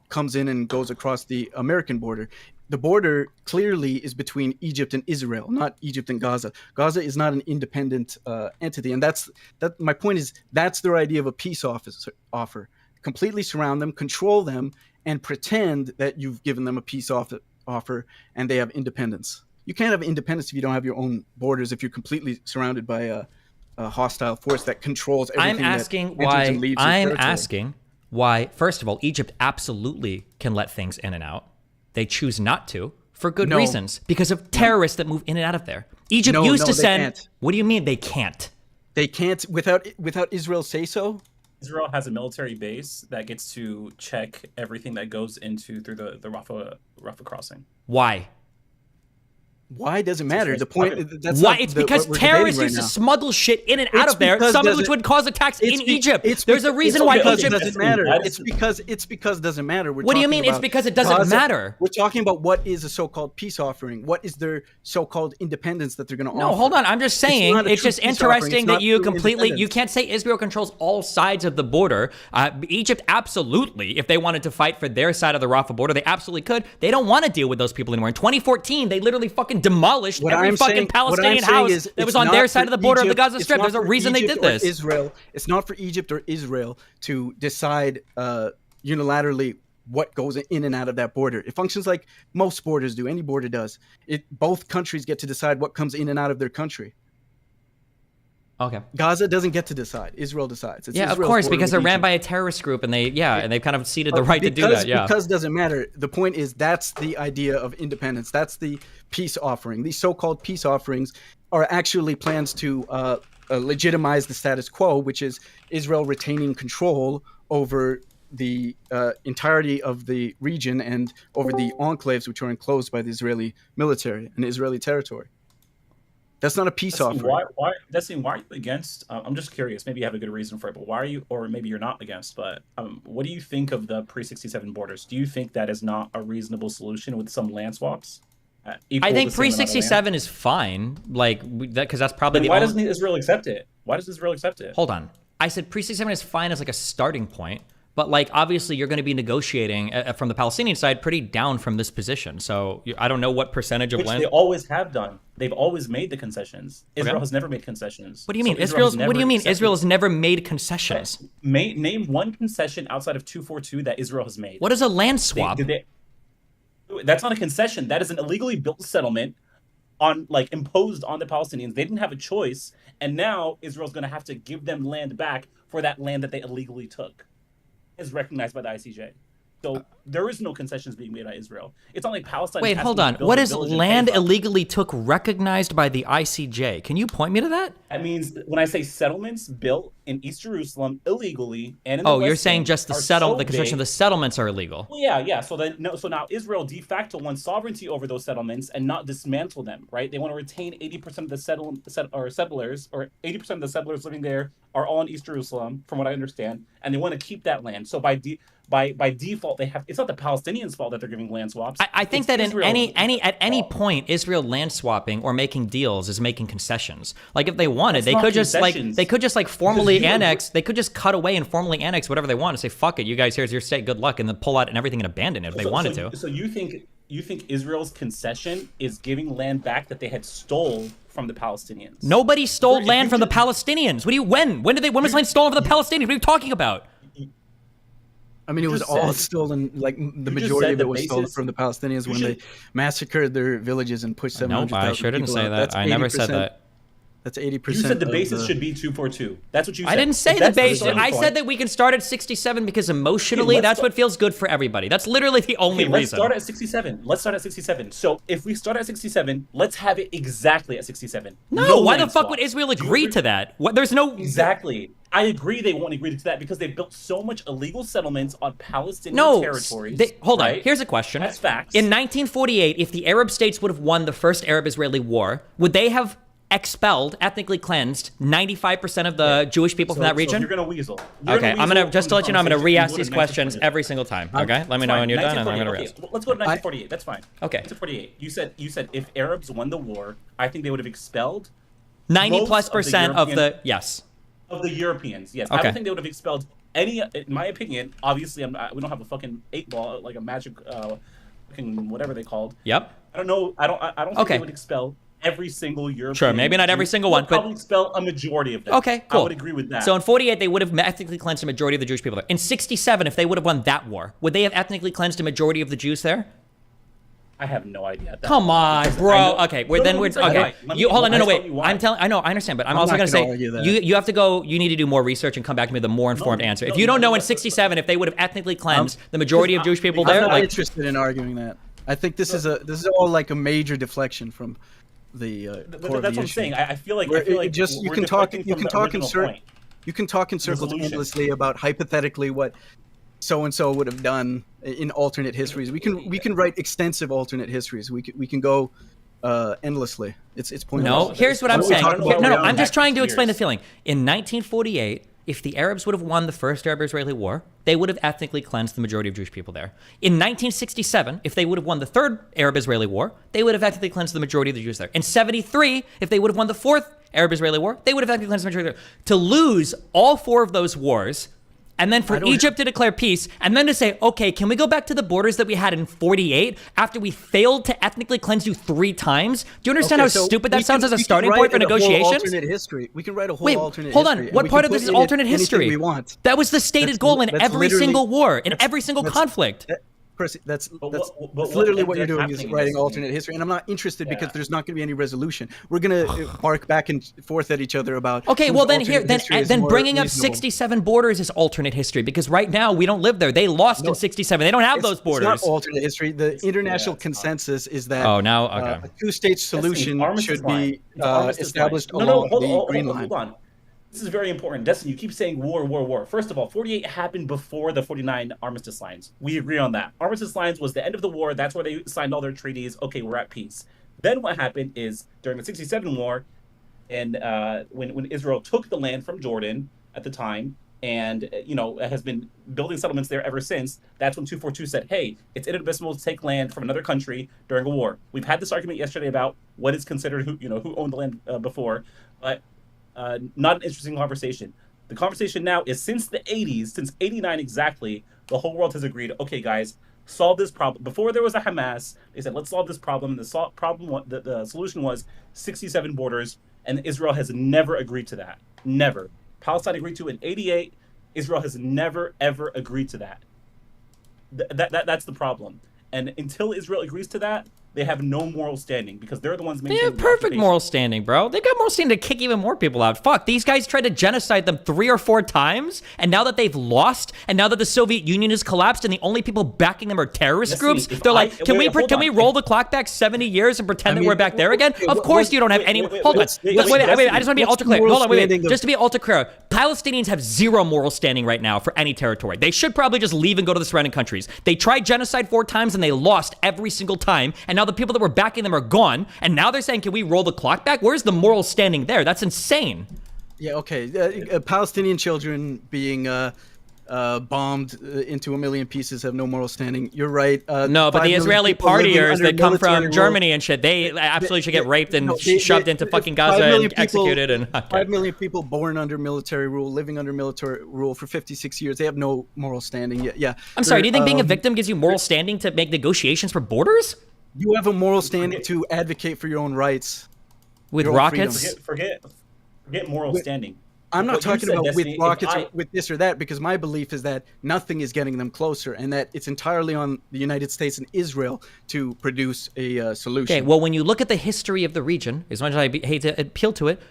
comes in and goes across the American border. The border clearly is between Egypt and Israel, not Egypt and Gaza. Gaza is not an independent entity, and that's my point is that's their idea of a peace offer. Completely surround them, control them, and pretend that you've given them a peace offer and they have independence. You can't have independence if you don't have your own borders, if you're completely surrounded by a hostile force that controls everything. I'm asking that enters and leaves your I'm territory. asking why. First of all, Egypt absolutely can let things in and out. They choose not to for good No. reasons because of terrorists that move in and out of there. Egypt No, used to they send. can't. What do you mean they can't? They can't without Israel say so. Israel has a military base that gets to check everything that goes into through the Rafah crossing. Why? Why does it matter? The point that's Why? not It's the- because what we're terrorists debating used right to now. smuggle shit in and out It's of there, because some of does which it- would cause attacks in Egypt. There's a reason it's why because Egypt it doesn't matter. It's because it doesn't matter. We're What do you talking mean it's about because it doesn't matter? We're talking about what is a so-called peace offering. What is their so-called independence that they're going to offer? No, hold on. I'm just saying not a it's true just peace offering. interesting It's that not you true completely independence. you can't say Israel controls all sides of the border. Egypt absolutely, if they wanted to fight for their side of the Rafah border, they absolutely could. They don't want to deal with those people anymore. In 2014, they literally fucking demolished every fucking Palestinian house that was on their side of the border of the Gaza Strip. There's a reason they did this. It's not for Egypt or Israel to decide unilaterally what goes in and out of that border. It functions like most borders do. Any border does. Both countries get to decide what comes in and out of their country. Okay. Gaza doesn't get to decide. Israel decides. It's Yeah, of Israel's course, border because with they're ran Egypt. by a terrorist group, and they've kind of ceded the right to do that. Yeah. Because doesn't matter. The point is that's the idea of independence. That's the peace offering. These so-called peace offerings are actually plans to legitimize the status quo, which is Israel retaining control over the entirety of the region and over the enclaves which are enclosed by the Israeli military and Israeli territory. That's not a peace offering. Why are you against? I'm just curious. Maybe you have a good reason for it, but why are you, or maybe you're not against? But what do you think of the pre-67 borders? Do you think that is not a reasonable solution with some land swaps? I think pre-67 is fine, like because that's probably why doesn't Israel accept it? Why does Israel accept it? Hold on, I said pre-67 is fine as like a starting point. But like obviously you're going to be negotiating from the Palestinian side pretty down from this position. So I don't know what percentage of land they always have done. They've always made the concessions. Israel Okay. has never made concessions. What do you mean? So What do you mean? Israel has never made concessions. Name one concession outside of 242 that Israel has made. What is a land swap? That's not a concession. That is an illegally built settlement imposed on the Palestinians. They didn't have a choice, and now Israel's going to have to give them land back for that land that they illegally took. Is recognized by the ICJ. So there is no concessions being made by Israel. It's not like Palestine. Wait, hold on. What is land illegally took recognized by the ICJ? Can you point me to that? That means when I say settlements built in East Jerusalem illegally and in the you're West saying Bank just the the construction of the settlements are illegal. Well, yeah. So now Israel de facto wants sovereignty over those settlements and not dismantle them, right? They want to retain 80% of the settlers, or 80% of the settlers living there are all in East Jerusalem, from what I understand, and they want to keep that land. So by default, they have. It's not the Palestinians' fault that they're giving land swaps. I think that in at any point, Israel land swapping or making deals is making concessions. Like if they wanted, they could just formally annex. They could just cut away and formally annex whatever they want and say, "Fuck it, you guys, here's your state, good luck," and then pull out and everything and abandon it if they wanted to. So you think Israel's concession is giving land back that they had stole from the Palestinians? Nobody stole land from the Palestinians. When was land stolen from the Palestinians? What are you talking about? I mean, it was all stolen. Like the majority of it was stolen from the Palestinians when they massacred their villages and pushed 700,000 people out. No, I sure didn't say that. I never said that. That's 80%. You said the basis should be 242. That's what you said. I didn't say the basis. I said that we can start at 67 because emotionally, that's what feels good for everybody. That's literally the only reason. Let's start at 67. So if we start at 67, let's have it exactly at 67. No, why the fuck would Israel agree to that? There's no... Exactly. I agree they won't agree to that because they built so much illegal settlements on Palestinian territories. Hold on. Here's a question. That's facts. In 1948, if the Arab states would have won the first Arab-Israeli war, would they have expelled, ethnically cleansed 95% of the Jewish people from that region? So you're gonna weasel. Okay, I'm gonna just to let you know, I'm gonna re-ask these questions every single time. Okay, let me know when you're done, and I'm gonna re-ask. Let's go to 1948. That's fine. Okay. 1948. You said if Arabs won the war, I think they would have expelled 90+% of the yes. Of the Europeans, yes. Okay. I don't think they would have expelled any. In my opinion, obviously, we don't have a fucking 8-ball like a magic, fucking whatever they called. Yep. I don't know. I don't think they would expel every single European. Sure, maybe not every single one, but probably expel a majority of them. Okay, cool. I would agree with that. So in 48, they would have ethnically cleansed a majority of the Jewish people there. In 67, if they would have won that war, would they have ethnically cleansed a majority of the Jews there? I have no idea. Come on, bro. Okay, hold on. No, wait. I know, I understand, but I'm also gonna say you have to go. You need to do more research and come back to me with a more informed answer. If you don't know in 67 if they would have ethnically cleansed the majority of Jewish people there, I'm not interested in arguing that. I think this is all like a major deflection from the core that's of the what I'm issue. saying. I feel like you can talk in circles endlessly about hypothetically what so and so would have done in alternate histories. We can write extensive alternate histories. We can go endlessly. It's pointless. No, here's what I'm saying. I'm just trying to explain the feeling. In 1948, if the Arabs would have won the first Arab-Israeli war, they would have ethnically cleansed the majority of Jewish people there. In 1967, if they would have won the third Arab-Israeli war, they would have ethnically cleansed the majority of the Jews there. In 73, if they would have won the fourth Arab-Israeli war, they would have ethnically cleansed the majority there. To lose all four of those wars and then for Egypt to declare peace, and then to say, okay, can we go back to the borders that we had in 48 after we failed to ethnically cleanse you 3 times? Do you understand how stupid that sounds as a starting point for negotiations? Alternate history. We can write a whole Wait, alternate hold history. on. What part of this is alternate history? We want. That was the stated goal in every single war, in every single conflict. Percy, that's what literally what you're ended up doing is happening writing is- alternate history, and I'm not interested because there's not going to be any resolution. We're going to bark back and forth at each other about. Okay, well then here, alternate history is then more bringing up reasonable. 67 borders is alternate history because right now we don't live there. They lost in 67. They don't have those borders. It's not alternate history. The international consensus is that Oh, now okay. a two-state solution should be established line. along Hold the Green Line. Hold on. This is very important. Dustin, you keep saying war, war, war. First of all, 48 happened before the 49 armistice lines. We agree on that. Armistice lines was the end of the war. That's where they signed all their treaties. Okay, we're at peace. Then what happened is during the 67 war, and when Israel took the land from Jordan at the time, and has been building settlements there ever since. That's when 242 said, "Hey, it's inadmissible to take land from another country during a war." We've had this argument yesterday about what is considered who owned the land before, but not an interesting conversation. The conversation now is since the 80s, since 89 exactly, the whole world has agreed, okay, guys, solve this problem. Before there was a Hamas, they said, let's solve this problem. The solution was 67 borders, and Israel has never agreed to that. Never. Palestine agreed to it in 88. Israel has never, ever agreed to that. That's the problem. And until Israel agrees to that, they have no moral standing because they're the ones They maintaining have the perfect occupation. moral standing, bro. They've got moral standing to kick even more people out. Fuck, these guys tried to genocide them 3 or 4 times, and now that they've lost, and now that the Soviet Union has collapsed, and the only people backing them are terrorist Listen, groups, if they're I- like, can wait, hold we on. roll the clock back 70 years and pretend that we're back there again? Of course you don't have any. Hold on. wait, I just want to be ultra clear. Hold on, wait. standing of- Just to be ultra clear, Palestinians have 0 moral standing right now for any territory. They should probably just leave and go to the surrounding countries. They tried genocide 4 times and they lost every single time, and now the people that were backing them are gone, and now they're saying, can we roll the clock back? Where's the moral standing there? That's insane. Yeah, okay. Palestinian children being bombed into a million pieces have no moral standing. You're right. No, but 5 the million Israeli people living partiers under that come military from rule. Germany and shit, they absolutely should get raped and No, shoved into fucking 5 Gaza million and people- executed. And 5 million people born under military rule, living under military rule for 56 years. They have no moral standing. Yeah. I'm sorry, do you think being a victim gives you moral standing to make negotiations for borders? You have a moral standing to advocate for your own rights. With your own rockets? freedoms. Forget moral standing. I'm not What you talking said, about Destiny, with rockets if or with this or that, because my belief is that nothing is getting them closer, and that it's entirely on the United States and Israel to produce a solution. Okay, well, when you look at the history of the region, as much as I hate to appeal to it,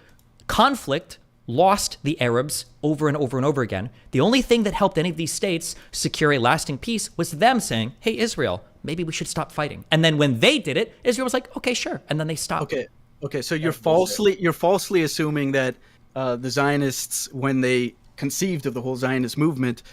conflict lost the Arabs over and over and over again. The only thing that helped any of these states secure a lasting peace was them saying, hey, Israel, maybe we should stop fighting. And then when they did it, Israel was like, okay, sure. And then they stopped. Okay. So you're falsely assuming that the Zionists, when they conceived of the whole Zionist movement,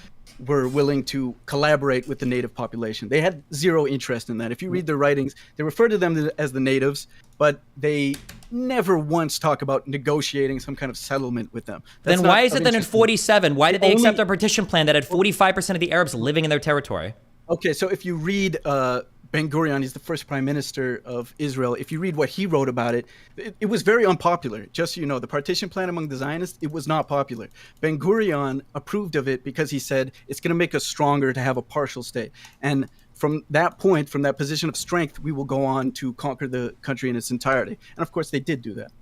were willing to collaborate with the native population. They had 0 interest in that. If you read their writings, they refer to them as the natives, but they never once talk about negotiating some kind of settlement with them. That's Then why not is of it that in interest. 47, why did they Only- accept a partition plan that had 45% of the Arabs living in their territory? Okay, so if you read Ben Gurion, he's the first prime minister of Israel. If you read what he wrote about it, it was very unpopular. Just so you know, the partition plan among the Zionists, it was not popular. Ben Gurion approved of it because he said it's going to make us stronger to have a partial state. And from that point, from that position of strength, we will go on to conquer the country in its entirety. And of course, they did do that.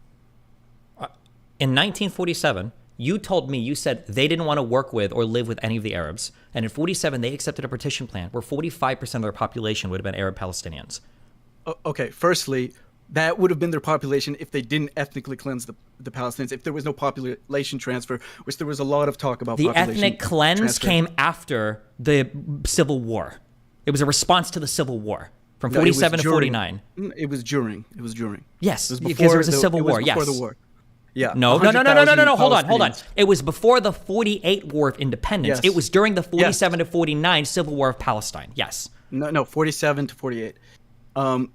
In 1947, you told me, you said they didn't want to work with or live with any of the Arabs. And in 47, they accepted a partition plan where 45% of their population would have been Arab Palestinians. Okay, firstly, that would have been their population if they didn't ethnically cleanse the Palestinians, if there was no population transfer, which there was a lot of talk about. The population ethnic cleanse transfer. came after the Civil War. It was a response to the Civil War from No, it was 47 to during. 49. It was during. Yes, It was because before there was a the- Civil it was War. before Yes. the war. Yeah. No. 100,000 Hold on. Palestinians. It was before the 48 War of Independence. Yes. It was during the 47 to 49 Civil War of Palestine. Yes. No, 47 to 48.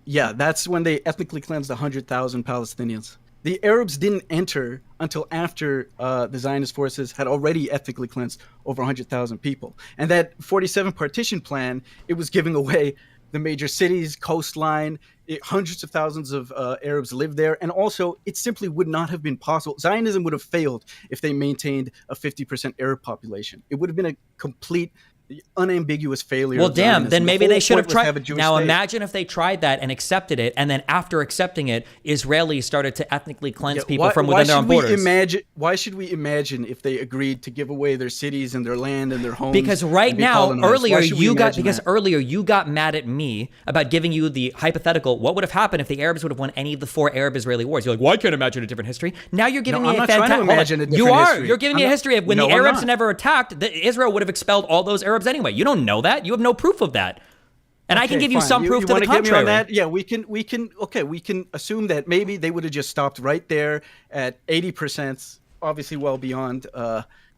Yeah, that's when they ethnically cleansed 100,000 Palestinians. The Arabs didn't enter until after the Zionist forces had already ethnically cleansed over 100,000 people. And that 47 partition plan, it was giving away the major cities, coastline. hundreds of thousands of Arabs live there, and also it simply would not have been possible. Zionism would have failed if they maintained a 50% Arab population. It would have been a complete, unambiguous failure. Well, of damn, Zionism. then maybe The they whole should have point was to tried. a Jewish Now state. imagine if they tried that and accepted it, and then after accepting it, Israelis started to ethnically cleanse people from within their own borders. Why should we imagine if they agreed to give away their cities and their land and their homes? Because right and be now, colonized? Why earlier should we you got imagine because that? earlier you got mad at me about giving you the hypothetical. What would have happened if the Arabs would have won any of the 4 Arab-Israeli wars? You're like, well, I can't imagine a different history. Now you're giving No, me I'm a not trying to fantastic. imagine a You different are. history. You're giving me I'm a not- history of when No, the I'm Arabs not. never attacked. Israel would have expelled all those Arabs anyway. You don't know that. You have no proof of that. And I can Okay, give you fine. some proof to the wanna get me on contrary. that? Yeah, we can assume that maybe they would have just stopped right there at 80%, obviously well beyond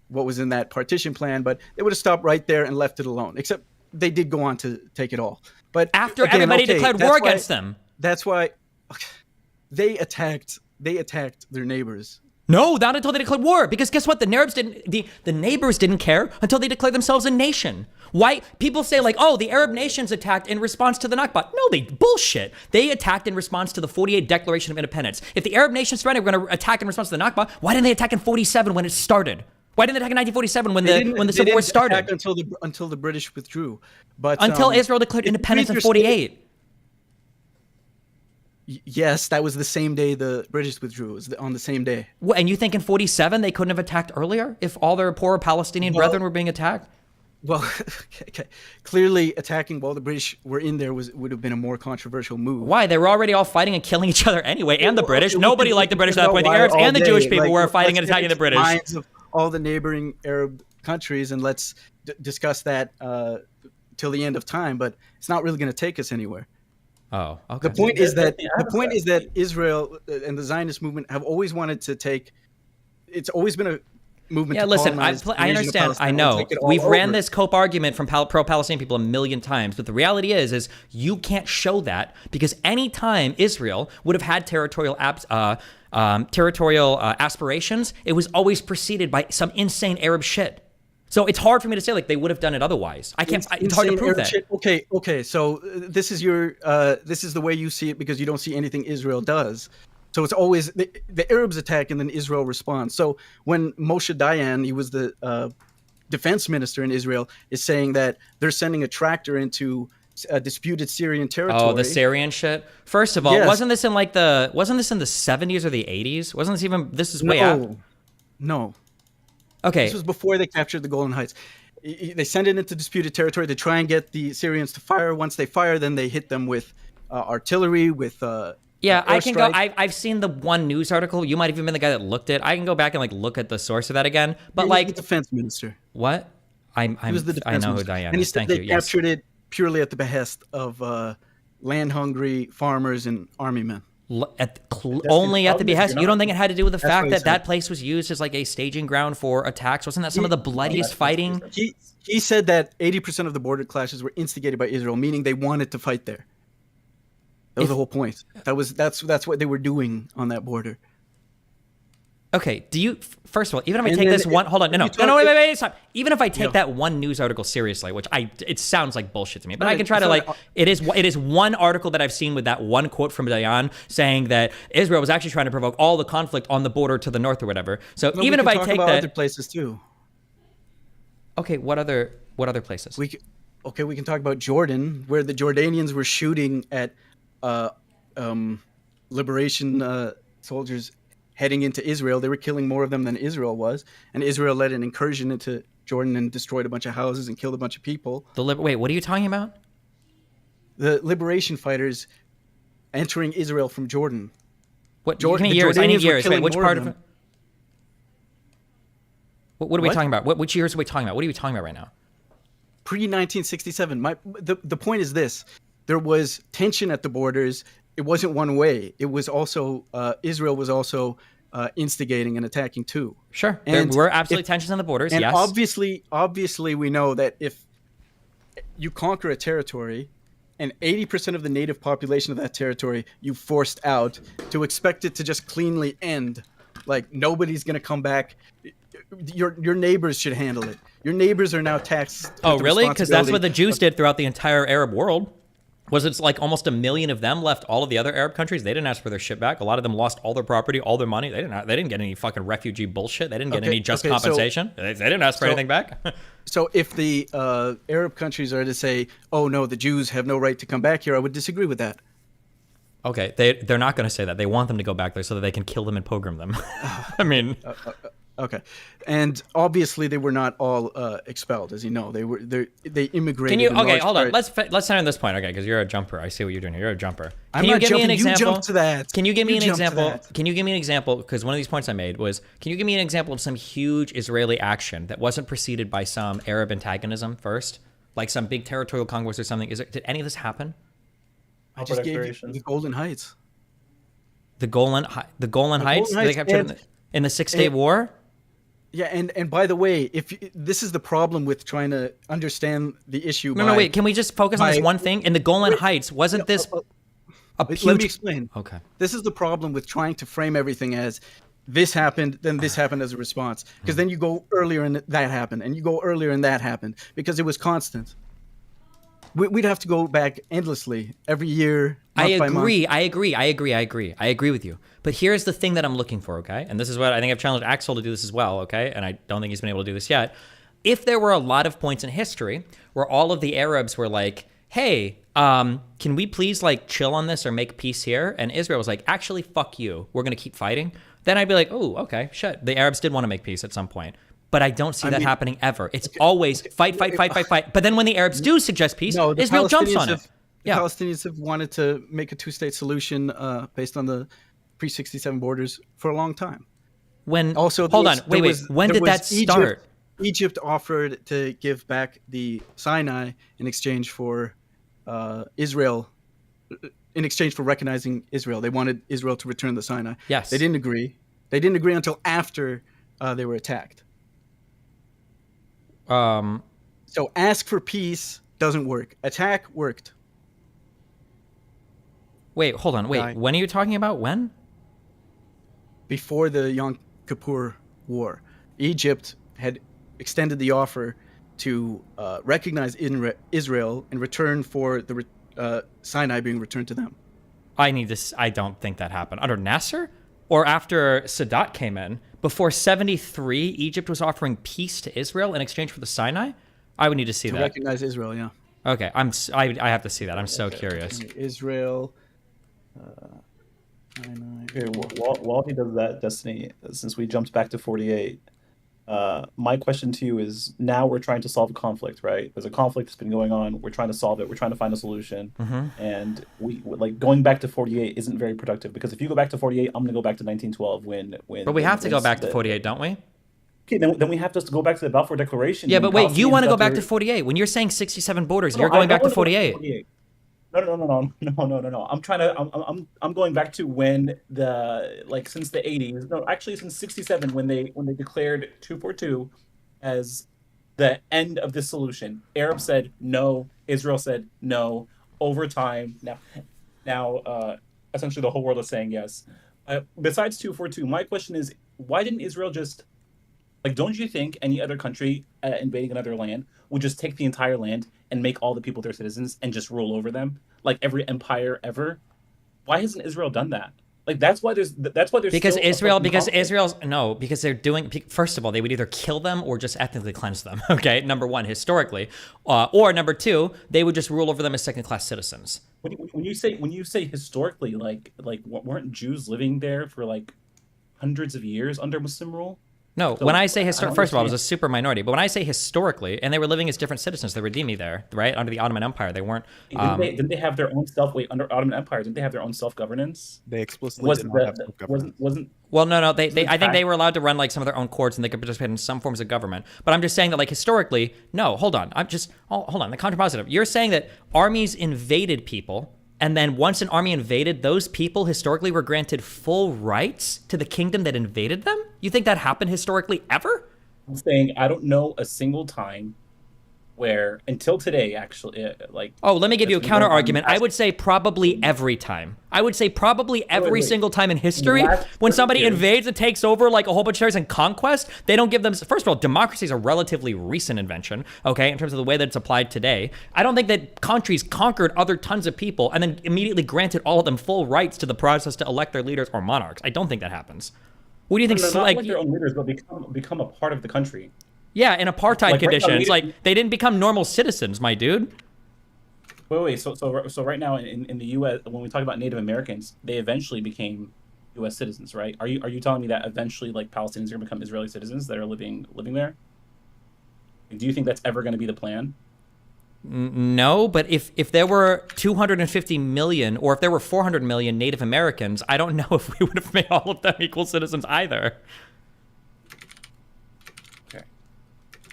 what was in that partition plan, but they would have stopped right there and left it alone. Except they did go on to take it all. But After again, everybody okay, declared that's war why- against them. That's why they attacked their neighbors. No, not until they declared war. Because guess what? The neighbors didn't care until they declared themselves a nation. Why? People say like, oh, the Arab nations attacked in response to the Nakba. No, they bullshit. They attacked in response to the 48 Declaration of Independence. If the Arab nations threatened were going to attack in response to the Nakba, why didn't they attack in 47 when it started? Why didn't they attack in 1947 when the Civil War started? Attack until the British withdrew. But Until Israel declared independence in 48. Yes, that was the same day the British withdrew. It was on the same day. What, and you think in 47 they couldn't have attacked earlier if all their poor Palestinian brethren were being attacked? Well, okay. Clearly attacking while the British were in there would have been a more controversial move. Why? They were already all fighting and killing each other anyway, and the British. Okay, Nobody liked the British at that point. The Arabs and the Jewish people were fighting and let's get attacking the into British. Minds of all the neighboring Arab countries, and let's discuss that till the end of time. But it's not really going to take us anywhere. Oh, okay. The point is that Israel and the Zionist movement have always wanted to take. It's always been a movement. Yeah, to listen, colonize the I region of understand. Palestine I and know. take it all We've ran over. this cope argument from pro-Palestinian people a million times, but the reality is you can't show that because any time Israel would have had territorial aspirations, it was always preceded by some insane Arab shit. So it's hard for me to say like they would have done it otherwise. I can't. It's hard to Insane prove Arab that. shit. Okay. So this is the way you see it because you don't see anything Israel does. So it's always the Arabs attack and then Israel responds. So when Moshe Dayan, he was the defense minister in Israel, is saying that they're sending a tractor into disputed Syrian territory. Oh, the Syrian shit. First of all, Yes. wasn't this in the 70s or the 80s? Wasn't this even? This is way after. No. Okay. This was before they captured the Golan Heights. They send it into disputed territory to try and get the Syrians to fire. Once they fire, then they hit them with artillery, with Yeah, I can go. airstrike. I've seen the one news article. You might have even been the guy that looked it. I can go back and look at the source of that again. But He was the defense minister. what? He was the I defense know who minister. Diane And he is. said Thank they you. Yes. captured it purely at the behest of land-hungry farmers and army men. Only at the behest. You don't think it had to do with the That's fact what he that said. that place was used as like a staging ground for attacks? Wasn't that some of the bloodiest fighting? He said that 80% of the border clashes were instigated by Israel, meaning they wanted to fight there. That was the whole point. That's what they were doing on that border. Okay, do you first of all, even if I And take then this one, hold on, no, if you wait, stop. Even if I take Yeah. that one news article seriously, which it sounds like bullshit to me, but No, I can try it's to not- it is one article that I've seen with that one quote from Dayan saying that Israel was actually trying to provoke all the conflict on the border to the north or whatever. So No, even we if can I talk take about that, other places too. okay, what other places? We can talk about Jordan, where the Jordanians were shooting at liberation soldiers heading into Israel. They were killing more of them than Israel was, and Israel led an incursion into Jordan and destroyed a bunch of houses and killed a bunch of people. Wait, what are you talking about? The liberation fighters entering Israel from Jordan. What? Jordan, Give me the years. I need Jordanians were years. Wait, killing which more part of of them. it? What are we What? talking about? Which years are we talking about? What are you talking about right now? Pre-1967. The point is this: there was tension at the borders. It wasn't one way. It was also Israel was also instigating and attacking too. Sure, And there were absolutely tensions on the borders. And Yes, obviously, we know that if you conquer a territory, and 80% of the native population of that territory you forced out, to expect it to just cleanly end, like nobody's gonna come back. Your neighbors should handle it. Your neighbors are now taxed. Oh, with the really? Because that's what the responsibility Jews of- did throughout the entire Arab world. Was it like almost 1 million of them left all of the other Arab countries? They didn't ask for their shit back. A lot of them lost all their property, all their money. They didn't get any fucking refugee bullshit. They didn't get any just compensation. They didn't ask for anything back. So if the Arab countries are to say, "Oh no, the Jews have no right to come back here," I would disagree with that. Okay, they're not going to say that. They want them to go back there so that they can kill them and pogrom them. I mean, okay, and obviously they were not all expelled, as you know. They immigrated. Can you? in Okay, large hold on. part. Let's end on this point, okay? Because you're a jumper. I see what you're doing here. You're a jumper. I'm Can not you give me an jumping. You example? jump to that. Can you give me You an jump to example? that. Can you give me an example? Because one of these points I made was, can you give me an example of some huge Israeli action that wasn't preceded by some Arab antagonism first, like some big territorial conquest or something? Did any of this happen? I just gave you the Golden Heights. The Golan Heights. Heights They captured in the 6-Day War. Yeah, and by the way, this is the problem with trying to understand the issue. No, wait. Can we just focus on this one thing? In the Golan Heights, wasn't this a huge? Let me explain. Okay. This is the problem with trying to frame everything as this happened, then this happened as a response. Because then you go earlier and that happened, and you go earlier and that happened, because it was constant. We'd have to go back endlessly every year. I agree with you. But here's the thing that I'm looking for, okay? And this is what I think I've challenged Axel to do this as well, okay? And I don't think he's been able to do this yet. If there were a lot of points in history where all of the Arabs were like, hey, can we please like chill on this or make peace here? And Israel was like, actually, fuck you. We're going to keep fighting. Then I'd be like, oh, okay, shit. The Arabs did want to make peace at some point. But I don't see that happening ever. It's always fight. But then when the Arabs do suggest peace, Israel jumps on it. The Palestinians have wanted to make a two-state solution based on the pre-67 borders for a long time. When When did that start? Egypt offered to give back the Sinai in exchange for Israel, in exchange for recognizing Israel. They wanted Israel to return the Sinai. Yes. They didn't agree. They didn't agree until after they were attacked. So ask for peace doesn't work. Attack worked. Wait, hold on. Wait, when are you talking about? When? Before the Yom Kippur War, Egypt had extended the offer to recognize Israel in return for the Sinai being returned to them. I don't think that happened. Under Nasser? Or after Sadat came in? Before 73, Egypt was offering peace to Israel in exchange for the Sinai? I would need to see that. Recognize Israel, yeah. Okay, I have to see that. I'm so curious. Israel. Okay, while he does that, Destiny, since we jumped back to 48, my question to you is, now we're trying to solve a conflict, right? There's a conflict that's been going on. We're trying to solve it. We're trying to find a solution. And we like going back to 48 isn't very productive, because if you go back to 48, I'm going to go back to 1912 when. But we have to go back to 48, don't we? Okay, then we have to go back to the Balfour Declaration. Yeah, but wait, you want to go back to 48? When you're saying 67 borders, you're going back to 48. No. I'm going back to when since the 80s. No, actually since 67 when they declared 242 as the end of this solution. Arab said no, Israel said no. Over time, now essentially the whole world is saying yes. Besides 242, my question is, why didn't Israel just don't you think any other country invading another land would just take the entire land and make all the people their citizens and just rule over them, like every empire ever? Why hasn't Israel done that? That's why there's because they're doing. First of all, they would either kill them or just ethnically cleanse them. Okay, number one, historically, or number two, they would just rule over them as second-class citizens. When you say historically, weren't Jews living there for hundreds of years under Muslim rule? No, when I say first of all, it was a super minority. But when I say historically, and they were living as different citizens, they were dhimmi there, right? Under the Ottoman Empire, they weren't. Didn't they have their own under Ottoman Empire? Didn't they have their own self-governance? They explicitly did not have self-governance. Well, no. They I think they were allowed to run some of their own courts, and they could participate in some forms of government. But I'm just saying that historically, no. Hold on. Hold on. The contrapositive. You're saying that armies invaded people. And then once an army invaded, those people historically were granted full rights to the kingdom that invaded them? You think that happened historically ever? I'm saying I don't know a single time where until today, actually, like. Oh, let me give you a that's been counter going on argument. I would say probably every time. I would say probably every single time in history when somebody invades and takes over like a whole bunch of territories and conquest, they don't give them. First of all, democracy is a relatively recent invention, okay, in terms of the way that it's applied today. I don't think that countries conquered other tons of people and then immediately granted all of them full rights to the process to elect their leaders or monarchs. I don't think that happens. What do you think? No, not like their own leaders, but become a part of the country. Yeah, in apartheid Like, conditions, right now, they didn't become normal citizens, my dude. Wait. So right now in the U.S., when we talk about Native Americans, they eventually became U.S. citizens, right? Are you telling me that eventually, like, Palestinians are going to become Israeli citizens that are living there? Do you think that's ever going to be the plan? No, but if there were 250 million or if there were 400 million Native Americans, I don't know if we would have made all of them equal citizens either. Okay.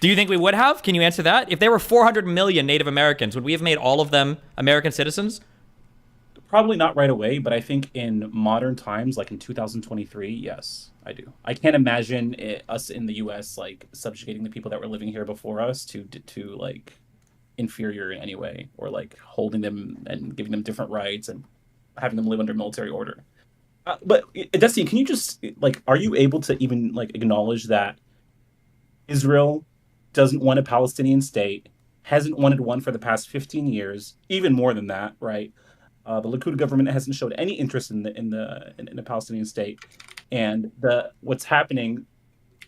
Do you think we would have? Can you answer that? If there were 400 million Native Americans, would we have made all of them American citizens? Probably not right away, but I think in modern times, like in 2023, yes, I do. I can't imagine us in the U.S. like subjugating the people that were living here before us to like inferior in any way, or like holding them and giving them different rights and having them live under military order. But Destiny, can you just like, are you able to even like acknowledge that Israel doesn't want a Palestinian state, hasn't wanted one for the past 15 years, even more than that, right? The Likud government hasn't showed any interest in the Palestinian state, and what's happening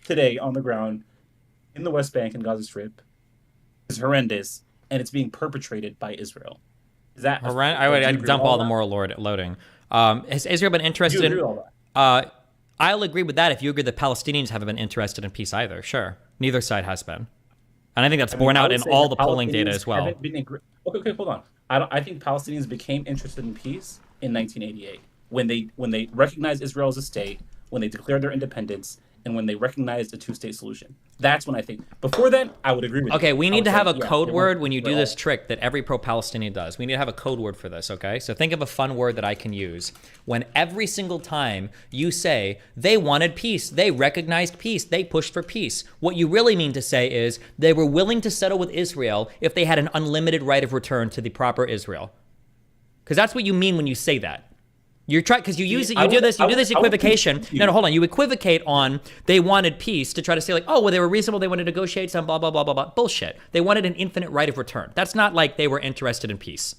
today on the ground in the West Bank and Gaza Strip is horrendous, and it's being perpetrated by Israel. Is that I'd dump all the moral loading. Has Israel been interested in? I'll agree with that if you agree that Palestinians haven't been interested in peace either. Sure, neither side has been, and I think that's borne out in all the polling data as well. Okay, hold on. I think Palestinians became interested in peace in 1988 when they recognized Israel as a state, when they declared their independence, and when they recognized a two-state solution. That's when I think. Before then, I would agree with you. Okay, we need to have a code word when you do this trick that every pro-Palestinian does. We need to have a code word for this, okay? So think of a fun word that I can use. When every single time you say, they wanted peace, they recognized peace, they pushed for peace, what you really mean to say is they were willing to settle with Israel if they had an unlimited right of return to the proper Israel. Because that's what you mean when you say that. You're trying because you do this equivocation. No, hold on. You equivocate on they wanted peace to try to say like, oh, well, they were reasonable. They wanted to negotiate some blah blah blah blah blah. Bullshit. They wanted an infinite right of return. That's not like they were interested in peace.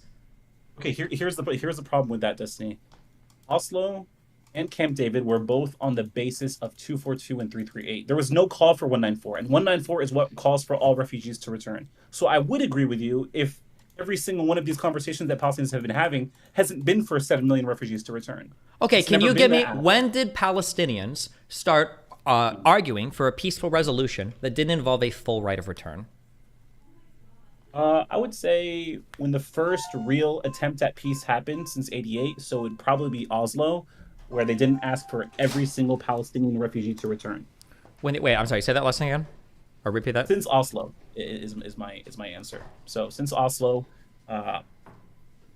Okay, here's the problem with that, Destiny. Oslo and Camp David were both on the basis of 242 and 338. There was no call for 194, and 194 is what calls for all refugees to return. So I would agree with you if every single one of these conversations that Palestinians have been having hasn't been for 7 million refugees to return. Okay, can you give me, when did Palestinians start arguing for a peaceful resolution that didn't involve a full right of return? I would say when the first real attempt at peace happened since 88, so it would probably be Oslo, where they didn't ask for every single Palestinian refugee to return. Wait, I'm sorry, say that last thing again? Or repeat that? Since Oslo is my answer. So since Oslo,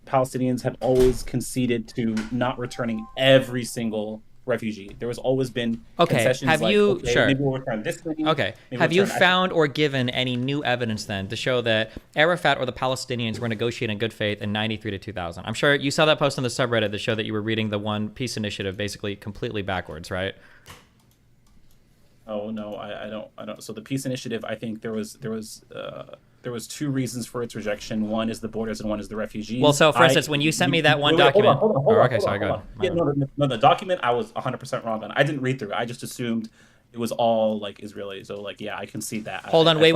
Palestinians have always conceded to not returning every single refugee. There has always been concessions have like, you sure maybe we'll return this many. Okay. Have you found or given any new evidence then to show that Arafat or the Palestinians were negotiating in good faith in 93 to 2000? I'm sure you saw that post on the subreddit that showed that you were reading the One Peace Initiative basically completely backwards, right? Oh no, I don't. So the peace initiative, I think there was 2 reasons for its rejection. One is the borders, and one is the refugees. Well, so for instance, when you sent me that one document, hold on. Yeah, no, the document I was 100% wrong on. I didn't read through it. I just assumed it was all like Israeli. So like, yeah, I can see that. Hold on, wait,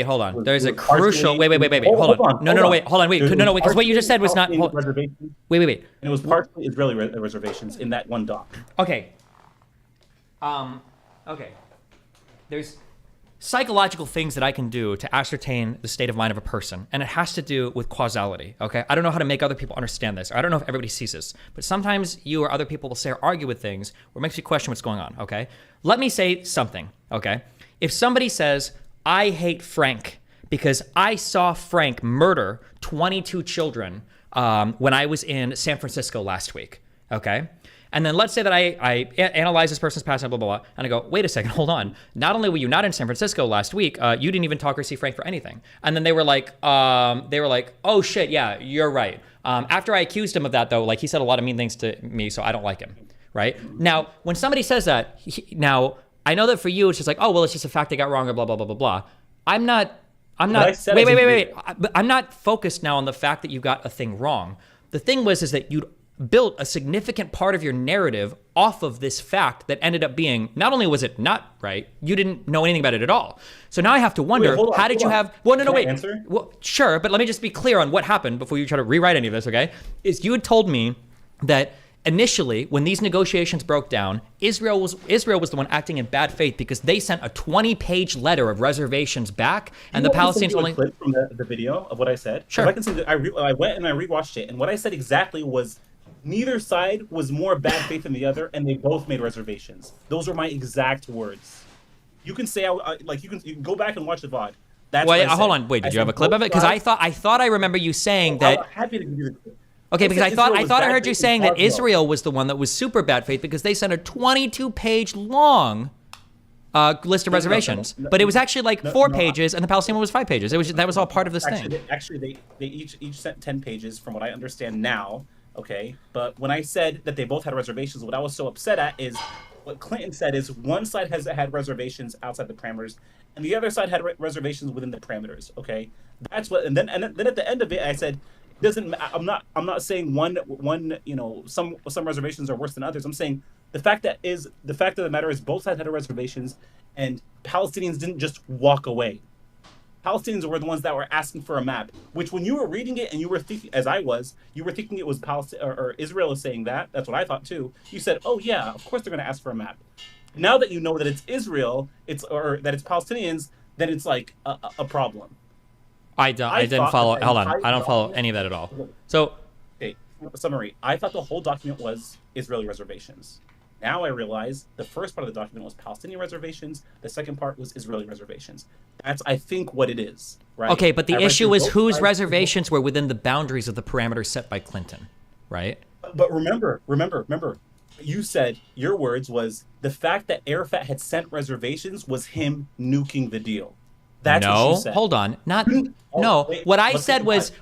hold on. There's a crucial. Wait. Hold on. No, wait, hold on, wait. No, because what you just said was not. Wait. And it was partially Israeli reservations in that one doc. Okay. Okay. There's psychological things that I can do to ascertain the state of mind of a person, and it has to do with causality, okay? I don't know how to make other people understand this. I don't know if everybody sees this, but sometimes you or other people will say or argue with things where it makes you question what's going on, okay? Let me say something, okay? If somebody says, I hate Frank because I saw Frank murder 22 children when I was in San Francisco last week, okay? And then let's say that I analyze this person's past and blah, blah, blah. And I go, wait a second, hold on. Not only were you not in San Francisco last week, you didn't even talk or see Frank for anything. And then they were like, oh shit, yeah, you're right. After I accused him of that though, like he said a lot of mean things to me, so I don't like him, right? Now, when somebody says that, now I know that for you, it's just like, oh, well, it's just a fact they got wrong or blah, blah, blah, blah, blah. I'm not, wait. I'm not focused now on the fact that you got a thing wrong. The thing is that you'd built a significant part of your narrative off of this fact that ended up being, not only was it not right, you didn't know anything about it at all. So now I have to wonder, how did you have, well, no, wait. Well, sure, but let me just be clear on what happened before you try to rewrite any of this, okay? Is you had told me that initially, when these negotiations broke down, Israel was the one acting in bad faith because they sent a 20-page letter of reservations back, and the Palestinians only. Clip from the video of what I said. Sure. I can see that I went and I rewatched it, and what I said exactly was, neither side was more bad faith than the other, and they both made reservations. Those were my exact words. You can say you can go back and watch the VOD. That's Wait, hold on. Wait, did you have a clip of it? Because I thought I remember you saying that. I'm happy to give you the clip. Okay, because I thought I heard you saying that Israel was the one that was super bad faith because they sent a 22-page long list of reservations, but it was actually like 4 pages, and the Palestinian was 5 pages. That was all part of this thing. Actually, they each sent 10 pages, from what I understand now. Okay, but when I said that they both had reservations, what I was so upset at is what Clinton said is one side has had reservations outside the parameters, and the other side had reservations within the parameters. Okay, that's what. And then at the end of it, I said, doesn't. I'm not saying one. Some reservations are worse than others. I'm saying the fact of the matter is both sides had reservations, and Palestinians didn't just walk away. Palestinians were the ones that were asking for a map, which when you were reading it and you were thinking, as I was, you were thinking it was Palestine or Israel is saying that. That's what I thought too. You said, oh yeah, of course they're going to ask for a map. Now that you know that it's Israel, or that it's Palestinians, then it's like a problem. I didn't follow. Hold on, I don't follow any of that at all. So, okay, summary. I thought the whole document was Israeli reservations. Now I realize the first part of the document was Palestinian reservations. The second part was Israeli reservations. That's, I think, what it is, right? Okay, but the issue is whose reservations were within the boundaries of the parameters set by Clinton, right? But remember, you said, your words was, the fact that Arafat had sent reservations was him nuking the deal. That's what you said. Hold on. What I said was,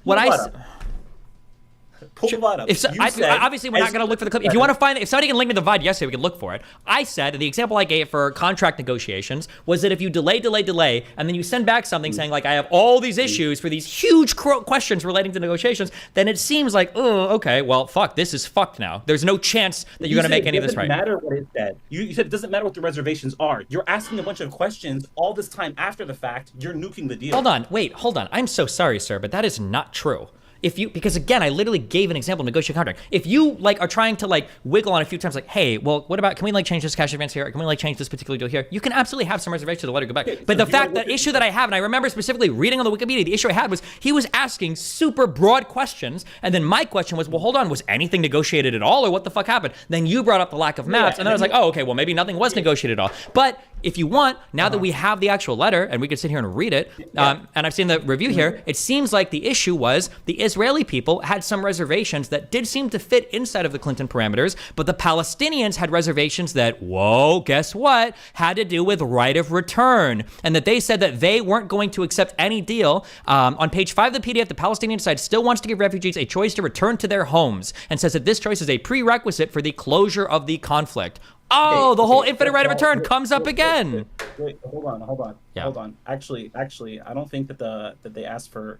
Pull the VOD up. Obviously, we're not going to look for the clip. If you want to find it, if somebody can link me the VOD yesterday, we can look for it. I said, the example I gave for contract negotiations was that if you delay, and then you send back something saying, like, I have all these issues for these huge questions relating to negotiations, then it seems like, oh, okay, well, fuck, this is fucked now. There's no chance that you're going to make any of this right. It doesn't matter what it said. You said it doesn't matter what the reservations are. You're asking a bunch of questions all this time after the fact. You're nuking the deal. Hold on. I'm so sorry, sir, but that is not true. Because again, I literally gave an example of negotiated contract. If you are trying to wiggle on a few times, like, hey, well, what about, can we change this cash advance here? Can we change this particular deal here? You can absolutely have some reservation to let it go back. But the issue that I have, and I remember specifically reading on the Wikipedia, the issue I had was he was asking super broad questions. And then my question was, well, hold on, was anything negotiated at all, or what the fuck happened? Then you brought up the lack of maps. And then I was like, oh, okay, well, maybe nothing was negotiated at all. But if you want, now that we have the actual letter and we can sit here and read it, and I've seen the review here, it seems like the issue was the Israeli people had some reservations that did seem to fit inside of the Clinton parameters, but the Palestinians had reservations that, whoa, guess what, had to do with right of return, and that they said that they weren't going to accept any deal. On page 5 of the PDF, the Palestinian side still wants to give refugees a choice to return to their homes, and says that this choice is a prerequisite for the closure of the conflict. Oh, the whole infinite right of return comes up again. Wait, hold on. Actually, I don't think that they asked for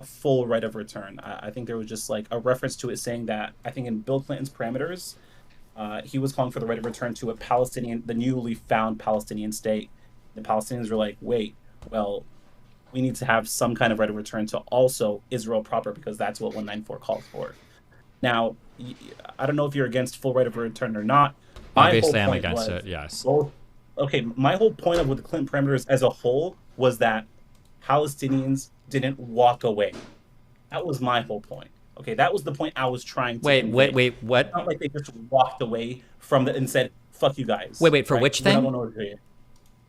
a full right of return. I think there was just a reference to it saying that, I think in Bill Clinton's parameters, he was calling for the right of return to the newly found Palestinian state. The Palestinians were like, wait, well, we need to have some kind of right of return to also Israel proper, because that's what 194 calls for. Now, I don't know if you're against full right of return or not. Obviously, I'm against it, yes. My whole point of with the Clinton parameters as a whole was that Palestinians didn't walk away. That was my whole point. Okay, that was the point I was trying to Wait, what? It's not like they just walked away from it and said, fuck you guys. Wait, for which thing?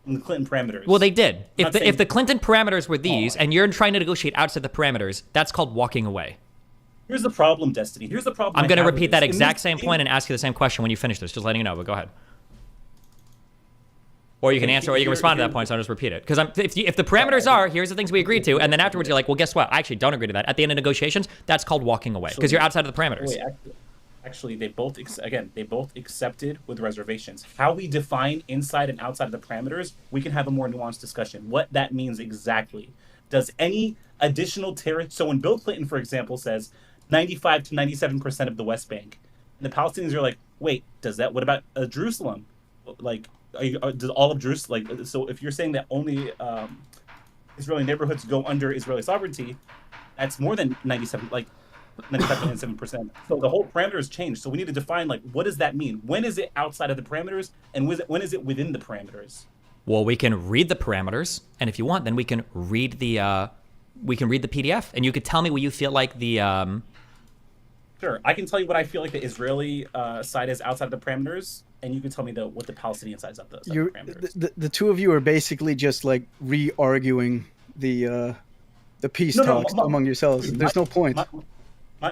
In the Clinton parameters. Well, they did. If the Clinton parameters were these, and you're trying to negotiate outside the parameters, that's called walking away. Here's the problem, Destiny. Here's the problem. I'm I going to have with repeat that this. In exact this same game- point and ask you the same question when you finish this. Just letting you know, but go ahead. Or you can answer, or you can respond to that point, so I'll just repeat it. Because if the parameters are, here's the things we agreed to, and then afterwards you're like, well, guess what? I actually don't agree to that. At the end of negotiations, that's called walking away, because you're outside of the parameters. Wait, actually, they both accepted with reservations. How we define inside and outside of the parameters, we can have a more nuanced discussion. What that means exactly. Does any additional territory? So when Bill Clinton, for example, says 95 to 97% of the West Bank, and the Palestinians are like, wait, does that? What about Jerusalem? Like, does all of Jerusalem? Like, so if you're saying that only Israeli neighborhoods go under Israeli sovereignty, that's more than 97, like 95.97%. So the whole parameters change. So we need to define, like, what does that mean? When is it outside of the parameters, and when is it within the parameters? Well, we can read the parameters, and if you want, then we can read the PDF, and you could tell me what you feel like the. Sure, I can tell you what I feel like the Israeli side is outside of the parameters, and you can tell me what the Palestinian side is outside of the parameters. The two of you are basically just like re-arguing the peace talks among yourselves. There's no point.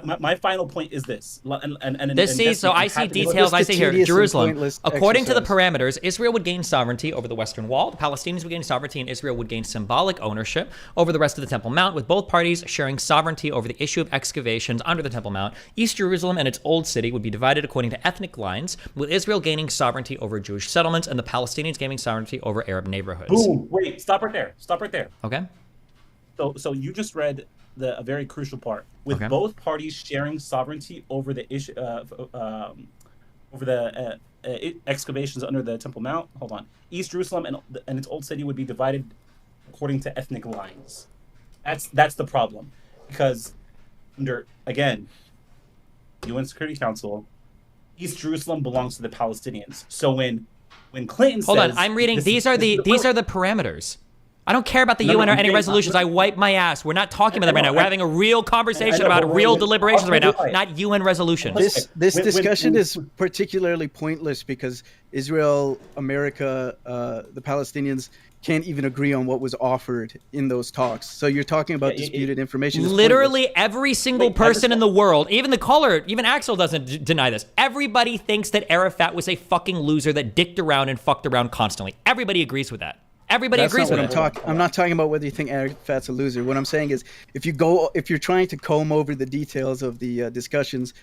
My final point is this. So I see details. I see here Jerusalem. According to the parameters, Israel would gain sovereignty over the Western Wall. The Palestinians would gain sovereignty, and Israel would gain symbolic ownership over the rest of the Temple Mount, with both parties sharing sovereignty over the issue of excavations under the Temple Mount. East Jerusalem and its old city would be divided according to ethnic lines, with Israel gaining sovereignty over Jewish settlements and the Palestinians gaining sovereignty over Arab neighborhoods. Boom! Wait, stop right there. Stop right there. Okay. So you just read a very crucial part, with both parties sharing sovereignty over the issue over the excavations under the Temple Mount. Hold on. East Jerusalem and its old city would be divided according to ethnic lines. That's the problem, because under, again, UN Security Council, East Jerusalem belongs to the Palestinians. So when Clinton Hold says, on, I'm reading. These are the parameters. I don't care about the UN or any resolutions. I wipe my ass. We're not talking about that right now. We're having a real conversation about real deliberations right now, not UN resolutions. This discussion is particularly pointless because Israel, America, the Palestinians can't even agree on what was offered in those talks. So you're talking about disputed information. Literally every single person in the world, even the caller, even Axel doesn't deny this. Everybody thinks that Arafat was a fucking loser that dicked around and fucked around constantly. Everybody agrees with that. Everybody agrees with it. I'm not talking about whether you think Arafat's a loser. What I'm saying is, if you're trying to comb over the details of the discussions,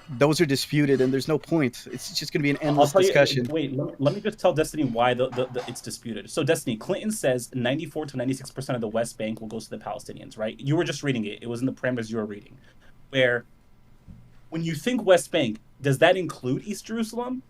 those are disputed, and there's no point. It's just going to be an endless discussion. Let me just tell Destiny why it's disputed. So Destiny, Clinton says 94 to 96% of the West Bank will go to the Palestinians, right? You were just reading it. It was in the parameters you were reading. Where, when you think West Bank, does that include East Jerusalem?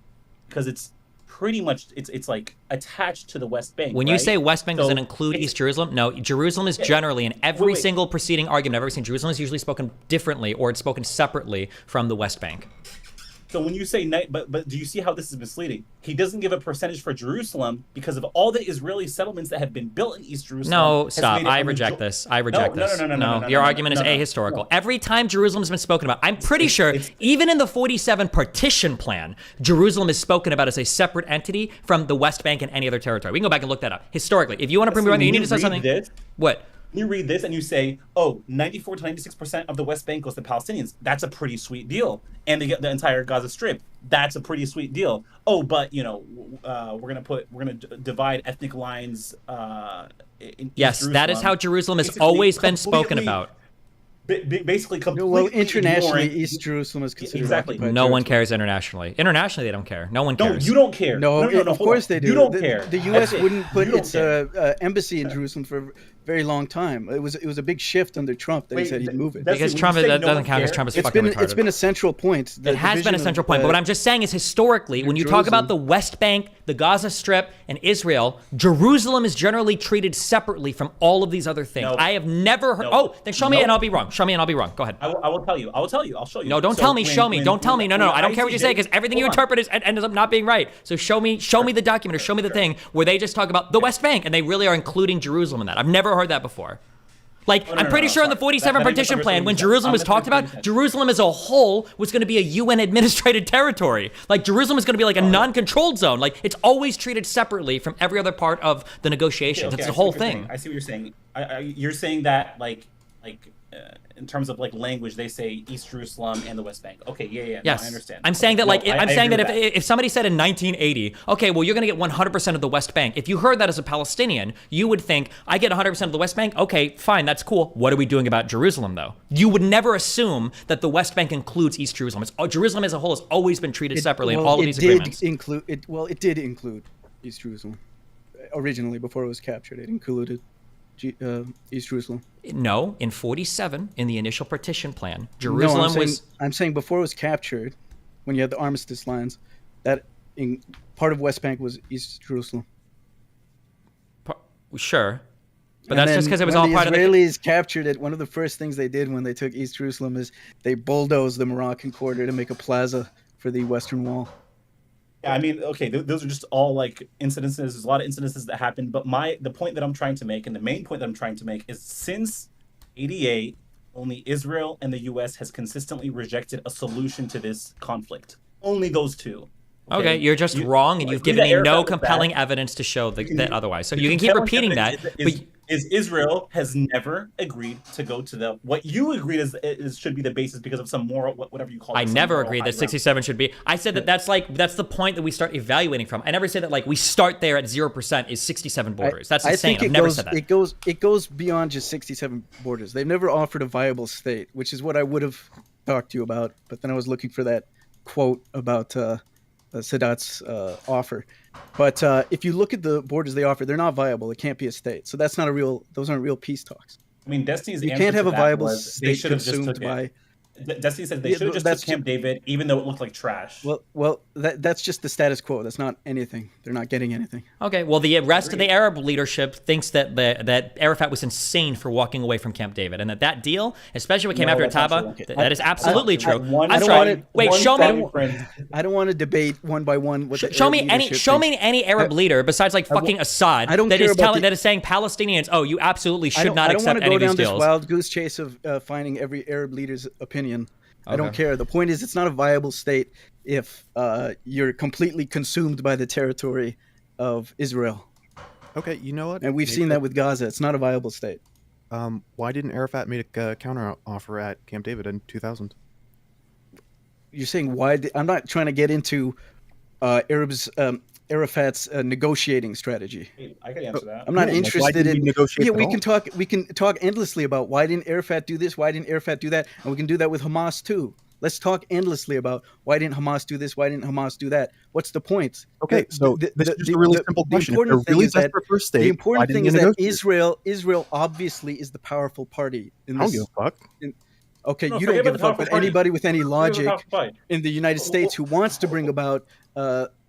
Because it's pretty much it's like attached to the West Bank. When you say West Bank, does it include East Jerusalem? No, Jerusalem is generally, in every single preceding argument I've ever seen, Jerusalem is usually spoken differently, or it's spoken separately from the West Bank. So when you say, but do you see how this is misleading? He doesn't give a percentage for Jerusalem because of all the Israeli settlements that have been built in East Jerusalem. No, stop. I reject this. I reject this. No, your argument is ahistorical. Every time Jerusalem's been spoken about, I'm pretty sure, even in the 47 partition plan, Jerusalem is spoken about as a separate entity from the West Bank and any other territory. We can go back and look that up. Historically, if you want to prove me wrong, you need to say something. What? You read this and you say, oh, 94 to 96% of the West Bank goes to Palestinians. That's a pretty sweet deal. And they get the entire Gaza Strip. That's a pretty sweet deal. Oh, but, we're gonna divide ethnic lines in Yes, East that is how Jerusalem has always been spoken about. Basically, completely internationally, ignoring, East Jerusalem is considered exactly. No one cares internationally. Internationally, they don't care. No one cares. No, you don't care. No, of course they do. You don't care. The U.S. wouldn't put its embassy in Jerusalem for a very long time. It was a big shift under Trump that he said he'd move it. Because Trump doesn't count because Trump is fucking retarded. It's been a central point. It has been a central point. But what I'm just saying is, historically, when you talk about the West Bank, the Gaza Strip, and Israel, Jerusalem is generally treated separately from all of these other things. I have never heard. Oh, then show me and I'll be wrong. Show me and I'll be wrong. Go ahead. I will tell you. I'll show you. No, don't tell me. Show me. Don't tell me. No. I don't care what you say, because everything you interpret ends up not being right. So show me the document, or show me the thing where they just talk about the West Bank and they really are including Jerusalem in that. I've never heard that before. I'm pretty sure in the 47 partition plan, when Jerusalem was talked about, Jerusalem as a whole was going to be a UN administrated territory. Like, Jerusalem is going to be like a non-controlled zone. Like, it's always treated separately from every other part of the negotiations. It's the whole thing. I see what you're saying. You're saying that like like in terms of like language, they say East Jerusalem and the West Bank. Okay, yeah, Yes, no, I understand. I'm saying that No, like I'm I saying agree that with if somebody said in 1980, okay, well you're gonna get 100% of the West Bank. If you heard that as a Palestinian, you would think I get 100% of the West Bank. Okay, fine, that's cool. What are we doing about Jerusalem though? You would never assume that the West Bank includes East Jerusalem. Jerusalem as a whole has always been treated separately in all of these agreements. It did include East Jerusalem originally before it was captured. It included East Jerusalem. No, in 47, in the initial partition plan, Jerusalem I'm saying before it was captured, when you had the armistice lines, that part of West Bank was East Jerusalem. Sure, but that's just because it was all part of the Israelis captured it. One of the first things they did when they took East Jerusalem is they bulldozed the Moroccan quarter to make a plaza for the Western Wall. Yeah, I mean, okay, those are just all like incidences. There's a lot of incidences that happened, but the point that I'm trying to make, and the main point that I'm trying to make, is since '88, only Israel and the U.S. has consistently rejected a solution to this conflict. Only those two. Okay, you're just wrong, and you've given me no compelling evidence to show that otherwise. So you can keep repeating that. Is Israel has never agreed to go to what you agreed is should be the basis because of some moral, whatever you call it. I never agreed that 67 should be. I said that that's the point that we start evaluating from. I never said that like we start there at 0% is 67 borders. That's insane. I've never said that. It goes beyond just 67 borders. They've never offered a viable state, which is what I would have talked to you about. But then I was looking for that quote about Sadat's offer. But if you look at the borders they offer, they're not viable. It can't be a state. So that's not those aren't real peace talks. I mean, Destiny's you answer can't have to a that viable was state consumed by. Destiny said they should have just took Camp David, even though it looked like trash. Well, that's just the status quo. That's not anything. They're not getting anything. Okay. Well, the rest of the Arab leadership thinks that that Arafat was insane for walking away from Camp David, and that deal, especially what came after Taba, that is absolutely true. I don't want to debate one by one. Show me any Arab leader besides like fucking Assad that is saying Palestinians, oh, you absolutely should not accept any of these deals. I don't want to go down this wild goose chase of finding every Arab leader's opinion. I don't care. The point is, it's not a viable state if you're completely consumed by the territory of Israel. Okay, you know what? And we've seen that with Gaza. It's not a viable state. Why didn't Arafat make a counter offer at Camp David in 2000? You're saying why? I'm not trying to get into Arafat's negotiating strategy. I can answer that. I'm not interested in negotiate. Yeah, we can talk endlessly about why didn't Arafat do this, why didn't Arafat do that, and we can do that with Hamas too. Let's talk endlessly about why didn't Hamas do this, why didn't Hamas do that. What's the point? Okay, so this is just a really simple question. The important thing is that Israel obviously is the powerful party in this. I don't give a fuck. Okay, you don't give a fuck, but anybody with any logic in the United States who wants to bring about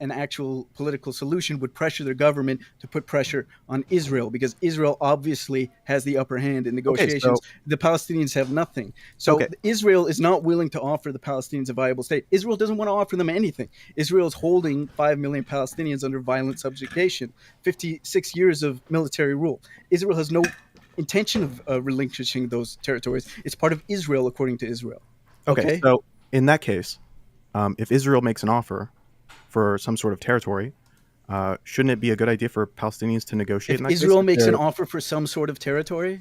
an actual political solution would pressure their government to put pressure on Israel because Israel obviously has the upper hand in negotiations. Okay, so, the Palestinians have nothing. So Israel is not willing to offer the Palestinians a viable state. Israel doesn't want to offer them anything. Israel is holding 5 million Palestinians under violent subjugation, 56 years of military rule. Israel has no intention of relinquishing those territories. It's part of Israel, according to Israel. Okay, so in that case, if Israel makes an offer for some sort of territory, shouldn't it be a good idea for Palestinians to negotiate? If Israel makes an offer for some sort of territory?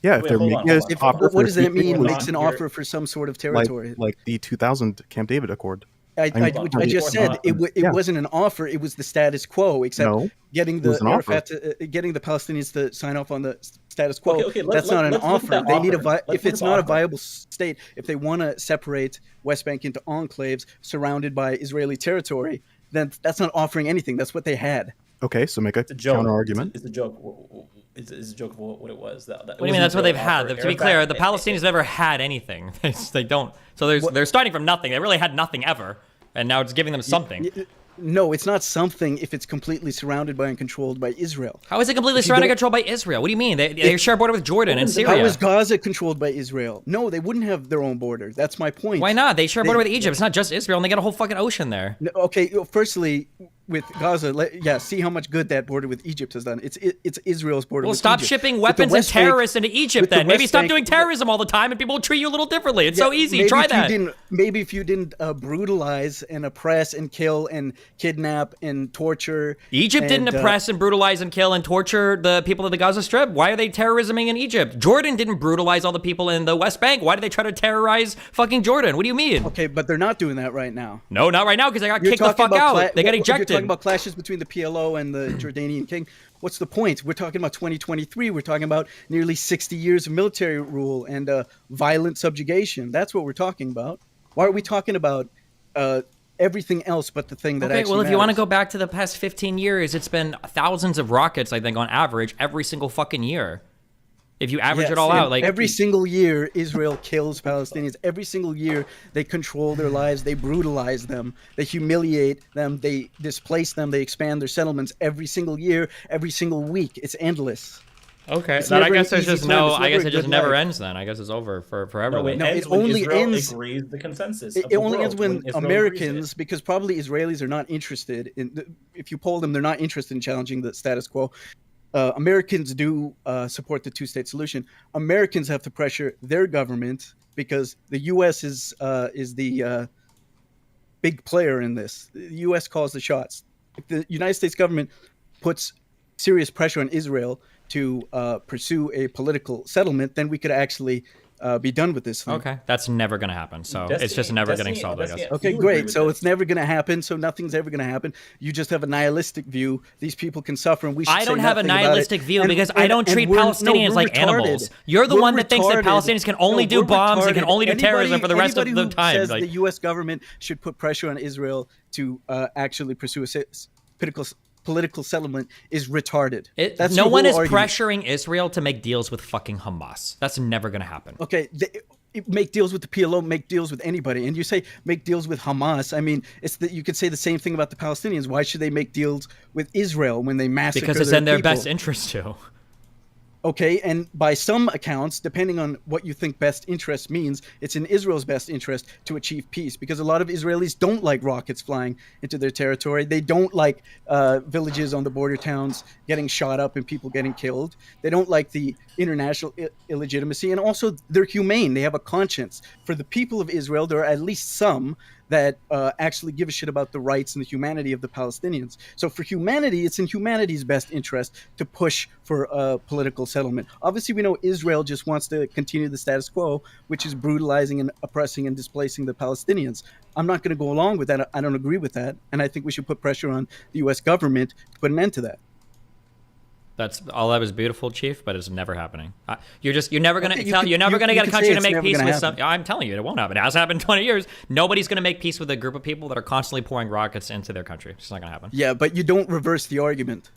Yeah, if they're making an offer. What does that mean, makes an offer for some sort of territory? Like the 2000 Camp David Accord. I just said it wasn't an offer. It was the status quo, except getting the Palestinians to sign off on the status quo. That's not an offer. They need if it's not a viable state, if they want to separate West Bank into enclaves surrounded by Israeli territory, then that's not offering anything. That's what they had. Okay, so make a counter argument. It's a joke. It's a joke of what it was. What do you mean? That's what they've had. To be clear, the Palestinians never had anything. They don't. So they're starting from nothing. They really had nothing ever, and now it's giving them something. No, it's not something if it's completely surrounded by and controlled by Israel. How is it completely surrounded and controlled by Israel? What do you mean? They share a border with Jordan and Syria. How is Gaza controlled by Israel? No, they wouldn't have their own border. That's my point. Why not? They share a border with Egypt. It's not just Israel, and they got a whole fucking ocean there. Okay, firstly, with Gaza. See how much good that border with Egypt has done. It's Israel's border. Well, with stop Egypt. shipping With the weapons and West Bank- terrorists into Egypt with the then. Maybe West stop Bank- doing terrorism all the time and people will treat you a little differently. It's Yeah, so easy. maybe Try if that. Maybe if you didn't brutalize and oppress and kill and kidnap and torture. Egypt didn't oppress and brutalize and kill and torture the people of the Gaza Strip. Why are they terrorisming in Egypt? Jordan didn't brutalize all the people in the West Bank. Why did they try to terrorize fucking Jordan? What do you mean? Okay, but they're not doing that right now. No, not right now because they got You're kicked the talking fuck about out. They got ejected. You're talking about clashes between the PLO and the Jordanian king. What's the point? We're talking about 2023. We're talking about nearly 60 years of military rule and violent subjugation. That's what we're talking about. Why are we talking about everything else but the thing that okay, actually well, if you want to matters? go back to the past 15 years, it's been thousands of rockets, I think, on average, every single fucking year. If you average it all and out, like every single year, Israel kills Palestinians. Every single year, they control their lives. They brutalize them. They humiliate them. They displace them. They expand their settlements every single year, every single week. It's endless. Okay, It's then I never guess an there's easy just time. no. It's I guess never it a just good never life. ends. Then I guess it's over forever. No, it then. ends it when only Israel ends- agrees the consensus. It of the only world, ends when Israel Americans, because probably Israelis are not interested in. If you poll them, they're not interested in challenging the status quo. Americans do support the two-state solution. Americans have to pressure their government because the U.S. is the big player in this. The U.S. calls the shots. If the United States government puts serious pressure on Israel to pursue a political settlement, then we could actually be done with this thing. Okay, that's never gonna happen. So Destiny- it's just never getting Destiny- solved. I Destiny- guess. Okay, You agree great. with So this. it's never going to happen. So nothing's ever going to happen. You just have a nihilistic view. These people can suffer, and we should I don't say have a nothing about it. nihilistic view And- because I don't and treat we're- no, Palestinians we're like retarded. animals. You're the We're one that thinks that retarded. Palestinians can only No, do we're bombs and can retarded. only do terrorism Anybody- for the rest of anybody the who time. says Like, the U.S. government should put pressure on Israel to actually pursue a political settlement is retarded. That's no your one whole is argument. pressuring Israel to make deals with fucking Hamas. That's never gonna happen. Okay, make deals with the PLO, make deals with anybody, and you say make deals with Hamas. I mean, it's that you could say the same thing about the Palestinians. Why should they make deals with Israel when they massacre Because it's their in their people? best interest to. Okay, and by some accounts, depending on what you think best interest means, it's in Israel's best interest to achieve peace because a lot of Israelis don't like rockets flying into their territory. They don't like villages on the border towns getting shot up and people getting killed. They don't like the international illegitimacy, and also they're humane. They have a conscience. For the people of Israel, there are at least some that actually give a shit about the rights and the humanity of the Palestinians. So for humanity, it's in humanity's best interest to push for a political settlement. Obviously, we know Israel just wants to continue the status quo, which is brutalizing and oppressing and displacing the Palestinians. I'm not going to go along with that. I don't agree with that. And I think we should put pressure on the U.S. government to put an end to that. That's all. That was beautiful, Chief, but it's never happening. You're never gonna Okay, you tell. could- You're never you- gonna you get a could country say to it's make never peace gonna with some. happen. I'm telling you, it won't happen. It has happened 20 years. Nobody's gonna make peace with a group of people that are constantly pouring rockets into their country. It's just not gonna happen. Yeah, but you don't reverse the argument.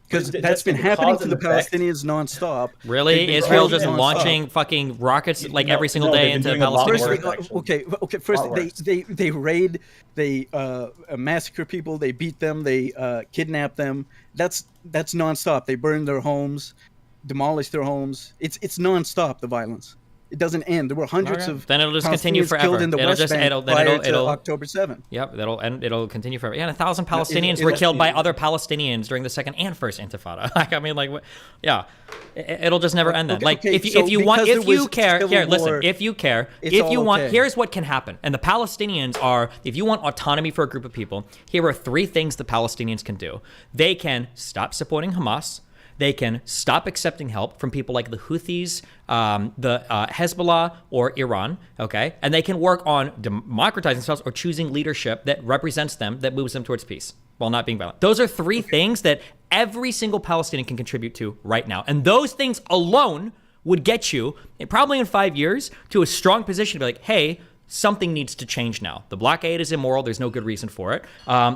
Because But that's been the happening cause to the and effect- Palestinians nonstop. Really, They've been Israel killing just nonstop. launching fucking rockets like every single no, day they've into been doing a lot Palestine. worse. First, okay. First, Lot worse. they raid, they massacre people, they beat them, they kidnap them. That's nonstop. They burn their homes, demolish their homes. It's nonstop. The violence. It doesn't end. There were hundreds Okay. of Then it'll just continue Palestinians forever. killed in the It'll West just- Bank it'll- then prior it'll- to it'll- October 7th. Yep, it'll continue forever. Yeah, and 1,000 it- Palestinians it- were it- killed by it- other Palestinians during the second and first Intifada. Like, I mean, like, yeah, it'll just never end. Then, Okay, like, okay, if you so if you want, because if there you was care, civil here, listen, war, if you care, it's if you all want, okay. here's what can happen. And the Palestinians are, if you want autonomy for a group of people, here are 3 things the Palestinians can do. They can stop supporting Hamas. They can stop accepting help from people like the Houthis, the Hezbollah, or Iran, okay? And they can work on democratizing themselves or choosing leadership that represents them, that moves them towards peace while not being violent. Those are 3 things that every single Palestinian can contribute to right now. And those things alone would get you, probably in 5 years, to a strong position to be like, hey, something needs to change now. The blockade is immoral. There's no good reason for it.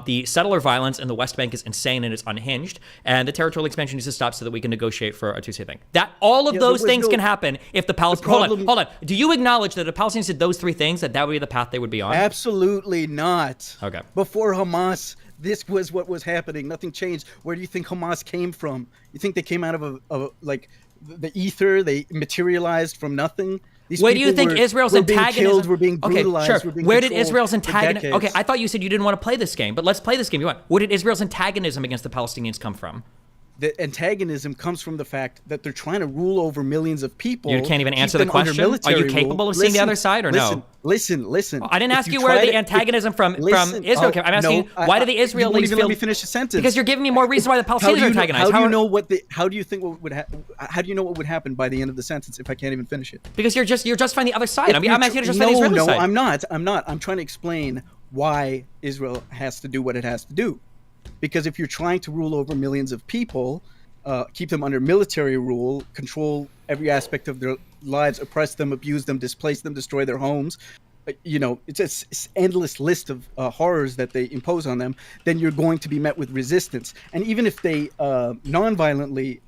The settler violence in the West Bank is insane and it's unhinged. And the territorial expansion needs to stop so that we can negotiate for a two-state thing. That all of Yeah, those there was things no- can happen if the Palestinians. problem- Hold on. Do you acknowledge that if the Palestinians did those 3 things, that would be the path they would be on? Absolutely not. Okay. Before Hamas, this was what was happening. Nothing changed. Where do you think Hamas came from? You think they came out of like the ether? They materialized from nothing? These Where do you people think Israel's were being antagonism? killed, were being brutalized, okay, sure. were being Where did controlled Israel's for antagonism? decades. Okay, I thought you said you didn't want to play this game, but let's play this game. You want? Where did Israel's antagonism against the Palestinians come from? The antagonism comes from the fact that they're trying to rule over millions of people. You can't even keep answer the them under question. Are you military capable rule. of seeing the Listen, other side or listen, no? Listen. I didn't If ask you where try the to- antagonism from listen, Israel came. I'm asking why do the you won't Israelis even feel? let me finish the sentence? Because you're giving me more reason why the Palestinians are antagonized. How do you know what the? How do you think what would? How do you know what would happen by the end of the sentence if I can't even finish it? Because you're justifying the other side. I'm asking you to justify the No, Israeli no, side. I'm not. I'm trying to explain why Israel has to do what it has to do. Because if you're trying to rule over millions of people, keep them under military rule, control every aspect of their lives, oppress them, abuse them, displace them, destroy their homes, it's an endless list of horrors that they impose on them, then you're going to be met with resistance. And even if they non-violently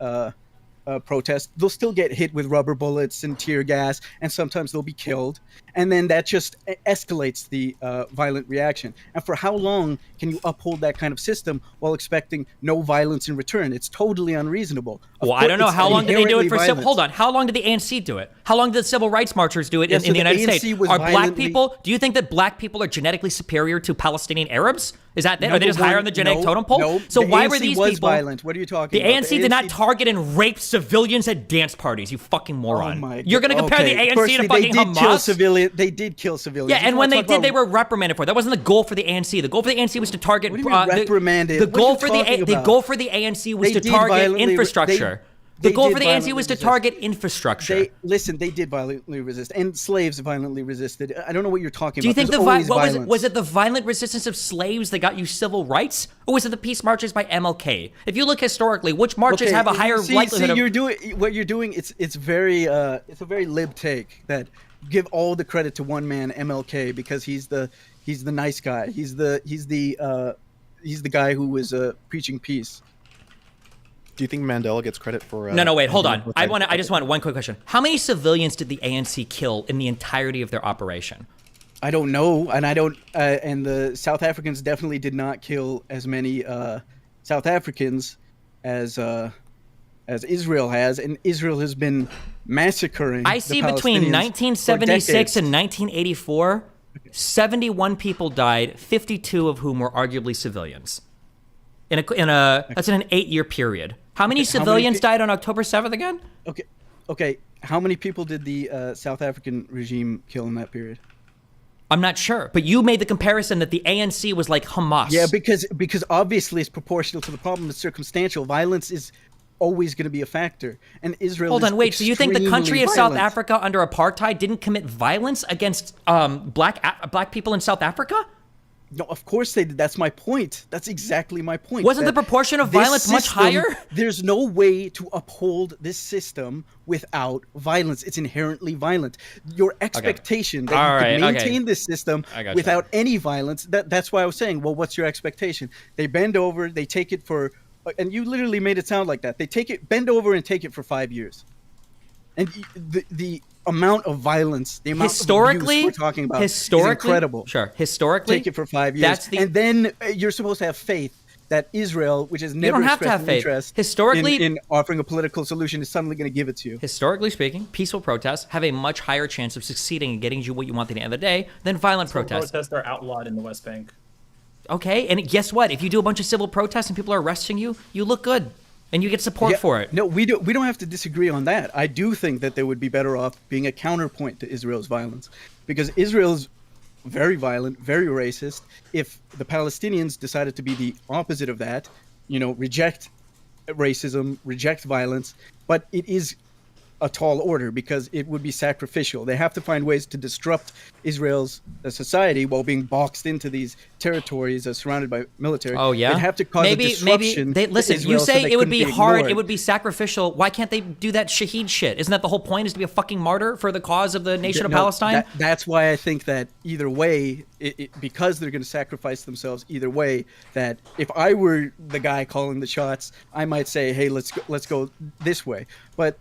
protest, they'll still get hit with rubber bullets and tear gas, and sometimes they'll be killed. And then that just escalates the violent reaction. And for how long can you uphold that kind of system while expecting no violence in return? It's totally unreasonable. Well, I don't know. How long did they do it for civil? Hold on. How long did the ANC do it? How long did the civil rights marchers do it in the United States? Are black people? Do you think that black people are genetically superior to Palestinian Arabs? Is that are they just higher on the genetic totem pole? No, so why ANC were these was people violent? What are you talking the about? ANC did not target and rape civilians at dance parties. You fucking moron. Oh my You're gonna compare the ANC to fucking Hamas? They did kill civilians. Yeah, and when they did, they were reprimanded for it. That wasn't the goal for the ANC. The goal for the ANC was to target. What do you mean reprimanded? The What are goal you for talking the about? goal for the ANC was They to did target violently infrastructure. they The goal did for the ANC violently was to resist. target infrastructure. Listen, they did violently resist, and slaves violently resisted. I don't know what you're talking Do you about. think There's what always was it? violence. Was it the violent resistance of slaves that got you civil rights, or was it the peace marches by MLK? If you look historically, which marches have a higher likelihood see, of? you're doing what you're doing. It's a very lib take that give all the credit to one man, MLK, because he's the nice guy. He's the guy who was preaching peace. Do you think Mandela gets credit for? No, wait, hold on. I just want one quick question. How many civilians did the ANC kill in the entirety of their operation? I don't know, and I don't. And the South Africans definitely did not kill as many South Africans as Israel has, and Israel has been massacring. I see between 1976 and 1984, 71 people died, 52 of whom were arguably civilians. That's in an 8-year period. How many civilians died on October 7th again? Okay. How many people did the South African regime kill in that period? I'm not sure, but you made the comparison that the ANC was like Hamas. Yeah, because obviously it's proportional to the problem. It's circumstantial. Violence is always going to be a factor, and Israel. Hold on, wait. So you think the country of South violent. Africa under apartheid didn't commit violence against black people in South Africa? No, of course they did. That's my point. That's exactly my point. Wasn't the proportion of violence much higher? There's no way to uphold this system without violence. It's inherently violent. Your expectation that you can maintain this system without any violence, that's why I was saying, well, what's your expectation? They bend over, they take it for, and you literally made it sound like that. They bend over and take it for 5 years. And the amount of violence, the amount of abuse we're talking about is incredible. Sure, historically. Take it for 5 years. And then you're supposed to have faith that Israel, which has never expressed an interest in offering a political solution, is suddenly going to give it to you. Historically speaking, peaceful protests have a much higher chance of succeeding and getting you what you want at the end of the day than violent protests. Protests are outlawed in the West Bank. Okay, and guess what? If you do a bunch of civil protests and people are arresting you, you look good. And you get support for it. No, we don't have to disagree on that. I do think that they would be better off being a counterpoint to Israel's violence, because Israel's very violent, very racist. If the Palestinians decided to be the opposite of that, reject racism, reject violence, but it is a tall order because it would be sacrificial. They have to find ways to disrupt Israel's society while being boxed into these territories surrounded by military. Oh yeah, they'd have to cause a disruption. Listen, you say it would be hard, it would be sacrificial. Why can't they do that shaheed shit? Isn't that the whole point? Is to be a fucking martyr for the cause of the nation of Palestine? That's why I think that either way, because they're going to sacrifice themselves either way, that if I were the guy calling the shots, I might say, hey, let's go this way. But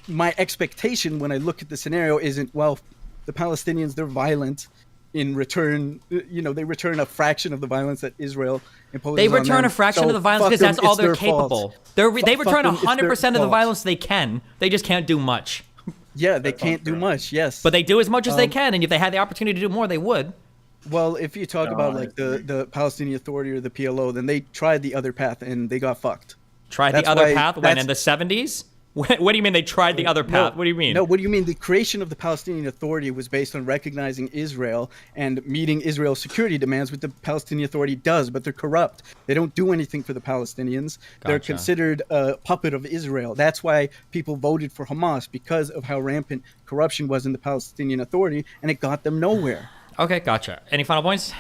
my expectation when I look at the scenario isn't, well, the Palestinians, they're violent. In return, they return a fraction of the violence that Israel imposes They on return them. a fraction So of the violence because fuck that's them, all it's they're their fault. capable. They return them, it's their 100% of the fault. violence they can. They just can't do much. Yeah, they can't do much. Yes, But they do as much as they can, and if they had the opportunity to do more, they would. Well, if you talk about like the Palestinian Authority or the PLO, then they tried the other path and they got fucked. Tried the other path when in the 70s? What do you mean they tried the other path? What do you mean? No, what do you mean? The creation of the Palestinian Authority was based on recognizing Israel and meeting Israel's security demands, which the Palestinian Authority does, but they're corrupt. They don't do anything for the Palestinians. They're Gotcha. considered a puppet of Israel. That's why people voted for Hamas, because of how rampant corruption was in the Palestinian Authority, and it got them nowhere. Okay, gotcha. Any final points?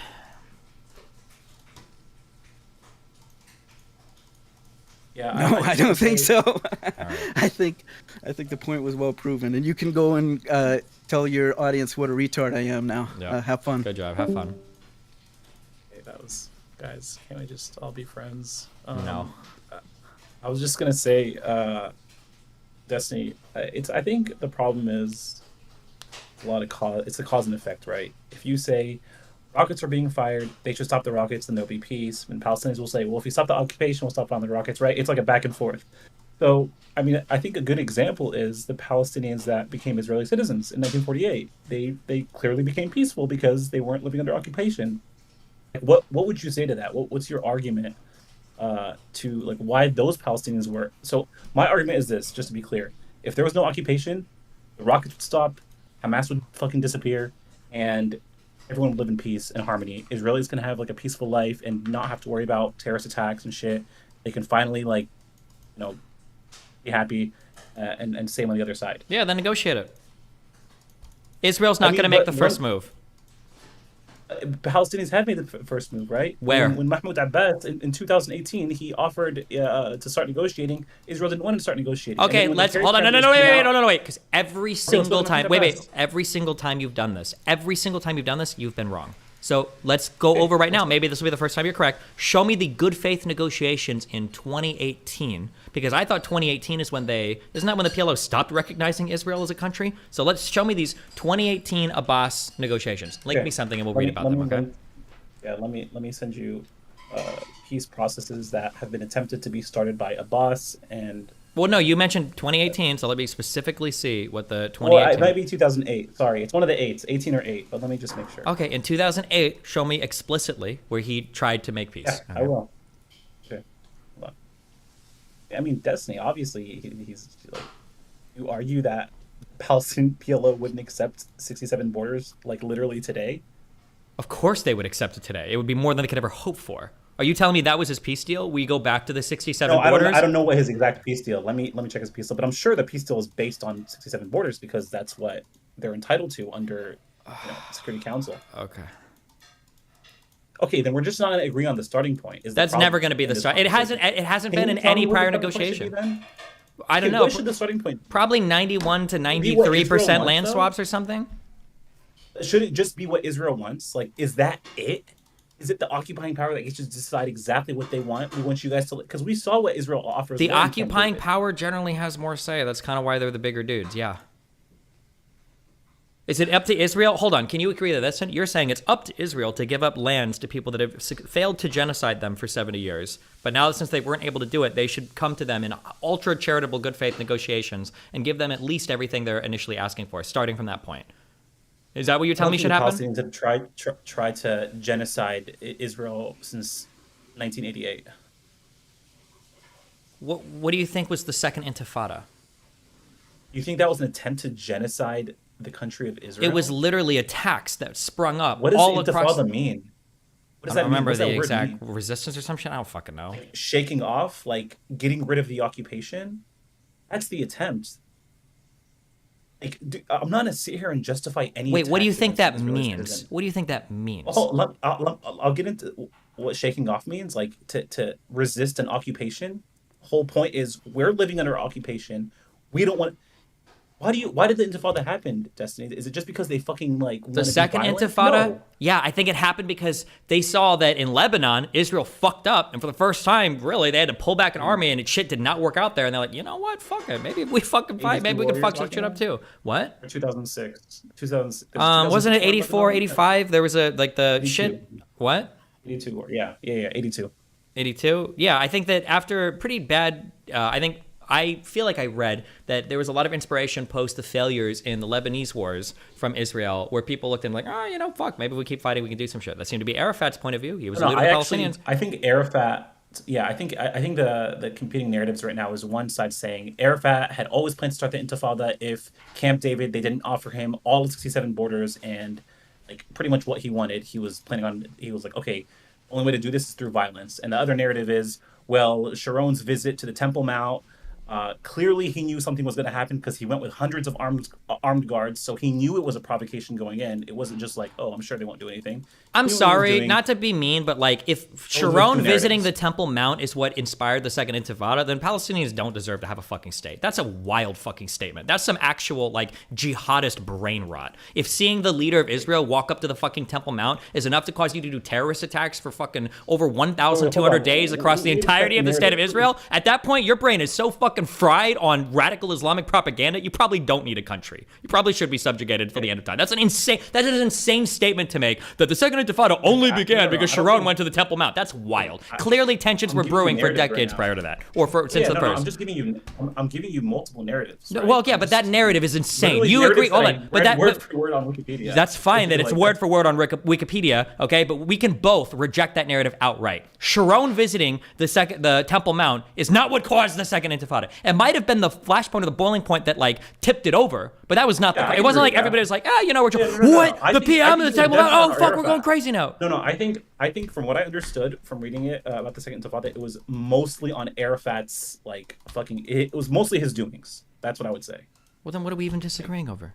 Yeah, No, I don't think so. I think the point was well proven, and you can go and tell your audience what a retard I am now. Yeah. Have fun. Good job. Have fun. Okay, that was, guys. Can't we just all be friends? No. I was just gonna say, Destiny. I think the problem is a lot of cause. It's a cause and effect, right? If you say rockets are being fired, they should stop the rockets, and there'll be peace. And Palestinians will say, well, if you stop the occupation, we'll stop on the rockets, right? It's like a back and forth. So, I mean, I think a good example is the Palestinians that became Israeli citizens in 1948. They clearly became peaceful because they weren't living under occupation. What would you say to that? What's your argument to like why those Palestinians were? So my argument is this, just to be clear: if there was no occupation, the rockets would stop, Hamas would fucking disappear, and everyone would live in peace and harmony. Israelis can have like a peaceful life and not have to worry about terrorist attacks and shit. They can finally like, be happy and same on the other side. Yeah, then negotiate it. Israel's not going to make the first move. Palestinians have made the first move, right? Where? When Mahmoud Abbas in 2018 he offered to start negotiating, Israel didn't want to start negotiating. Okay, let's hold on. No, wait. Because every single time, every single time you've done this, you've been wrong. So let's go over right now. Maybe this will be the first time you're correct. Show me the good faith negotiations in 2018, because I thought 2018 is when isn't that when the PLO stopped recognizing Israel as a country? So let's show me these 2018 Abbas negotiations. Link me something and we'll read about them. Okay. Yeah, let me send you peace processes that have been attempted to be started by Abbas and. Well, no, you mentioned 2018, so let me specifically see what the 2018... Well, it might be 2008. Sorry, it's one of the 8s, 18 or 8, but let me just make sure. Okay, in 2008, show me explicitly where he tried to make peace. Yeah, I will. Okay, hold on. I mean, Destiny, obviously, he's like... You argue that Palestinian PLO wouldn't accept 67 borders, like, literally today? Of course they would accept it today. It would be more than they could ever hope for. Are you telling me that was his peace deal? We go back to the 67 borders? I don't know what his exact peace deal. Let me check his peace deal. But I'm sure the peace deal is based on 67 borders because that's what they're entitled to under Security Council. Okay. Okay, then we're just not going to agree on the starting point. That's never going to be the start. It hasn't been in any prior negotiation. I don't know. What should the starting point? Probably 91 to 93% land swaps or something. Should it just be what Israel wants? Like, is that it? Is it the occupying power that gets to decide exactly what they want? We want you guys to, because we saw what Israel offers. The occupying power generally has more say. That's kind of why they're the bigger dudes. Yeah. Is it up to Israel? Hold on. Can you agree that you're saying it's up to Israel to give up lands to people that have failed to genocide them for 70 years? But now, since they weren't able to do it, they should come to them in ultra charitable good faith negotiations and give them at least everything they're initially asking for, starting from that point. Is that what you're telling me should happen? Palestinians have tried to genocide Israel since 1988. What do you think was the second Intifada? You think that was an attempt to genocide the country of Israel? It was literally attacks that sprung up. What does all Intifada mean? What does I don't that mean? remember the exact resistance or some shit. I don't fucking know. Like shaking off, like getting rid of the occupation. That's the attempt. Like, I'm not gonna sit here and justify any. Wait, what do you think that means? What do you think that means? Oh, I'll get into what shaking off means. Like to resist an occupation. Whole point is we're living under occupation. We don't want. Why did the Intifada happen, Destiny? Is it just because they fucking like the second Intifada? No. Yeah, I think it happened because they saw that in Lebanon, Israel fucked up, and for the first time, really, they had to pull back an army, and shit did not work out there. And they're like, you know what? Fuck it. Maybe if we fucking fight, maybe we can fuck some shit up too. What? 2006. Wasn't it 84, 85? There was a like the 82. shit. What? 82. Yeah. 82. 82. Yeah, I think that after pretty bad, I think I feel like I read that there was a lot of inspiration post the failures in the Lebanese wars from Israel, where people looked and like, oh, you know, fuck, maybe we keep fighting, we can do some shit. That seemed to be Arafat's point of view. He was a leader of the Palestinians. I think Arafat. Yeah, I think the competing narratives right now is one side saying Arafat had always planned to start the Intifada if Camp David, they didn't offer him all of 67 borders and like pretty much what he wanted. He was planning on. He was like, okay, only way to do this is through violence. And the other narrative is, well, Sharon's visit to the Temple Mount. Clearly, he knew something was going to happen because he went with hundreds of armed guards, so he knew it was a provocation going in. It wasn't just like, oh, I'm sure they won't do anything. I'm sorry, not to be mean, but like if Sharon visiting the Temple Mount is what inspired the Second Intifada, then Palestinians don't deserve to have a fucking state. That's a wild fucking statement. That's some actual like jihadist brain rot. If seeing the leader of Israel walk up to the fucking Temple Mount is enough to cause you to do terrorist attacks for fucking over 1,200 days across the entirety of the state of Israel, at that point, your brain is so fucking fried on radical Islamic propaganda, you probably don't need a country. You probably should be subjugated for the end of time. That is an insane statement to make, that the Second Intifada only began because Sharon went to the Temple Mount. That's wild. Clearly tensions were brewing for decades prior to that, or since the first. I'm just giving you, I'm giving you multiple narratives. Right? Well, yeah, but that narrative is insane. You agree? Hold on, but that word for word on Wikipedia. That's fine that it's word for word on Wikipedia, okay? But we can both reject that narrative outright. Sharon visiting the Temple Mount is not what caused the Second Intifada. It might have been the flashpoint or the boiling point that like tipped it over, but that was not the. It wasn't like everybody was like, you know, we're what the PM of the Temple Mount. Oh fuck, we're going crazy now. No, I think from what I understood from reading it about the Second Intifada, it was mostly on Arafat's like fucking. It was mostly his doings. That's what I would say. Well, then what are we even disagreeing over?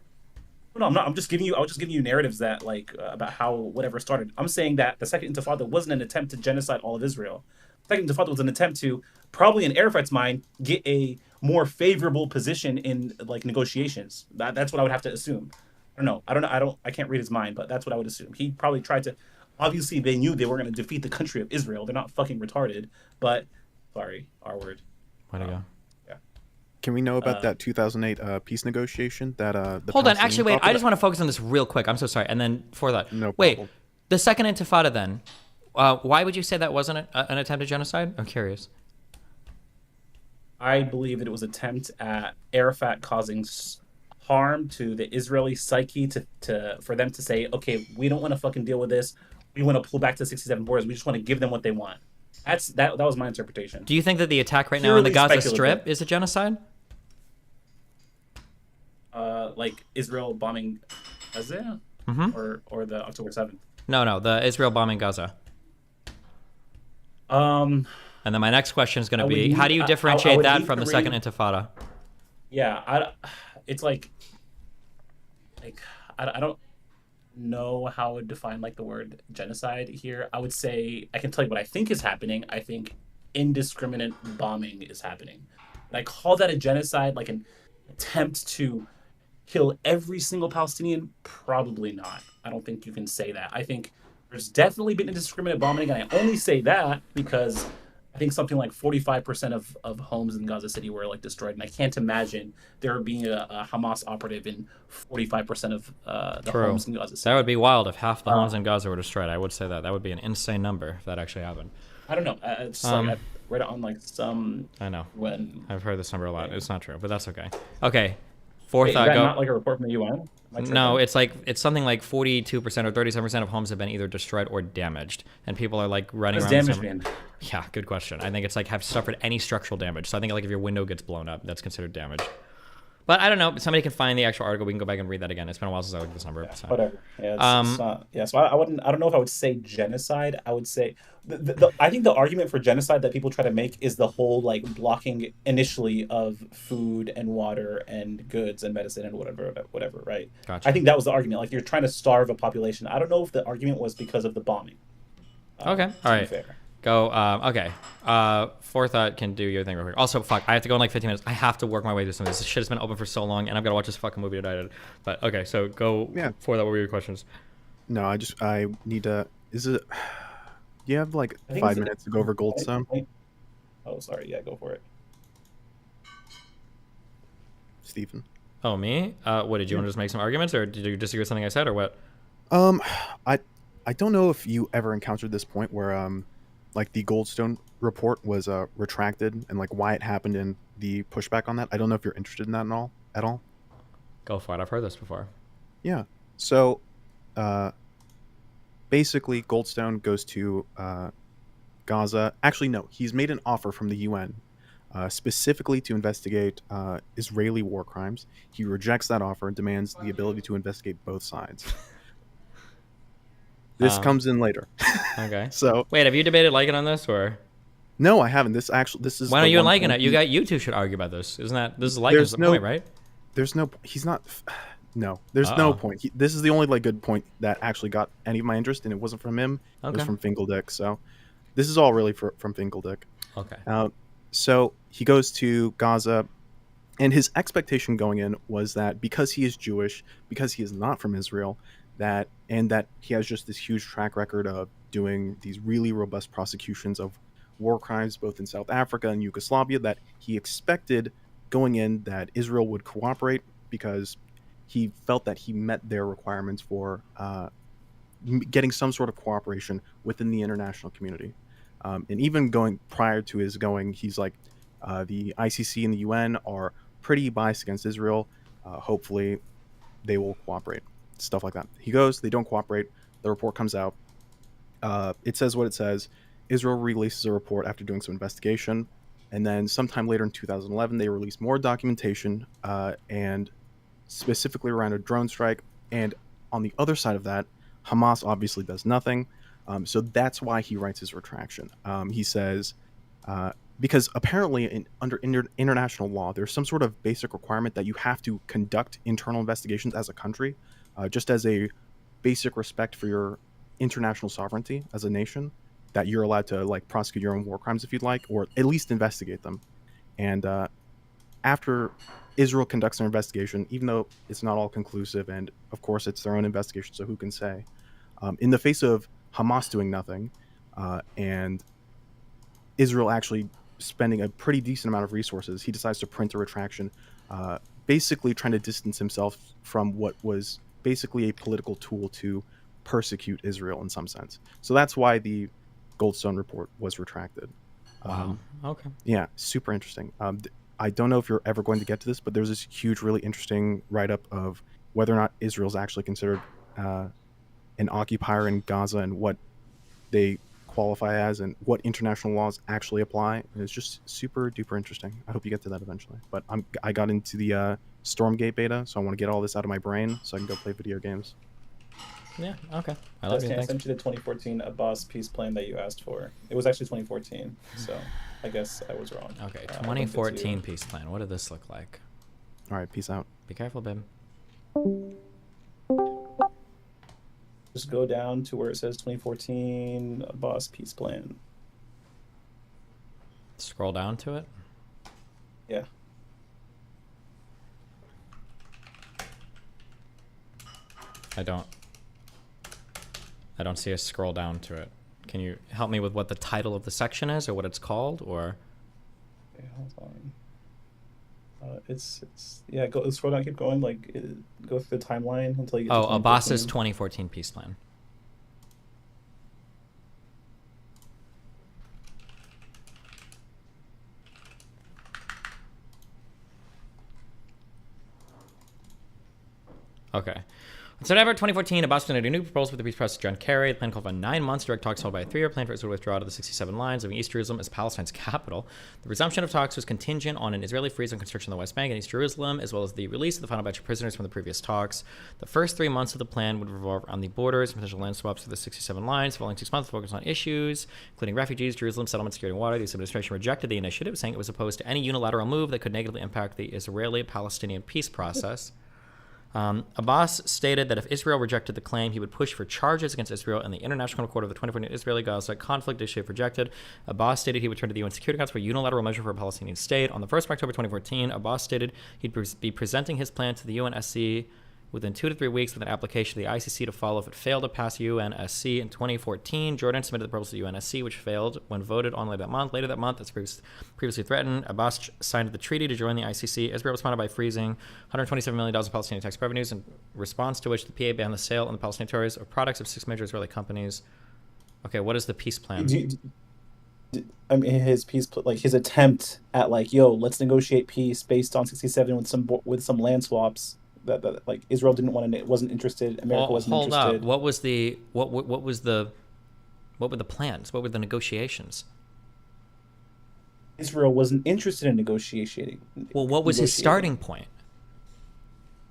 No, I'm not. I was just giving you narratives that like about how whatever started. I'm saying that the Second Intifada wasn't an attempt to genocide all of Israel. The Second Intifada was an attempt to, probably in Arafat's mind, get a more favorable position in like negotiations. That's what I would have to assume. I don't know. I can't read his mind, but that's what I would assume. He probably tried to. Obviously, they knew they were going to defeat the country of Israel. They're not fucking retarded. But sorry, R word. Where'd it go? Yeah. Can we know about that 2008 peace negotiation that the Hold on, actually, wait. I just want to focus on this real quick. I'm so sorry. And then for that, no wait, problem. The Second Intifada. Then, why would you say that wasn't an attempt at genocide? I'm curious. I believe that it was an attempt at Arafat causing harm to the Israeli psyche for them to say, okay, we don't want to fucking deal with this. We want to pull back to 67 borders. We just want to give them what they want. That was my interpretation. Do you think that the attack right now on the Gaza Strip is a genocide? Like Israel bombing Gaza, or the October 7th. No, the Israel bombing Gaza. And then my next question is going to be, how do you differentiate that from the Second Intifada? Yeah, it's like I don't know how I would define like the word genocide here. I would say I can tell you what I think is happening. I think indiscriminate bombing is happening. And I call that a genocide, like an attempt to kill every single Palestinian. Probably not. I don't think you can say that. I think there's definitely been indiscriminate bombing, and I only say that because I think something like 45% of homes in Gaza City were like destroyed, and I can't imagine there being a Hamas operative in 45% of the homes in Gaza City. That would be wild if half the homes in Gaza were destroyed. I would say that would be an insane number if that actually happened. I don't know. It's like I read it on like some. I know. When I've heard this number a lot. It's not true, but that's okay. Okay, fourth. Wait, is that not like a report from the UN? No, it's something like 42% or 37% of homes have been either destroyed or damaged, and people are like running around. Damage mean? Yeah, good question. I think it's like have suffered any structural damage. So I think like if your window gets blown up, that's considered damage. But I don't know. Somebody can find the actual article. We can go back and read that again. It's been a while since I looked at this number. Yeah, so. Whatever. Yeah, it's not. Yeah. So I don't know if I would say genocide. I would say I think the argument for genocide that people try to make is the whole like blocking initially of food and water and goods and medicine and whatever. Right. Gotcha. I think that was the argument. Like you're trying to starve a population. I don't know if the argument was because of the bombing. Okay. All right. Fair. Go. Okay. Forethought can do your thing real quick. Also, fuck, I have to go in like 15 minutes. I have to work my way through some of this. This shit has been open for so long, and I've got to watch this fucking movie tonight. But okay, so go. Yeah. Forethought, what were your questions? No, I need to. Is it? Do you have like 5 minutes to go over Goldstone? Oh, sorry. Yeah, go for it. Stephen. Oh, me? What did you want to just make some arguments, or did you disagree with something I said, or what? I don't know if you ever encountered this point where like the Goldstone report was retracted and like why it happened in the pushback on that. I don't know if you're interested in that at all. Go for it. I've heard this before. Yeah. So, basically, Goldstone goes to Gaza. Actually, no. He's made an offer from the UN specifically to investigate Israeli war crimes. He rejects that offer and demands the ability to investigate both sides. This comes in later. Okay. So wait, have you debated liking on this or? No, I haven't. This is. Why don't you liking it? You two should argue about this. Isn't that this is liking the point, right? There's no. He's not. No, there's no point. This is the only like good point that actually got any of my interest, and it wasn't from him. It was from Finkeldick. So this is all really from Finkeldick. Okay. So he goes to Gaza, and his expectation going in was that because he is Jewish, because he is not from Israel, that he has just this huge track record of doing these really robust prosecutions of war crimes both in South Africa and Yugoslavia, that he expected going in that Israel would cooperate because he felt that he met their requirements for getting some sort of cooperation within the international community. And even going prior to his going, he's like, the ICC and the UN are pretty biased against Israel. Hopefully they will cooperate. Stuff like that. He goes, they don't cooperate. The report comes out. It says what it says. Israel releases a report after doing some investigation. And then sometime later in 2011, they release more documentation and specifically around a drone strike. And on the other side of that, Hamas obviously does nothing. So that's why he writes his retraction. He says, because apparently under international law, there's some sort of basic requirement that you have to conduct internal investigations as a country, just as a basic respect for your international sovereignty as a nation, that you're allowed to like prosecute your own war crimes if you'd like, or at least investigate them. And after Israel conducts their investigation, even though it's not all conclusive, and of course it's their own investigation, so who can say, in the face of Hamas doing nothing, and Israel actually spending a pretty decent amount of resources, he decides to print a retraction, basically trying to distance himself from what was basically a political tool to persecute Israel in some sense. So that's why the Goldstone report was retracted. Wow. Okay. Yeah, super interesting. I don't know if you're ever going to get to this, but there's this huge, really interesting write-up of whether or not Israel's actually considered an occupier in Gaza and what they qualify as and what international laws actually apply. And it's just super duper interesting. I hope you get to that eventually. But I got into the Stormgate beta, so I want to get all this out of my brain so I can go play video games. Yeah, okay. I love you. I sent you the 2014 Abbas peace plan that you asked for. It was actually 2014, so I guess I was wrong. Okay, 2014 peace plan. What did this look like? All right, peace out. Be careful, babe. Just go down to where it says 2014 Abbas peace plan. Scroll down to it. Yeah. I don't see a scroll down to it. Can you help me with what the title of the section is or what it's called, or? Okay, hold on. It's yeah. Go scroll down, keep going. Like go through the timeline until you get. Oh, to Abbas's 2014 peace plan. Okay. On September 2014, Abbas presented a new proposal with the peace process to John Kerry. The plan called for 9 months direct talks followed by a 3-year plan for Israel to withdraw to the 67 lines, leaving East Jerusalem as Palestine's capital. The resumption of talks was contingent on an Israeli freeze on construction on the West Bank and East Jerusalem, as well as the release of the final batch of prisoners from the previous talks. The first 3 months of the plan would revolve around the borders and potential land swaps for the 67 lines. The following 6 months focused on issues, including refugees, Jerusalem, settlement, security, and water. The administration rejected the initiative, saying it was opposed to any unilateral move that could negatively impact the Israeli-Palestinian peace process. Abbas stated that if Israel rejected the claim, he would push for charges against Israel in the International Court of the 2014 Israeli-Gaza conflict issue if rejected. Abbas stated he would turn to the UN Security Council for a unilateral measure for a Palestinian state. On the 1st of October 2014, Abbas stated he'd be presenting his plan to the UNSC within 2 to 3 weeks with an application to the ICC to follow if it failed to pass UNSC. In 2014, Jordan submitted the proposal to UNSC, which failed when voted on later that month. Later that month, as previously threatened, Abbas signed the treaty to join the ICC. Israel responded by freezing $127 million in Palestinian tax revenues, in response to which the PA banned the sale on the Palestinian territories of products of 6 major Israeli companies. Okay, what is the peace plan? I mean, his peace, like his attempt at like, yo, let's negotiate peace based on 67 with some land swaps that like Israel didn't want to, wasn't interested, America wasn't hold interested. up. What was the what were the plans? What were the negotiations? Israel wasn't interested in negotiating. Well, what was his starting point?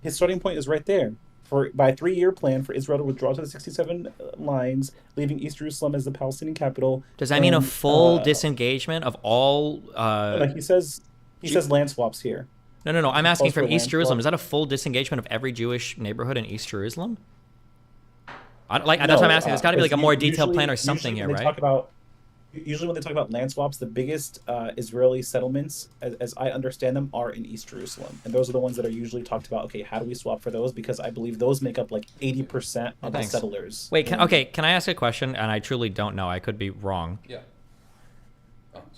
His starting point is right there. By a 3-year plan for Israel to withdraw to the 67 lines, leaving East Jerusalem as the Palestinian capital. Does that mean a full disengagement of all? Like he says land swaps here. No. I'm asking from East Jerusalem. Is that a full disengagement of every Jewish neighborhood in East Jerusalem? That's what I'm asking. There's got to be like a more detailed plan or something here, right? Usually when they talk about land swaps, the biggest Israeli settlements, as I understand them, are in East Jerusalem. And those are the ones that are usually talked about. Okay, how do we swap for those? Because I believe those make up like 80% of the settlers. Wait, can I ask a question? And I truly don't know. I could be wrong. Yeah.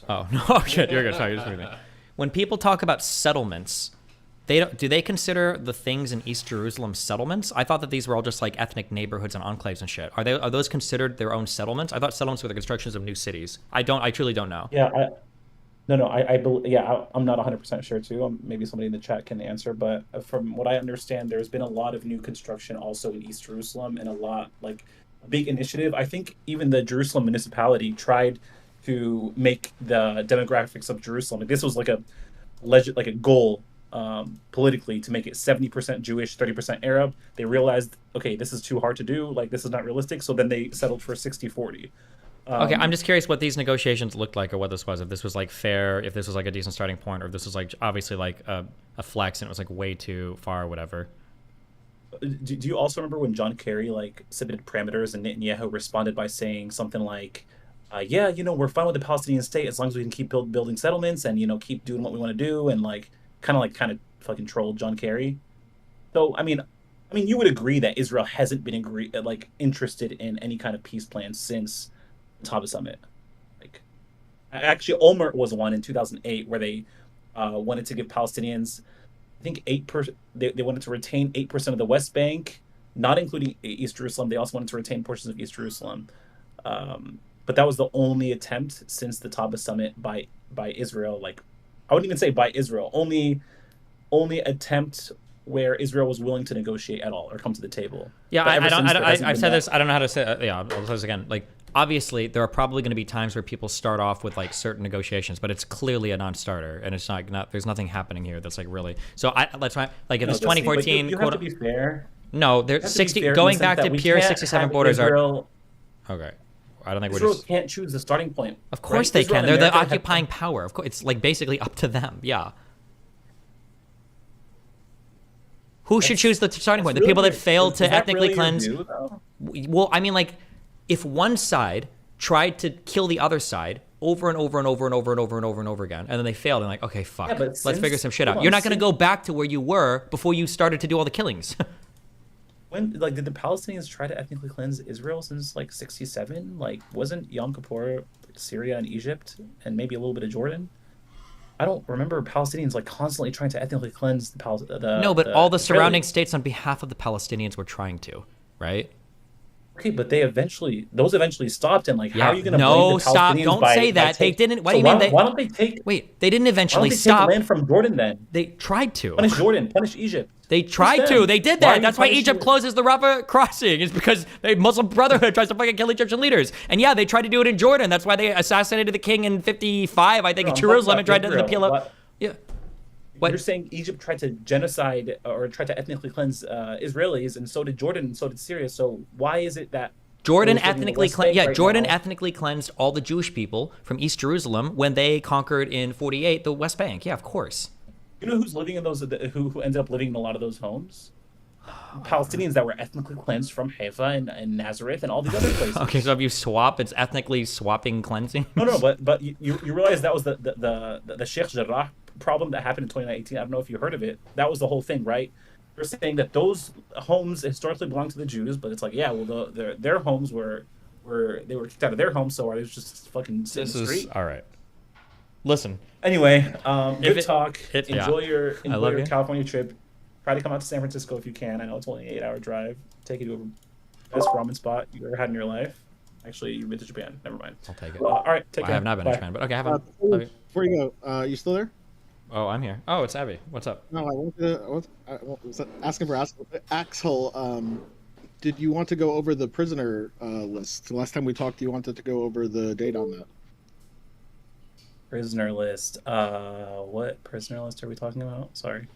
Oh, no. Oh, shit. You're good. Sorry. You're just when people talk about settlements, do they consider the things in East Jerusalem settlements? I thought that these were all just like ethnic neighborhoods and enclaves and shit. Are those considered their own settlements? I thought settlements were the constructions of new cities. I truly don't know. Yeah, I believe. Yeah, I'm not 100% sure too. Maybe somebody in the chat can answer. But from what I understand, there's been a lot of new construction also in East Jerusalem, and a big initiative. I think even the Jerusalem municipality tried to make the demographics of Jerusalem. Like this was like a goal. Politically, to make it 70% Jewish, 30% Arab. They realized, okay, this is too hard to do, like this is not realistic, so then they settled for 60-40. Okay, I'm just curious what these negotiations looked like, or what this was. If this was like fair, if this was like a decent starting point, or if this was like obviously like a flex and it was like way too far or whatever. Do you also remember when John Kerry like submitted parameters and Netanyahu responded by saying something like, yeah, we're fine with the Palestinian state as long as we can keep building settlements and keep doing what we want to do, and kind of fucking trolled John Kerry. So I mean, you would agree that Israel hasn't been interested in any kind of peace plan since the Taba summit. Like, actually, Olmert was one in 2008 where they wanted to give Palestinians, I think 8%. They wanted to retain 8% of the West Bank, not including East Jerusalem. They also wanted to retain portions of East Jerusalem. But that was the only attempt since the Taba summit by Israel. Like, I wouldn't even say by Israel. Only attempt where Israel was willing to negotiate at all or come to the table. Yeah, I've said this. I don't know how to say. I'll say this again. Like, obviously, there are probably going to be times where people start off with like certain negotiations, but it's clearly a non-starter, and it's not. There's nothing happening here that's like really. So let's try. Like, if it's 2014. You have to be fair. No, there's 60. Going back to pure 67 borders Israel, are. Okay. I don't think Israel we're just. can't choose the starting point. Of course they can. They're the occupying power. Of course, it's like basically up to them. Yeah. Who should choose the starting point? The people that failed to ethnically cleanse. Well, I mean, like, if one side tried to kill the other side over and over and over and over and over and over and over again, and then they failed, and like, okay, fuck, let's figure some shit out. You're not going to go back to where you were before you started to do all the killings. When did the Palestinians try to ethnically cleanse Israel since 67? Like, wasn't Yom Kippur Syria and Egypt and maybe a little bit of Jordan? I don't remember Palestinians constantly trying to ethnically cleanse the No, but all the surrounding states on behalf of the Palestinians were trying to, right? Okay, but those eventually stopped, and how are you going to blame the Palestinians? Don't say that. They didn't. What do you mean? Why don't they take? Wait, they didn't eventually stop. stop. Land from Jordan then. They tried to punish Jordan, punish Egypt. They tried to. They did that. That's why Egypt closes the Rafah crossing. Is because the Muslim Brotherhood tries to fucking kill Egyptian leaders. And yeah, they tried to do it in Jordan. That's why they assassinated the king in 55, I think, in Jerusalem, and tried to appeal up. Yeah. What? You're saying Egypt tried to genocide or tried to ethnically cleanse Israelis, and so did Jordan, and so did Syria. So why is it that Jordan ethnically ethnically cleansed all the Jewish people from East Jerusalem when they conquered in 48 the West Bank? Yeah, of course. You know who's living in those? Who ended up living in a lot of those homes? Palestinians that were ethnically cleansed from Haifa and Nazareth and all these other places. Okay, so if you swap, it's ethnically swapping cleansing. No, but you realize that was the Sheikh Jarrah problem that happened in 2018. I don't know if you heard of it. That was the whole thing, right? They're saying that those homes historically belonged to the Jews, but it's like, yeah, well, their homes were they were kicked out of their homes, so are they just fucking sitting in the street? All right. Listen. Anyway, good talk. Enjoy yeah. your California trip. Try to come out to San Francisco if you can. I know it's only an 8-hour drive. Take you to a best ramen spot you ever had in your life. Actually, you've been to Japan. Never mind. I'll take it. All right, take I care. have not been Bye. to Japan, but okay, have fun. Love you. Before you go, you still there? Oh, I'm here. Oh, it's Abby. What's up? No, I was asking for Axel. Did you want to go over the prisoner list? The last time we talked, you wanted to go over the data on that. Prisoner list. What prisoner list are we talking about? Sorry.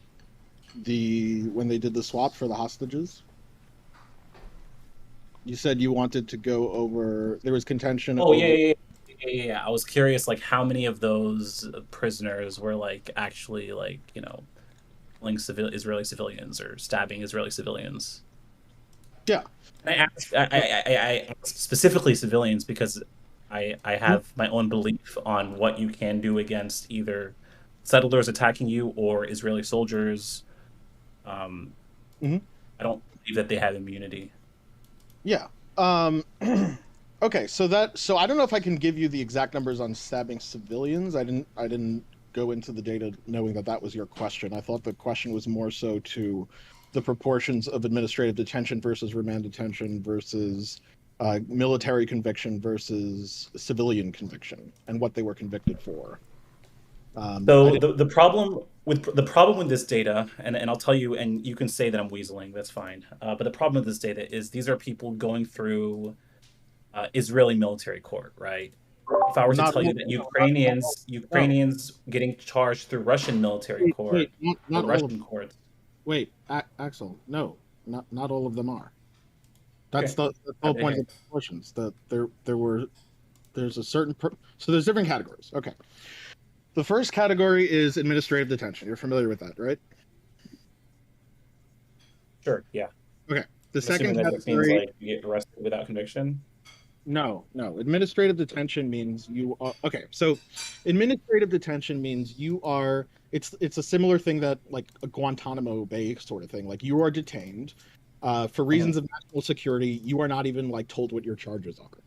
When they did the swap for the hostages. You said you wanted to go over. There was contention. Oh yeah. I was curious, like, how many of those prisoners were like actually like killing Israeli civilians or stabbing Israeli civilians. Yeah. And I asked specifically civilians because I have my own belief on what you can do against either settlers attacking you or Israeli soldiers. I don't believe that they have immunity. Yeah. Okay, so I don't know if I can give you the exact numbers on stabbing civilians. I didn't go into the data knowing that was your question. I thought the question was more so to the proportions of administrative detention versus remand detention versus military conviction versus civilian conviction and what they were convicted for. So the problem with this data, and I'll tell you, and you can say that I'm weaseling, that's fine. But the problem with this data is these are people going through Israeli military court, right? If I were to tell you that Ukrainians getting charged through Russian military court, not Russian courts. Wait, Axel, no, not all of them are. That's the whole point of the proportions. That there's a certain so there's different categories. Okay. The first category is administrative detention. You're familiar with that, right? Sure, yeah. Okay. The second that category means like you get arrested without conviction. No. Administrative detention means you are okay. So, administrative detention means you are. It's a similar thing that like a Guantanamo Bay sort of thing. Like you are detained for reasons of national security. You are not even like told what your charges are.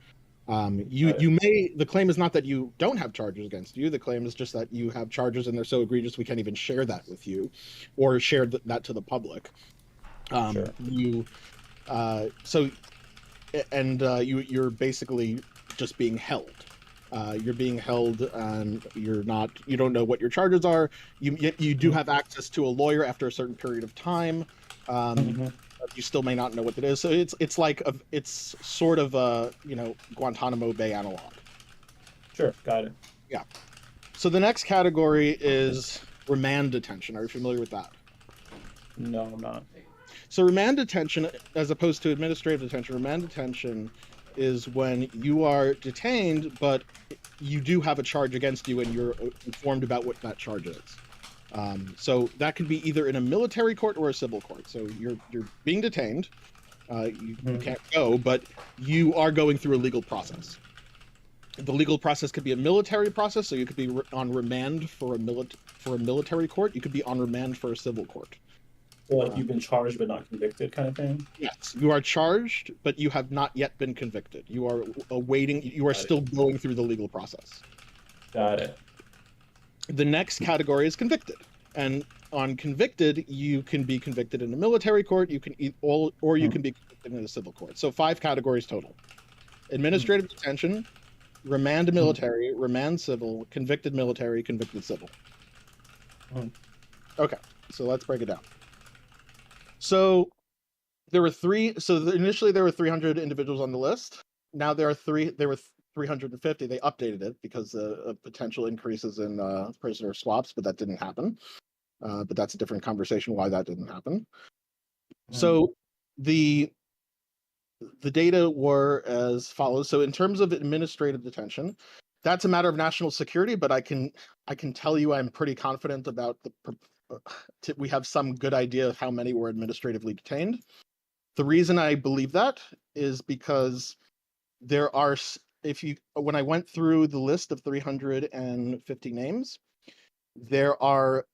The claim is not that you don't have charges against you. The claim is just that you have charges and they're so egregious we can't even share that with you, or share that to the public. Sure. You're basically just being held. You're being held, and you don't know what your charges are. You do have access to a lawyer after a certain period of time. You still may not know what it is. So it's sort of a Guantanamo Bay analog. Sure, got it. Yeah. So the next category is remand detention. Are you familiar with that? No, I'm not. So remand detention, as opposed to administrative detention, remand detention is when you are detained, but you do have a charge against you and you're informed about what that charge is. So that could be either in a military court or a civil court. So you're being detained, you can't go, but you are going through a legal process. The legal process could be a military process, so you could be on remand for a military court. You could be on remand for a civil court. So like you've been charged but not convicted, kind of thing. Yes, you are charged, but you have not yet been convicted. You are awaiting. You are still going through the legal process. Got it. The next category is convicted, and on convicted, you can be convicted in a military court. You can or you can be convicted in a civil court. So 5 categories total: administrative detention, remand military, remand civil, convicted military, convicted civil. Okay, so let's break it down. So there were initially there were 300 individuals on the list. Now there were 350. They updated it because of potential increases in prisoner swaps, but that didn't happen. But that's a different conversation why that didn't happen. So the data were as follows. So in terms of administrative detention, that's a matter of national security, but I can tell you I'm pretty confident about we have some good idea of how many were administratively detained. The reason I believe that is because there are, when I went through the list of 350 names, there are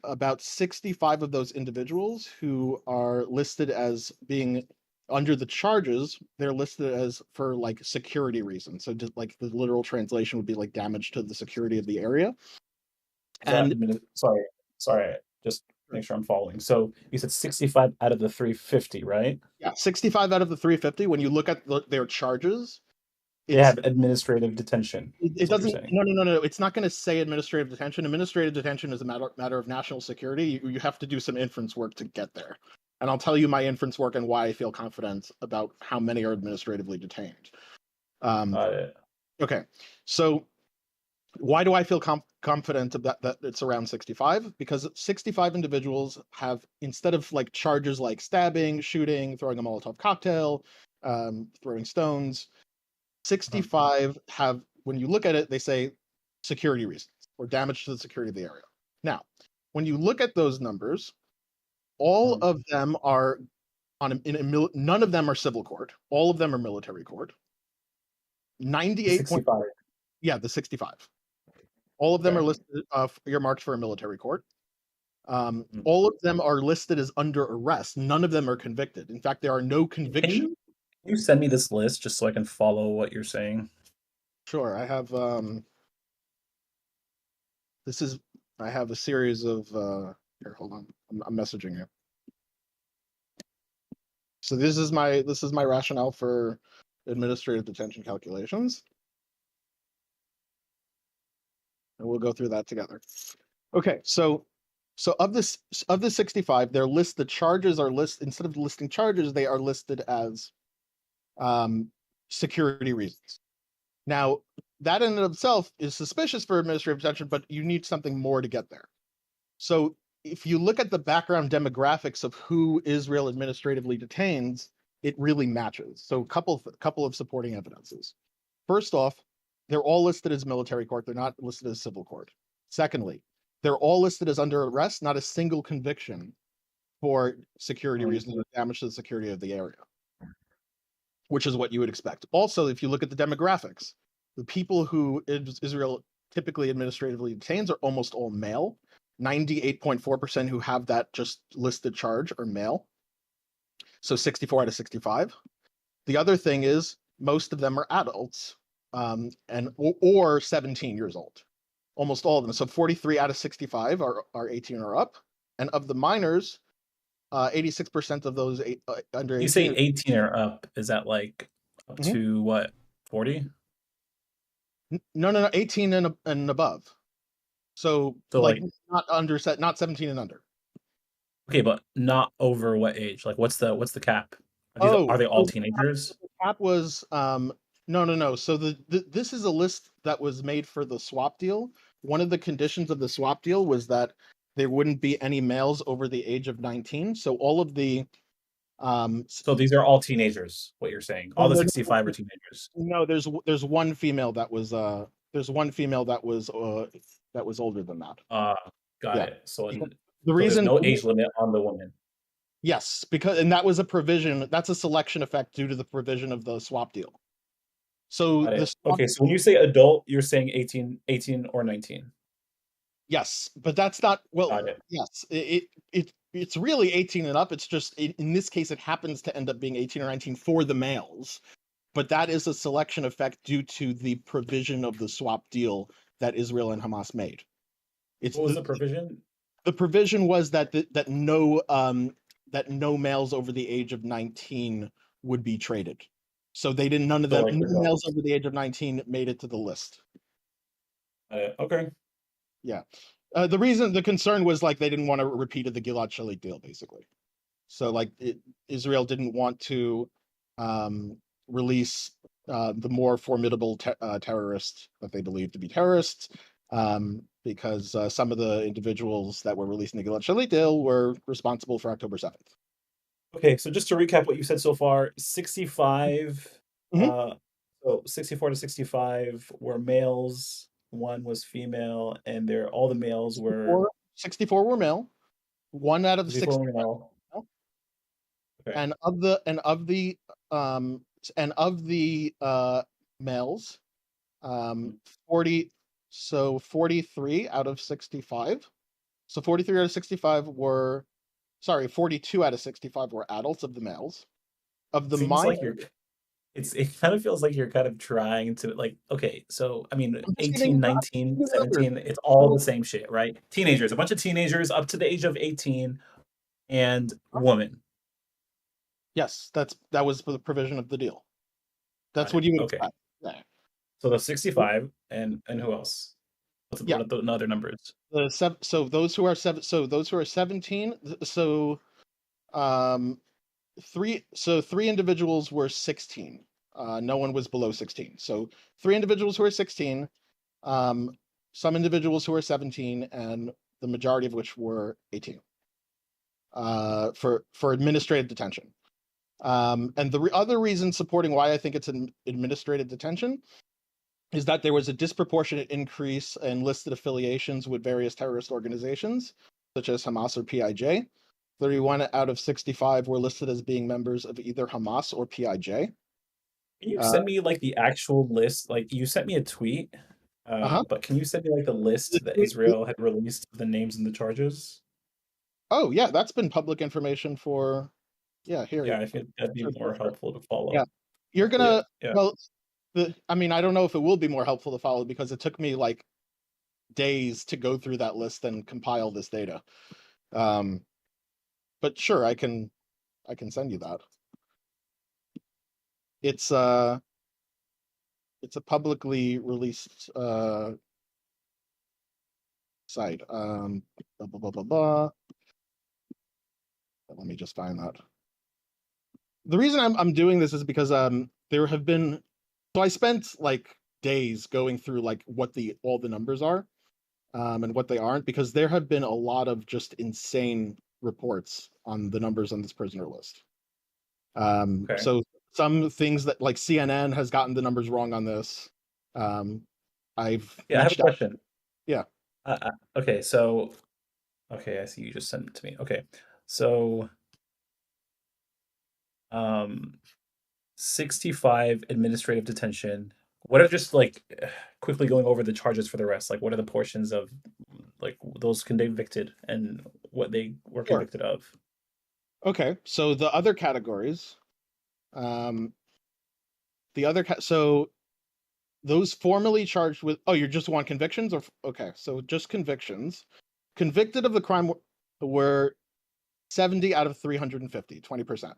about 65 of those individuals who are listed as being under the charges. They're listed as for like security reasons. So just like the literal translation would be like damage to the security of the area. Sorry, just make sure I'm following. So you said 65 out of the 350, right? Yeah, 65 out of the 350. When you look at their charges, They have administrative detention. It That's what you're doesn't. saying. No. It's not going to say administrative detention. Administrative detention is a matter of national security. You have to do some inference work to get there, and I'll tell you my inference work and why I feel confident about how many are administratively detained. Got it. Okay, so why do I feel confident that it's around 65? Because 65 individuals have, instead of like charges like stabbing, shooting, throwing a Molotov cocktail, throwing stones, 65 have, when you look at it, they say security reasons or damage to the security of the area. Now, when you look at those numbers, all of them are none of them are civil court. All of them are military court. 98. 65. Yeah, the 65. All of them are listed, earmarked for a military court. All of them are listed as under arrest. None of them are convicted. In fact, there are no convictions. Can you send me this list just so I can follow what you're saying? Sure, I have. I have a series of. Here, hold on. I'm messaging you. So this is my rationale for administrative detention calculations, and we'll go through that together. Okay, so of the 65, the charges are listed, instead of listing charges, they are listed as security reasons. Now, that in and of itself is suspicious for administrative detention, but you need something more to get there. So if you look at the background demographics of who Israel administratively detains, it really matches. So a couple of supporting evidences. First off, they're all listed as military court. They're not listed as civil court. Secondly, they're all listed as under arrest, not a single conviction for security reasons or damage to the security of the area, which is what you would expect. Also, if you look at the demographics, the people who Israel typically administratively detains are almost all male. 98.4% who have that just listed charge are male. So 64 out of 65. The other thing is most of them are adults, or 17 years old. Almost all of them. So 43 out of 65 are 18 or up. And of the minors, 86% of those under 18. You say 18 or up. Is that like up to what, 40? No, 18 and above. So like not 17 and under. Okay, but not over what age? Like what's the cap? Are they all teenagers? The cap was no. So this is a list that was made for the swap deal. One of the conditions of the swap deal was that there wouldn't be any males over the age of 19. So all of the so these are all teenagers, what you're saying. All the 65 are teenagers. No, there's one female that was older than that. Got it. So there's no age limit on the woman. Yes, and that was a provision. That's a selection effect due to the provision of the swap deal. So okay, so when you say adult, you're saying 18 or 19. Yes, but that's not yes. It's really 18 and up. It's just in this case it happens to end up being 18 or 19 for the males. But that is a selection effect due to the provision of the swap deal that Israel and Hamas made. What was the provision? The provision was that no males over the age of 19 would be traded. So none of them, no males over the age of 19 made it to the list. Okay. Yeah. The concern was like they didn't want to repeat of the Gilad Shalit deal, basically. So like Israel didn't want to release the more formidable terrorists that they believed to be terrorists, because some of the individuals that were released in the Gilad Shalit deal were responsible for October 7th. Okay, so just to recap what you said so far, 65, so 64 to 65 were males, one was female, and all the males were 64 were male. One out of 64 were male. Okay. And of the males, 43 out of 65. So 43 out of 65 were 42 out of 65 were adults of the males. Of the minors, it kind of feels like you're kind of trying to okay, so I mean 18, 19, 17, it's all the same shit, right? Teenagers, a bunch of teenagers up to the age of 18 and woman. Yes, that was for the provision of the deal. That's what you would expect. Yeah. So the 65 and who else? Yeah. What are the other numbers? So those who are 17. So three individuals were 16. No one was below 16. So 3 individuals who are 16, some individuals who are 17, and the majority of which were 18. For administrative detention. And the other reason supporting why I think it's an administrative detention is that there was a disproportionate increase in listed affiliations with various terrorist organizations, such as Hamas or PIJ. 31 out of 65 were listed as being members of either Hamas or PIJ. Can you send me like the actual list? Like you sent me a tweet, but can you send me like the list that Israel had released of the names and the charges? Oh yeah, that's been public information for. Yeah, here. Yeah, I think that'd be more helpful to follow. Yeah, you're Hopefully gonna. yeah. Well, I mean, I don't know if it will be more helpful to follow because it took me like days to go through that list and compile this data. But sure, I can send you that. It's a publicly released site. Blah, blah, blah, blah, blah. Let me just find that. The reason I'm doing this is because there have been, so I spent like days going through like what all the numbers are and what they aren't, because there have been a lot of just insane reports on the numbers on this prisoner list. So some things that like CNN has gotten the numbers wrong on this. I have a question. Yeah. Okay, so okay, I see you just sent it to me. Okay, so 65 administrative detention. What are just like quickly going over the charges for the rest? Like, what are the portions of like those convicted and what they were convicted of? Okay, so the other categories, so those formally charged with, oh, you just want convictions or, okay, so just convictions. Convicted of the crime were 70 out of 350, 20%.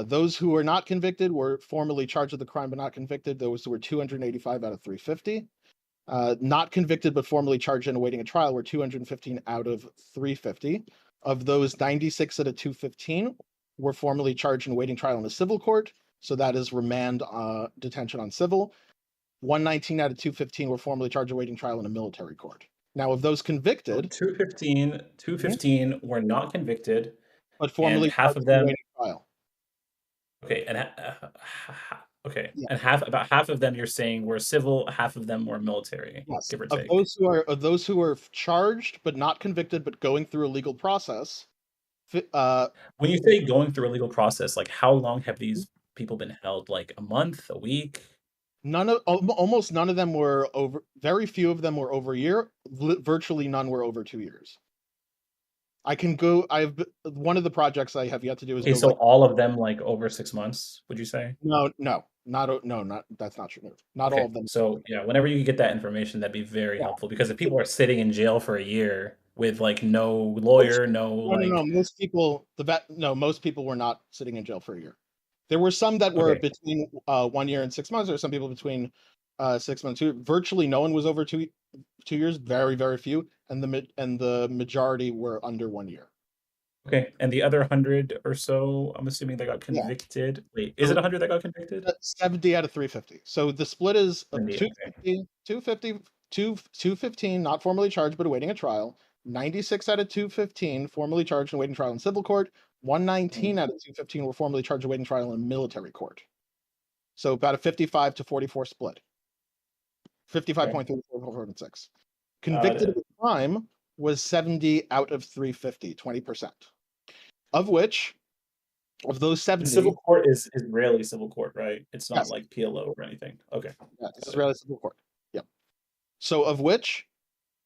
Those who were not convicted were formally charged with the crime but not convicted. Those were 285 out of 350. Not convicted but formally charged and awaiting a trial were 215 out of 350. Of those, 96 out of 215 were formally charged and awaiting trial in a civil court. So that is remand detention on civil. 119 out of 215 were formally charged awaiting trial in a military court. Now, of those convicted, 215 were not convicted, but formally and half charged of and them. awaiting trial. Okay, and okay, Yeah. and about half of them you're saying were civil, half of them were military, Yes. give or Of take. those who are charged but not convicted but going through a legal process. When you say going through a legal process, like how long have these people been held? Like a month, a week? Almost none of them were over. Very few of them were over a year. Virtually none were over 2 years. I can go. One of the projects I have yet to do is Okay, so all of them like over 6 months, would you say? No, that's not true. Not all of them. So yeah, whenever you get that information, that'd be very helpful, because if people are sitting in jail for a year with like no lawyer, No, most people most people were not sitting in jail for a year. There were some that were between 1 year and 6 months, or some people between 6 months. Virtually no one was over 2 years. Very, very few, and the majority were under 1 year. Okay, and the other 100 or so, I'm assuming they got convicted. Wait, is it 100 that got convicted? 70 out of 350. So the split is 70, 215 not formally charged but awaiting a trial. 96 out of 215 formally charged and awaiting trial in civil court. 119 out of 215 were formally charged and awaiting trial in military court. So about a 55 to 44 split. 55.3446. Convicted of a crime was 70 out of 350, 20%. Of which, of those 70, civil court is Israeli civil court, right? It's not like PLO or anything. Okay. Yeah, it's Israeli civil court. Yep. So of which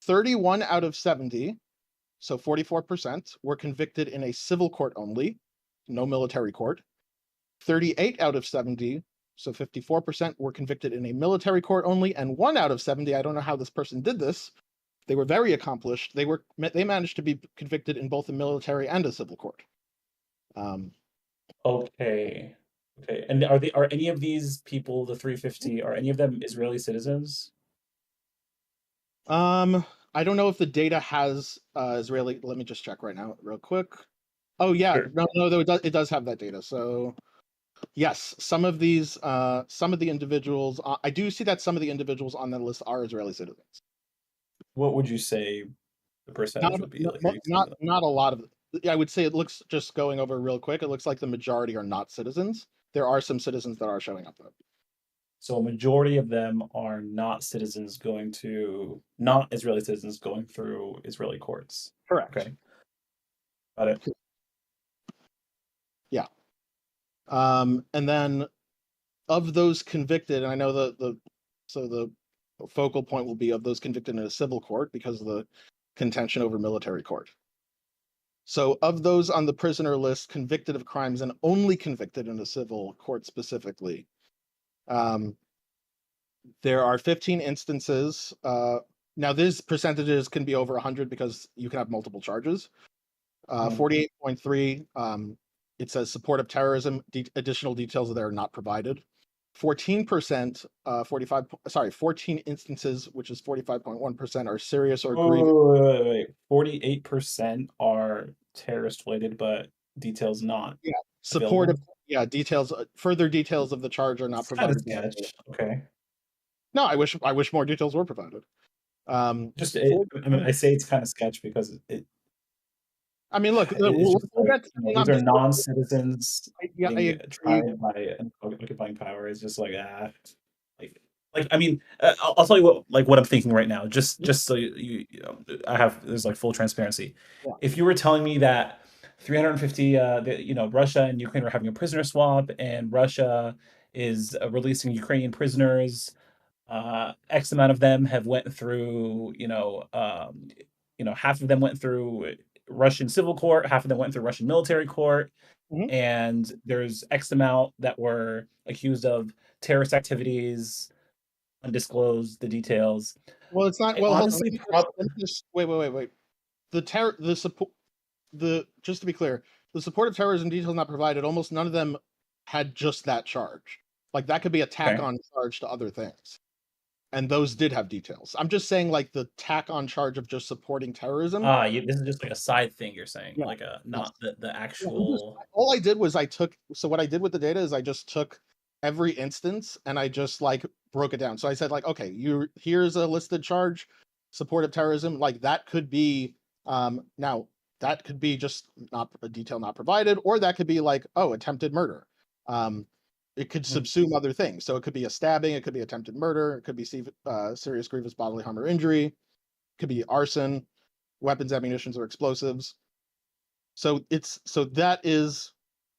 31 out of 70, so 44%, were convicted in a civil court only, no military court. 38 out of 70, so 54%, were convicted in a military court only, and 1 out of 70, I don't know how this person did this. They were very accomplished. They managed to be convicted in both a military and a civil court. Okay. Okay, and are any of these people, the 350, are any of them Israeli citizens? I don't know if the data has Israeli. Let me just check right now, real quick. Oh yeah, Sure. no, though it does have that data. So yes, some of the individuals, I do see that some of the individuals on that list are Israeli citizens. What would you say the percentage would be? Like, are you saying, like, Not a lot of. I would say it looks, just going over real quick, it looks like the majority are not citizens. There are some citizens that are showing up though. so a majority of them are not citizens going to not Israeli citizens going through Israeli courts. Correct. Okay. Got it. Yeah. And then of those convicted, and I know the focal point will be of those convicted in a civil court because of the contention over military court. So of those on the prisoner list convicted of crimes and only convicted in a civil court specifically, there are 15 instances. Now these percentages can be over 100 because you can have multiple charges. 48.3, it says support of terrorism, additional details that are not provided. 14%, 14 instances, which is 45.1%, are serious or grievous. Wait. 48% are terrorist related, but details not Yeah, support of, available. yeah, details, further details of the charge are not It's kind of provided. sketch. Okay. No, I wish more details were provided. I mean, I say it's kind of sketch because I mean, look, it's just like, these are non-citizens Yeah, I being agree. tried by an occupying power. It's just like, like I mean, I'll tell you what I'm thinking right now. Just so there's like full transparency. Yeah. If you were telling me that 350, Russia and Ukraine are having a prisoner swap, and Russia is releasing Ukrainian prisoners, X amount of them have went through, half of them went through Russian civil court, half of them went through Russian military court, and there's X amount that were accused of terrorist activities, undisclosed the details. Well, it's not. I Well, hold on. honestly, Wait. Just to be clear, the support of terrorism details not provided. Almost none of them had just that charge. Like that could be a tack-on charge to other things, and those did have details. I'm just saying, like the tack-on charge of just supporting terrorism. This is just like a side thing you're saying, Yeah. like not the actual. All I did was what I did with the data is I just took every instance and I just like broke it down. So I said like, okay, here's a listed charge, support of terrorism. Like that could be now that could be just not a detail not provided, or that could be like, oh, attempted murder. It could subsume other things. So it could be a stabbing, it could be attempted murder, it could be serious grievous bodily harm or injury, it could be arson, weapons, ammunitions, or explosives. So that is,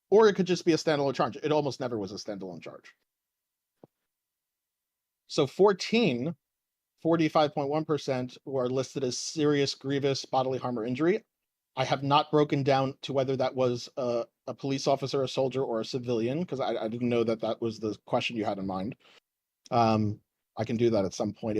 or it could just be a standalone charge. It almost never was a standalone charge. So 45.1% were listed as serious, grievous bodily harm or injury. I have not broken down to whether that was a police officer, a soldier, or a civilian, because I didn't know that was the question you had in mind. I can do that at some point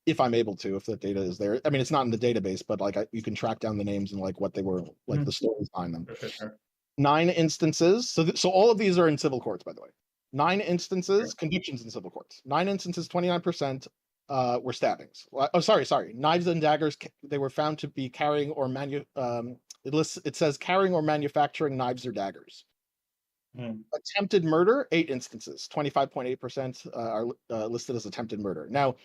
if I'm able to, if the data is there. I mean, it's not in the database, but like you can track down the names and like what they were, like the stories behind them. Sure. 9 instances. So all of these are in civil courts, by the way. 9 instances, convictions in civil courts. 9 instances, 29% were stabbings. Oh, sorry. Knives and daggers. They were found to be carrying or it says carrying or manufacturing knives or daggers. Attempted murder, 8 instances. 25.8% are listed as attempted murder. Now,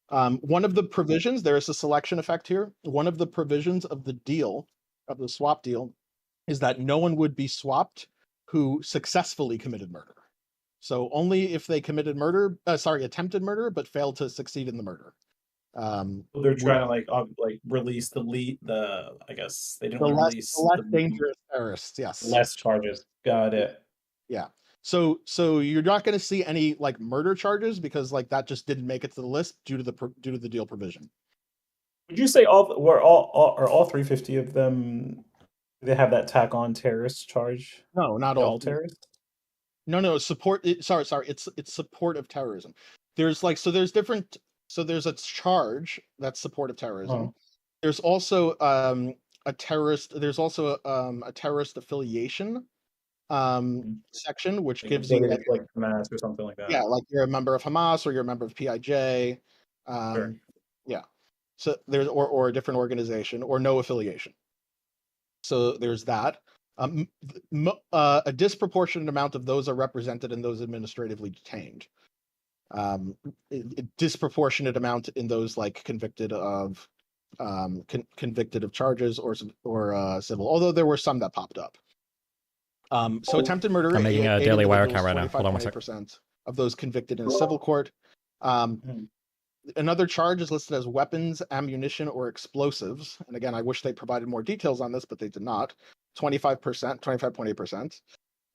one of the provisions, there is a selection effect here. One of the provisions of the deal, of the swap deal, is that no one would be swapped who successfully committed murder. So only if they committed attempted murder, but failed to succeed in the murder. They're trying to release the I guess they didn't want to release the less dangerous terrorists. Yes. Less charges. Got it. Yeah. So you're not going to see any like murder charges because like that just didn't make it to the list due to the deal provision. Would you say all 350 of them? They have that tack on terrorist charge? No, not all terrorists. No, support. Sorry. It's support of terrorism. There's a charge that's support of terrorism. There's also a terrorist. There's also a terrorist affiliation. section, which Like gives you affiliated to, like Hamas or something like that. yeah, like you're a member of Hamas or you're a member of PIJ. Sure. Yeah. So there's or a different organization or no affiliation. So there's that. A disproportionate amount of those are represented in those administratively detained. Disproportionate amount in those like convicted of convicted of charges or civil. Although there were some that popped up. So attempted murder. I'm making a eight daily wire individuals, count right now. Hold on 1 second. 45.8% of those convicted in a civil court. Another charge is listed as weapons, ammunition, or explosives. And again, I wish they provided more details on this, but they did not. 25%, 25.8%.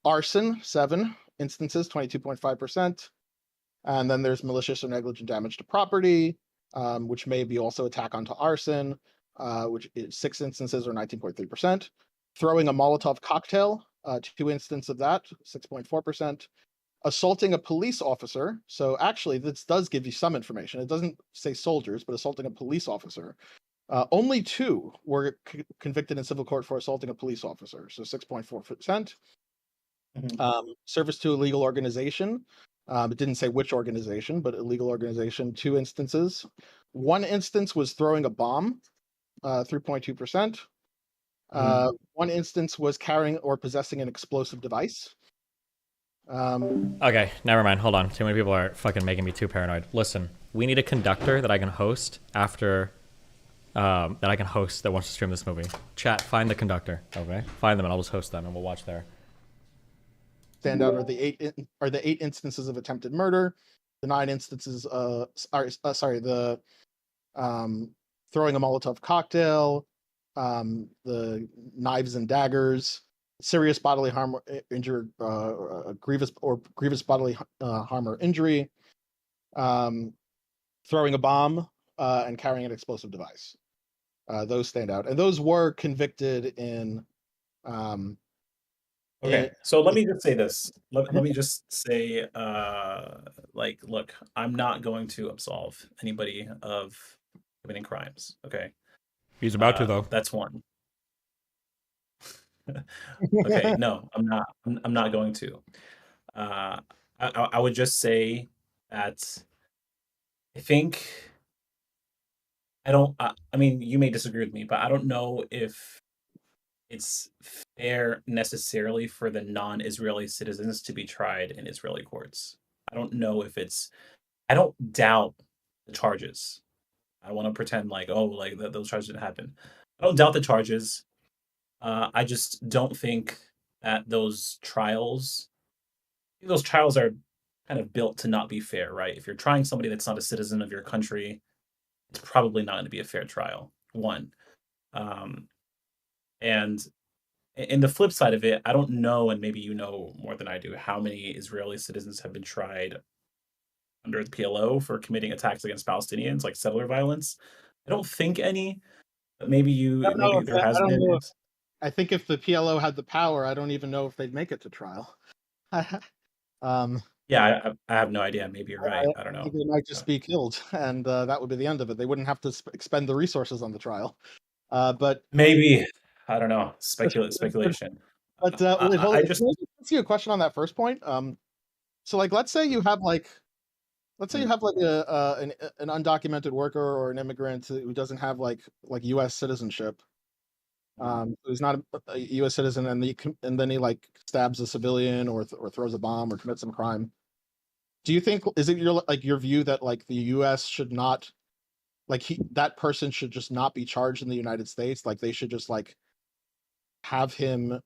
Arson, 7 instances, 22.5%. And then there's malicious or negligent damage to property, which may be also attack onto arson, which is 6 instances or 19.3%. Throwing a Molotov cocktail, 2 instances of that, 6.4%. Assaulting a police officer. So actually, this does give you some information. It doesn't say soldiers, but assaulting a police officer. Only 2 were convicted in civil court for assaulting a police officer. So 6.4%. Service to a legal organization. It didn't say which organization, but a legal organization, 2 instances. 1 instance was throwing a bomb, 3.2%. 1 instance was carrying or possessing an explosive device. Okay, never mind. Hold on. Too many people are fucking making me too paranoid. Listen, we need a conductor that I can host after that wants to stream this movie. Chat, find the conductor. Okay, find them and I'll just host them and we'll watch there. Stand out are the 8 instances of attempted murder, the 9 instances. The throwing a Molotov cocktail, the knives and daggers, serious bodily harm, injured, grievous bodily harm or injury, throwing a bomb, and carrying an explosive device. Those stand out, and those were convicted in. Okay, so let me just say this. Let me just say, like, look, I'm not going to absolve anybody of committing crimes. Okay. He's about to though. That's one. Okay, no, I'm not. I'm not going to. I would just say that I think I don't. I mean, you may disagree with me, but I don't know if it's fair necessarily for the non-Israeli citizens to be tried in Israeli courts. I don't know if it's. I don't doubt the charges. I want to pretend like, oh, like those charges didn't happen. I don't doubt the charges. I just don't think that those trials are kind of built to not be fair, right? If you're trying somebody that's not a citizen of your country, it's probably not going to be a fair trial. One, and in the flip side of it, I don't know, and maybe you know more than I do, how many Israeli citizens have been tried under the PLO for committing attacks against Palestinians, like settler violence. I don't think any, but maybe there has been. I think if the PLO had the power, I don't even know if they'd make it to trial. Yeah, I have no idea. Maybe you're right. I don't know. I think they might just be killed, and that would be the end of it. They wouldn't have to expend the resources on the trial. But maybe, I don't know. Speculation. But wait, hold on. Can I just ask you a question on that first point? So like, let's say you have like an undocumented worker or an immigrant who doesn't have like U.S. citizenship. Who's not a U.S. citizen, and then he like stabs a civilian or throws a bomb or commits some crime. Do you think is it your view that like the U.S. should not that person should just not be charged in the United States? Like they should just like have him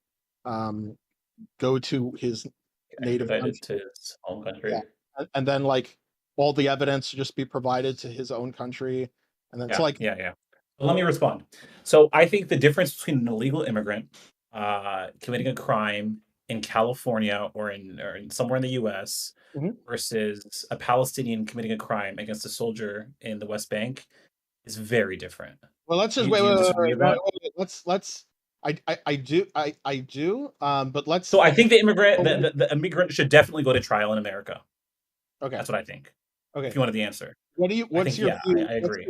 go to his native country, to his home country, and then like all the evidence should just be provided to his own country, and then yeah. Let me respond. So I think the difference between an illegal immigrant committing a crime in California or in somewhere in the U.S. versus a Palestinian committing a crime against a soldier in the West Bank is very different. Well, let's just wait. Let's. I do. But let's. So I think the immigrant should definitely go to trial in America. Okay, that's what I think. Okay, if you wanted the answer. What's your view? I agree.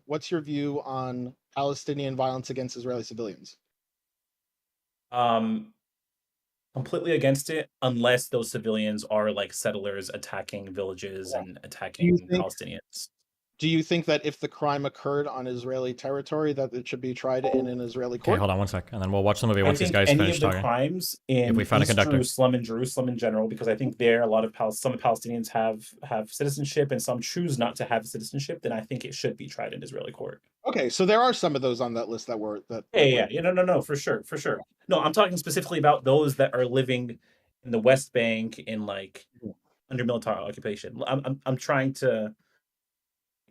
What's your view on Palestinian violence against Israeli civilians? completely against it unless those civilians are like settlers attacking villages and Do you attacking think Palestinians. do you think that if the crime occurred on Israeli territory, that it should be tried in an Israeli Okay, court? hold on one sec, and then we'll watch the movie I once these think guys any finish of the talking. crimes If we in find a East conductor. Jerusalem and Jerusalem in general, because I think there a lot of some of Palestinians have citizenship and some choose not to have citizenship, then I think it should be tried in Israeli court. Okay, so there are some of those on that list that were No, for sure, for sure. No, I'm talking specifically about those that are living in the West Bank in like under military occupation. I'm trying to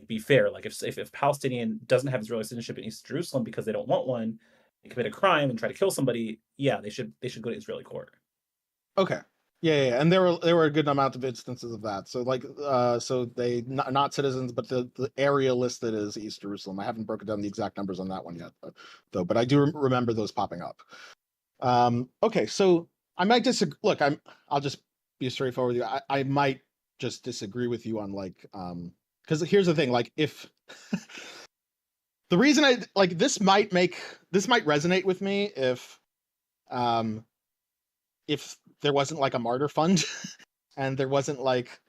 be fair. Like if Palestinian doesn't have Israeli citizenship in East Jerusalem because they don't want one, they commit a crime and try to kill somebody, yeah, they should go to Israeli court. Okay. Yeah, and there were a good amount of instances of that. So like, so they not citizens, but the area listed is East Jerusalem. I haven't broken down the exact numbers on that one yet, but I do remember those popping up. Okay, so I might disagree. Look, I'll just be straightforward with you. I might just disagree with you on like, because here's the thing, like if the reason I like this might resonate with me if there wasn't like a martyr fund and there wasn't like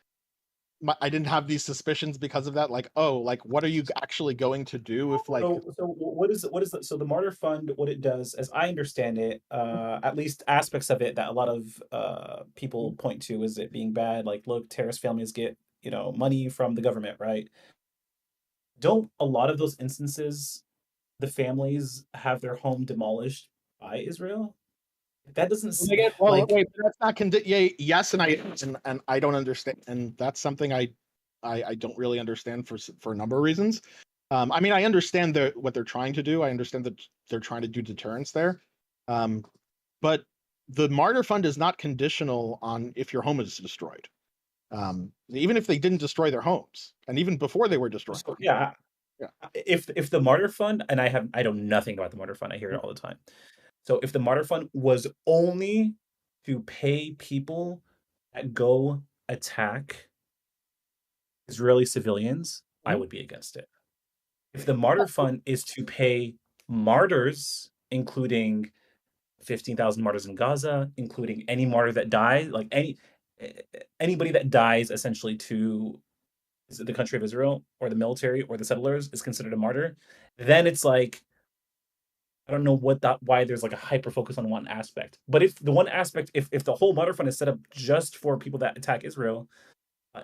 I didn't have these suspicions because of that. Like, oh, like what are you actually going to do if like So what is so the Martyr Fund? What it does, as I understand it, at least aspects of it that a lot of people point to is it being bad. Like, look, terrorist families get money from the government, right? Don't a lot of those instances the families have their home demolished by Israel? That doesn't well, wait, but that's not yeah, yes, and I don't understand, and that's something I don't really understand for a number of reasons. I mean, I understand what they're trying to do. I understand that they're trying to do deterrence there, but the Martyr Fund is not conditional on if your home is destroyed. Even if they didn't destroy their homes, and even before they were destroyed. So, yeah. If the Martyr Fund, and I know nothing about the Martyr Fund, I hear it all the time. So if the Martyr Fund was only to pay people that go attack Israeli civilians, I would be against it. If the Martyr Fund is to pay martyrs, including 15,000 martyrs in Gaza, including any martyr that dies, like anybody that dies essentially to the country of Israel or the military or the settlers is considered a martyr, then it's like I don't know why there's like a hyper focus on one aspect. But if the one aspect, if the whole Martyr Fund is set up just for people that attack Israel,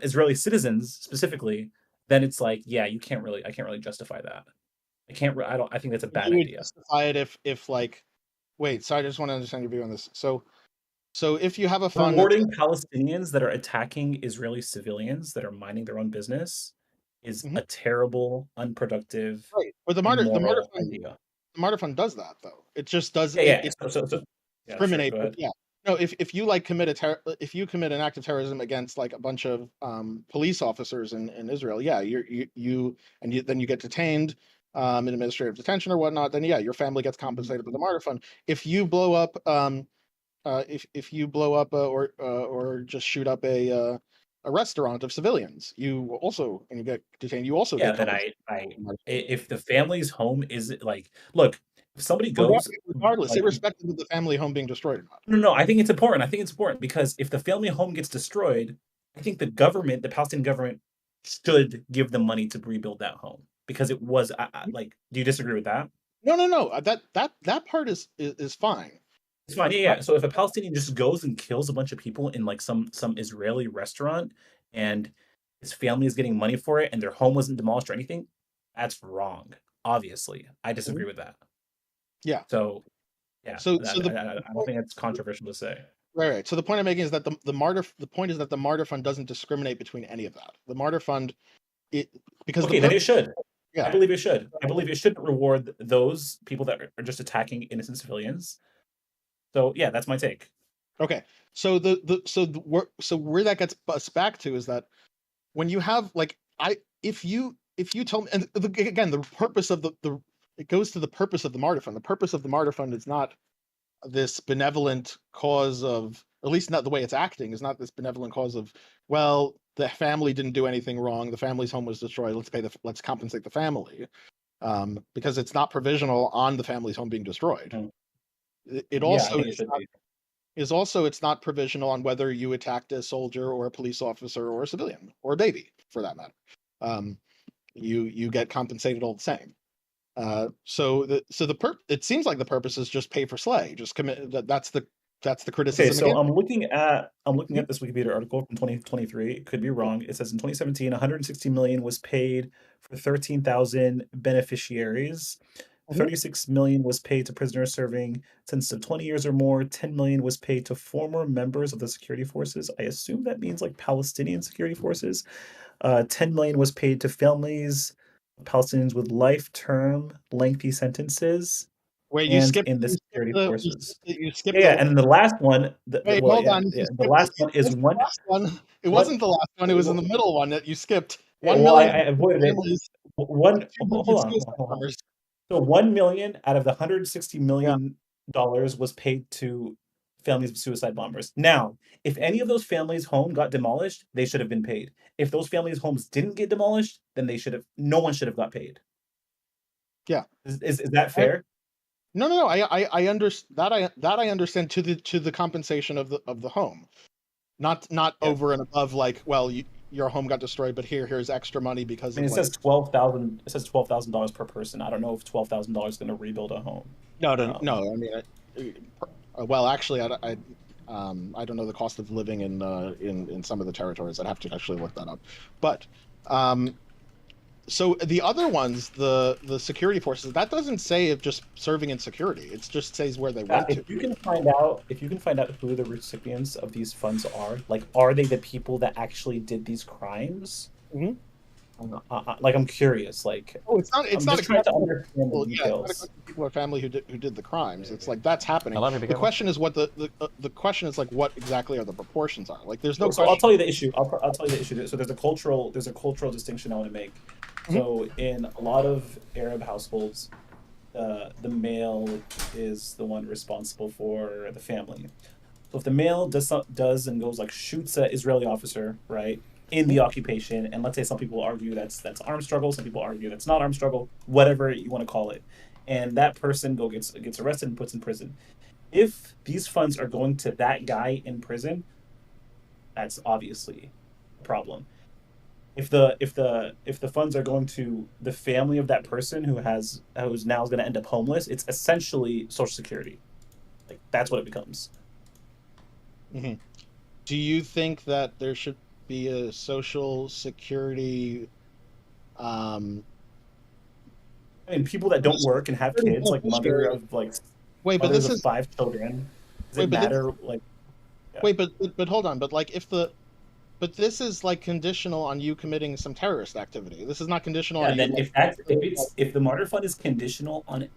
Israeli citizens specifically, then it's like, yeah, I can't really justify that. I think that's a bad You would idea. justify it if like, wait, so I just want to understand your view on this. So if you have a fund Rewarding Palestinians that are attacking Israeli civilians that are minding their own business is a terrible, unproductive, right, but the immoral idea. Martyr Fund does that though. It just does Yeah. it Yeah, discriminate. sure, go ahead. Yeah. No, if you like if you commit an act of terrorism against like a bunch of police officers in Israel, yeah, then you get detained in administrative detention or whatnot, then yeah, your family gets compensated by the Martyr Fund. If you blow up if you blow up or just shoot up a restaurant of civilians, you get detained. You also Yeah, get then if the family's home is like, look, if somebody goes, regardless, like, irrespective of the family home being destroyed or not. no, I think it's important. I think it's important because if the family home gets destroyed, I think the Palestinian government, should give them money to rebuild that home because it was like. Do you disagree with that? No. That part is fine. It's fine. Yeah. So if a Palestinian just goes and kills a bunch of people in like some Israeli restaurant and his family is getting money for it and their home wasn't demolished or anything, that's wrong. Obviously, I disagree with that. Yeah. So, yeah. So I don't think it's controversial to say. Right. So the point I'm making is that the point is that the Martyr Fund doesn't discriminate between any of that. The Martyr Fund, because okay, then it should. Yeah. I believe it should. I believe it shouldn't reward those people that are just attacking innocent civilians. So yeah, that's my take. Okay. So where that gets us back to is that when you have like if you tell me, and again the purpose of it goes to the purpose of the Martyr Fund. The purpose of the Martyr Fund is not this benevolent cause of, at least not the way it's acting, is not this benevolent cause of, well, the family didn't do anything wrong, the family's home was destroyed, let's compensate the family, because it's not provisional on the family's home being destroyed. It also is also it's not provisional on whether you attacked a soldier or a police officer or a civilian or a baby for that matter. You get compensated all the same. It seems like the purpose is just pay for slay, just commit. That's the Okay, criticism so again. I'm looking at this Wikipedia article from 2023. It could be wrong. It says in 2017, 160 million was paid for 13,000 beneficiaries. 36 million was paid to prisoners serving sentences of 20 years or more. 10 million was paid to former members of the security forces. I assume that means like Palestinian security forces. 10 million was paid to families of Palestinians with life term lengthy sentences Where and in the security forces. you skipped Yeah, and then the last one, Wait, well, hold on. yeah, You the skipped, last one it is wasn't the one. last one. It What? wasn't the last one. It was in the middle one that you skipped. Yeah, 1 well, I million avoided it. families. One. Hold 200 on, hold on, suicide hold on. bombers. So 1 million out of the 160 million dollars was paid to families of suicide bombers. Now, if any of those families' home got demolished, they should have been paid. If those families' homes didn't get demolished, then no one should have got paid. Yeah. Is that fair? No. I understand that I understand to the compensation of the home, not over and above like, well, your home got destroyed, but here's extra money because I mean, of it like. says 12,000. It says $12,000 per person. I don't know if $12,000 is going to rebuild a home. No. I mean, well, actually, I don't know the cost of living in some of the territories. I'd have to actually look that up. But so the other ones, the security forces, that doesn't say if just serving in security. It just says where they went to. If you can find out who the recipients of these funds are, like, are they the people that actually did these crimes? Mhm. Like, I'm curious. Like, it's not. It's I'm not just trying to exactly. understand the Well, yeah, it's not details. exactly people or family who did the crimes. It's like that's happening. I love you, The Miguel. question is what the question is like what exactly are the proportions are. Like there's no So question. I'll tell you the issue. I'll tell you the issue. So there's a cultural distinction I want to make. So in a lot of Arab households, the male is the one responsible for the family. So if the male does and goes like shoots an Israeli officer, right, in the occupation, and let's say some people argue that's armed struggle, some people argue that's not armed struggle, whatever you want to call it, and that person gets arrested and puts in prison. If these funds are going to that guy in prison, that's obviously a problem. If the funds are going to the family of that person who's now going to end up homeless, it's essentially Social Security. Like that's what it becomes. Mm-hmm. Do you think that there should be a Social Security? I mean, people that don't work and have kids, like mother of like wait, but mothers this of is 5 children. Does wait, it but matter? Like, yeah. wait, but hold on, but like but this is like conditional on you committing some terrorist activity. This is not conditional Yeah, on you. then if the martyr fund is conditional on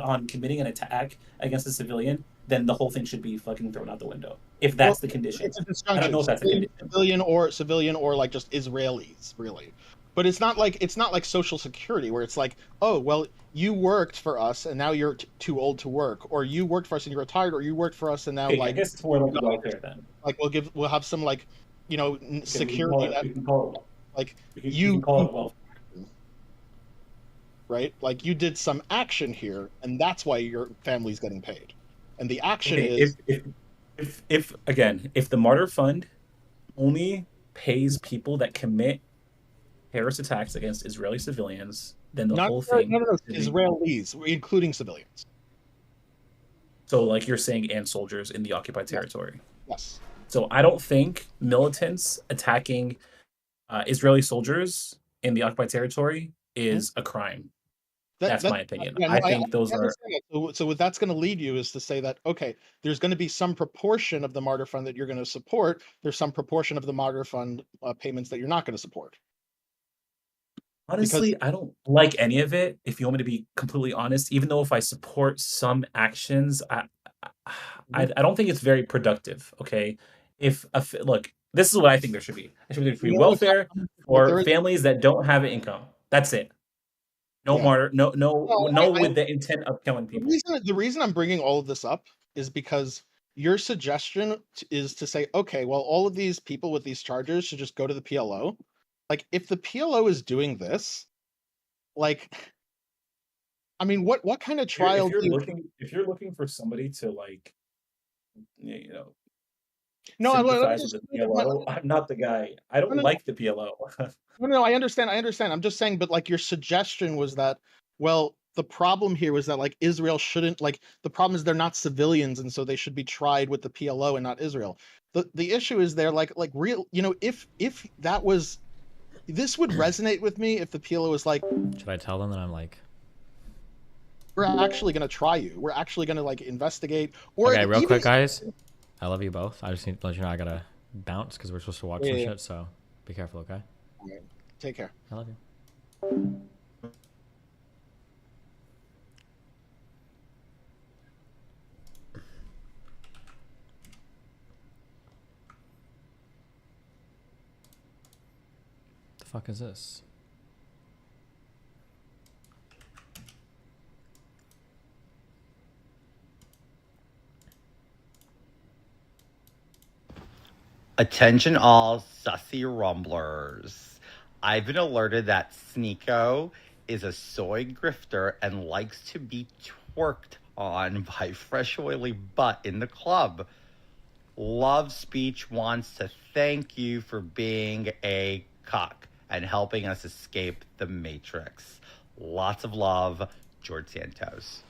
on committing an attack against a civilian, then the whole thing should be fucking thrown out the window. If that's the condition, It's a I disjunction. don't know if that's a condition. Civilian or like just Israelis, really. But it's not like Social Security where it's like, oh well, you worked for us and now you're too old to work, or you worked for us and you're retired, or you worked for us and now Okay, like I guess it's more like welfare then. like we'll have some like security We can call it like you can call it welfare. Right? Like you did some action here, and that's why your family's getting paid. And the action is if the martyr fund only pays people that commit terrorist attacks against Israeli civilians, then the whole thing. No, Israelis, including civilians. So, like you're saying, and soldiers in the occupied territory. Yes. So I don't think militants attacking Israeli soldiers in the occupied territory is a crime. That's my opinion. Yeah, no, I think those are. So what that's going to lead you is to say that, okay, there's going to be some proportion of the martyr fund that you're going to support. There's some proportion of the martyr fund payments that you're not going to support. Honestly, I don't like any of it. If you want me to be completely honest, even though if I support some actions, I don't think it's very productive. Okay, look, this is what I think there should be. There should be welfare for families that don't have an income. That's it. No martyr, no with the intent of killing people. The reason I'm bringing all of this up is because your suggestion is to say, okay, well, all of these people with these charges should just go to the PLO. Like, if the PLO is doing this, like, I mean, what kind of trial? If you're looking for somebody to like you know, No, let me sympathize just with the finish my. PLO. I'm not the guy. I don't No, no, like the PLO. no, I understand. I understand. I'm just saying, but like your suggestion was that, well, the problem here was that like Israel shouldn't like the problem is they're not civilians, and so they should be tried with the PLO and not Israel. The issue is they're like real, if that was this would resonate with me if the PLO was like, Should I tell them that I'm like, we're actually gonna try you. We're actually gonna like investigate or okay, real even quick, guys. I love you both. I just need to let you know I gotta bounce because we're supposed to watch some Yeah. shit. So be careful, okay? Take care. I love you. The fuck is this? Attention all sussy rumblers. I've been alerted that Sneeko is a soy grifter and likes to be twerked on by fresh oily butt in the club. Love Speech wants to thank you for being a cock and helping us escape the Matrix. Lots of love, George Santos.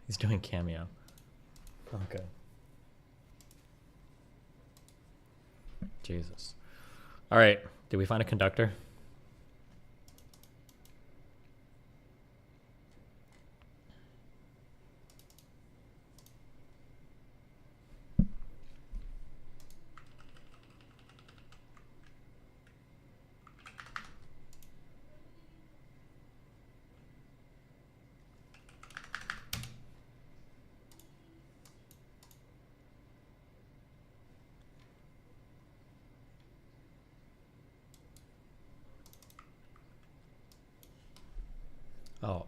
He's doing cameo. Okay. Jesus. All right. Did we find a conductor? Oh.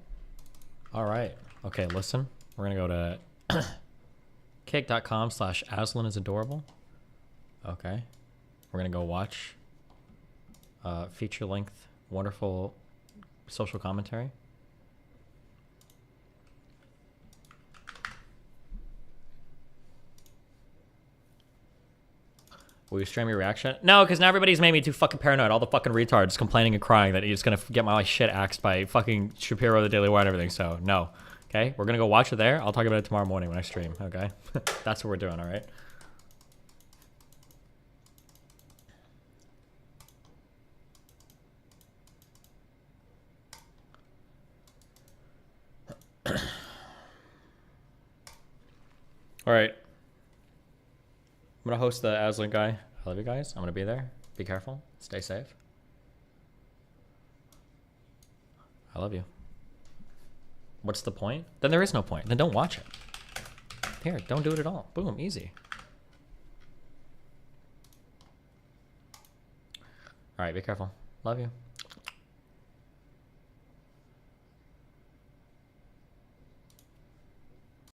All right. Okay, listen. We're going to go to cake.com/Aslan is adorable. Okay. We're going to go watch feature length, wonderful social commentary. Will you stream your reaction? No, because now everybody's made me too fucking paranoid. All the fucking retards complaining and crying that he's gonna get my shit axed by fucking Shapiro, the Daily Wire, and everything. So no, okay, we're gonna go watch it there. I'll talk about it tomorrow morning when I stream. Okay, that's what we're doing. All right. All right. I'm gonna host the Aslan guy. I love you guys. I'm gonna be there. Be careful. Stay safe. I love you. What's the point? Then there is no point. Then don't watch it. Here, don't do it at all. Boom, easy. All right, be careful. Love you.